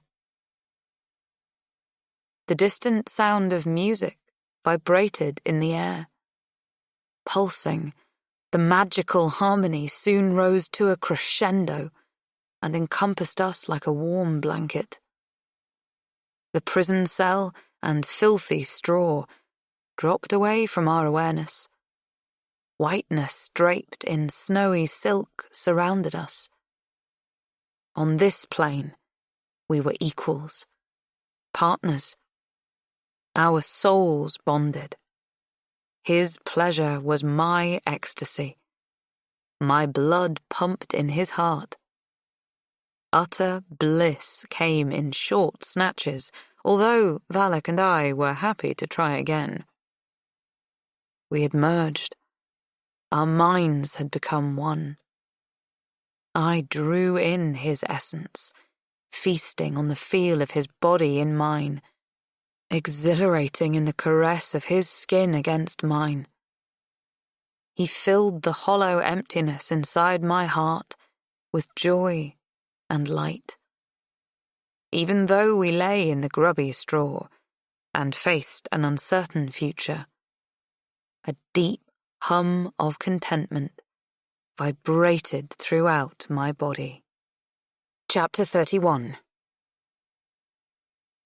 The distant sound of music vibrated in the air. Pulsing, the magical harmony soon rose to a crescendo and encompassed us like a warm blanket. The prison cell and filthy straw dropped away from our awareness. Whiteness draped in snowy silk surrounded us. On this plane, we were equals, partners. Our souls bonded. His pleasure was my ecstasy. My blood pumped in his heart. Utter bliss came in short snatches, although Valek and I were happy to try again. We had merged. Our minds had become one. I drew in his essence, feasting on the feel of his body in mine, exhilarating in the caress of his skin against mine. He filled the hollow emptiness inside my heart with joy and light. Even though we lay in the grubby straw and faced an uncertain future, a deep hum of contentment vibrated throughout my body. Chapter 31.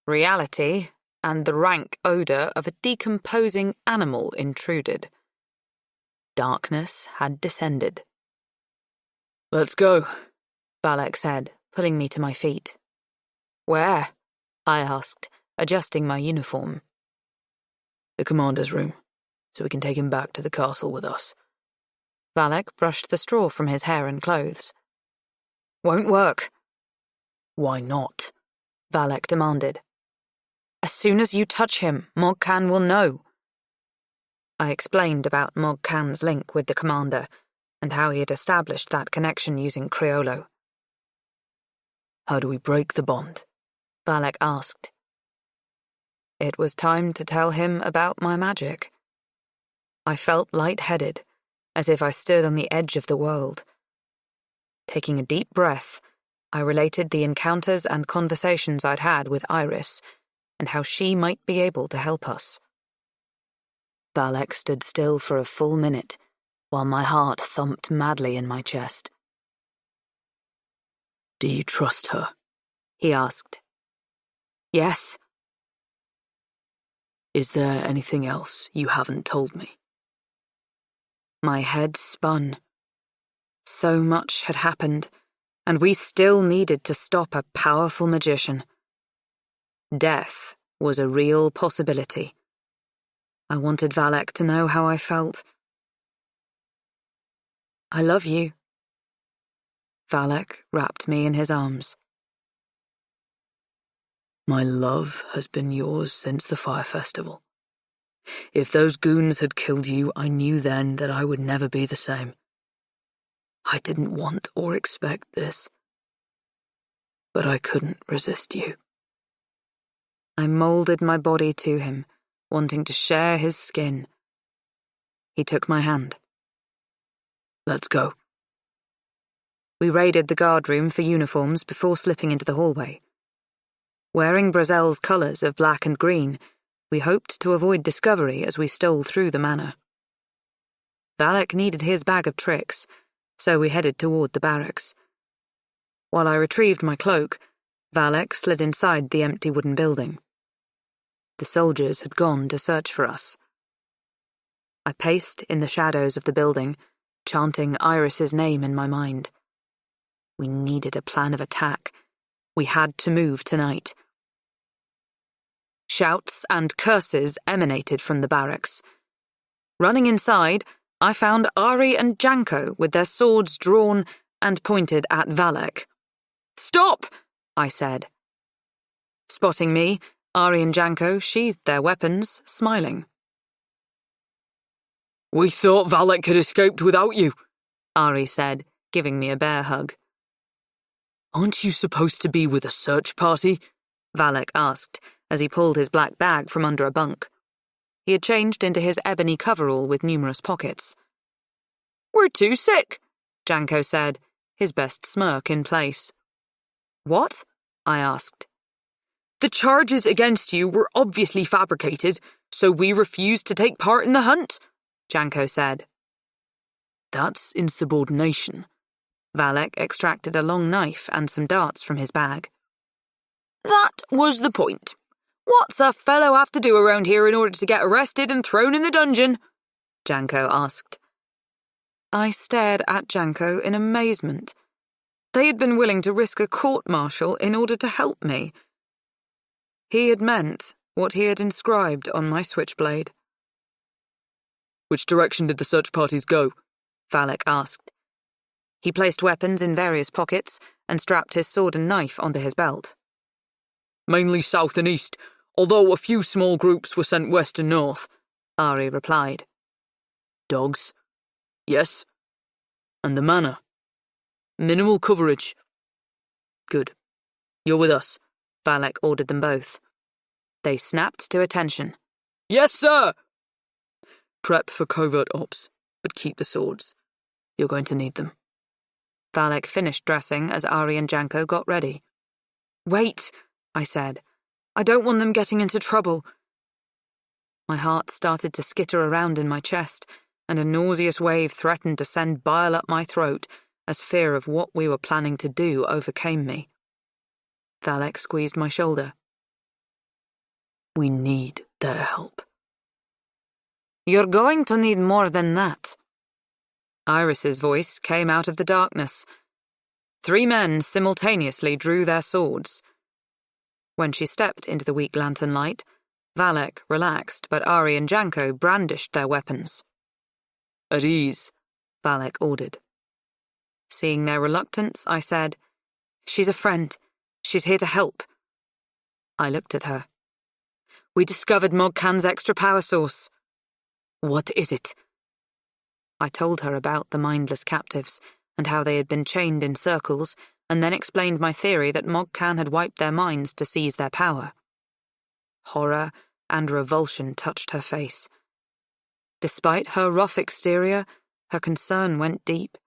Reality and the rank odour of a decomposing animal intruded. Darkness had descended. Let's go, Valak said, pulling me to my feet. Where? I asked, adjusting my uniform. The commander's room, so we can take him back to the castle with us. Valak brushed the straw from his hair and clothes. Won't work. Why not? Valak demanded. As soon as you touch him, Mog Khan will know. I explained about Mog Khan's link with the commander and how he had established that connection using Criollo. How do we break the bond? Valak asked. It was time to tell him about my magic. I felt lightheaded, as if I stood on the edge of the world. Taking a deep breath, I related the encounters and conversations I'd had with Iris, and how she might be able to help us. Valak stood still for a full minute, while my heart thumped madly in my chest. Do you trust her? He asked. Yes. Is there anything else you haven't told me? My head spun. So much had happened, and we still needed to stop a powerful magician. Death was a real possibility. I wanted Valak to know how I felt. I love you. Valak wrapped me in his arms. My love has been yours since the fire festival. If those goons had killed you, I knew then that I would never be the same. I didn't want or expect this, but I couldn't resist you. I molded my body to him, wanting to share his skin. He took my hand. Let's go. We raided the guard room for uniforms before slipping into the hallway. Wearing Brazel's colours of black and green, we hoped to avoid discovery as we stole through the manor. Valak needed his bag of tricks, so we headed toward the barracks. While I retrieved my cloak, Valak slid inside the empty wooden building. The soldiers had gone to search for us. I paced in the shadows of the building, chanting Iris's name in my mind. We needed a plan of attack. We had to move tonight. Shouts and curses emanated from the barracks. Running inside, I found Ari and Janko with their swords drawn and pointed at Valak. "Stop!" I said. Spotting me, Ari and Janko sheathed their weapons, smiling. We thought Valak had escaped without you, Ari said, giving me a bear hug. Aren't you supposed to be with a search party? Valak asked, as he pulled his black bag from under a bunk. He had changed into his ebony coverall with numerous pockets. We're too sick, Janko said, his best smirk in place. What? I asked. The charges against you were obviously fabricated, so we refused to take part in the hunt, Janko said. That's insubordination. Valak extracted a long knife and some darts from his bag. That was the point. What's a fellow have to do around here in order to get arrested and thrown in the dungeon? Janko asked. I stared at Janko in amazement. They had been willing to risk a court-martial in order to help me. He had meant what he had inscribed on my switchblade. Which direction did the search parties go? Valak asked. He placed weapons in various pockets and strapped his sword and knife onto his belt. Mainly south and east, although a few small groups were sent west and north, Ari replied. Dogs? Yes. And the manor? Minimal coverage. Good. You're with us, Valak ordered them both. They snapped to attention. Yes, sir! Prep for covert ops, but keep the swords. You're going to need them. Valak finished dressing as Ari and Janko got ready. Wait, I said. I don't want them getting into trouble. My heart started to skitter around in my chest, and a nauseous wave threatened to send bile up my throat as fear of what we were planning to do overcame me. Valak squeezed my shoulder. We need their help. You're going to need more than that. Iris's voice came out of the darkness. 3 men simultaneously drew their swords. When she stepped into the weak lantern light, Valak relaxed, but Ari and Janko brandished their weapons. At ease, Valak ordered. Seeing their reluctance, I said, "She's a friend. She's here to help." I looked at her. "We discovered Mogcan's extra power source." "What is it?" I told her about the mindless captives and how they had been chained in circles, and then explained my theory that Mogcan had wiped their minds to seize their power. Horror and revulsion touched her face. Despite her rough exterior, her concern went deep.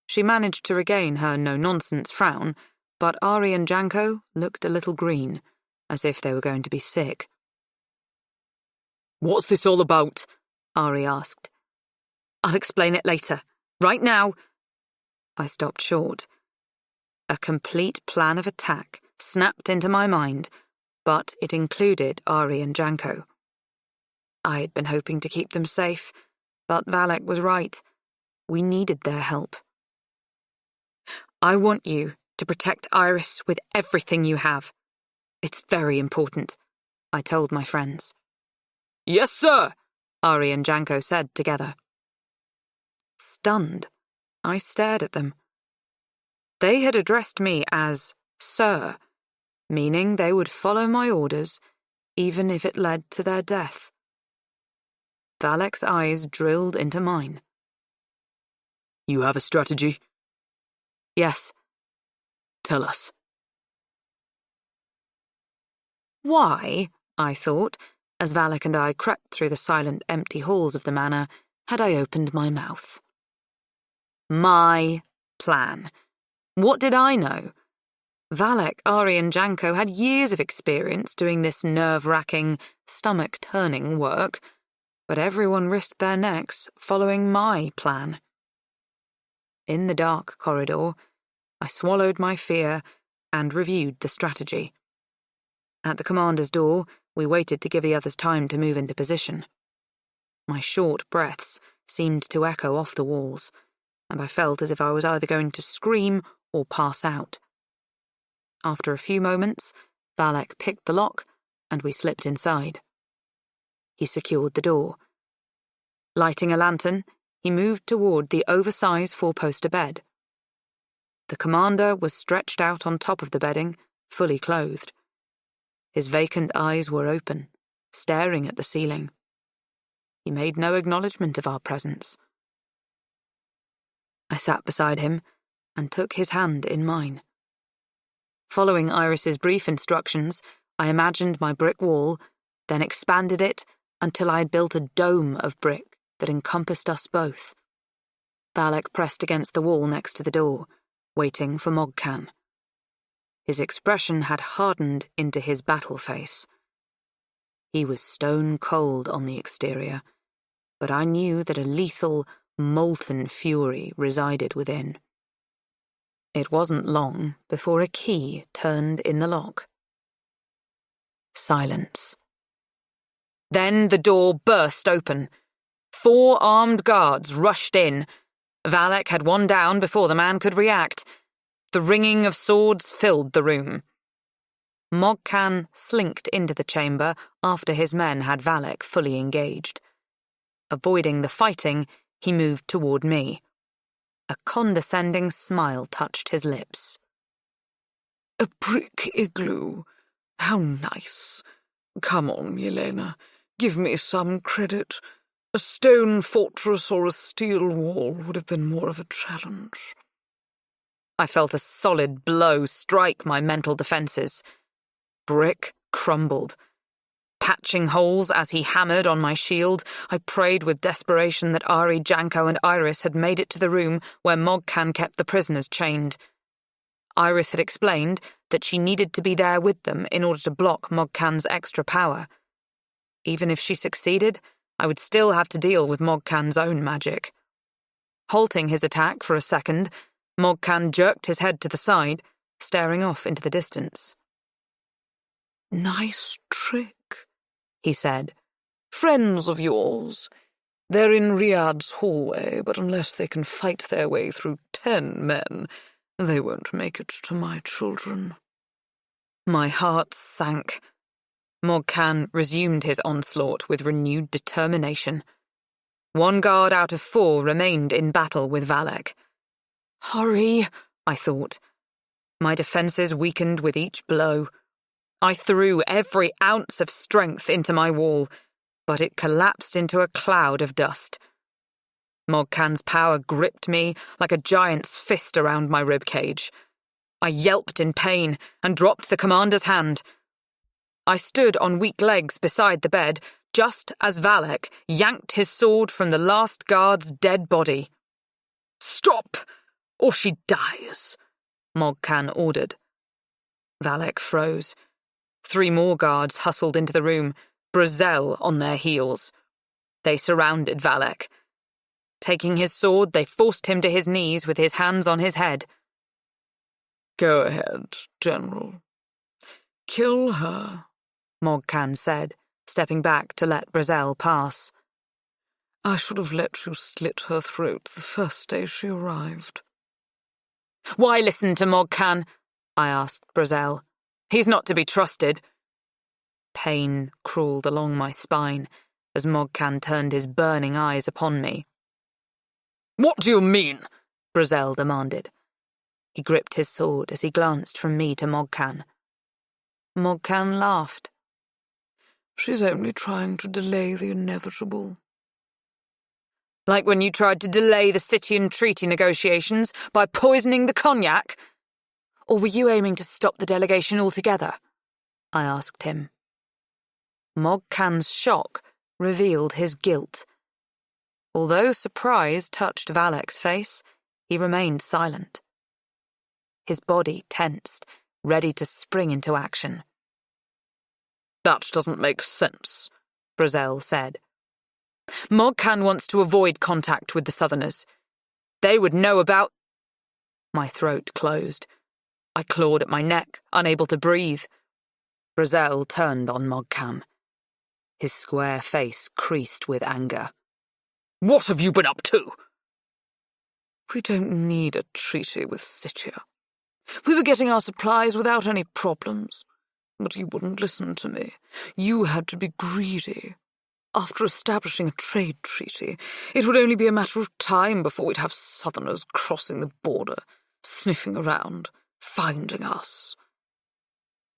She managed to regain her no-nonsense frown, but Ari and Janko looked a little green, as if they were going to be sick. "What's this all about?" Ari asked. "I'll explain it later. Right now—" I stopped short. A complete plan of attack snapped into my mind, but it included Ari and Janko. I had been hoping to keep them safe, but Valak was right. We needed their help. "I want you to protect Iris with everything you have. It's very important," I told my friends. "Yes, sir," Ari and Janko said together. Stunned, I stared at them. They had addressed me as Sir, meaning they would follow my orders, even if it led to their death. Valak's eyes drilled into mine. "You have a strategy?" "Yes." "Tell us." Why, I thought, as Valak and I crept through the silent, empty halls of the manor, had I opened my mouth? My plan. What did I know? Valak, Ari and Janko had years of experience doing this nerve-wracking, stomach-turning work, but everyone risked their necks following my plan. In the dark corridor, I swallowed my fear and reviewed the strategy. At the commander's door, we waited to give the others time to move into position. My short breaths seemed to echo off the walls, and I felt as if I was either going to scream or pass out. After a few moments, Valak picked the lock, and we slipped inside. He secured the door. Lighting a lantern, he moved toward the oversized four-poster bed. The commander was stretched out on top of the bedding, fully clothed. His vacant eyes were open, staring at the ceiling. He made no acknowledgement of our presence. I sat beside him and took his hand in mine. Following Iris's brief instructions, I imagined my brick wall, then expanded it until I had built a dome of brick that encompassed us both. Valak pressed against the wall next to the door, waiting for Mogcan. His expression had hardened into his battle face. He was stone cold on the exterior, but I knew that a lethal, molten fury resided within. It wasn't long before a key turned in the lock. Silence. Then the door burst open. 4 armed guards rushed in. Valak had one down before the man could react. The ringing of swords filled the room. Mogcan slinked into the chamber after his men had Valak fully engaged. Avoiding the fighting, he moved toward me. A condescending smile touched his lips. "A brick igloo. How nice. Come on, Yelena. Give me some credit. A stone fortress or a steel wall would have been more of a challenge." I felt a solid blow strike my mental defenses. Brick crumbled. Patching holes as he hammered on my shield, I prayed with desperation that Ari, Janko, and Iris had made it to the room where Mogcan kept the prisoners chained. Iris had explained that she needed to be there with them in order to block Mogcan's extra power. Even if she succeeded, I would still have to deal with Mogcan's own magic. Halting his attack for a second, Mogcan jerked his head to the side, staring off into the distance. "Nice trick," he said. "Friends of yours. They're in Riyadh's hallway, but unless they can fight their way through 10 men, They won't make it to my children. My heart sank. Mogcan resumed his onslaught with renewed determination. 1 guard out of 4 remained in battle with Valak. Hurry, I thought. My defences weakened with each blow. I threw every ounce of strength into my wall, but it collapsed into a cloud of dust. Mogcan's power gripped me like a giant's fist around my ribcage. I yelped in pain and dropped the commander's hand. I stood on weak legs beside the bed just as Valak yanked his sword from the last guard's dead body. "Stop, or she dies," Mogcan ordered. Valak froze. 3 more guards hustled into the room, Brazel on their heels. They surrounded Valak. Taking his sword, they forced him to his knees with his hands on his head. "Go ahead, General. Kill her," Mogcan said, stepping back to let Brazel pass. "I should have let you slit her throat the first day she arrived." "Why listen to Mogcan?" I asked Brazel. "He's not to be trusted." Pain crawled along my spine as Mogcan turned his burning eyes upon me. "What do you mean?" Brazel demanded. He gripped his sword as he glanced from me to Mogcan. Mogcan laughed. "She's only trying to delay the inevitable." "Like when you tried to delay the Scythian treaty negotiations by poisoning the cognac? Or were you aiming to stop the delegation altogether?" I asked him. Mogcan's shock revealed his guilt. Although surprise touched Valak's face, he remained silent. His body tensed, ready to spring into action. "That doesn't make sense," Brazel said. "Mogcan wants to avoid contact with the Southerners. They would know about—" My throat closed. I clawed at my neck, unable to breathe. Brazel turned on Mogcan. His square face creased with anger. "What have you been up to?" We don't need a treaty with Scythia. We were getting our supplies without any problems, but you wouldn't listen to me. You had to be greedy. After establishing a trade treaty, it would only be a matter of time before we'd have Southerners crossing the border, sniffing around, finding us.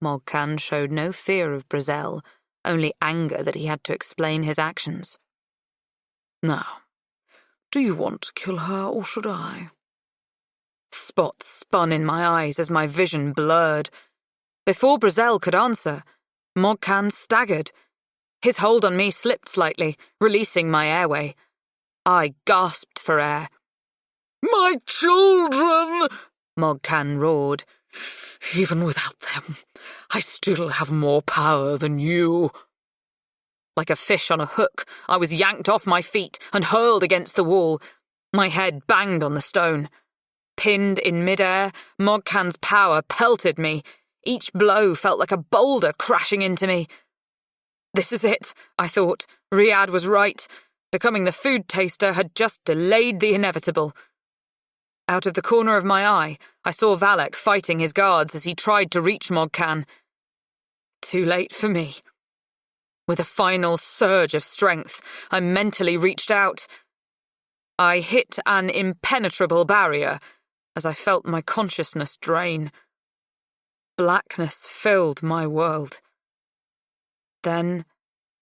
Mogcan showed no fear of Brazel, only anger that he had to explain his actions. Now, do you want to kill her, or should I? Spots spun in my eyes as my vision blurred. Before Brazel could answer, Mogcan staggered. His hold on me slipped slightly, releasing my airway. I gasped for air. "My children!" Mogcan roared. "Even without them, I still have more power than you." Like a fish on a hook, I was yanked off my feet and hurled against the wall. My head banged on the stone. Pinned in midair, Mogcan's power pelted me. Each blow felt like a boulder crashing into me. This is it, I thought. Riyadh was right. Becoming the food taster had just delayed the inevitable. Out of the corner of my eye, I saw Valak fighting his guards as he tried to reach Mogcan. Too late for me. With a final surge of strength, I mentally reached out. I hit an impenetrable barrier as I felt my consciousness drain. Blackness filled my world. Then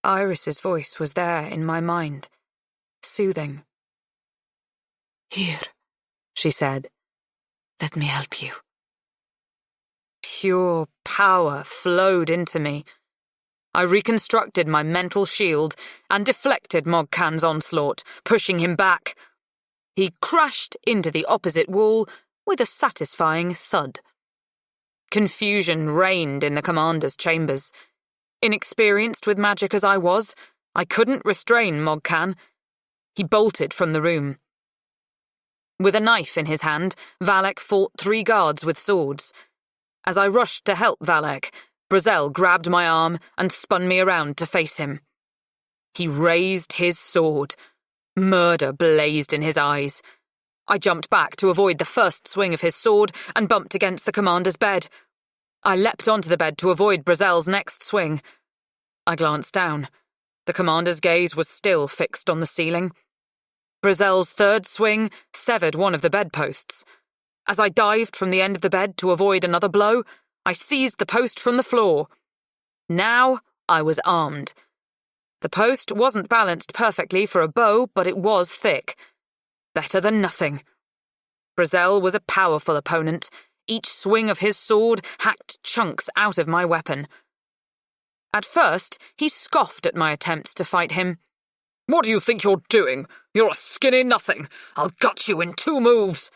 Iris's voice was there in my mind, soothing. "Here," she said. "Let me help you." Pure power flowed into me. I reconstructed my mental shield and deflected Mogcan's onslaught, pushing him back. He crashed into the opposite wall with a satisfying thud. Confusion reigned in the commander's chambers. Inexperienced with magic as I was, I couldn't restrain Mogcan. He bolted from the room. With a knife in his hand, Valak fought 3 guards with swords. As I rushed to help Valak, Brazel grabbed my arm and spun me around to face him. He raised his sword. Murder blazed in his eyes. I jumped back to avoid the first swing of his sword and bumped against the commander's bed. I leapt onto the bed to avoid Brazel's next swing. I glanced down. The commander's gaze was still fixed on the ceiling. Brazel's third swing severed one of the bedposts. As I dived from the end of the bed to avoid another blow, I seized the post from the floor. Now I was armed. The post wasn't balanced perfectly for a bow, but it was thick. Better than nothing. Brazel was a powerful opponent. Each swing of his sword hacked chunks out of my weapon. At first, he scoffed at my attempts to fight him. "What do you think you're doing? You're a skinny nothing. I'll gut you in 2 moves.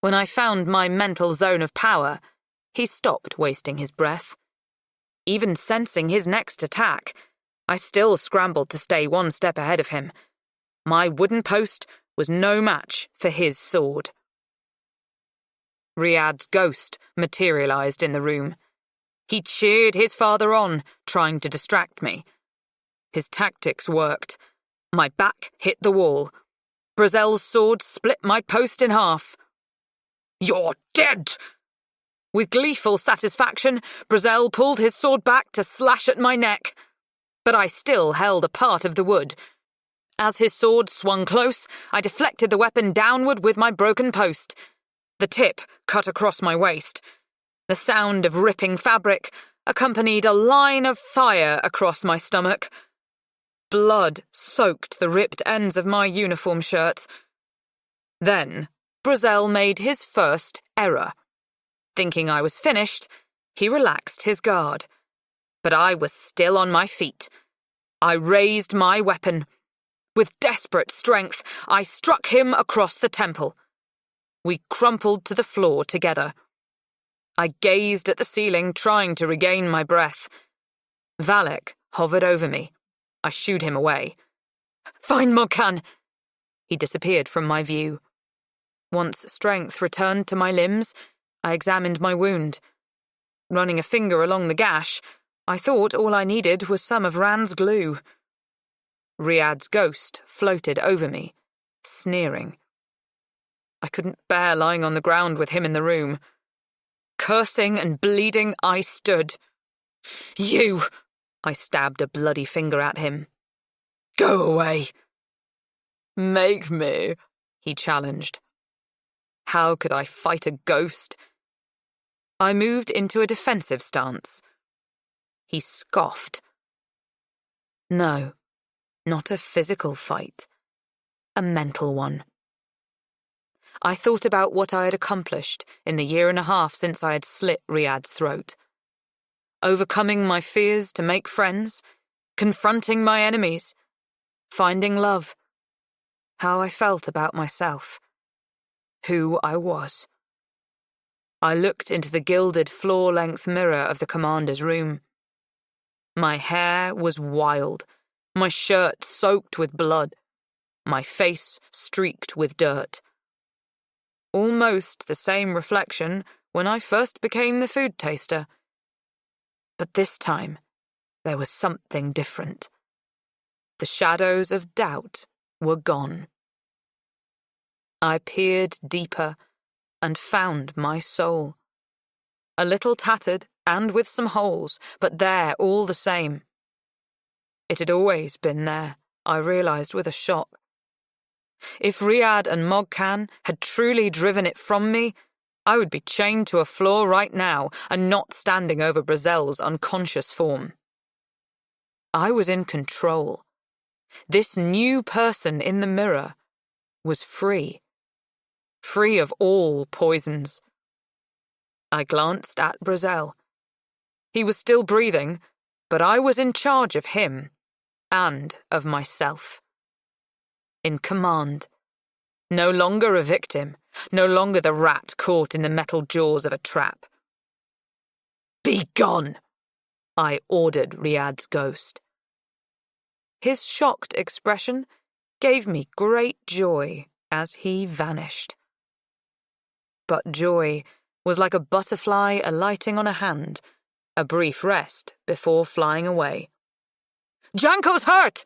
When I found my mental zone of power, he stopped wasting his breath. Even sensing his next attack, I still scrambled to stay 1 step ahead of him. My wooden post was no match for his sword. Riyadh's ghost materialized in the room. He cheered his father on, trying to distract me. His tactics worked. My back hit the wall. Brazel's sword split my post in half. "You're dead!" With gleeful satisfaction, Brazel pulled his sword back to slash at my neck. But I still held a part of the wood. As his sword swung close, I deflected the weapon downward with my broken post. The tip cut across my waist. The sound of ripping fabric accompanied a line of fire across my stomach. Blood soaked the ripped ends of my uniform shirt. Then Brazel made his first error. Thinking I was finished, he relaxed his guard. But I was still on my feet. I raised my weapon. With desperate strength, I struck him across the temple. We crumpled to the floor together. I gazed at the ceiling, trying to regain my breath. Valak hovered over me. I shooed him away. "Find Mokan!" He disappeared from my view. Once strength returned to my limbs, I examined my wound. Running a finger along the gash, I thought all I needed was some of Rand's glue. Riyadh's ghost floated over me, sneering. I couldn't bear lying on the ground with him in the room. Cursing and bleeding, I stood. "You!" I stabbed a bloody finger at him. "Go away." "Make me," he challenged. How could I fight a ghost? I moved into a defensive stance. He scoffed. No, not a physical fight. A mental one. I thought about what I had accomplished in the 1.5 years since I had slit Riyadh's throat. Overcoming my fears to make friends, confronting my enemies, finding love. How I felt about myself. Who I was. I looked into the gilded floor-length mirror of the commander's room. My hair was wild, my shirt soaked with blood, my face streaked with dirt. Almost the same reflection when I first became the food taster. But this time, there was something different. The shadows of doubt were gone. I peered deeper and found my soul. A little tattered and with some holes, but there all the same. It had always been there, I realized with a shock. If Riyadh and Mogcan had truly driven it from me, I would be chained to a floor right now and not standing over Brazel's unconscious form. I was in control. This new person in the mirror was free. Free of all poisons. I glanced at Brazel. He was still breathing, but I was in charge of him and of myself. In command. No longer a victim, no longer the rat caught in the metal jaws of a trap. "Be gone," I ordered Riyadh's ghost. His shocked expression gave me great joy as he vanished. But joy was like a butterfly alighting on a hand, a brief rest before flying away. "Janko's hurt!"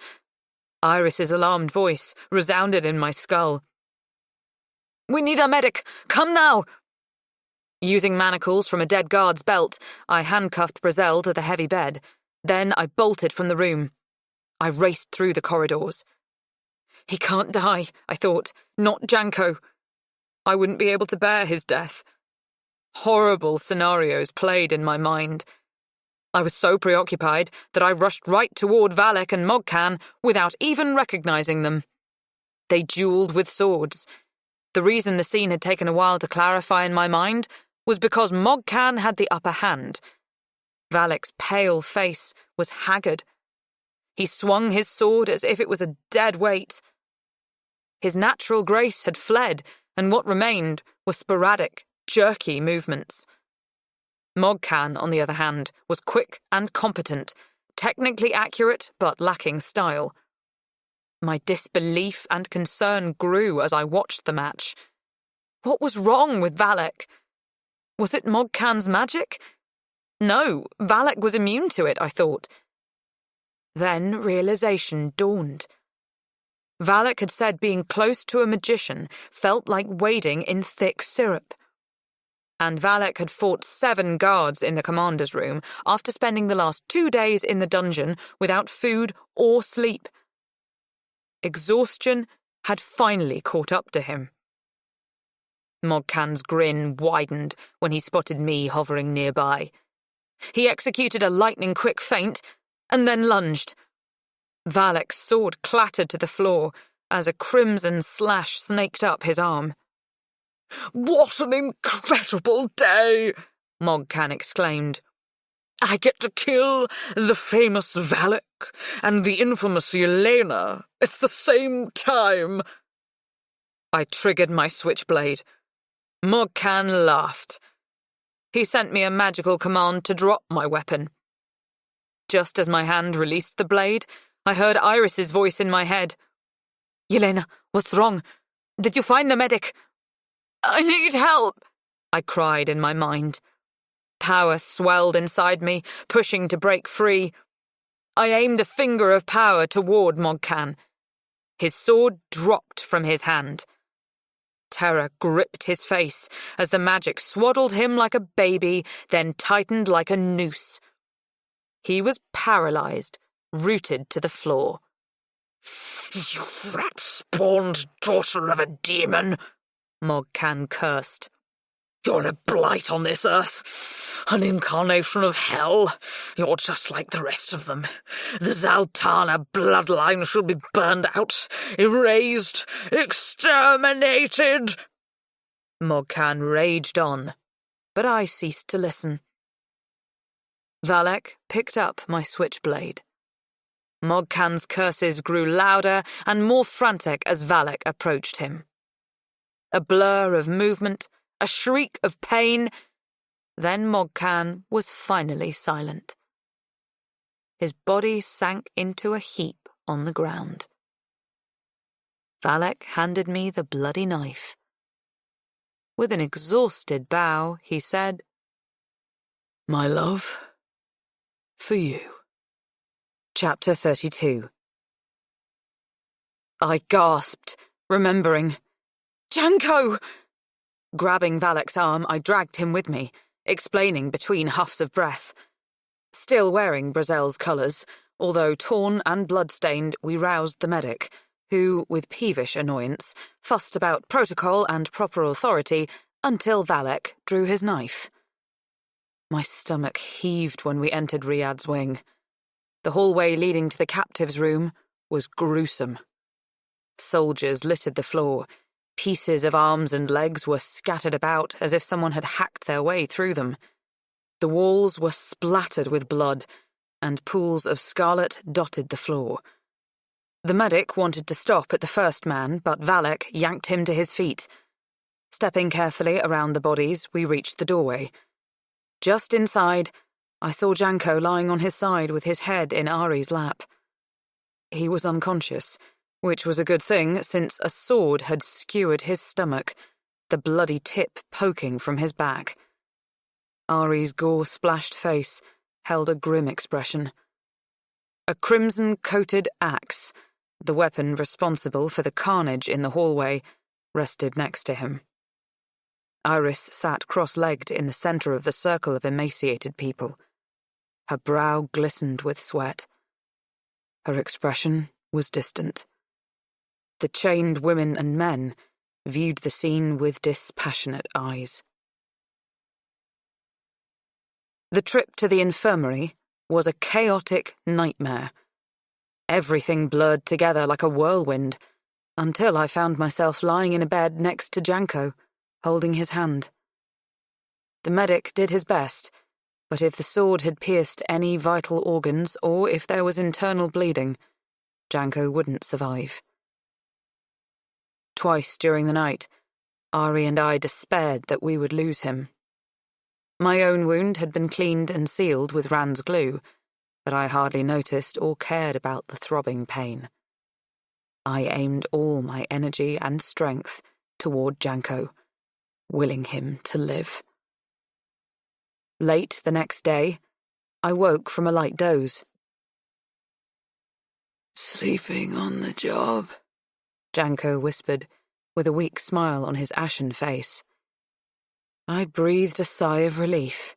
Iris's alarmed voice resounded in my skull. We need a medic! Come now! Using manacles from a dead guard's belt, I handcuffed Brazel to the heavy bed. Then I bolted from the room. I raced through the corridors. He can't die, I thought. Not Janko. I wouldn't be able to bear his death. Horrible scenarios played in my mind. I was so preoccupied that I rushed right toward Valek and Mogcan without even recognizing them. They dueled with swords. The reason the scene had taken a while to clarify in my mind was because Mogcan had the upper hand. Valek's pale face was haggard. He swung his sword as if it was a dead weight. His natural grace had fled, and what remained were sporadic, jerky movements. Mogcan, on the other hand, was quick and competent, technically accurate but lacking style. My disbelief and concern grew as I watched the match. What was wrong with Valek? Was it Mogcan's magic? No, Valek was immune to it, I thought. Then realization dawned. Valek had said being close to a magician felt like wading in thick syrup. And Valek had fought 7 guards in the commander's room after spending the last 2 days in the dungeon without food or sleep. Exhaustion had finally caught up to him. Mogcan's grin widened when he spotted me hovering nearby. He executed a lightning-quick feint and then lunged. Valek's sword clattered to the floor as a crimson slash snaked up his arm. "What an incredible day!" Mogcan exclaimed. "I get to kill the famous Valek and the infamous Yelena at the same time." I triggered my switchblade. Mogcan laughed. He sent me a magical command to drop my weapon. Just as my hand released the blade, I heard Iris's voice in my head. "Yelena, what's wrong? Did you find the medic?" "I need help," I cried in my mind. Power swelled inside me, pushing to break free. I aimed a finger of power toward Mogcan. His sword dropped from his hand. Terror gripped his face as the magic swaddled him like a baby, then tightened like a noose. He was paralyzed, rooted to the floor. "You rat-spawned daughter of a demon," Mogcan cursed. "You're a blight on this earth, an incarnation of hell. You're just like the rest of them. The Zaltana bloodline should be burned out, erased, exterminated." Mogcan raged on, but I ceased to listen. Valek picked up my switchblade. Mogcan's curses grew louder and more frantic as Valek approached him. A blur of movement, a shriek of pain. Then Mogcan was finally silent. His body sank into a heap on the ground. Valek handed me the bloody knife. With an exhausted bow, he said, "My love, for you." Chapter 32. I gasped, remembering. "Janko!" Grabbing Valek's arm, I dragged him with me, explaining between huffs of breath. Still wearing Brazel's colours, although torn and blood-stained, we roused the medic, who, with peevish annoyance, fussed about protocol and proper authority until Valek drew his knife. My stomach heaved when we entered Riyadh's wing. The hallway leading to the captives' room was gruesome. Soldiers littered the floor. Pieces of arms and legs were scattered about as if someone had hacked their way through them. The walls were splattered with blood, and pools of scarlet dotted the floor. The medic wanted to stop at the first man, but Valek yanked him to his feet. Stepping carefully around the bodies, we reached the doorway. Just inside, I saw Janko lying on his side with his head in Ari's lap. He was unconscious, which was a good thing since a sword had skewered his stomach, the bloody tip poking from his back. Ari's gore-splashed face held a grim expression. A crimson-coated axe, the weapon responsible for the carnage in the hallway, rested next to him. Iris sat cross-legged in the center of the circle of emaciated people. Her brow glistened with sweat. Her expression was distant. The chained women and men viewed the scene with dispassionate eyes. The trip to the infirmary was a chaotic nightmare. Everything blurred together like a whirlwind, until I found myself lying in a bed next to Janko, holding his hand. The medic did his best, but if the sword had pierced any vital organs or if there was internal bleeding, Janko wouldn't survive. Twice during the night, Ari and I despaired that we would lose him. My own wound had been cleaned and sealed with Rand's glue, but I hardly noticed or cared about the throbbing pain. I aimed all my energy and strength toward Janko, willing him to live. Late the next day, I woke from a light doze. "Sleeping on the job," Janko whispered, with a weak smile on his ashen face. I breathed a sigh of relief.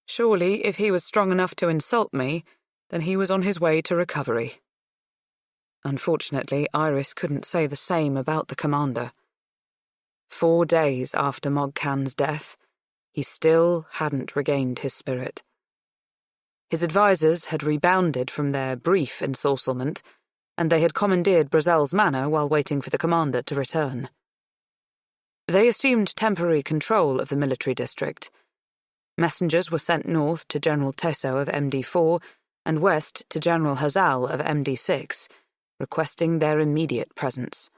Surely, if he was strong enough to insult me, then he was on his way to recovery. Unfortunately, Iris couldn't say the same about the commander. 4 days after Mogcan's death, he still hadn't regained his spirit. His advisors had rebounded from their brief ensorcelment, and they had commandeered Brazel's manor while waiting for the commander to return. They assumed temporary control of the military district. Messengers were sent north to General Tesso of MD4 and west to General Hazal of MD6, requesting their immediate presence.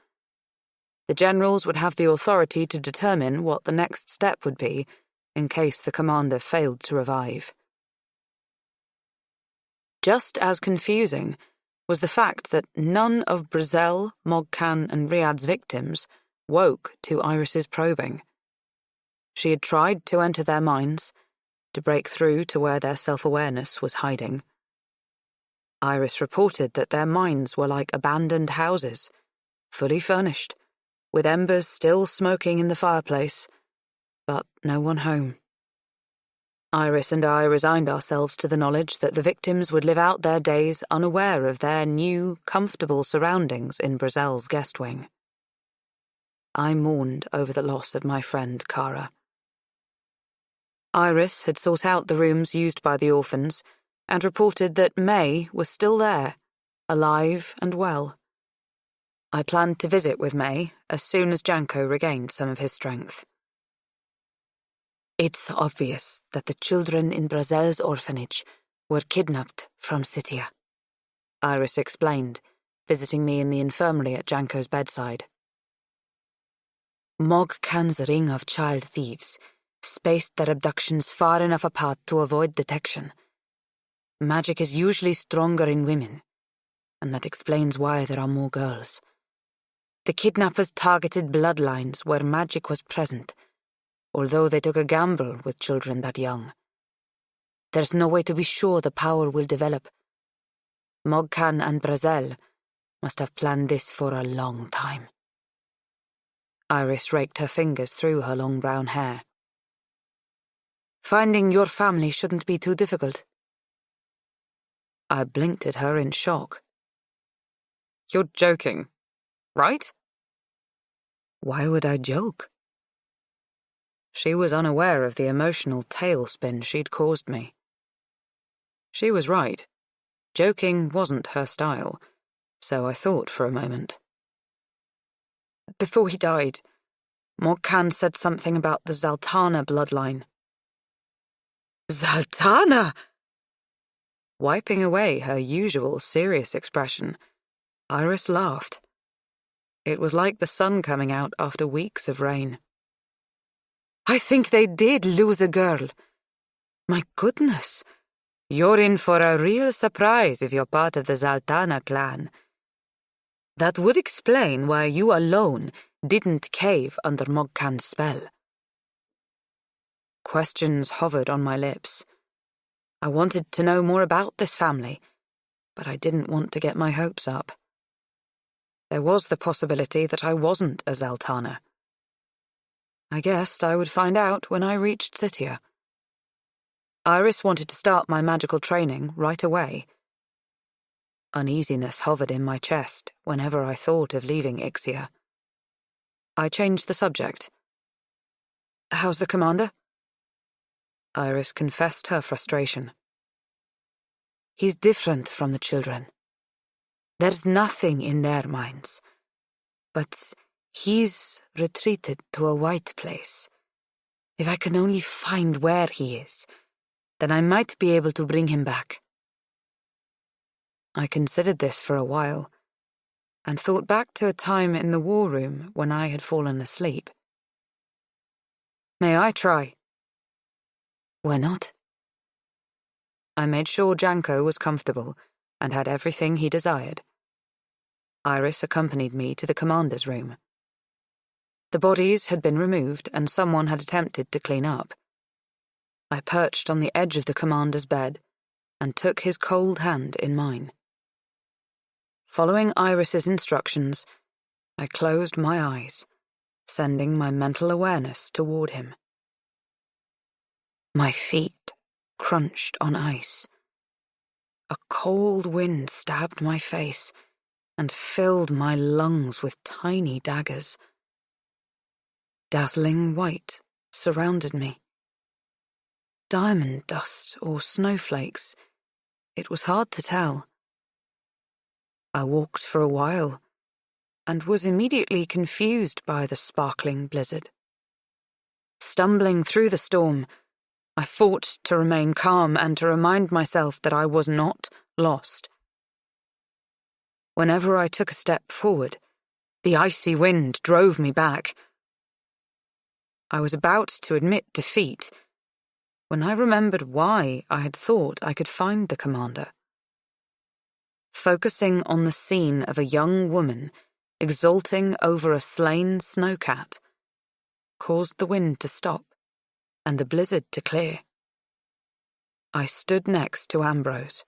The generals would have the authority to determine what the next step would be in case the commander failed to revive. Just as confusing was the fact that none of Brazel, Mogcan, and Riyadh's victims woke to Iris's probing. She had tried to enter their minds, to break through to where their self-awareness was hiding. Iris reported that their minds were like abandoned houses, fully furnished, with embers still smoking in the fireplace, but no one home. Iris and I resigned ourselves to the knowledge that the victims would live out their days unaware of their new, comfortable surroundings in Brazel's guest wing. I mourned over the loss of my friend Kara. Iris had sought out the rooms used by the orphans and reported that May was still there, alive and well. I planned to visit with May as soon as Janko regained some of his strength. "It's obvious that the children in Brazel's orphanage were kidnapped from Scythia," Iris explained, visiting me in the infirmary at Janko's bedside. Mogcan's ring of child thieves spaced their abductions far enough apart to avoid detection. Magic is usually stronger in women, and that explains why there are more girls. The kidnappers targeted bloodlines where magic was present, although they took a gamble with children that young. There's no way to be sure the power will develop. Mogcan and Brazel must have planned this for a long time. Iris raked her fingers through her long brown hair. "Finding your family shouldn't be too difficult." I blinked at her in shock. "You're joking, right?" Why would I joke? She was unaware of the emotional tailspin she'd caused me. She was right. Joking wasn't her style, so I thought for a moment. "Before he died, Mogcan said something about the Zaltana bloodline." "Zaltana!" Wiping away her usual serious expression, Iris laughed. It was like the sun coming out after weeks of rain. "I think they did lose a girl. My goodness, you're in for a real surprise if you're part of the Zaltana clan. That would explain why you alone didn't cave under Mogcan's spell." Questions hovered on my lips. I wanted to know more about this family, but I didn't want to get my hopes up. There was the possibility that I wasn't a Zeltana. I guessed I would find out when I reached Sitia. Iris wanted to start my magical training right away. Uneasiness hovered in my chest whenever I thought of leaving Ixia. I changed the subject. "How's the commander?" Iris confessed her frustration. "He's different from the children. There's nothing in their minds. But he's retreated to a white place. If I can only find where he is, then I might be able to bring him back." I considered this for a while, and thought back to a time in the war room when I had fallen asleep. "May I try?" "Why not?" I made sure Janko was comfortable and had everything he desired. Iris accompanied me to the commander's room. The bodies had been removed and someone had attempted to clean up. I perched on the edge of the commander's bed and took his cold hand in mine. Following Iris's instructions, I closed my eyes, sending my mental awareness toward him. My feet crunched on ice. A cold wind stabbed my face and filled my lungs with tiny daggers. Dazzling white surrounded me. Diamond dust or snowflakes, it was hard to tell. I walked for a while and was immediately confused by the sparkling blizzard. Stumbling through the storm, I fought to remain calm and to remind myself that I was not lost. Whenever I took a step forward, the icy wind drove me back. I was about to admit defeat when I remembered why I had thought I could find the commander. Focusing on the scene of a young woman exulting over a slain snowcat caused the wind to stop and the blizzard to clear. I stood next to Ambrose.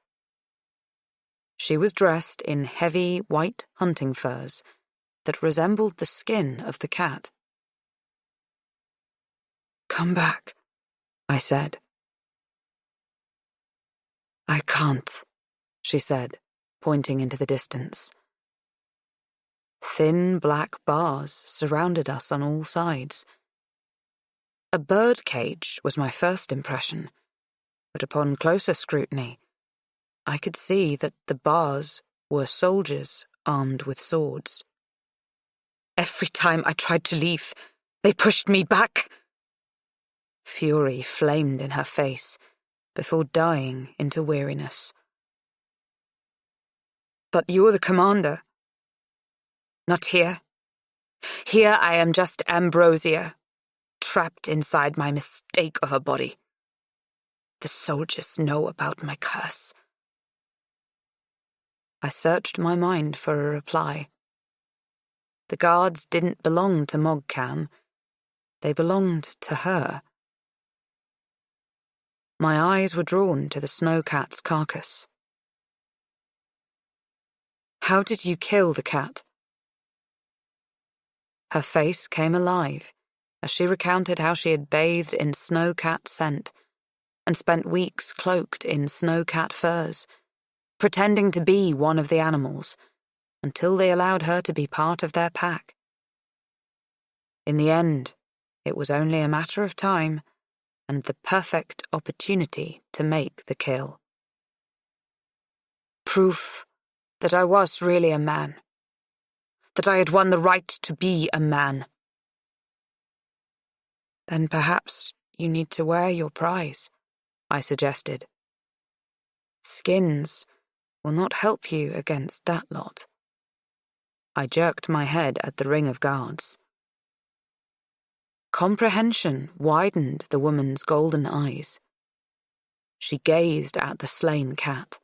She was dressed in heavy white hunting furs that resembled the skin of the cat. "Come back," I said. "I can't," she said, pointing into the distance. Thin black bars surrounded us on all sides. A bird cage was my first impression, but upon closer scrutiny, I could see that the bars were soldiers armed with swords. "Every time I tried to leave, they pushed me back." Fury flamed in her face before dying into weariness. "But you're the commander." "Not here. Here I am just Ambrosia, trapped inside my mistake of a body. The soldiers know about my curse." I searched my mind for a reply. The guards didn't belong to Mogcan. They belonged to her. My eyes were drawn to the snowcat's carcass. "How did you kill the cat?" Her face came alive as she recounted how she had bathed in snowcat scent and spent weeks cloaked in snowcat furs, pretending to be one of the animals, until they allowed her to be part of their pack. In the end, it was only a matter of time and the perfect opportunity to make the kill. "Proof that I was really a man. That I had won the right to be a man." "Then perhaps you need to wear your prize," I suggested. "Skins will not help you against that lot." I jerked my head at the ring of guards. Comprehension widened the woman's golden eyes. She gazed at the slain cat,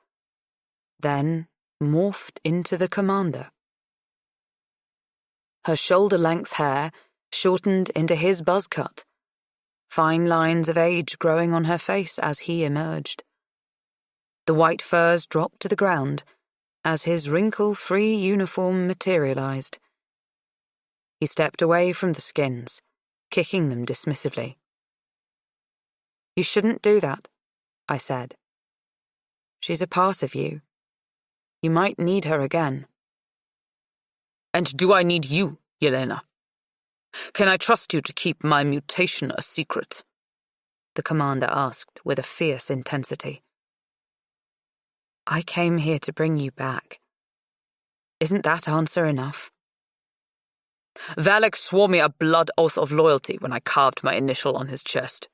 then morphed into the commander. Her shoulder-length hair shortened into his buzz cut, fine lines of age growing on her face as he emerged. The white furs dropped to the ground, as his wrinkle-free uniform materialized. He stepped away from the skins, kicking them dismissively. "You shouldn't do that," I said. "She's a part of you. You might need her again." "And do I need you, Yelena? Can I trust you to keep my mutation a secret?" the commander asked with a fierce intensity. "I came here to bring you back. Isn't that answer enough?" "Valek swore me a blood oath of loyalty when I carved my initial on his chest.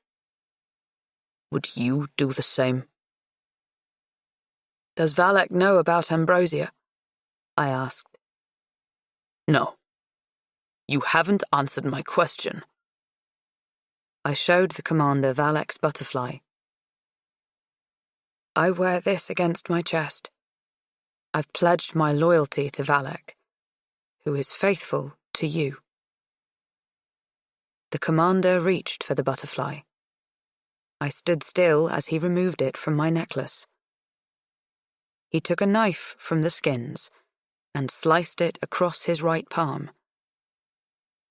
Would you do the same?" "Does Valek know about Ambrosia?" I asked. "No. You haven't answered my question." I showed the commander Valek's butterfly. "I wear this against my chest. I've pledged my loyalty to Valek, who is faithful to you." The commander reached for the butterfly. I stood still as he removed it from my necklace. He took a knife from the skins and sliced it across his right palm.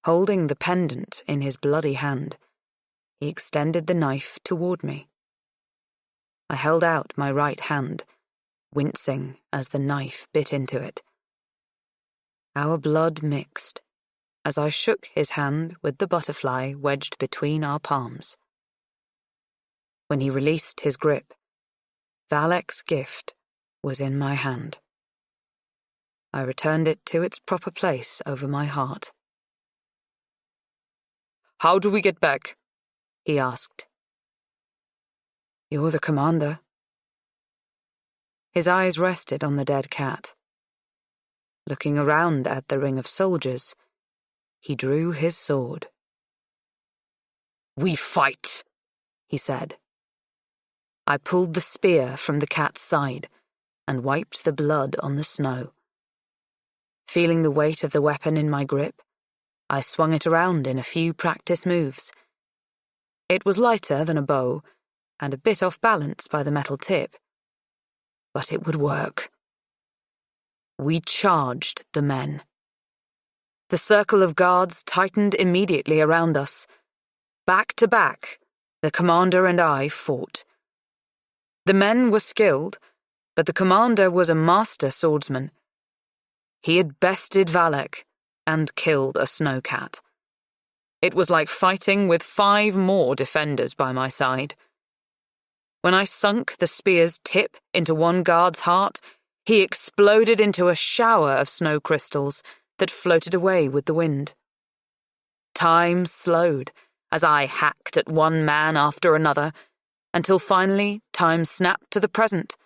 Holding the pendant in his bloody hand, he extended the knife toward me. I held out my right hand, wincing as the knife bit into it. Our blood mixed as I shook his hand with the butterfly wedged between our palms. When he released his grip, Valek's gift was in my hand. I returned it to its proper place over my heart. "How do we get back?" he asked. "You're the commander." His eyes rested on the dead cat. Looking around at the ring of soldiers, he drew his sword. "We fight," he said. I pulled the spear from the cat's side and wiped the blood on the snow. Feeling the weight of the weapon in my grip, I swung it around in a few practice moves. It was lighter than a bow and a bit off balance by the metal tip, but it would work. We charged the men. The circle of guards tightened immediately around us. Back to back, the commander and I fought. The men were skilled, but the commander was a master swordsman. He had bested Valek and killed a snowcat. It was like fighting with 5 more defenders by my side. When I sunk the spear's tip into one guard's heart, he exploded into a shower of snow crystals that floated away with the wind. Time slowed as I hacked at one man after another, until finally time snapped to the present.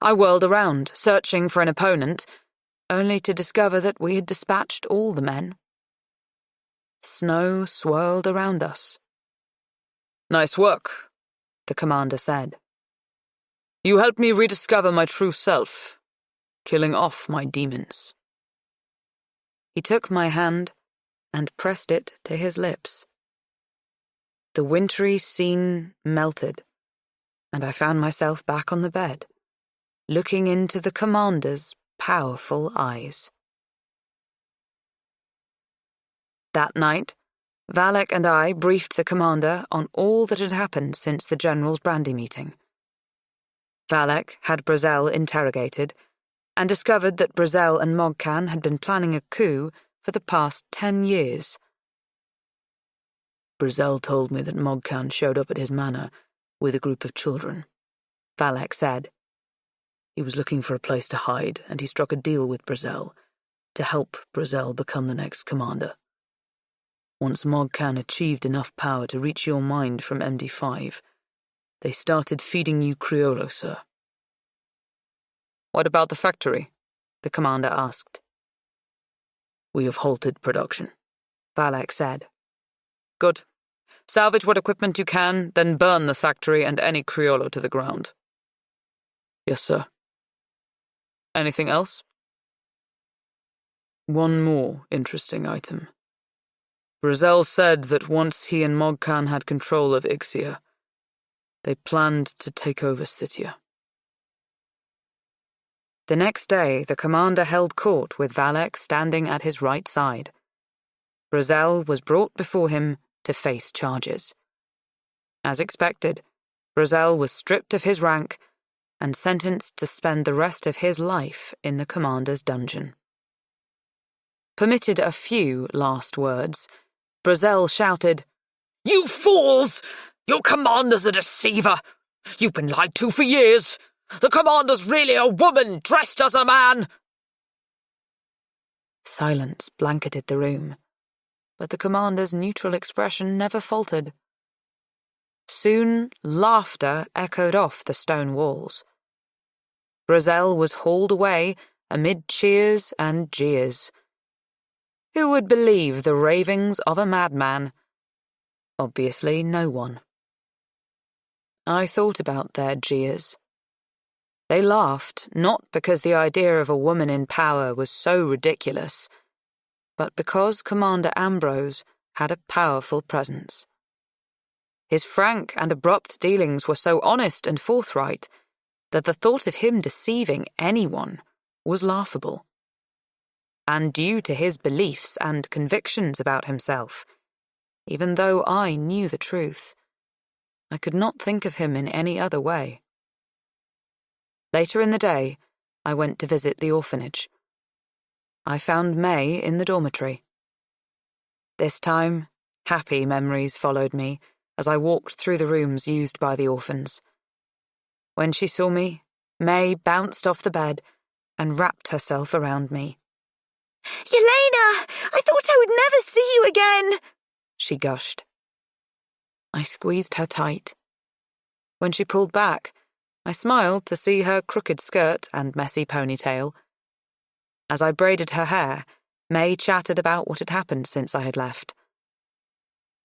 I whirled around, searching for an opponent, only to discover that we had dispatched all the men. Snow swirled around us. "Nice work," the commander said. "You helped me rediscover my true self, killing off my demons." He took my hand and pressed it to his lips. The wintry scene melted, and I found myself back on the bed, looking into the commander's powerful eyes. That night, Valek and I briefed the commander on all that had happened since the general's brandy meeting. Valek had Brazel interrogated and discovered that Brazel and Mogcan had been planning a coup for the past 10 years. Brazel told me that Mogcan showed up at his manor with a group of children, Valek said. He was looking for a place to hide, and he struck a deal with Brazel to help Brazel become the next commander. Once Mogcan achieved enough power to reach your mind from MD5, they started feeding you Criollo, sir. "What about the factory?" the commander asked. "We have halted production," Valek said. "Good. Salvage what equipment you can, then burn the factory and any Criollo to the ground." "Yes, sir." "Anything else?" "One more interesting item. Brazel said that once he and Mogcan had control of Ixia, they planned to take over Sitya." The next day, the commander held court with Valek standing at his right side. Brazel was brought before him to face charges. As expected, Brazel was stripped of his rank and sentenced to spend the rest of his life in the commander's dungeon. Permitted a few last words, Brazel shouted, "You fools! Your commander's a deceiver! You've been lied to for years! The commander's really a woman dressed as a man!" Silence blanketed the room, but the commander's neutral expression never faltered. Soon, laughter echoed off the stone walls. Brazel was hauled away amid cheers and jeers. Who would believe the ravings of a madman? Obviously, no one. I thought about their jeers. They laughed not because the idea of a woman in power was so ridiculous, but because Commander Ambrose had a powerful presence. His frank and abrupt dealings were so honest and forthright that the thought of him deceiving anyone was laughable. And due to his beliefs and convictions about himself, even though I knew the truth, I could not think of him in any other way. Later in the day, I went to visit the orphanage. I found May in the dormitory. This time, happy memories followed me as I walked through the rooms used by the orphans. When she saw me, May bounced off the bed and wrapped herself around me. "Yelena, I thought I would never see you again," she gushed. I squeezed her tight. When she pulled back, I smiled to see her crooked skirt and messy ponytail. As I braided her hair, May chatted about what had happened since I had left.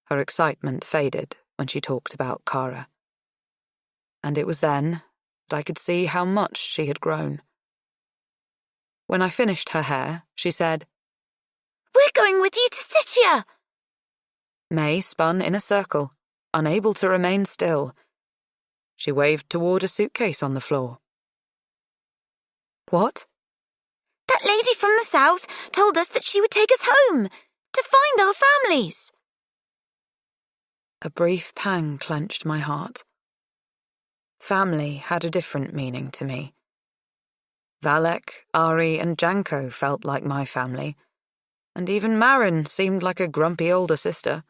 Her excitement faded when she talked about Kara. And it was then that I could see how much she had grown. When I finished her hair, she said, "We're going with you to Ixia." May spun in a circle, unable to remain still. She waved toward a suitcase on the floor. "What?" "That lady from the south told us that she would take us home, to find our families." A brief pang clenched my heart. Family had a different meaning to me. Valek, Ari, and Janko felt like my family, and even Marin seemed like a grumpy older sister.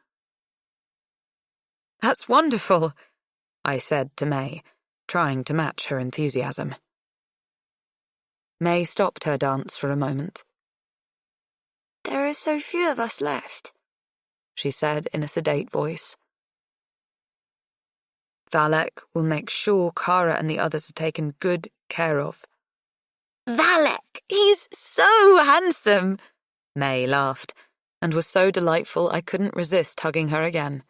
"That's wonderful," I said to May, trying to match her enthusiasm. May stopped her dance for a moment. "There are so few of us left," she said in a sedate voice. "Valek will make sure Kara and the others are taken good care of." "Valek, he's so handsome," May laughed, and was so delightful I couldn't resist hugging her again.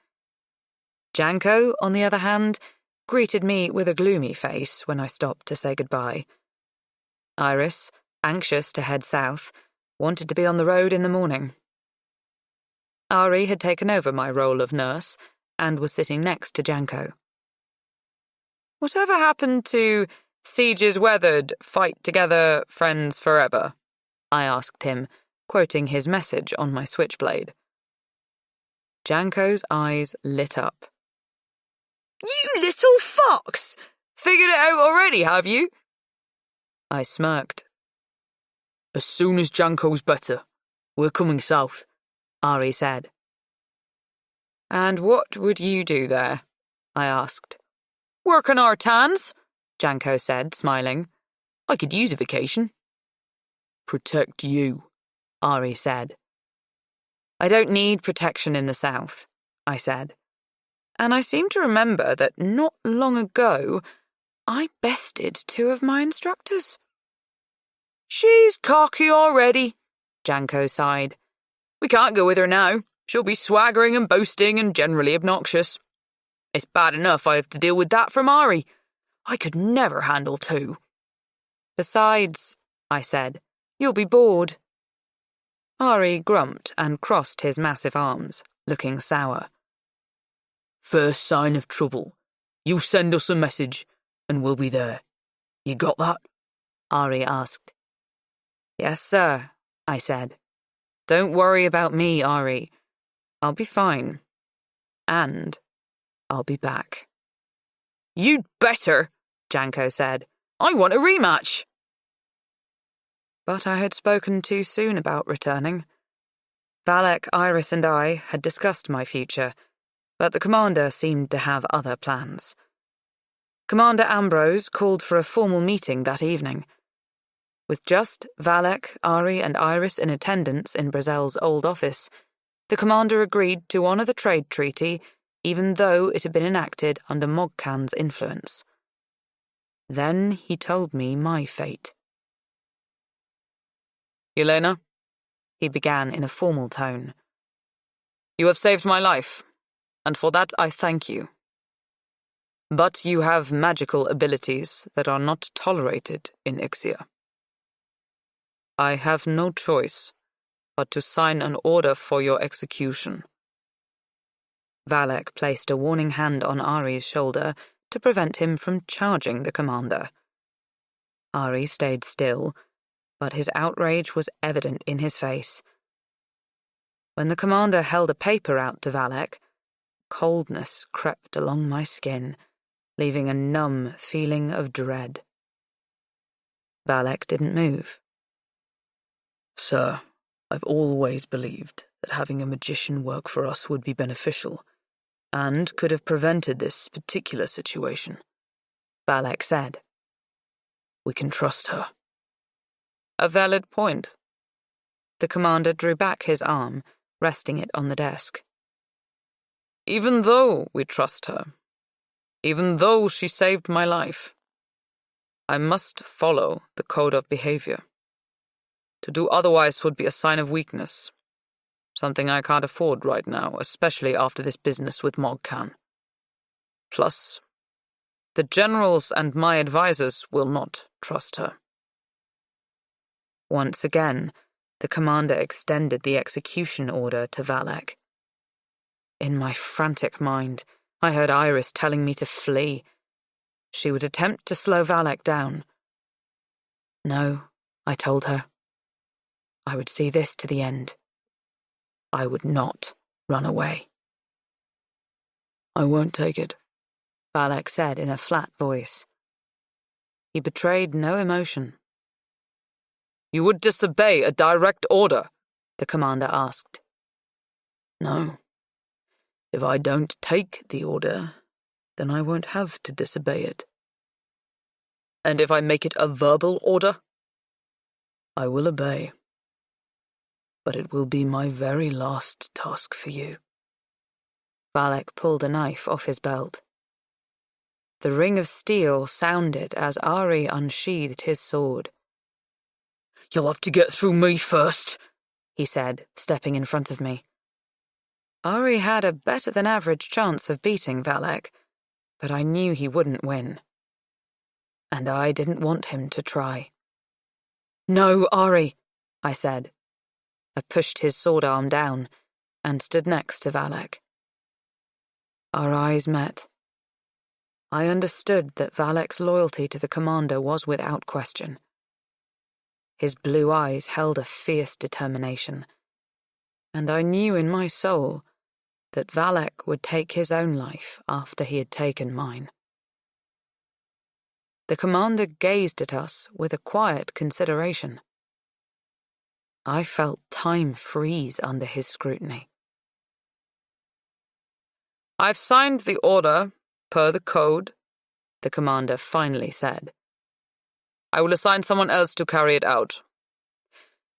Janko, on the other hand, greeted me with a gloomy face when I stopped to say goodbye. Iris, anxious to head south, wanted to be on the road in the morning. Ari had taken over my role of nurse and was sitting next to Janko. "Whatever happened to sieges weathered, fight together, friends forever?" I asked him, quoting his message on my switchblade. Janko's eyes lit up. "You little fox! Figured it out already, have you?" I smirked. "As soon as Janko's better. We're coming south," Ari said. "And what would you do there?" I asked. "Work on our tans," Janko said, smiling. "I could use a vacation." "Protect you," Ari said. "I don't need protection in the south," I said. And I seem to remember that not long ago, I bested 2 of my instructors. "She's cocky already," Janko sighed. "We can't go with her now. She'll be swaggering and boasting and generally obnoxious. It's bad enough I have to deal with that from Ari. I could never handle 2. "Besides," I said, "you'll be bored." Ari grumped and crossed his massive arms, looking sour. "First sign of trouble, you send us a message, and we'll be there. You got that?" Ari asked. Yes, sir, I said. Don't worry about me, Ari. I'll be fine. And I'll be back. You'd better, Janko said. I want a rematch. But I had spoken too soon about returning. Valek, Iris, and I had discussed my future, but the commander seemed to have other plans. Commander Ambrose called for a formal meeting that evening. With just Valek, Ari, and Iris in attendance in Brazel's old office, the commander agreed to honour the trade treaty even though it had been enacted under Mogcan's influence. Then he told me my fate. Yelena, he began in a formal tone. You have saved my life, and for that I thank you. But you have magical abilities that are not tolerated in Ixia. I have no choice but to sign an order for your execution. Valek placed a warning hand on Ari's shoulder to prevent him from charging the commander. Ari stayed still, but his outrage was evident in his face. When the commander held a paper out to Valek, coldness crept along my skin, leaving a numb feeling of dread. Valek didn't move. Sir, I've always believed that having a magician work for us would be beneficial, and could have prevented this particular situation, Valek said. We can trust her. A valid point. The commander drew back his arm, resting it on the desk. Even though we trust her, even though she saved my life, I must follow the code of behavior. To do otherwise would be a sign of weakness, something I can't afford right now, especially after this business with Mogcan. Plus, the generals and my advisors will not trust her. Once again, the commander extended the execution order to Valek. In my frantic mind, I heard Iris telling me to flee. She would attempt to slow Valek down. No, I told her. I would see this to the end. I would not run away. I won't take it, Valek said in a flat voice. He betrayed no emotion. You would disobey a direct order? The commander asked. No. If I don't take the order, then I won't have to disobey it. And if I make it a verbal order? I will obey. But it will be my very last task for you. Valek pulled a knife off his belt. The ring of steel sounded as Ari unsheathed his sword. You'll have to get through me first, he said, stepping in front of me. Ari had a better-than-average chance of beating Valek, but I knew he wouldn't win. And I didn't want him to try. No, Ari, I said. I pushed his sword arm down and stood next to Valek. Our eyes met. I understood that Valek's loyalty to the commander was without question. His blue eyes held a fierce determination, and I knew in my soul that Valek would take his own life after he had taken mine. The commander gazed at us with a quiet consideration. I felt time freeze under his scrutiny. I've signed the order, per the code, the commander finally said. I will assign someone else to carry it out.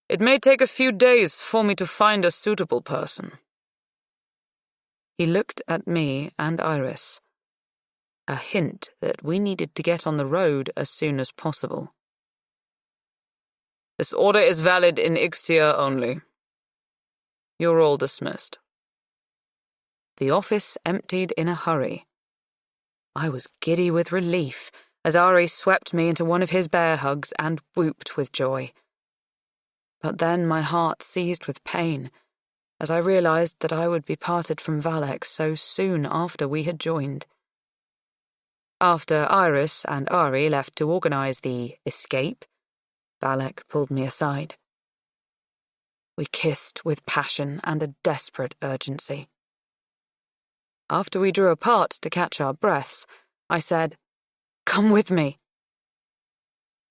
It may take a few days for me to find a suitable person. He looked at me and Iris, a hint that we needed to get on the road as soon as possible. This order is valid in Ixia only. You're all dismissed. The office emptied in a hurry. I was giddy with relief as Ari swept me into one of his bear hugs and whooped with joy. But then my heart seized with pain as I realized that I would be parted from Valek so soon after we had joined. After Iris and Ari left to organize the escape Valak pulled me aside. We kissed with passion and a desperate urgency. After we drew apart to catch our breaths, I said, "Come with me."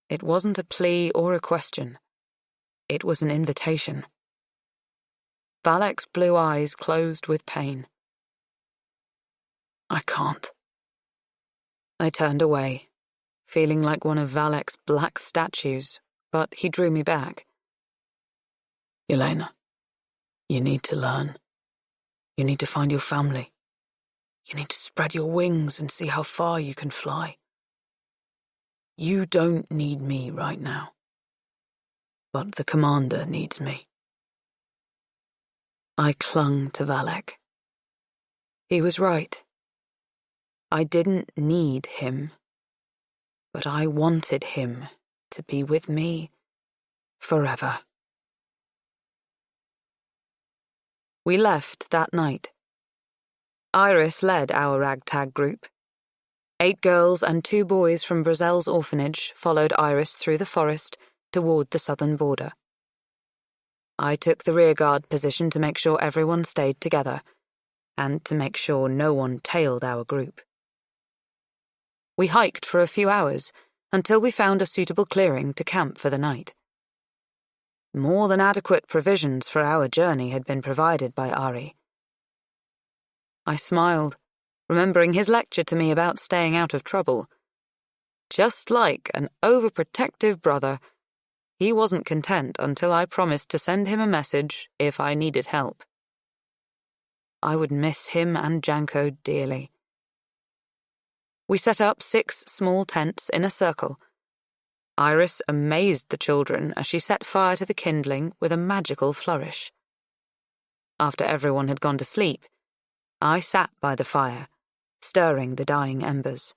It wasn't a plea or a question. It was an invitation. Valak's blue eyes closed with pain. "I can't." I turned away, feeling like one of Valak's black statues, but he drew me back. "Yelena, you need to learn. You need to find your family. You need to spread your wings and see how far you can fly. You don't need me right now, but the commander needs me." I clung to Valak. He was right. I didn't need him, but I wanted him to be with me forever. We left that night. Iris led our ragtag group. 8 girls and 2 boys from Brazel's orphanage followed Iris through the forest toward the southern border. I took the rearguard position to make sure everyone stayed together, and to make sure no one tailed our group. We hiked for a few hours until we found a suitable clearing to camp for the night. More than adequate provisions for our journey had been provided by Ari. I smiled, remembering his lecture to me about staying out of trouble. Just like an overprotective brother, he wasn't content until I promised to send him a message if I needed help. I would miss him and Janko dearly. We set up 6 small tents in a circle. Iris amazed the children as she set fire to the kindling with a magical flourish. After everyone had gone to sleep, I sat by the fire, stirring the dying embers.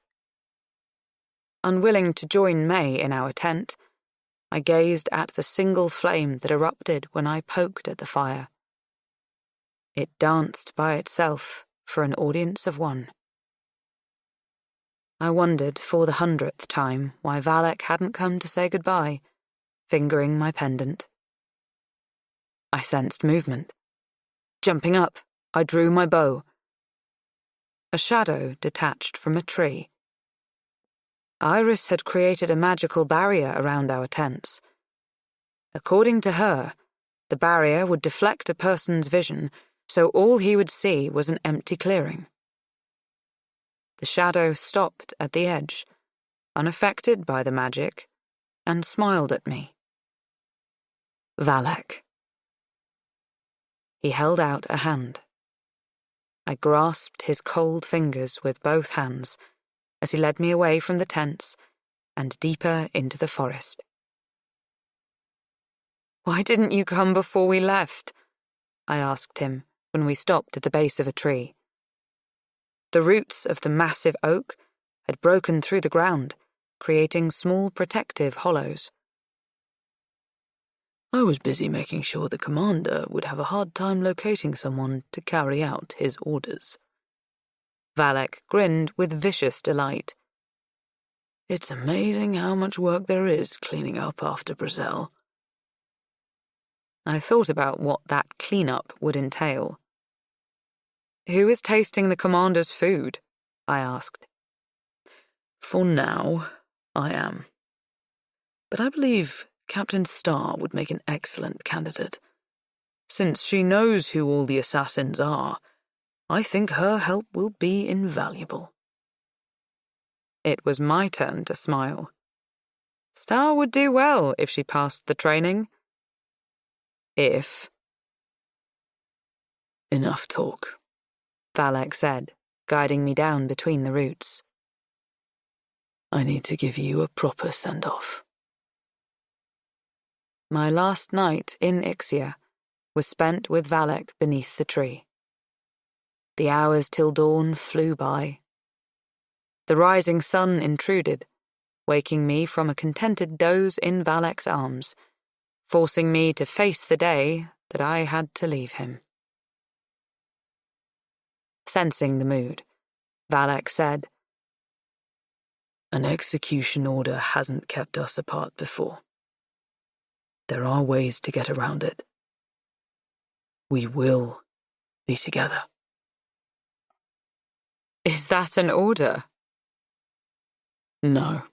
Unwilling to join May in our tent, I gazed at the single flame that erupted when I poked at the fire. It danced by itself for an audience of 1. I wondered for the 100th time why Valak hadn't come to say goodbye, fingering my pendant. I sensed movement. Jumping up, I drew my bow. A shadow detached from a tree. Iris had created a magical barrier around our tents. According to her, the barrier would deflect a person's vision, so all he would see was an empty clearing. The shadow stopped at the edge, unaffected by the magic, and smiled at me. Valak. He held out a hand. I grasped his cold fingers with both hands as he led me away from the tents and deeper into the forest. "Why didn't you come before we left?" I asked him when we stopped at the base of a tree. The roots of the massive oak had broken through the ground, creating small protective hollows. "I was busy making sure the commander would have a hard time locating someone to carry out his orders." Valak grinned with vicious delight. "It's amazing how much work there is cleaning up after Brazel." I thought about what that cleanup would entail. "Who is tasting the commander's food?" I asked. "For now, I am. But I believe Captain Starr would make an excellent candidate. Since she knows who all the assassins are, I think her help will be invaluable." It was my turn to smile. Starr would do well if she passed the training. If. "Enough talk," Valak said, guiding me down between the roots. "I need to give you a proper send-off." My last night in Ixia was spent with Valak beneath the tree. The hours till dawn flew by. The rising sun intruded, waking me from a contented doze in Valak's arms, forcing me to face the day that I had to leave him. Sensing the mood, Valak said, "An execution order hasn't kept us apart before. There are ways to get around it. We will be together. Is that an order? No.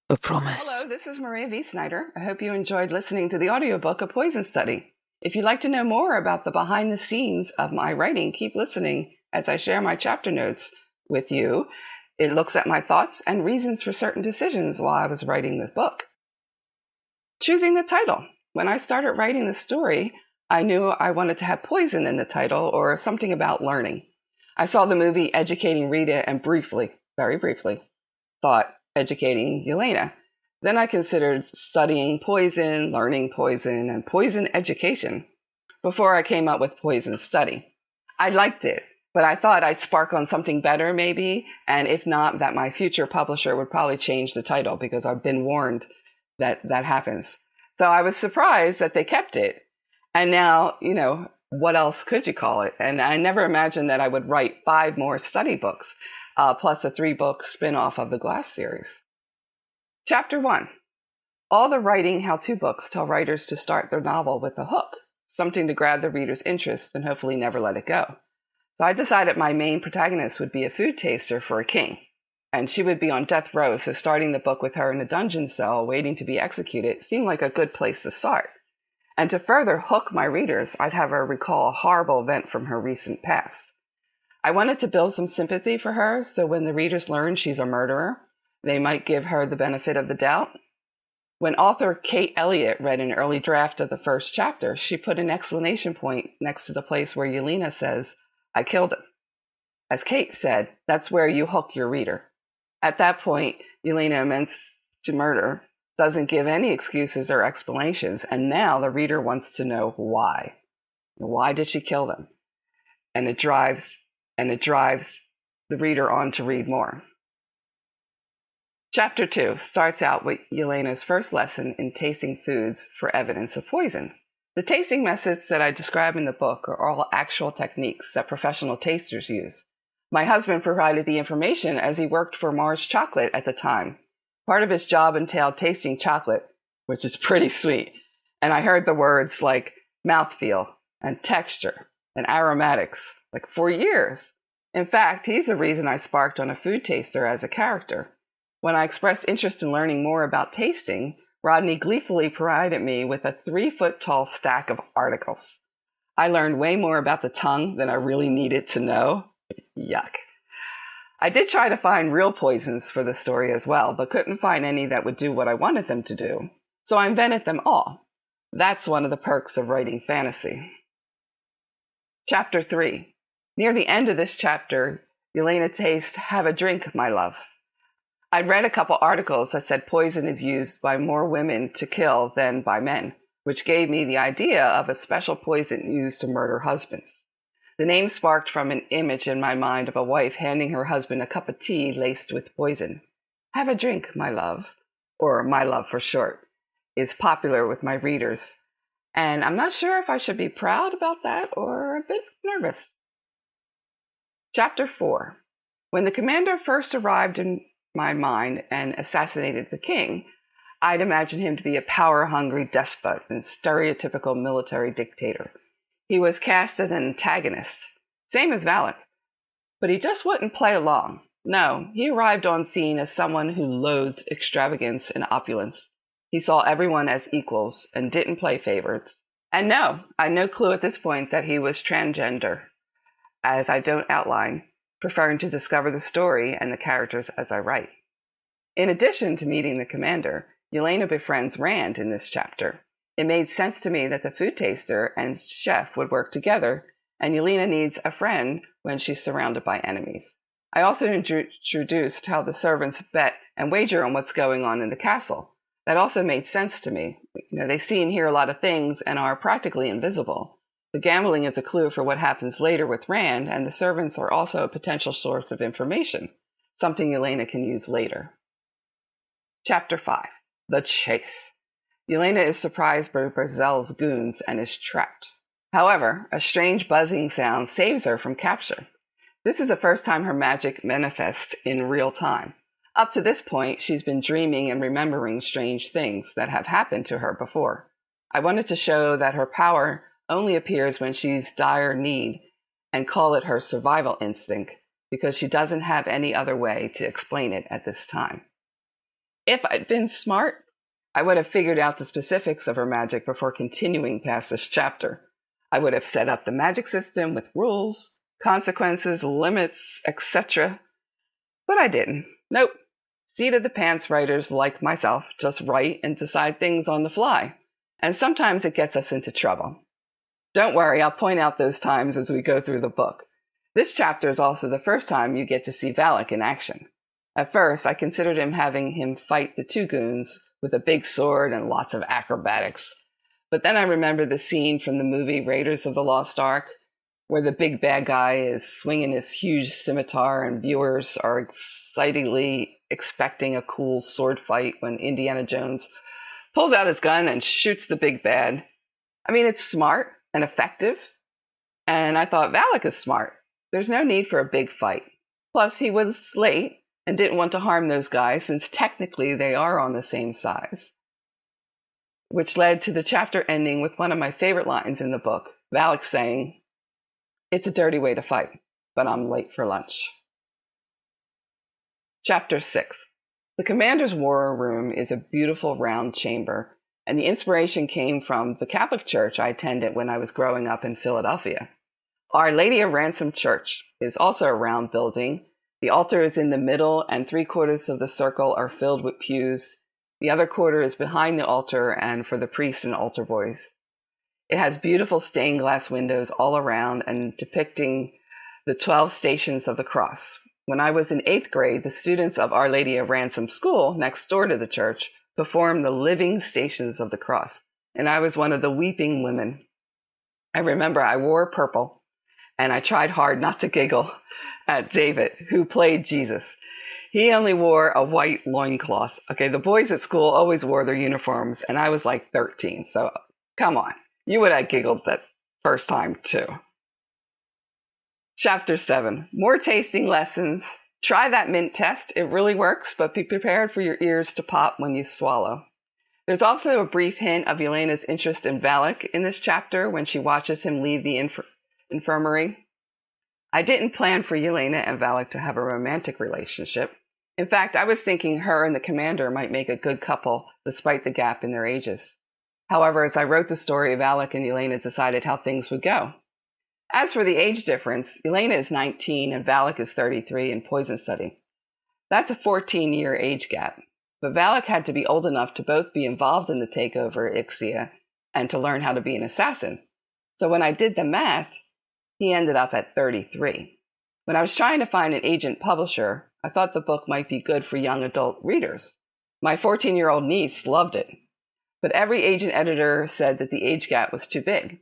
A promise. Hello, this is Maria V. Snyder. I hope you enjoyed listening to the audiobook of Poison Study. If you'd like to know more about the behind the scenes of my writing, keep listening as I share my chapter notes with you. It looks at my thoughts and reasons for certain decisions while I was writing this book. Choosing the title. When I started writing the story, I knew I wanted to have poison in the title or something about learning. I saw the movie Educating Rita and briefly, very briefly, thought educating Yelena. Then I considered studying poison, learning poison, and poison education before I came up with poison study. I liked it, but I thought I'd spark on something better maybe, and if not, that my future publisher would probably change the title because I've been warned that that happens. So I was surprised that they kept it. And now, what else could you call it? And I never imagined that I would write 5 more study books, plus a 3-book spin-off of the Glass series. Chapter 1. All the writing how-to books tell writers to start their novel with a hook, something to grab the reader's interest and hopefully never let it go. So I decided my main protagonist would be a food taster for a king, and she would be on death row, so starting the book with her in a dungeon cell waiting to be executed seemed like a good place to start. And to further hook my readers, I'd have her recall a horrible event from her recent past. I wanted to build some sympathy for her, so when the readers learn she's a murderer, they might give her the benefit of the doubt. When author Kate Elliott read an early draft of the first chapter, she put an exclamation point next to the place where Yelena says, "I killed him." As Kate said, that's where you hook your reader. At that point, Yelena meant to murder, doesn't give any excuses or explanations, and now the reader wants to know why. Why did she kill them? And it drives the reader on to read more. Chapter 2 starts out with Yelena's first lesson in tasting foods for evidence of poison. The tasting methods that I describe in the book are all actual techniques that professional tasters use. My husband provided the information as he worked for Mars Chocolate at the time. Part of his job entailed tasting chocolate, which is pretty sweet, and I heard the words like mouthfeel and texture and aromatics for years. In fact, he's the reason I sparked on a food taster as a character. When I expressed interest in learning more about tasting, Rodney gleefully provided me with a 3-foot-tall stack of articles. I learned way more about the tongue than I really needed to know. Yuck. I did try to find real poisons for the story as well, but couldn't find any that would do what I wanted them to do. So I invented them all. That's one of the perks of writing fantasy. Chapter 3. Near the end of this chapter, Yelena tastes "Have a drink, my love." I'd read a couple articles that said poison is used by more women to kill than by men, which gave me the idea of a special poison used to murder husbands. The name sparked from an image in my mind of a wife handing her husband a cup of tea laced with poison. "Have a drink, my love," or my love for short, is popular with my readers. And I'm not sure if I should be proud about that or a bit nervous. Chapter 4. When the commander first arrived in my mind and assassinated the king, I'd imagined him to be a power-hungry despot and stereotypical military dictator. He was cast as an antagonist, same as Valak, but he just wouldn't play along. No, he arrived on scene as someone who loathed extravagance and opulence. He saw everyone as equals and didn't play favorites. And no, I had no clue at this point that he was transgender, as I don't outline, preferring to discover the story and the characters as I write. In addition to meeting the commander, Yelena befriends Rand in this chapter. It made sense to me that the food taster and chef would work together, and Yelena needs a friend when she's surrounded by enemies. I also introduced how the servants bet and wager on what's going on in the castle. That also made sense to me. They see and hear a lot of things and are practically invisible. The gambling is a clue for what happens later with Rand, and the servants are also a potential source of information, something Yelena can use later. Chapter 5. The Chase. Yelena is surprised by Berzel's goons and is trapped. However, a strange buzzing sound saves her from capture. This is the first time her magic manifests in real time. Up to this point, she's been dreaming and remembering strange things that have happened to her before. I wanted to show that her power only appears when she's dire need and call it her survival instinct because she doesn't have any other way to explain it at this time. If I'd been smart, I would have figured out the specifics of her magic before continuing past this chapter. I would have set up the magic system with rules, consequences, limits, etc. But I didn't. Nope. Seat of the pants writers like myself just write and decide things on the fly. And sometimes it gets us into trouble. Don't worry, I'll point out those times as we go through the book. This chapter is also the first time you get to see Valak in action. At first, I considered having him fight the two goons with a big sword and lots of acrobatics. But then I remembered the scene from the movie Raiders of the Lost Ark, where the big bad guy is swinging his huge scimitar and viewers are excitedly expecting a cool sword fight when Indiana Jones pulls out his gun and shoots the big bad. I mean, it's smart and effective, and I thought Valak is smart. There's no need for a big fight. Plus, he was late and didn't want to harm those guys since technically they are on the same size. Which led to the chapter ending with one of my favorite lines in the book, Valak saying, "It's a dirty way to fight, but I'm late for lunch." Chapter 6. The Commander's War Room is a beautiful round chamber, and the inspiration came from the Catholic church I attended when I was growing up in Philadelphia. Our Lady of Ransom Church is also a round building. The altar is in the middle, and 3/4 of the circle are filled with pews. The other quarter is behind the altar and for the priests and altar boys. It has beautiful stained glass windows all around and depicting the 12 stations of the cross. When I was in 8th grade, the students of Our Lady of Ransom School, next door to the church, performed the living stations of the cross, and I was one of the weeping women. I remember I wore purple, and I tried hard not to giggle at David, who played Jesus. He only wore a white loincloth. Okay, the boys at school always wore their uniforms, and I was like 13, so come on. You would have giggled that first time, too. Chapter 7. More tasting lessons. Try that mint test. It really works, but be prepared for your ears to pop when you swallow. There's also a brief hint of Yelena's interest in Valak in this chapter when she watches him leave the infirmary. I didn't plan for Yelena and Valak to have a romantic relationship. In fact, I was thinking her and the commander might make a good couple despite the gap in their ages. However, as I wrote the story, Valak and Yelena decided how things would go. As for the age difference, Yelena is 19 and Valak is 33 in poison study. That's a 14-year age gap. But Valak had to be old enough to both be involved in the takeover at Ixia and to learn how to be an assassin. So when I did the math, he ended up at 33. When I was trying to find an agent publisher, I thought the book might be good for young adult readers. My 14-year-old niece loved it. But every agent editor said that the age gap was too big.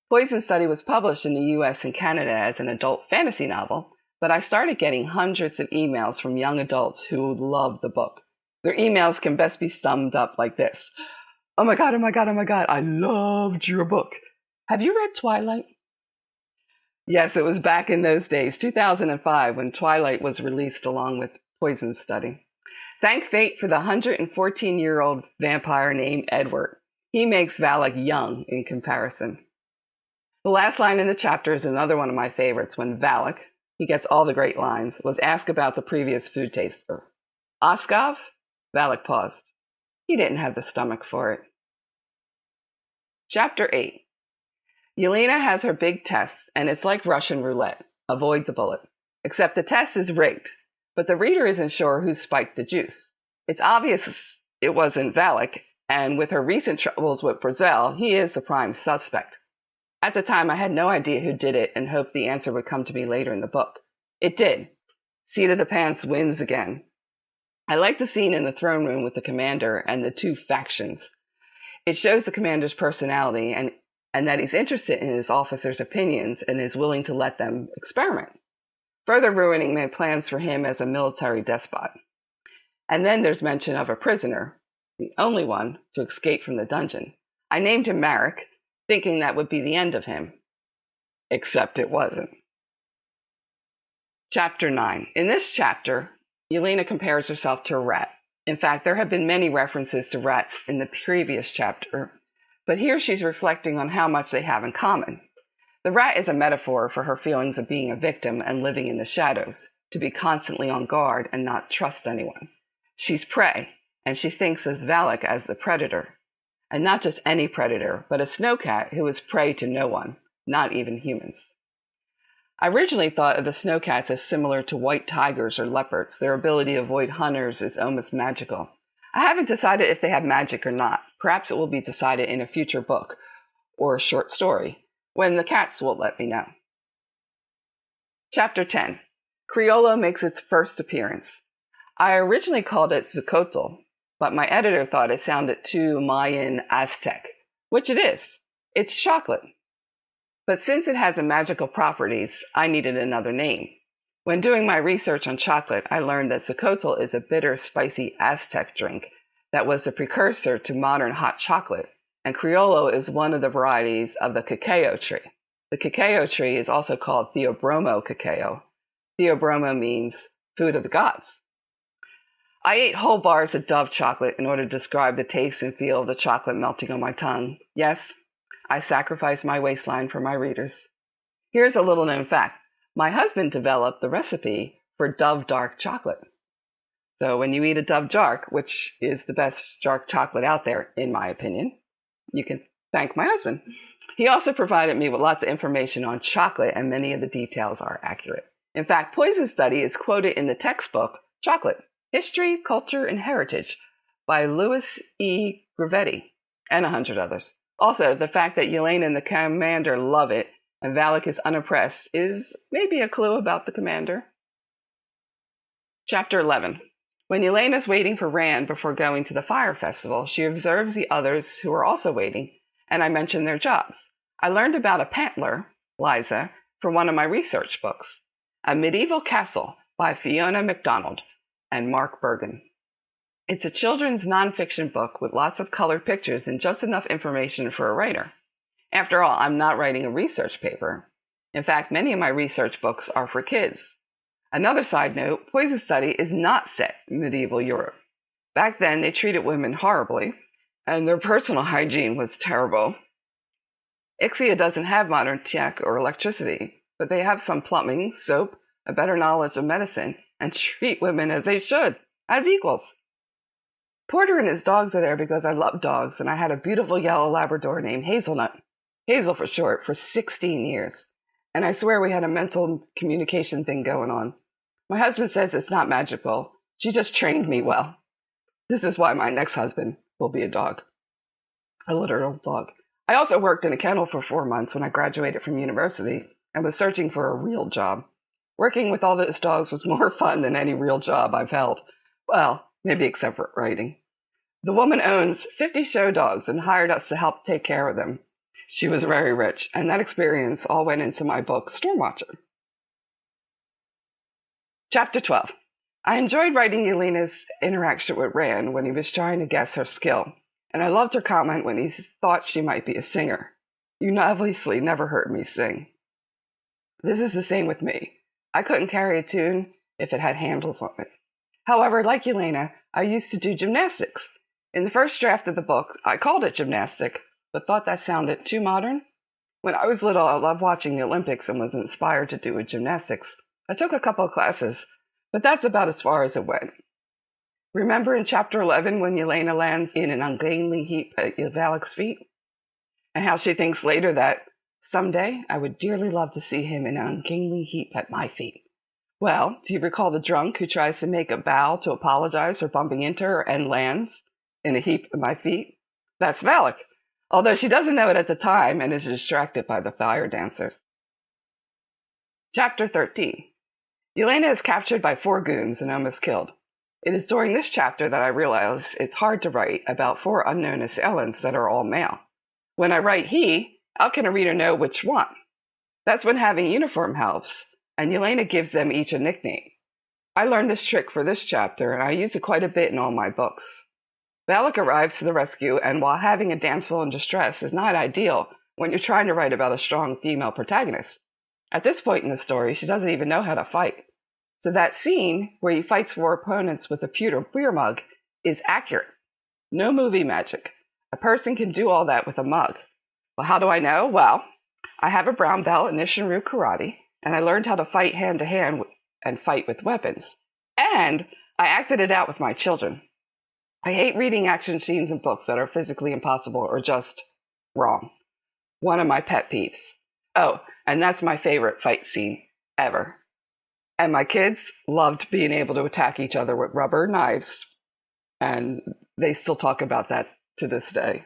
Poison Study was published in the US and Canada as an adult fantasy novel, but I started getting hundreds of emails from young adults who loved the book. Their emails can best be summed up like this. Oh my God, I loved your book. Have you read Twilight? Yes, it was back in those days, 2005, when Twilight was released along with Poison Study. Thank fate for the 114-year-old vampire named Edward. He makes Valak young in comparison. The last line in the chapter is another one of my favorites when Valak, he gets all the great lines, was asked about the previous food taster. Oskov? Valak paused. He didn't have the stomach for it. Chapter 8. Yelena has her big test, and it's like Russian roulette. Avoid the bullet. Except the test is rigged, but the reader isn't sure who spiked the juice. It's obvious it wasn't Valak, and with her recent troubles with Brazel, he is the prime suspect. At the time, I had no idea who did it and hoped the answer would come to me later in the book. It did. Seat of the Pants wins again. I like the scene in the throne room with the commander and the two factions. It shows the commander's personality and that he's interested in his officers' opinions and is willing to let them experiment, further ruining my plans for him as a military despot. And then there's mention of a prisoner, the only one to escape from the dungeon. I named him Marek, thinking that would be the end of him. Except it wasn't. Chapter 9. In this chapter, Yelena compares herself to a rat. In fact, there have been many references to rats in the previous chapter, but here she's reflecting on how much they have in common. The rat is a metaphor for her feelings of being a victim and living in the shadows, to be constantly on guard and not trust anyone. She's prey, and she thinks of Valak as the predator. And not just any predator, but a snowcat who is prey to no one, not even humans. I originally thought of the snowcats as similar to white tigers or leopards. Their ability to avoid hunters is almost magical. I haven't decided if they have magic or not. Perhaps it will be decided in a future book or a short story, when the cats will let me know. Chapter 10. Criollo makes its first appearance. I originally called it Zocotl, but my editor thought it sounded too Mayan Aztec, which it is. It's chocolate. But since it has magical properties, I needed another name. When doing my research on chocolate, I learned that Zocotl is a bitter, spicy Aztec drink that was the precursor to modern hot chocolate, and Criollo is one of the varieties of the cacao tree. The cacao tree is also called Theobroma cacao. Theobroma means food of the gods. I ate whole bars of Dove chocolate in order to describe the taste and feel of the chocolate melting on my tongue. Yes, I sacrificed my waistline for my readers. Here's a little known fact. My husband developed the recipe for Dove dark chocolate. So when you eat a Dove dark, which is the best dark chocolate out there, in my opinion, you can thank my husband. He also provided me with lots of information on chocolate, and many of the details are accurate. In fact, Poison Study is quoted in the textbook Chocolate, History, Culture, and Heritage by Louis E. Gravetti, and 100 others. Also, the fact that Yelena and the commander love it and Valak is unimpressed is maybe a clue about the commander. Chapter 11. When Yelena is waiting for Rand before going to the fire festival, she observes the others who are also waiting, and I mention their jobs. I learned about a pantler, Liza, from one of my research books, A Medieval Castle by Fiona MacDonald and Mark Bergen. It's a children's nonfiction book with lots of colored pictures and just enough information for a writer. After all, I'm not writing a research paper. In fact, many of my research books are for kids. Another side note, Poison Study is not set in medieval Europe. Back then, they treated women horribly, and their personal hygiene was terrible. Ixia doesn't have modern tech or electricity, but they have some plumbing, soap, a better knowledge of medicine, and treat women as they should, as equals. Porter and his dogs are there because I love dogs, and I had a beautiful yellow Labrador named Hazelnut, Hazel for short, for 16 years. And I swear we had a mental communication thing going on. My husband says it's not magical. She just trained me well. This is why my next husband will be a dog. A literal dog. I also worked in a kennel for 4 months when I graduated from university and was searching for a real job. Working with all those dogs was more fun than any real job I've held. Well, maybe except for writing. The woman owns 50 show dogs and hired us to help take care of them. She was very rich, and that experience all went into my book, Stormwatcher. Chapter 12. I enjoyed writing Yelena's interaction with Rand when he was trying to guess her skill, and I loved her comment when he thought she might be a singer. You obviously never heard me sing. This is the same with me. I couldn't carry a tune if it had handles on it. However, like Yelena, I used to do gymnastics. In the first draft of the book, I called it gymnastic, but thought that sounded too modern. When I was little, I loved watching the Olympics and was inspired to do with gymnastics. I took a couple of classes, but that's about as far as it went. Remember in Chapter 11 when Yelena lands in an ungainly heap at Valak's feet? And how she thinks later that, someday, I would dearly love to see him in an ungainly heap at my feet. Well, do you recall the drunk who tries to make a bow to apologize for bumping into her and lands in a heap at my feet? That's Valak, although she doesn't know it at the time and is distracted by the fire dancers. Chapter 13. Yelena is captured by 4 goons and almost killed. It is during this chapter that I realize it's hard to write about 4 unknown assailants that are all male. When I write he, how can a reader know which one? That's when having uniform helps, and Yelena gives them each a nickname. I learned this trick for this chapter, and I use it quite a bit in all my books. Valak arrives to the rescue, and while having a damsel in distress is not ideal when you're trying to write about a strong female protagonist, at this point in the story, she doesn't even know how to fight. So that scene where he fights four opponents with a pewter beer mug is accurate. No movie magic. A person can do all that with a mug. Well, how do I know? Well, I have a brown belt in Nishinryu karate, and I learned how to fight hand-to-hand and fight with weapons. And I acted it out with my children. I hate reading action scenes in books that are physically impossible or just wrong. One of my pet peeves. Oh, and that's my favorite fight scene ever. And my kids loved being able to attack each other with rubber knives, and they still talk about that to this day.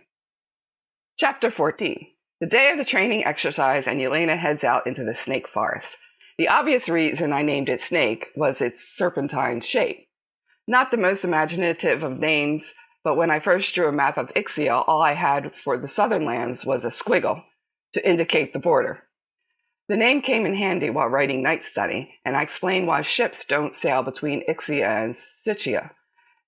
Chapter 14. The day of the training exercise, and Yelena heads out into the snake forest. The obvious reason I named it Snake was its serpentine shape. Not the most imaginative of names, but when I first drew a map of Ixia, all I had for the southern lands was a squiggle to indicate the border. The name came in handy while writing Night Study, and I explained why ships don't sail between Ixia and Ixia.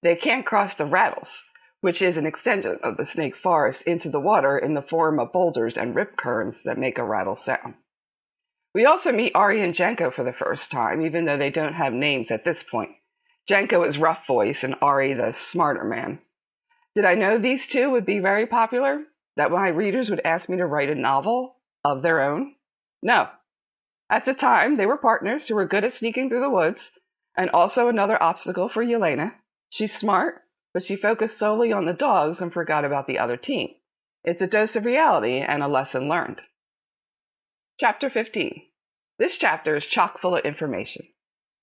They can't cross the rattles, which is an extension of the snake forest, into the water in the form of boulders and rip currents that make a rattle sound. We also meet Ari and Jenko for the first time, even though they don't have names at this point. Jenko is rough voice and Ari the smarter man. Did I know these two would be very popular? That my readers would ask me to write a novel of their own? No. At the time, they were partners who were good at sneaking through the woods, and also another obstacle for Yelena. She's smart, but she focused solely on the dogs and forgot about the other team. It's a dose of reality and a lesson learned. Chapter 15. This chapter is chock full of information.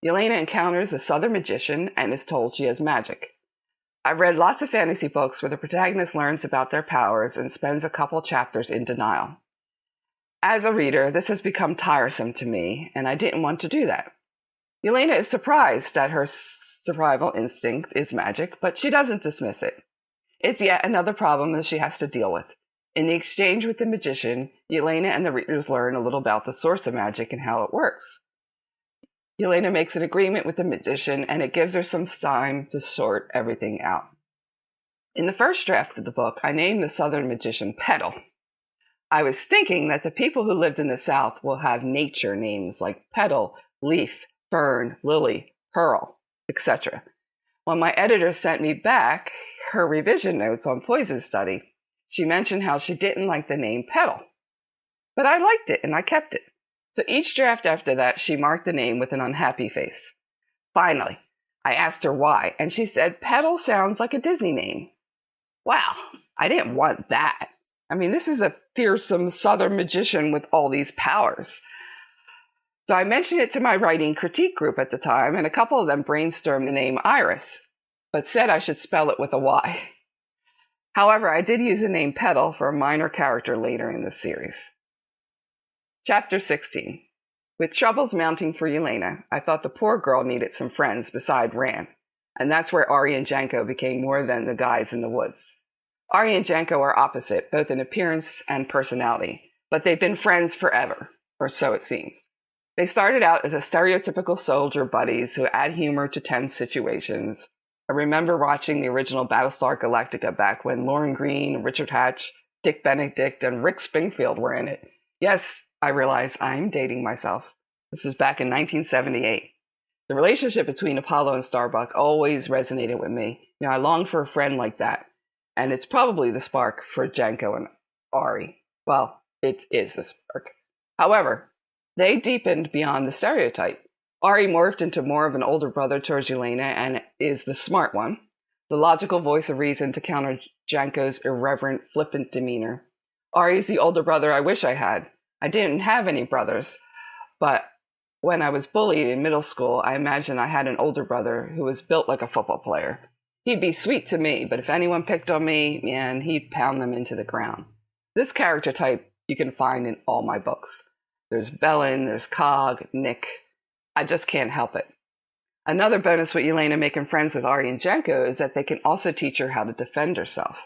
Yelena encounters a southern magician and is told she has magic. I've read lots of fantasy books where the protagonist learns about their powers and spends a couple chapters in denial. As a reader, this has become tiresome to me, and I didn't want to do that. Yelena is surprised that her survival instinct is magic, but she doesn't dismiss it. It's yet another problem that she has to deal with. In the exchange with the magician, Yelena and the readers learn a little about the source of magic and how it works. Yelena makes an agreement with the magician, and it gives her some time to sort everything out. In the first draft of the book, I named the southern magician Petal. I was thinking that the people who lived in the South will have nature names like Petal, Leaf, Fern, Lily, Pearl, etc. When my editor sent me back her revision notes on Poison Study, she mentioned how she didn't like the name Petal. But I liked it, and I kept it. So each draft after that, she marked the name with an unhappy face. Finally, I asked her why, and she said Petal sounds like a Disney name. Wow, I didn't want that. I mean, this is a fearsome southern magician with all these powers. So I mentioned it to my writing critique group at the time, and a couple of them brainstormed the name Iris, but said I should spell it with a Y. However, I did use the name Petal for a minor character later in the series. Chapter 16. With troubles mounting for Yelena, I thought the poor girl needed some friends beside Ran, and that's where Ari and Jenko became more than the guys in the woods. Ari and Jenko are opposite, both in appearance and personality, but they've been friends forever, or so it seems. They started out as a stereotypical soldier buddies who add humor to tense situations. I remember watching the original Battlestar Galactica back when Lauren Green, Richard Hatch, Dick Benedict, and Rick Springfield were in it. Yes, I realize I'm dating myself. This is back in 1978. The relationship between Apollo and Starbuck always resonated with me. I longed for a friend like that. And it's probably the spark for Jenko and Ari. Well, it is the spark. However, they deepened beyond the stereotype. Ari morphed into more of an older brother towards Yelena and is the smart one, the logical voice of reason to counter Jenko's irreverent, flippant demeanor. Ari is the older brother I wish I had. I didn't have any brothers, but when I was bullied in middle school, I imagined I had an older brother who was built like a football player. He'd be sweet to me, but if anyone picked on me, man, he'd pound them into the ground. This character type you can find in all my books. There's Belen, there's Cog, Nick. I just can't help it. Another bonus with Yelena making friends with Ari and Jenko is that they can also teach her how to defend herself.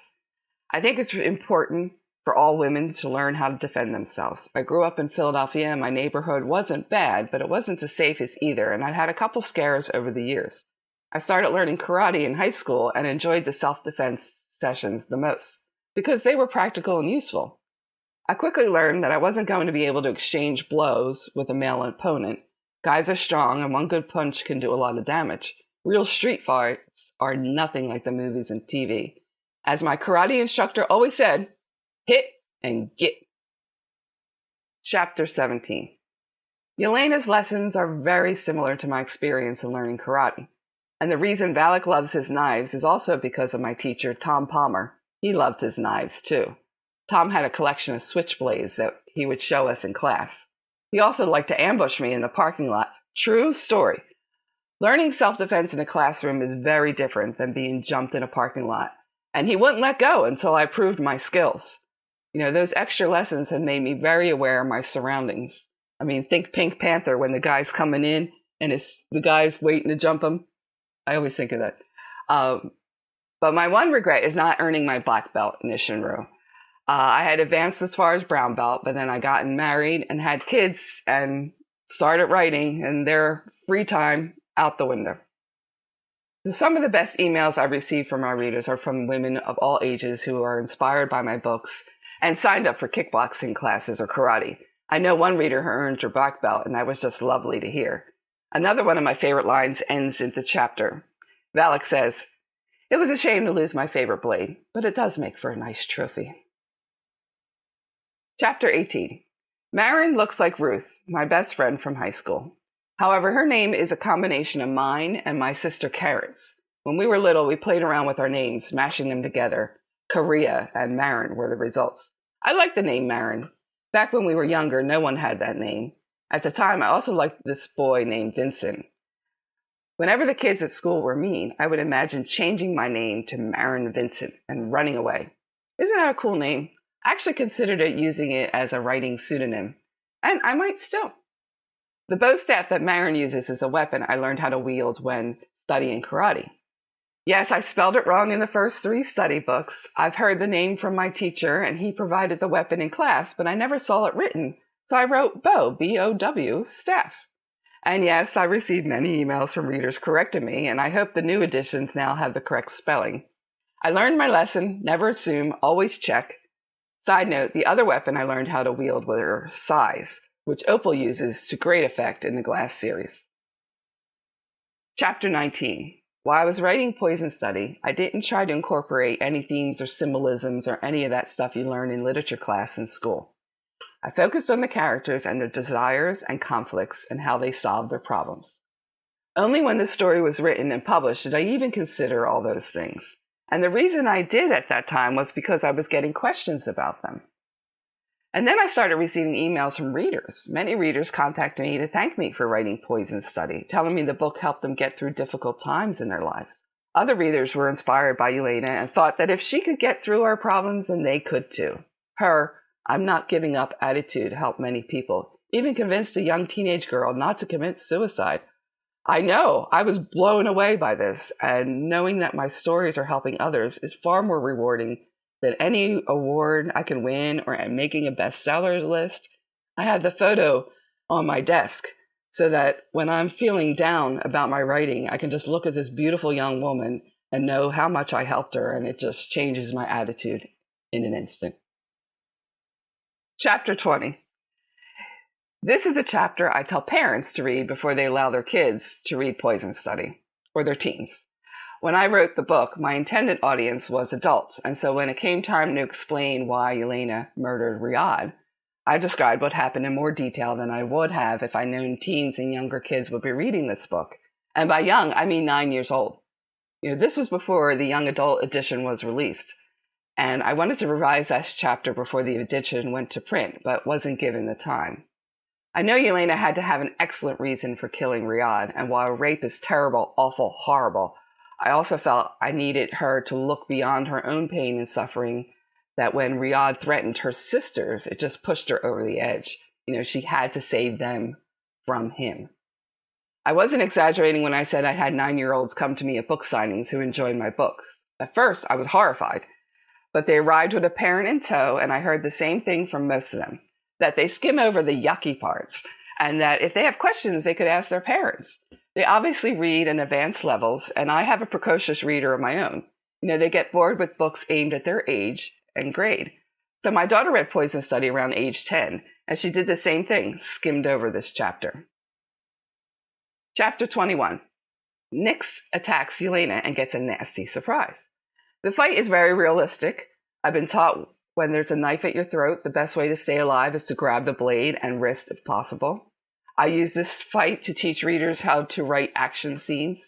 I think it's important for all women to learn how to defend themselves. I grew up in Philadelphia and my neighborhood wasn't bad, but it wasn't the safest either, and I've had a couple scares over the years. I started learning karate in high school and enjoyed the self-defense sessions the most because they were practical and useful. I quickly learned that I wasn't going to be able to exchange blows with a male opponent Guys are strong, and one good punch can do a lot of damage. Real street fights are nothing like the movies and TV. As my karate instructor always said, hit and get. Chapter 17. Yelena's lessons are very similar to my experience in learning karate. And the reason Valak loves his knives is also because of my teacher, Tom Palmer. He loved his knives, too. Tom had a collection of switchblades that he would show us in class. He also liked to ambush me in the parking lot. True story. Learning self-defense in a classroom is very different than being jumped in a parking lot. And he wouldn't let go until I proved my skills. Those extra lessons had made me very aware of my surroundings. I mean, think Pink Panther when the guy's coming in and the guy's waiting to jump him. I always think of that. But my one regret is not earning my black belt in Ishinru. I had advanced as far as brown belt, but then I got married and had kids and started writing, and their free time out the window. So some of the best emails I've received from my readers are from women of all ages who are inspired by my books and signed up for kickboxing classes or karate. I know one reader who earned her black belt, and that was just lovely to hear. Another one of my favorite lines ends in the chapter. Valak says, "It was a shame to lose my favorite blade, but it does make for a nice trophy." Chapter 18. Marin looks like Ruth, my best friend from high school. However, her name is a combination of mine and my sister Karen's. When we were little, we played around with our names, mashing them together. Korea and Marin were the results. I like the name Marin. Back when we were younger, no one had that name. At the time, I also liked this boy named Vincent. Whenever the kids at school were mean, I would imagine changing my name to Marin Vincent and running away. Isn't that a cool name? I actually considered using it as a writing pseudonym, and I might still. The bow staff that Marin uses is a weapon I learned how to wield when studying karate. Yes, I spelled it wrong in the first 3 study books. I've heard the name from my teacher, and he provided the weapon in class, but I never saw it written, so I wrote bow, B-O-W, staff. And yes, I received many emails from readers correcting me, and I hope the new editions now have the correct spelling. I learned my lesson, never assume, always check. Side note, the other weapon I learned how to wield were sais, which Opal uses to great effect in the Glass series. Chapter 19. While I was writing Poison Study, I didn't try to incorporate any themes or symbolisms or any of that stuff you learn in literature class in school. I focused on the characters and their desires and conflicts and how they solved their problems. Only when the story was written and published did I even consider all those things. And the reason I did at that time was because I was getting questions about them. And then I started receiving emails from readers. Many readers contacted me to thank me for writing Poison Study, telling me the book helped them get through difficult times in their lives. Other readers were inspired by Yelena and thought that if she could get through her problems, then they could too. Her "I'm not giving up" attitude helped many people, even convinced a young teenage girl not to commit suicide. I know, I was blown away by this, and knowing that my stories are helping others is far more rewarding than any award I can win or making a bestseller list. I have the photo on my desk so that when I'm feeling down about my writing, I can just look at this beautiful young woman and know how much I helped her, and it just changes my attitude in an instant. Chapter 20. This is a chapter I tell parents to read before they allow their kids to read Poison Study, or their teens. When I wrote the book, my intended audience was adults, and so when it came time to explain why Yelena murdered Riyadh, I described what happened in more detail than I would have if I'd known teens and younger kids would be reading this book. And by young, I mean 9 years old. This was before the young adult edition was released. And I wanted to revise that chapter before the edition went to print, but wasn't given the time. I know Yelena had to have an excellent reason for killing Riyadh, and while rape is terrible, awful, horrible, I also felt I needed her to look beyond her own pain and suffering, that when Riyadh threatened her sisters, it just pushed her over the edge. She had to save them from him. I wasn't exaggerating when I said I had 9-year-olds come to me at book signings who enjoyed my books. At first, I was horrified, but they arrived with a parent in tow, and I heard the same thing from most of them, that they skim over the yucky parts, and that if they have questions, they could ask their parents. They obviously read in advanced levels, and I have a precocious reader of my own. They get bored with books aimed at their age and grade. So my daughter read Poison Study around age 10, and she did the same thing, skimmed over this chapter. Chapter 21. Nyx attacks Yelena and gets a nasty surprise. The fight is very realistic. I've been taught when there's a knife at your throat, the best way to stay alive is to grab the blade and wrist if possible. I use this fight to teach readers how to write action scenes.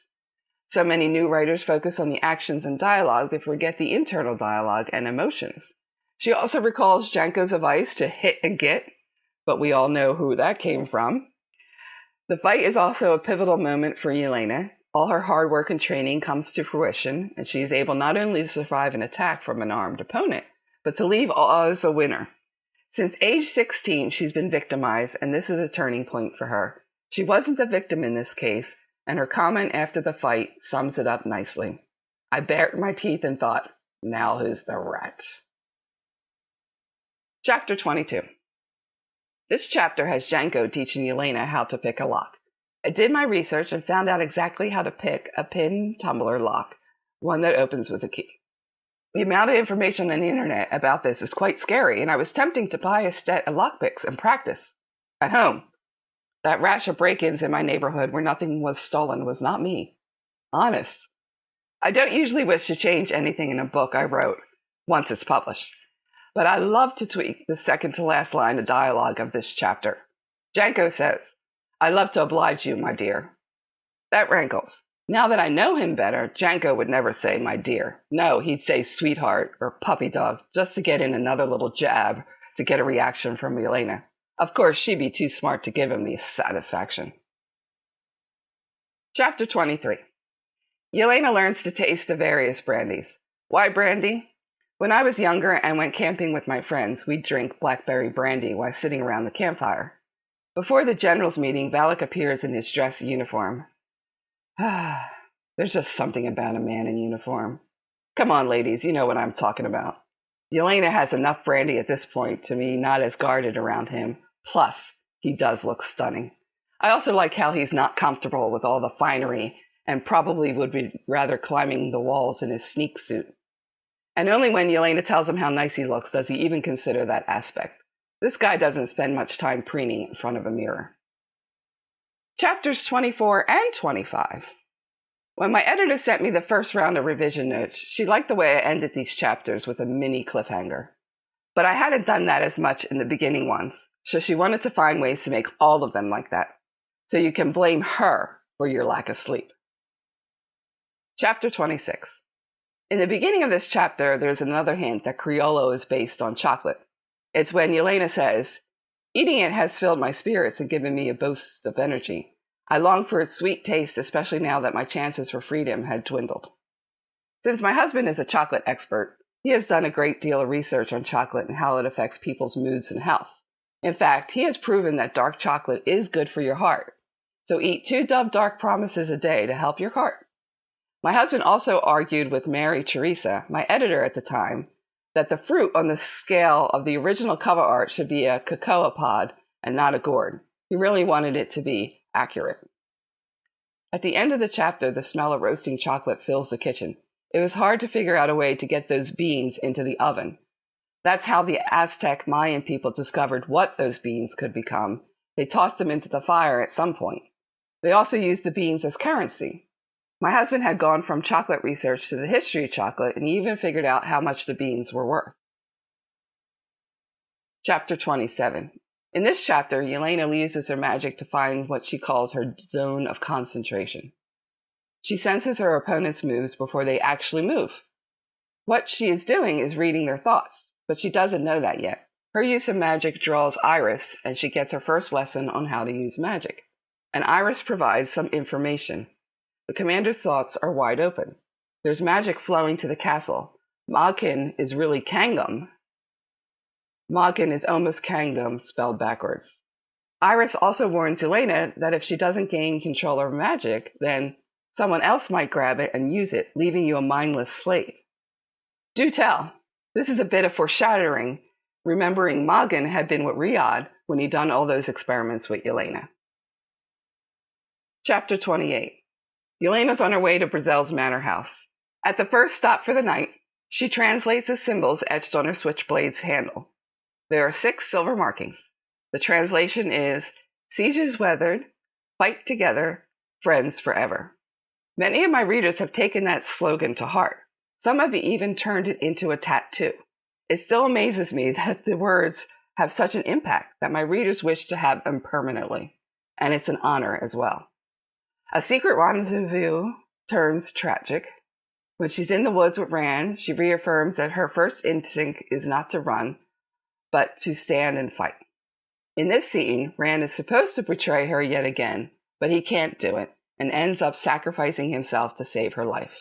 So many new writers focus on the actions and dialogue, they forget the internal dialogue and emotions. She also recalls Janko's advice to hit and get, but we all know who that came from. The fight is also a pivotal moment for Yelena. All her hard work and training comes to fruition, and she is able not only to survive an attack from an armed opponent, but to leave as a winner. Since age 16, she's been victimized, and this is a turning point for her. She wasn't the victim in this case, and her comment after the fight sums it up nicely. I bared my teeth and thought, now who's the rat? Chapter 22. This chapter has Janko teaching Yelena how to pick a lock. I did my research and found out exactly how to pick a pin tumbler lock, one that opens with a key. The amount of information on the internet about this is quite scary, and I was tempting to buy a set of lockpicks and practice at home. That rash of break-ins in my neighborhood where nothing was stolen was not me. Honest. I don't usually wish to change anything in a book I wrote once it's published, but I love to tweak the second to last line of dialogue of this chapter. Janko says, "I love to oblige you, my dear." That rankles. Now that I know him better, Janko would never say my dear. No, he'd say sweetheart or puppy dog, just to get in another little jab to get a reaction from Yelena. Of course, she'd be too smart to give him the satisfaction. Chapter 23. Yelena learns to taste the various brandies. Why brandy? When I was younger and went camping with my friends, we'd drink blackberry brandy while sitting around the campfire. Before the general's meeting, Valak appears in his dress uniform. There's just something about a man in uniform. Come on, ladies, you know what I'm talking about. Yelena has enough brandy at this point to be not as guarded around him. Plus, he does look stunning. I also like how he's not comfortable with all the finery and probably would be rather climbing the walls in his sneak suit. And only when Yelena tells him how nice he looks does he even consider that aspect. This guy doesn't spend much time preening in front of a mirror. Chapters 24 and 25. When my editor sent me the first round of revision notes, she liked the way I ended these chapters with a mini cliffhanger. But I hadn't done that as much in the beginning ones, so she wanted to find ways to make all of them like that, so you can blame her for your lack of sleep. Chapter 26. In the beginning of this chapter, there's another hint that Criollo is based on chocolate. It's when Yelena says, "Eating it has filled my spirits and given me a boost of energy. I long for its sweet taste, especially now that my chances for freedom had dwindled." Since my husband is a chocolate expert, he has done a great deal of research on chocolate and how it affects people's moods and health. In fact, he has proven that dark chocolate is good for your heart. So eat 2 Dove Dark Promises a day to help your heart. My husband also argued with Mary Teresa, my editor at the time, that the fruit on the scale of the original cover art should be a cocoa pod and not a gourd. He really wanted it to be accurate. At the end of the chapter, the smell of roasting chocolate fills the kitchen. It was hard to figure out a way to get those beans into the oven. That's how the Aztec Mayan people discovered what those beans could become. They tossed them into the fire at some point. They also used the beans as currency. My husband had gone from chocolate research to the history of chocolate, and he even figured out how much the beans were worth. Chapter 27. In this chapter, Yelena uses her magic to find what she calls her zone of concentration. She senses her opponent's moves before they actually move. What she is doing is reading their thoughts, but she doesn't know that yet. Her use of magic draws Iris, and she gets her first lesson on how to use magic. And Iris provides some information. The commander's thoughts are wide open. There's magic flowing to the castle. Magin is really Kangum. Magin is almost Kangum spelled backwards. Iris also warns Yelena that if she doesn't gain control of magic, then someone else might grab it and use it, leaving you a mindless slave. Do tell. This is a bit of foreshadowing, remembering Magin had been with Riyadh when he'd done all those experiments with Yelena. Chapter 28. Yelena's on her way to Brazel's manor house. At the first stop for the night, she translates the symbols etched on her switchblade's handle. There are 6 silver markings. The translation is, "Siege is weathered, fight together, friends forever. Many of my readers have taken that slogan to heart. Some have even turned it into a tattoo. It still amazes me that the words have such an impact that my readers wish to have them permanently. And it's an honor as well. A secret rendezvous turns tragic. When she's in the woods with Rand, she reaffirms that her first instinct is not to run, but to stand and fight. In this scene, Rand is supposed to betray her yet again, but he can't do it and ends up sacrificing himself to save her life.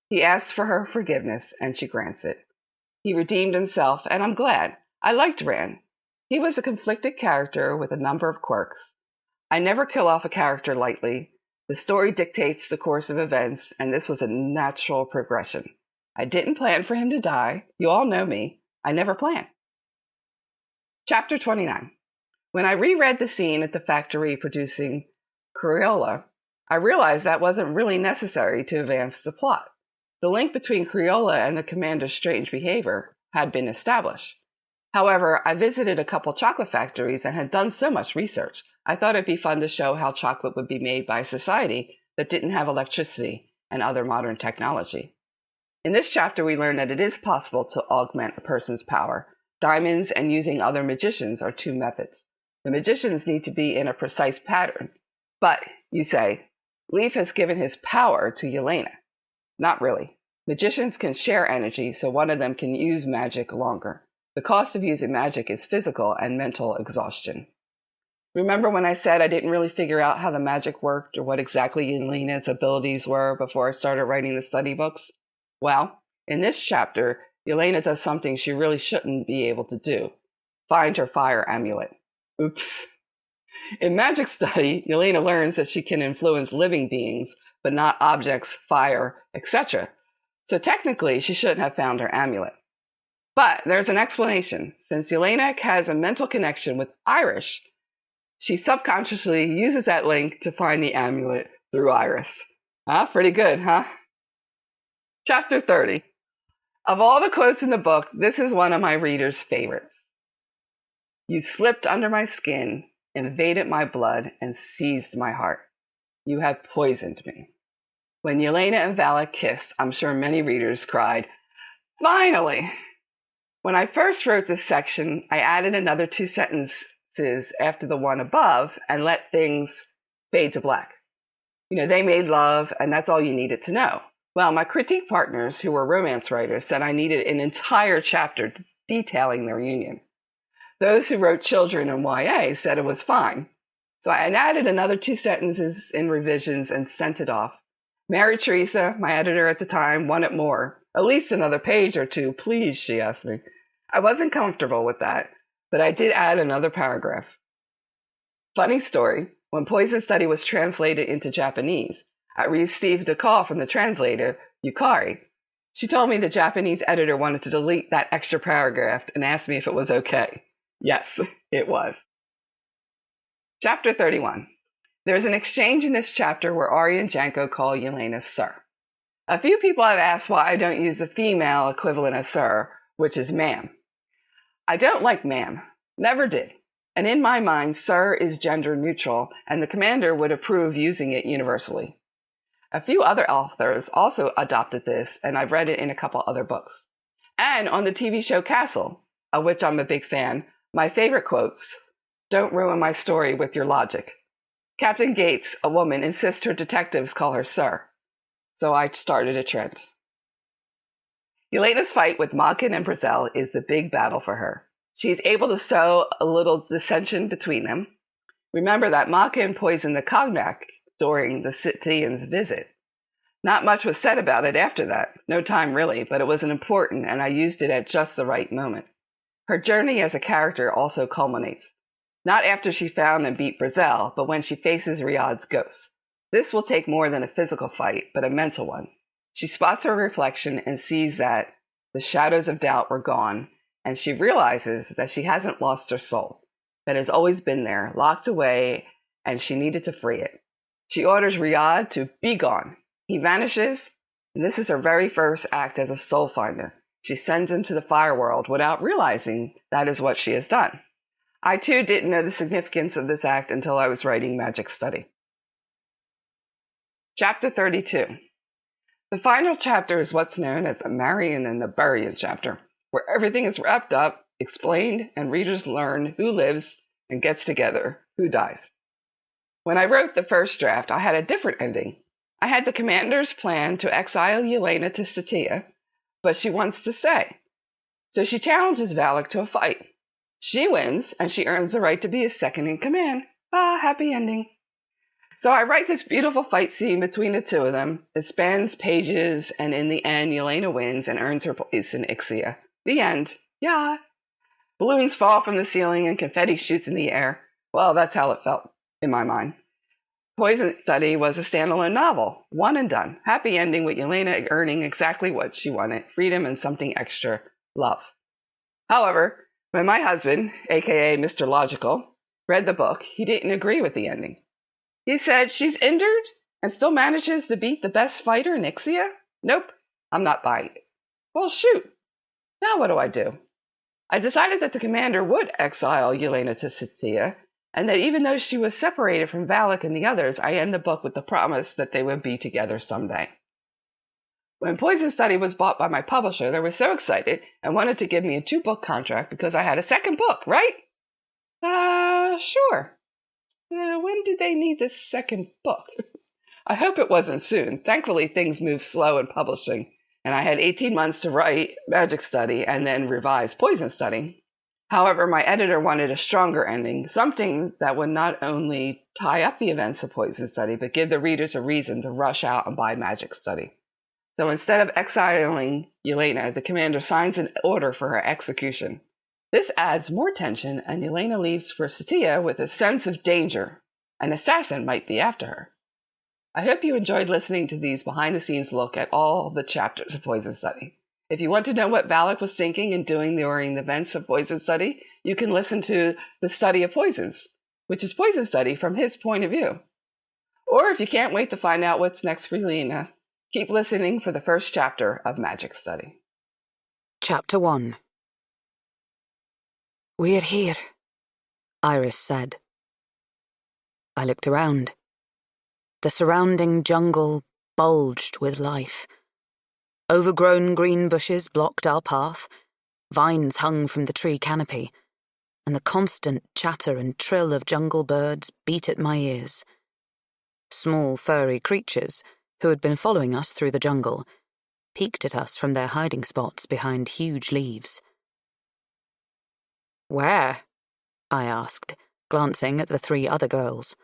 He asks for her forgiveness, and she grants it. He redeemed himself, and I'm glad. I liked Rand. He was a conflicted character with a number of quirks. I never kill off a character lightly. The story dictates the course of events, and this was a natural progression. I didn't plan for him to die. You all know me. I never plan. Chapter 29. When I reread the scene at the factory producing Crayola, I realized that wasn't really necessary to advance the plot. The link between Crayola and the commander's strange behavior had been established. However, I visited a couple chocolate factories and had done so much research, I thought it'd be fun to show how chocolate would be made by a society that didn't have electricity and other modern technology. In this chapter, we learn that it is possible to augment a person's power. Diamonds and using other magicians are two methods. The magicians need to be in a precise pattern. But, you say, Leaf has given his power to Yelena. Not really. Magicians can share energy, so one of them can use magic longer. The cost of using magic is physical and mental exhaustion. Remember when I said I didn't really figure out how the magic worked or what exactly Yelena's abilities were before I started writing the study books? Well, in this chapter, Yelena does something she really shouldn't be able to do. Find her fire amulet. Oops. In magic study, Yelena learns that she can influence living beings, but not objects, fire, etc. So technically, she shouldn't have found her amulet. But there's an explanation. Since Yelena has a mental connection with Iris, she subconsciously uses that link to find the amulet through Iris. Pretty good, huh? Chapter 30. Of all the quotes in the book, this is one of my readers' favorites. You slipped under my skin, invaded my blood, and seized my heart. You have poisoned me. When Yelena and Valak kissed, I'm sure many readers cried, "Finally!" When I first wrote this section, I added another 2 sentences after the one above and let things fade to black. They made love, and that's all you needed to know. Well, my critique partners, who were romance writers, said I needed an entire chapter detailing their union. Those who wrote children and YA said it was fine. So I added another 2 sentences in revisions and sent it off. Mary Teresa, my editor at the time, wanted more. At least another page or 2, please, she asked me. I wasn't comfortable with that, but I did add another paragraph. Funny story, when Poison Study was translated into Japanese, I received a call from the translator, Yukari. She told me the Japanese editor wanted to delete that extra paragraph and asked me if it was okay. Yes, it was. Chapter 31. There's an exchange in this chapter where Ari and Janko call Yelena Sir. A few people have asked why I don't use the female equivalent of Sir, which is ma'am. I don't like ma'am. Never did. And in my mind, Sir is gender neutral, and the commander would approve using it universally. A few other authors also adopted this, and I've read it in a couple other books. And on the TV show Castle, of which I'm a big fan, my favorite quotes, "Don't ruin my story with your logic." Captain Gates, a woman, insists her detectives call her Sir. So I started a trend. Yelena's fight with Malkin and Brazel is the big battle for her. She's able to sow a little dissension between them. Remember that Malkin poisoned the cognac during the Citian's visit. Not much was said about it after that. No time really, but it was important, and I used it at just the right moment. Her journey as a character also culminates. Not after she found and beat Brazel, but when she faces Riyadh's ghost. This will take more than a physical fight, but a mental one. She spots her reflection and sees that the shadows of doubt were gone, and she realizes that she hasn't lost her soul, that has always been there, locked away, and she needed to free it. She orders Riyadh to be gone. He vanishes, and this is her very first act as a soul finder. She sends him to the fire world without realizing that is what she has done. I too didn't know the significance of this act until I was writing Magic Study. Chapter 32. The final chapter is what's known as the Marion and the Burying chapter, where everything is wrapped up, explained, and readers learn who lives and gets together, who dies. When I wrote the first draft, I had a different ending. I had the commander's plan to exile Yelena to Satia, but she wants to stay. So she challenges Valak to a fight. She wins, and she earns the right to be his second in command. Ah, happy ending. So I write this beautiful fight scene between the two of them. It spans pages, and in the end, Yelena wins and earns her place in Ixia. The end. Yeah. Balloons fall from the ceiling and confetti shoots in the air. Well, that's how it felt in my mind. Poison Study was a standalone novel. One and done. Happy ending with Yelena earning exactly what she wanted. Freedom and something extra. Love. However, when my husband, aka Mr. Logical, read the book, he didn't agree with the ending. He said, she's injured and still manages to beat the best fighter in Ixia? Nope, I'm not buying it. Well, shoot. Now what do? I decided that the commander would exile Yelena to Satia, and that even though she was separated from Valak and the others, I end the book with the promise that they would be together someday. When Poison Study was bought by my publisher, they were so excited and wanted to give me a 2-book contract because I had a second book, right? Sure. When did they need this second book? I hope it wasn't soon. Thankfully, things moved slow in publishing, and I had 18 months to write Magic Study and then revise Poison Study. However, my editor wanted a stronger ending, something that would not only tie up the events of Poison Study, but give the readers a reason to rush out and buy Magic Study. So instead of exiling Yelena, the commander signs an order for her execution. This adds more tension, and Yelena leaves for Satia with a sense of danger. An assassin might be after her. I hope you enjoyed listening to these behind-the-scenes look at all the chapters of Poison Study. If you want to know what Valak was thinking and doing during the events of Poison Study, you can listen to The Study of Poisons, which is Poison Study from his point of view. Or if you can't wait to find out what's next for Yelena, keep listening for the first chapter of Magic Study. Chapter 1. We're here, Iris said. I looked around. The surrounding jungle bulged with life. Overgrown green bushes blocked our path, vines hung from the tree canopy, and the constant chatter and trill of jungle birds beat at my ears. Small furry creatures, who had been following us through the jungle, peeked at us from their hiding spots behind huge leaves. "Where?" I asked, glancing at the 3 other girls.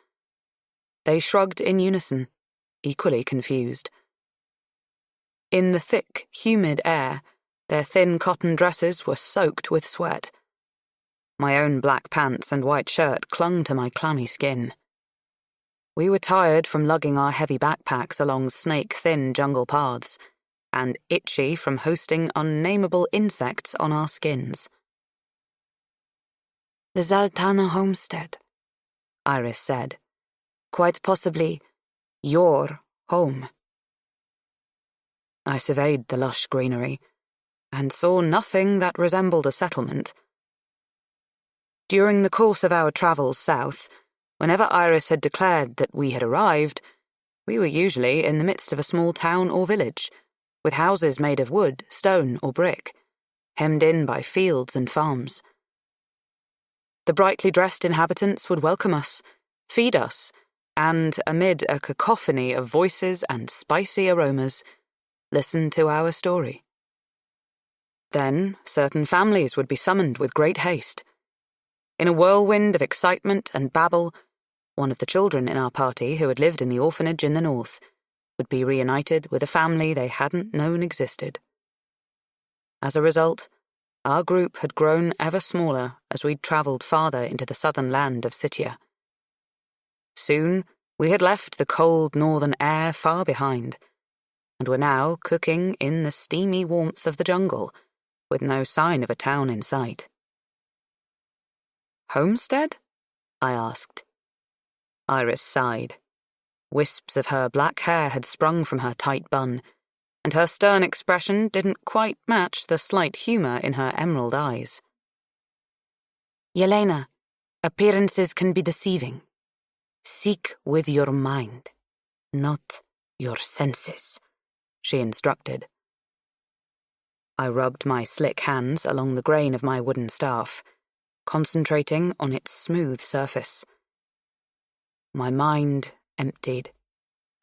They shrugged in unison, equally confused. In the thick, humid air, their thin cotton dresses were soaked with sweat. My own black pants and white shirt clung to my clammy skin. We were tired from lugging our heavy backpacks along snake-thin jungle paths, and itchy from hosting unnameable insects on our skins. the Zaltana homestead, Iris said. quite possibly your home. I surveyed the lush greenery, and saw nothing that resembled a settlement. During the course of our travels south, whenever Iris had declared that we had arrived, we were usually in the midst of a small town or village, with houses made of wood, stone, or brick, hemmed in by fields and farms. The brightly dressed inhabitants would welcome us, feed us, and, amid a cacophony of voices and spicy aromas, listen to our story. Then certain families would be summoned with great haste. In a whirlwind of excitement and babble, one of the children in our party who had lived in the orphanage in the north would be reunited with a family they hadn't known existed. As a result, our group had grown ever smaller as we'd travelled farther into the southern land of Sitia. Soon, we had left the cold northern air far behind, and were now cooking in the steamy warmth of the jungle, with no sign of a town in sight. "Homestead?" I asked. Iris sighed. Wisps of her black hair had sprung from her tight bun, and her stern expression didn't quite match the slight humour in her emerald eyes. Yelena, appearances can be deceiving. Seek with your mind, not Your senses, she instructed. I rubbed my slick hands along the grain of my wooden staff, concentrating on its smooth surface. My mind emptied,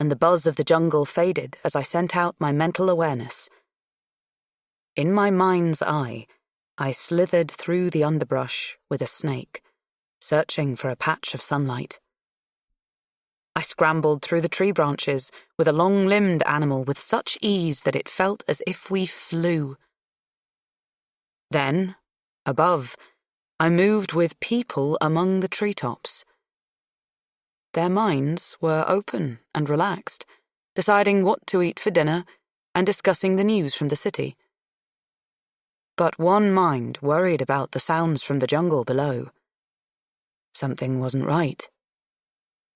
and the buzz of the jungle faded as I sent out my mental awareness. In my mind's eye, I slithered through the underbrush with a snake, searching for a patch of sunlight. I scrambled through the tree branches with a long-limbed animal with such ease that it felt as if we flew. Then, above, I moved with people among the treetops. Their minds were open and relaxed, deciding what to eat for dinner and discussing the news from the city. But one mind worried about the sounds from the jungle below. Something wasn't right.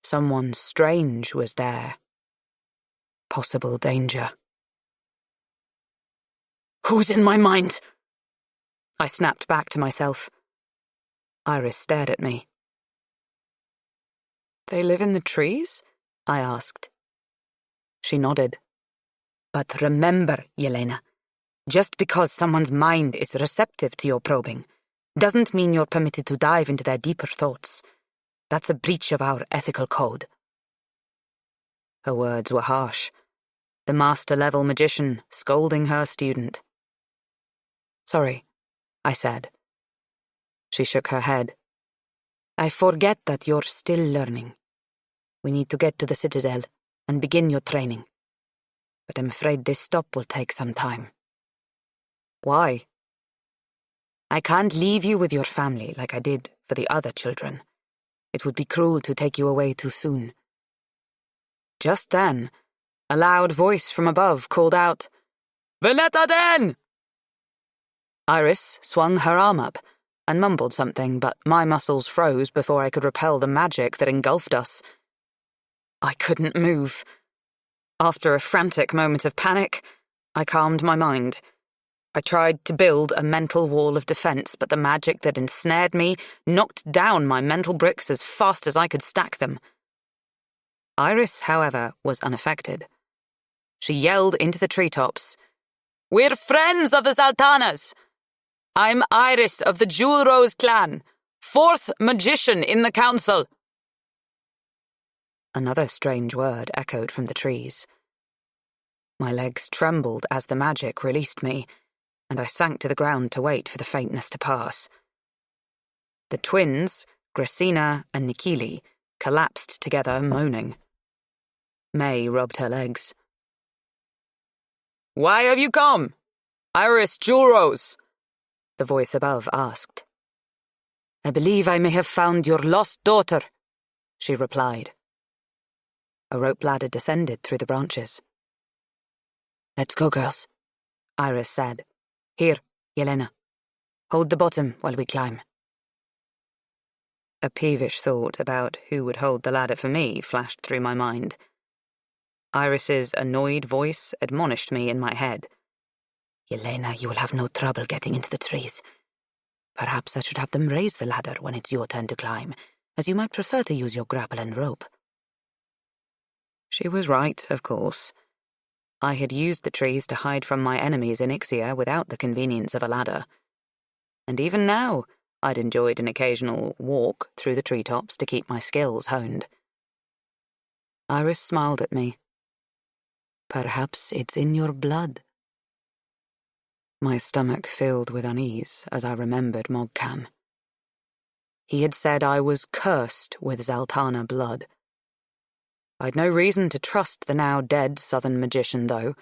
Someone strange was there. Possible danger. Who's in my mind? I snapped back to myself. Iris stared at me. They live in the trees? I asked. She nodded. But remember, Yelena, just because someone's mind is receptive to your probing doesn't mean you're permitted to dive into their deeper thoughts. That's a breach of our ethical code. Her words were harsh. The master-level magician scolding her student. Sorry, I said. She shook her head. I forget that you're still learning. We need to get to the Citadel and begin your training. But I'm afraid this stop will take some time. Why? I can't leave you with your family like I did for the other children. It would be cruel to take you away too soon. Just then, a loud voice from above called out, Veneta den! Iris swung her arm up and mumbled something, but my muscles froze before I could repel the magic that engulfed us. I couldn't move. After a frantic moment of panic, I calmed my mind. I tried to build a mental wall of defense, but the magic that ensnared me knocked down my mental bricks as fast as I could stack them. Iris, however, was unaffected. She yelled into the treetops, We're friends of the Zaltanas! I'm Iris of the Jewel Rose clan, 4th magician in the council. Another strange word echoed from the trees. My legs trembled as the magic released me, and I sank to the ground to wait for the faintness to pass. The twins, Gracina and Nikili, collapsed together, moaning. May rubbed her legs. Why have you come? Iris Jewel Rose, the voice above asked. I believe I may have found your lost daughter, she replied. A rope ladder descended through the branches. Let's go, girls, Iris said. Here, Yelena. Hold the bottom while we climb. A peevish thought about who would hold the ladder for me flashed through my mind. Iris's annoyed voice admonished me in my head. Yelena, you will have no trouble getting into the trees. Perhaps I should have them raise the ladder when it's your turn to climb, as you might prefer to use your grapple and rope. She was right, of course. I had used the trees to hide from my enemies in Ixia without the convenience of a ladder. And even now, I'd enjoyed an occasional walk through the treetops to keep my skills honed. Iris smiled at me. Perhaps it's in your blood. My stomach filled with unease as I remembered Mogcan. He had said I was cursed with Zaltana blood. I'd no reason to trust the now-dead southern magician, though,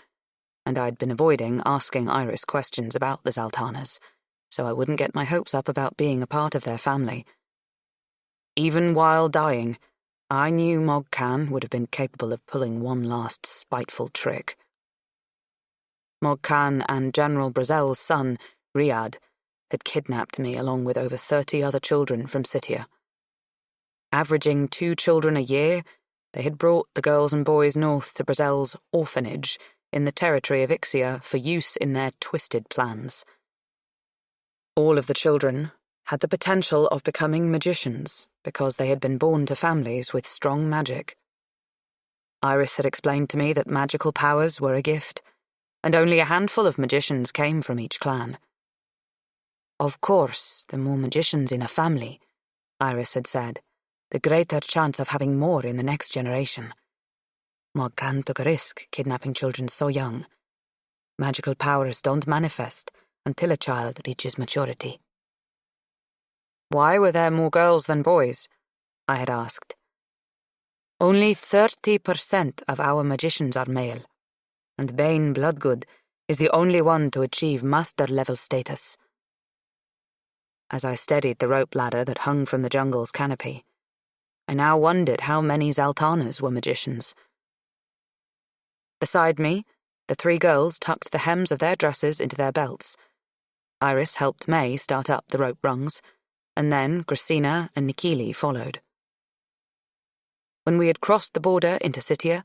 and I'd been avoiding asking Iris questions about the Zaltanas, so I wouldn't get my hopes up about being a part of their family. Even while dying, I knew Mogcan would have been capable of pulling one last spiteful trick. Mogcan and General Brazel's son, Riyadh, had kidnapped me along with over 30 other children from Sitia. Averaging 2 children a year, they had brought the girls and boys north to Brazel's orphanage in the territory of Ixia for use in their twisted plans. All of the children had the potential of becoming magicians because they had been born to families with strong magic. Iris had explained to me that magical powers were a gift, and only a handful of magicians came from each clan. Of course, the more magicians in a family, Iris had said, the greater chance of having more in the next generation. Mogg Khan took a risk kidnapping children so young. Magical powers don't manifest until a child reaches maturity. Why were there more girls than boys? I had asked. Only 30% of our magicians are male, and Bane Bloodgood is the only one to achieve master-level status. As I steadied the rope ladder that hung from the jungle's canopy, I now wondered how many Zaltanas were magicians. Beside me, the three girls tucked the hems of their dresses into their belts. Iris helped May start up the rope rungs, and then Gracina and Nikili followed. When we had crossed the border into Sitia,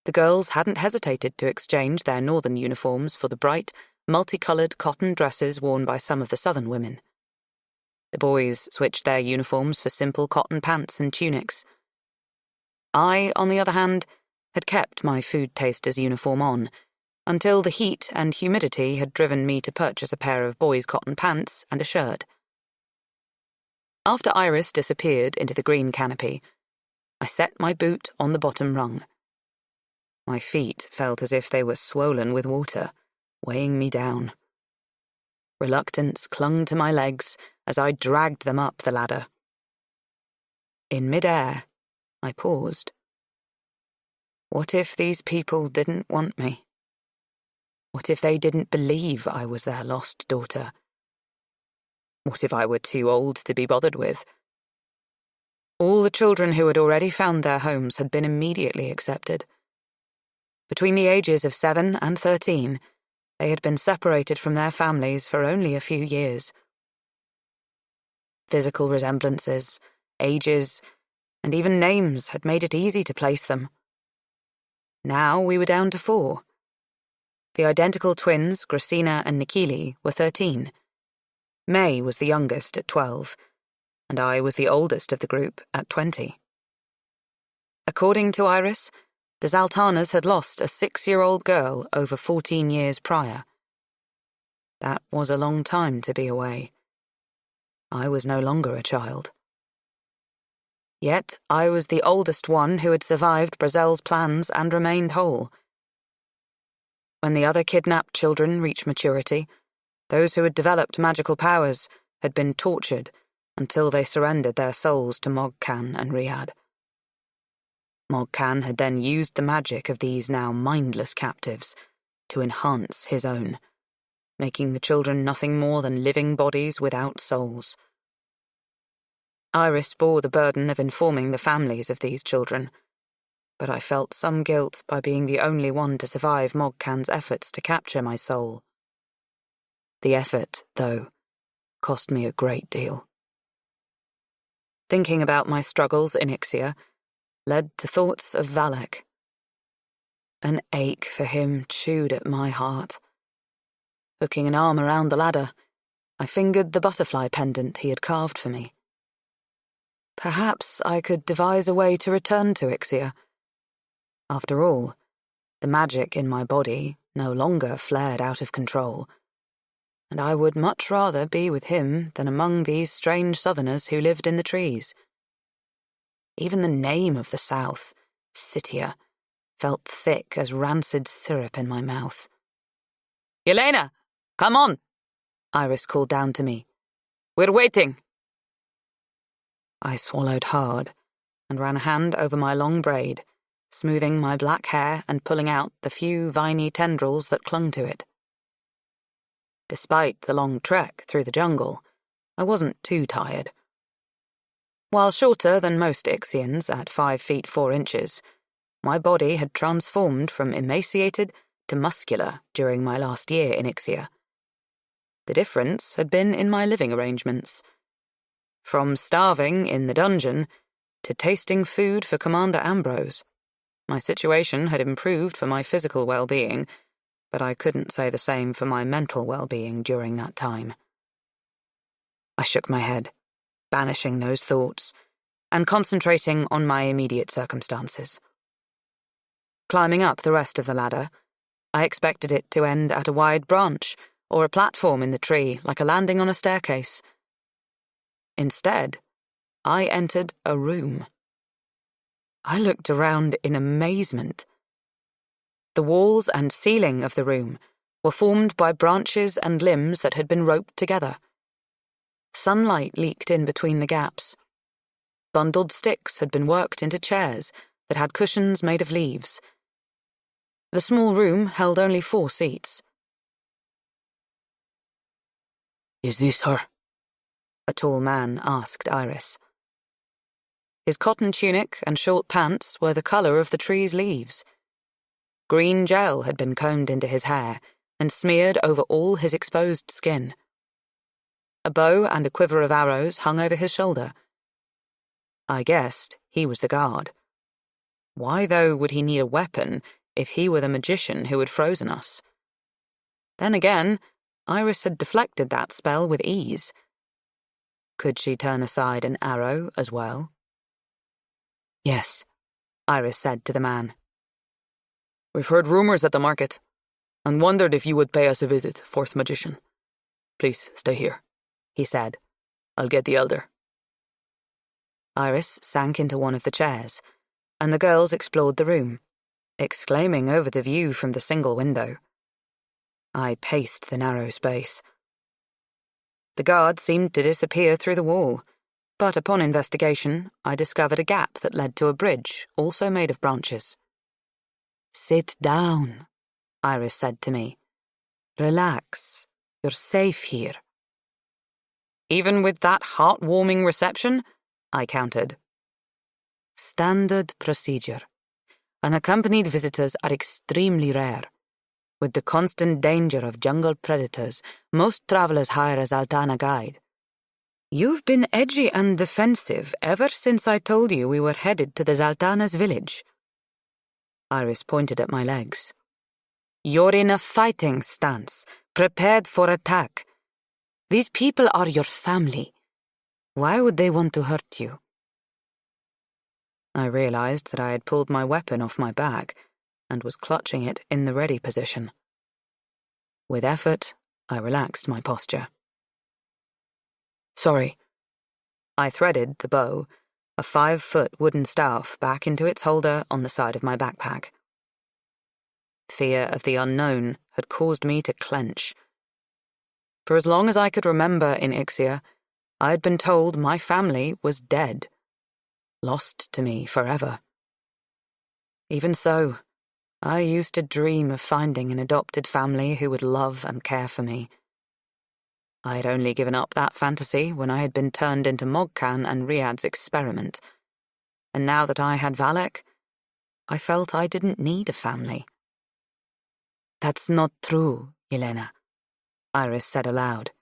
the girls hadn't hesitated to exchange their northern uniforms for the bright, multicoloured cotton dresses worn by some of the southern women. The boys switched their uniforms for simple cotton pants and tunics. I, on the other hand, had kept my food taster's uniform on, until the heat and humidity had driven me to purchase a pair of boys' cotton pants and a shirt. After Iris disappeared into the green canopy, I set my boot on the bottom rung. My feet felt as if they were swollen with water, weighing me down. Reluctance clung to my legs as I dragged them up the ladder. In mid-air, I paused. What if these people didn't want me? What if they didn't believe I was their lost daughter? What if I were too old to be bothered with? All the children who had already found their homes had been immediately accepted. Between the ages of 7 and 13, they had been separated from their families for only a few years. Physical resemblances, ages, and even names had made it easy to place them. Now we were down to 4. The identical twins, Gracina and Nikili, were 13. May was the youngest at 12, and I was the oldest of the group at 20. According to Iris, the Zaltanas had lost a 6-year-old girl over 14 years prior. That was a long time to be away. I was no longer a child. Yet I was the oldest one who had survived Brazel's plans and remained whole. When the other kidnapped children reached maturity, those who had developed magical powers had been tortured until they surrendered their souls to Mogg Khan and Riyadh. Mogg Khan had then used the magic of these now mindless captives to enhance his own, making the children nothing more than living bodies without souls. Iris bore the burden of informing the families of these children, but I felt some guilt by being the only one to survive Mogg Khan's efforts to capture my soul. The effort, though, cost me a great deal. Thinking about my struggles in Ixia led to thoughts of Valak. An ache for him chewed at my heart. Hooking an arm around the ladder, I fingered the butterfly pendant he had carved for me. Perhaps I could devise a way to return to Ixia. After all, the magic in my body no longer flared out of control, and I would much rather be with him than among these strange southerners who lived in the trees. Even the name of the south, Sitia, felt thick as rancid syrup in my mouth. Yelena, come on, Iris called down to me. We're waiting. I swallowed hard and ran a hand over my long braid, smoothing my black hair and pulling out the few viney tendrils that clung to it. Despite the long trek through the jungle, I wasn't too tired. While shorter than most Ixians at 5 feet 4 inches, my body had transformed from emaciated to muscular during my last year in Ixia. The difference had been in my living arrangements. From starving in the dungeon to tasting food for Commander Ambrose, my situation had improved for my physical well-being, but I couldn't say the same for my mental well-being during that time. I shook my head, banishing those thoughts, and concentrating on my immediate circumstances. Climbing up the rest of the ladder, I expected it to end at a wide branch or a platform in the tree, like a landing on a staircase. Instead, I entered a room. I looked around in amazement. The walls and ceiling of the room were formed by branches and limbs that had been roped together. Sunlight leaked in between the gaps. Bundled sticks had been worked into chairs that had cushions made of leaves. The small room held only 4 seats. "Is this her?" a tall man asked Iris. His cotton tunic and short pants were the colour of the tree's leaves. Green gel had been combed into his hair and smeared over all his exposed skin. A bow and a quiver of arrows hung over his shoulder. I guessed he was the guard. Why, though, would he need a weapon if he were the magician who had frozen us? Then again, Iris had deflected that spell with ease. Could she turn aside an arrow as well? "Yes," Iris said to the man. "We've heard rumors at the market, and wondered if you would pay us a visit, fourth magician. Please, stay here," he said. "I'll get the elder." Iris sank into one of the chairs, and the girls explored the room, exclaiming over the view from the single window. I paced the narrow space. The guard seemed to disappear through the wall, but upon investigation, I discovered a gap that led to a bridge, also made of branches. "Sit down," Iris said to me. "Relax. You're safe here." Even with that heart-warming reception, I countered. "Standard procedure. Unaccompanied visitors are extremely rare. With the constant danger of jungle predators, most travelers hire a Zaltana guide. You've been edgy and defensive ever since I told you we were headed to the Zaltana's village." Iris pointed at my legs. "You're in a fighting stance, prepared for attack. These people are your family. Why would they want to hurt you?" I realized that I had pulled my weapon off my back and was clutching it in the ready position. With effort, I relaxed my posture. "Sorry." I threaded the bow, a 5-foot wooden staff, back into its holder on the side of my backpack. Fear of the unknown had caused me to clench. For as long as I could remember in Ixia, I had been told my family was dead, lost to me forever. Even so, I used to dream of finding an adopted family who would love and care for me. I had only given up that fantasy when I had been turned into Mogcan and Riyadh's experiment, and now that I had Valek, I felt I didn't need a family. "That's not true, Yelena," Iris said aloud.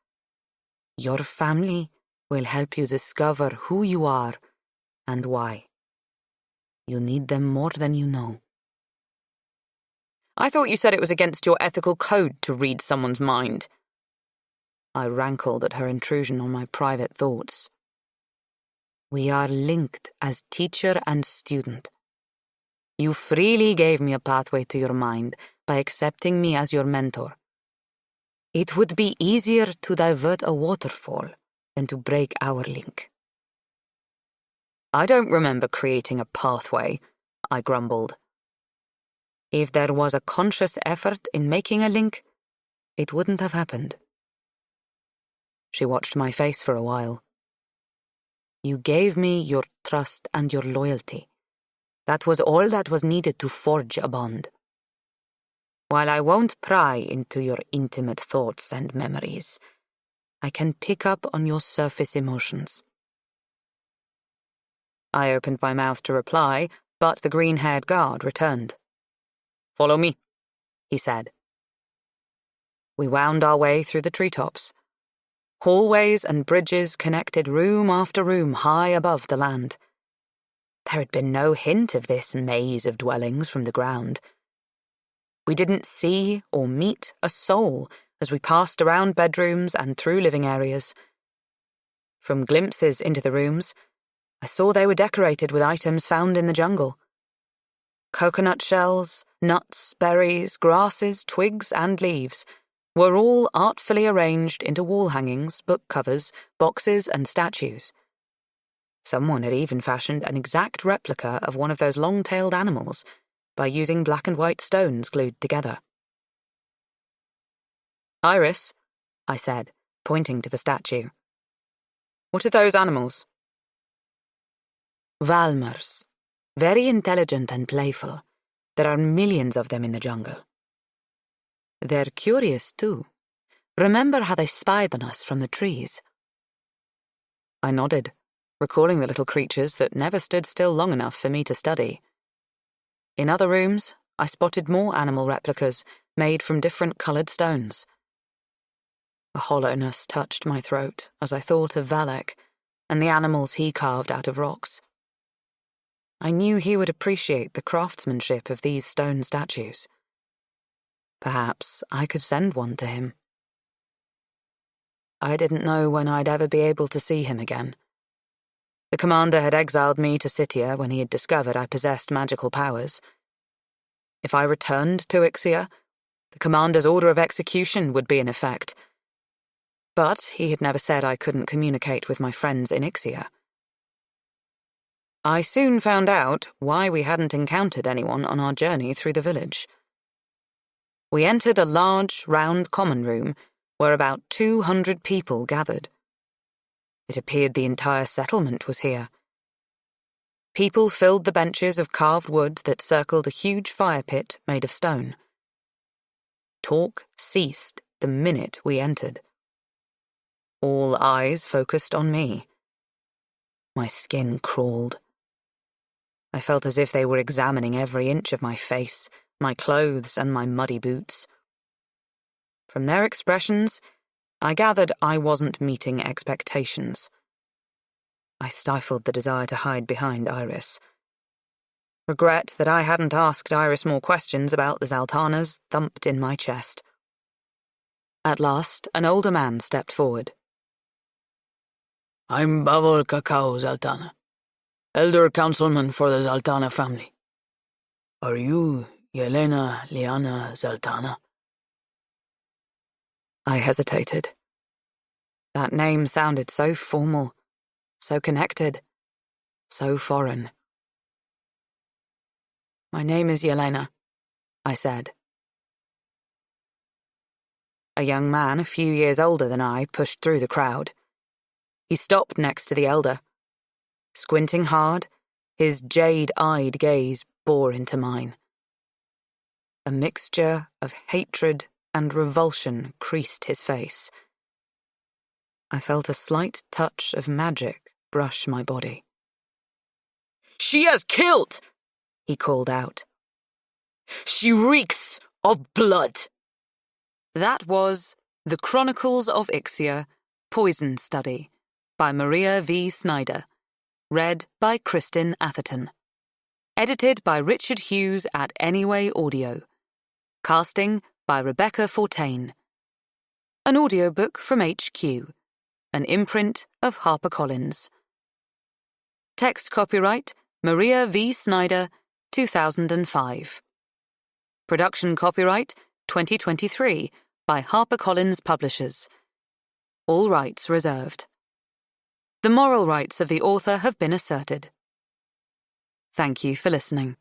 "Your family will help you discover who you are and why. You need them more than you know." I thought you said it was against your ethical code to read someone's mind. I rankled at her intrusion on my private thoughts. "We are linked as teacher and student. You freely gave me a pathway to your mind by accepting me as your mentor. It would be easier to divert a waterfall than to break our link." I don't remember creating a pathway, I grumbled. If there was a conscious effort in making a link, it wouldn't have happened. She watched my face for a while. "You gave me your trust and your loyalty. That was all that was needed to forge a bond. While I won't pry into your intimate thoughts and memories, I can pick up on your surface emotions." I opened my mouth to reply, but the green-haired guard returned. "Follow me," he said. We wound our way through the treetops. Hallways and bridges connected room after room high above the land. There had been no hint of this maze of dwellings from the ground. We didn't see or meet a soul as we passed around bedrooms and through living areas. From glimpses into the rooms, I saw they were decorated with items found in the jungle. Coconut shells, nuts, berries, grasses, twigs, and leaves were all artfully arranged into wall hangings, book covers, boxes, and statues. Someone had even fashioned an exact replica of one of those long-tailed animals by using black and white stones glued together. "Iris," I said, pointing to the statue. "What are those animals?" "Valmers. Very intelligent and playful. There are millions of them in the jungle. They're curious, too. Remember how they spied on us from the trees?" I nodded, recalling the little creatures that never stood still long enough for me to study. In other rooms, I spotted more animal replicas made from different coloured stones. A hollowness touched my throat as I thought of Valek and the animals he carved out of rocks. I knew he would appreciate the craftsmanship of these stone statues. Perhaps I could send one to him. I didn't know when I'd ever be able to see him again. The commander had exiled me to Scythia when he had discovered I possessed magical powers. If I returned to Ixia, the commander's order of execution would be in effect. But he had never said I couldn't communicate with my friends in Ixia. I soon found out why we hadn't encountered anyone on our journey through the village. We entered a large, round common room where about 200 people gathered. It appeared the entire settlement was here. People filled the benches of carved wood that circled a huge fire pit made of stone. Talk ceased the minute we entered. All eyes focused on me. My skin crawled. I felt as if they were examining every inch of my face, my clothes, and my muddy boots. From their expressions, I gathered I wasn't meeting expectations. I stifled the desire to hide behind Iris. Regret that I hadn't asked Iris more questions about the Zaltanas thumped in my chest. At last, an older man stepped forward. "I'm Bavor Kakao Zaltana, elder councilman for the Zaltana family. Are you Yelena Liana Zaltana?" I hesitated. That name sounded so formal, so connected, so foreign. "My name is Yelena," I said. A young man a few years older than I pushed through the crowd. He stopped next to the elder. Squinting hard, his jade-eyed gaze bore into mine. A mixture of hatred and revulsion creased his face. I felt a slight touch of magic brush my body. "She has killed!" he called out. "She reeks of blood!" That was The Chronicles of Ixia, Poison Study, by Maria V. Snyder. Read by Kristen Atherton. Edited by Richard Hughes at Anyway Audio. Casting by Rebecca Fortain. An audiobook from HQ. An imprint of HarperCollins. Text copyright Maria V. Snyder, 2005. Production copyright 2023 by HarperCollins Publishers. All rights reserved. The moral rights of the author have been asserted. Thank you for listening.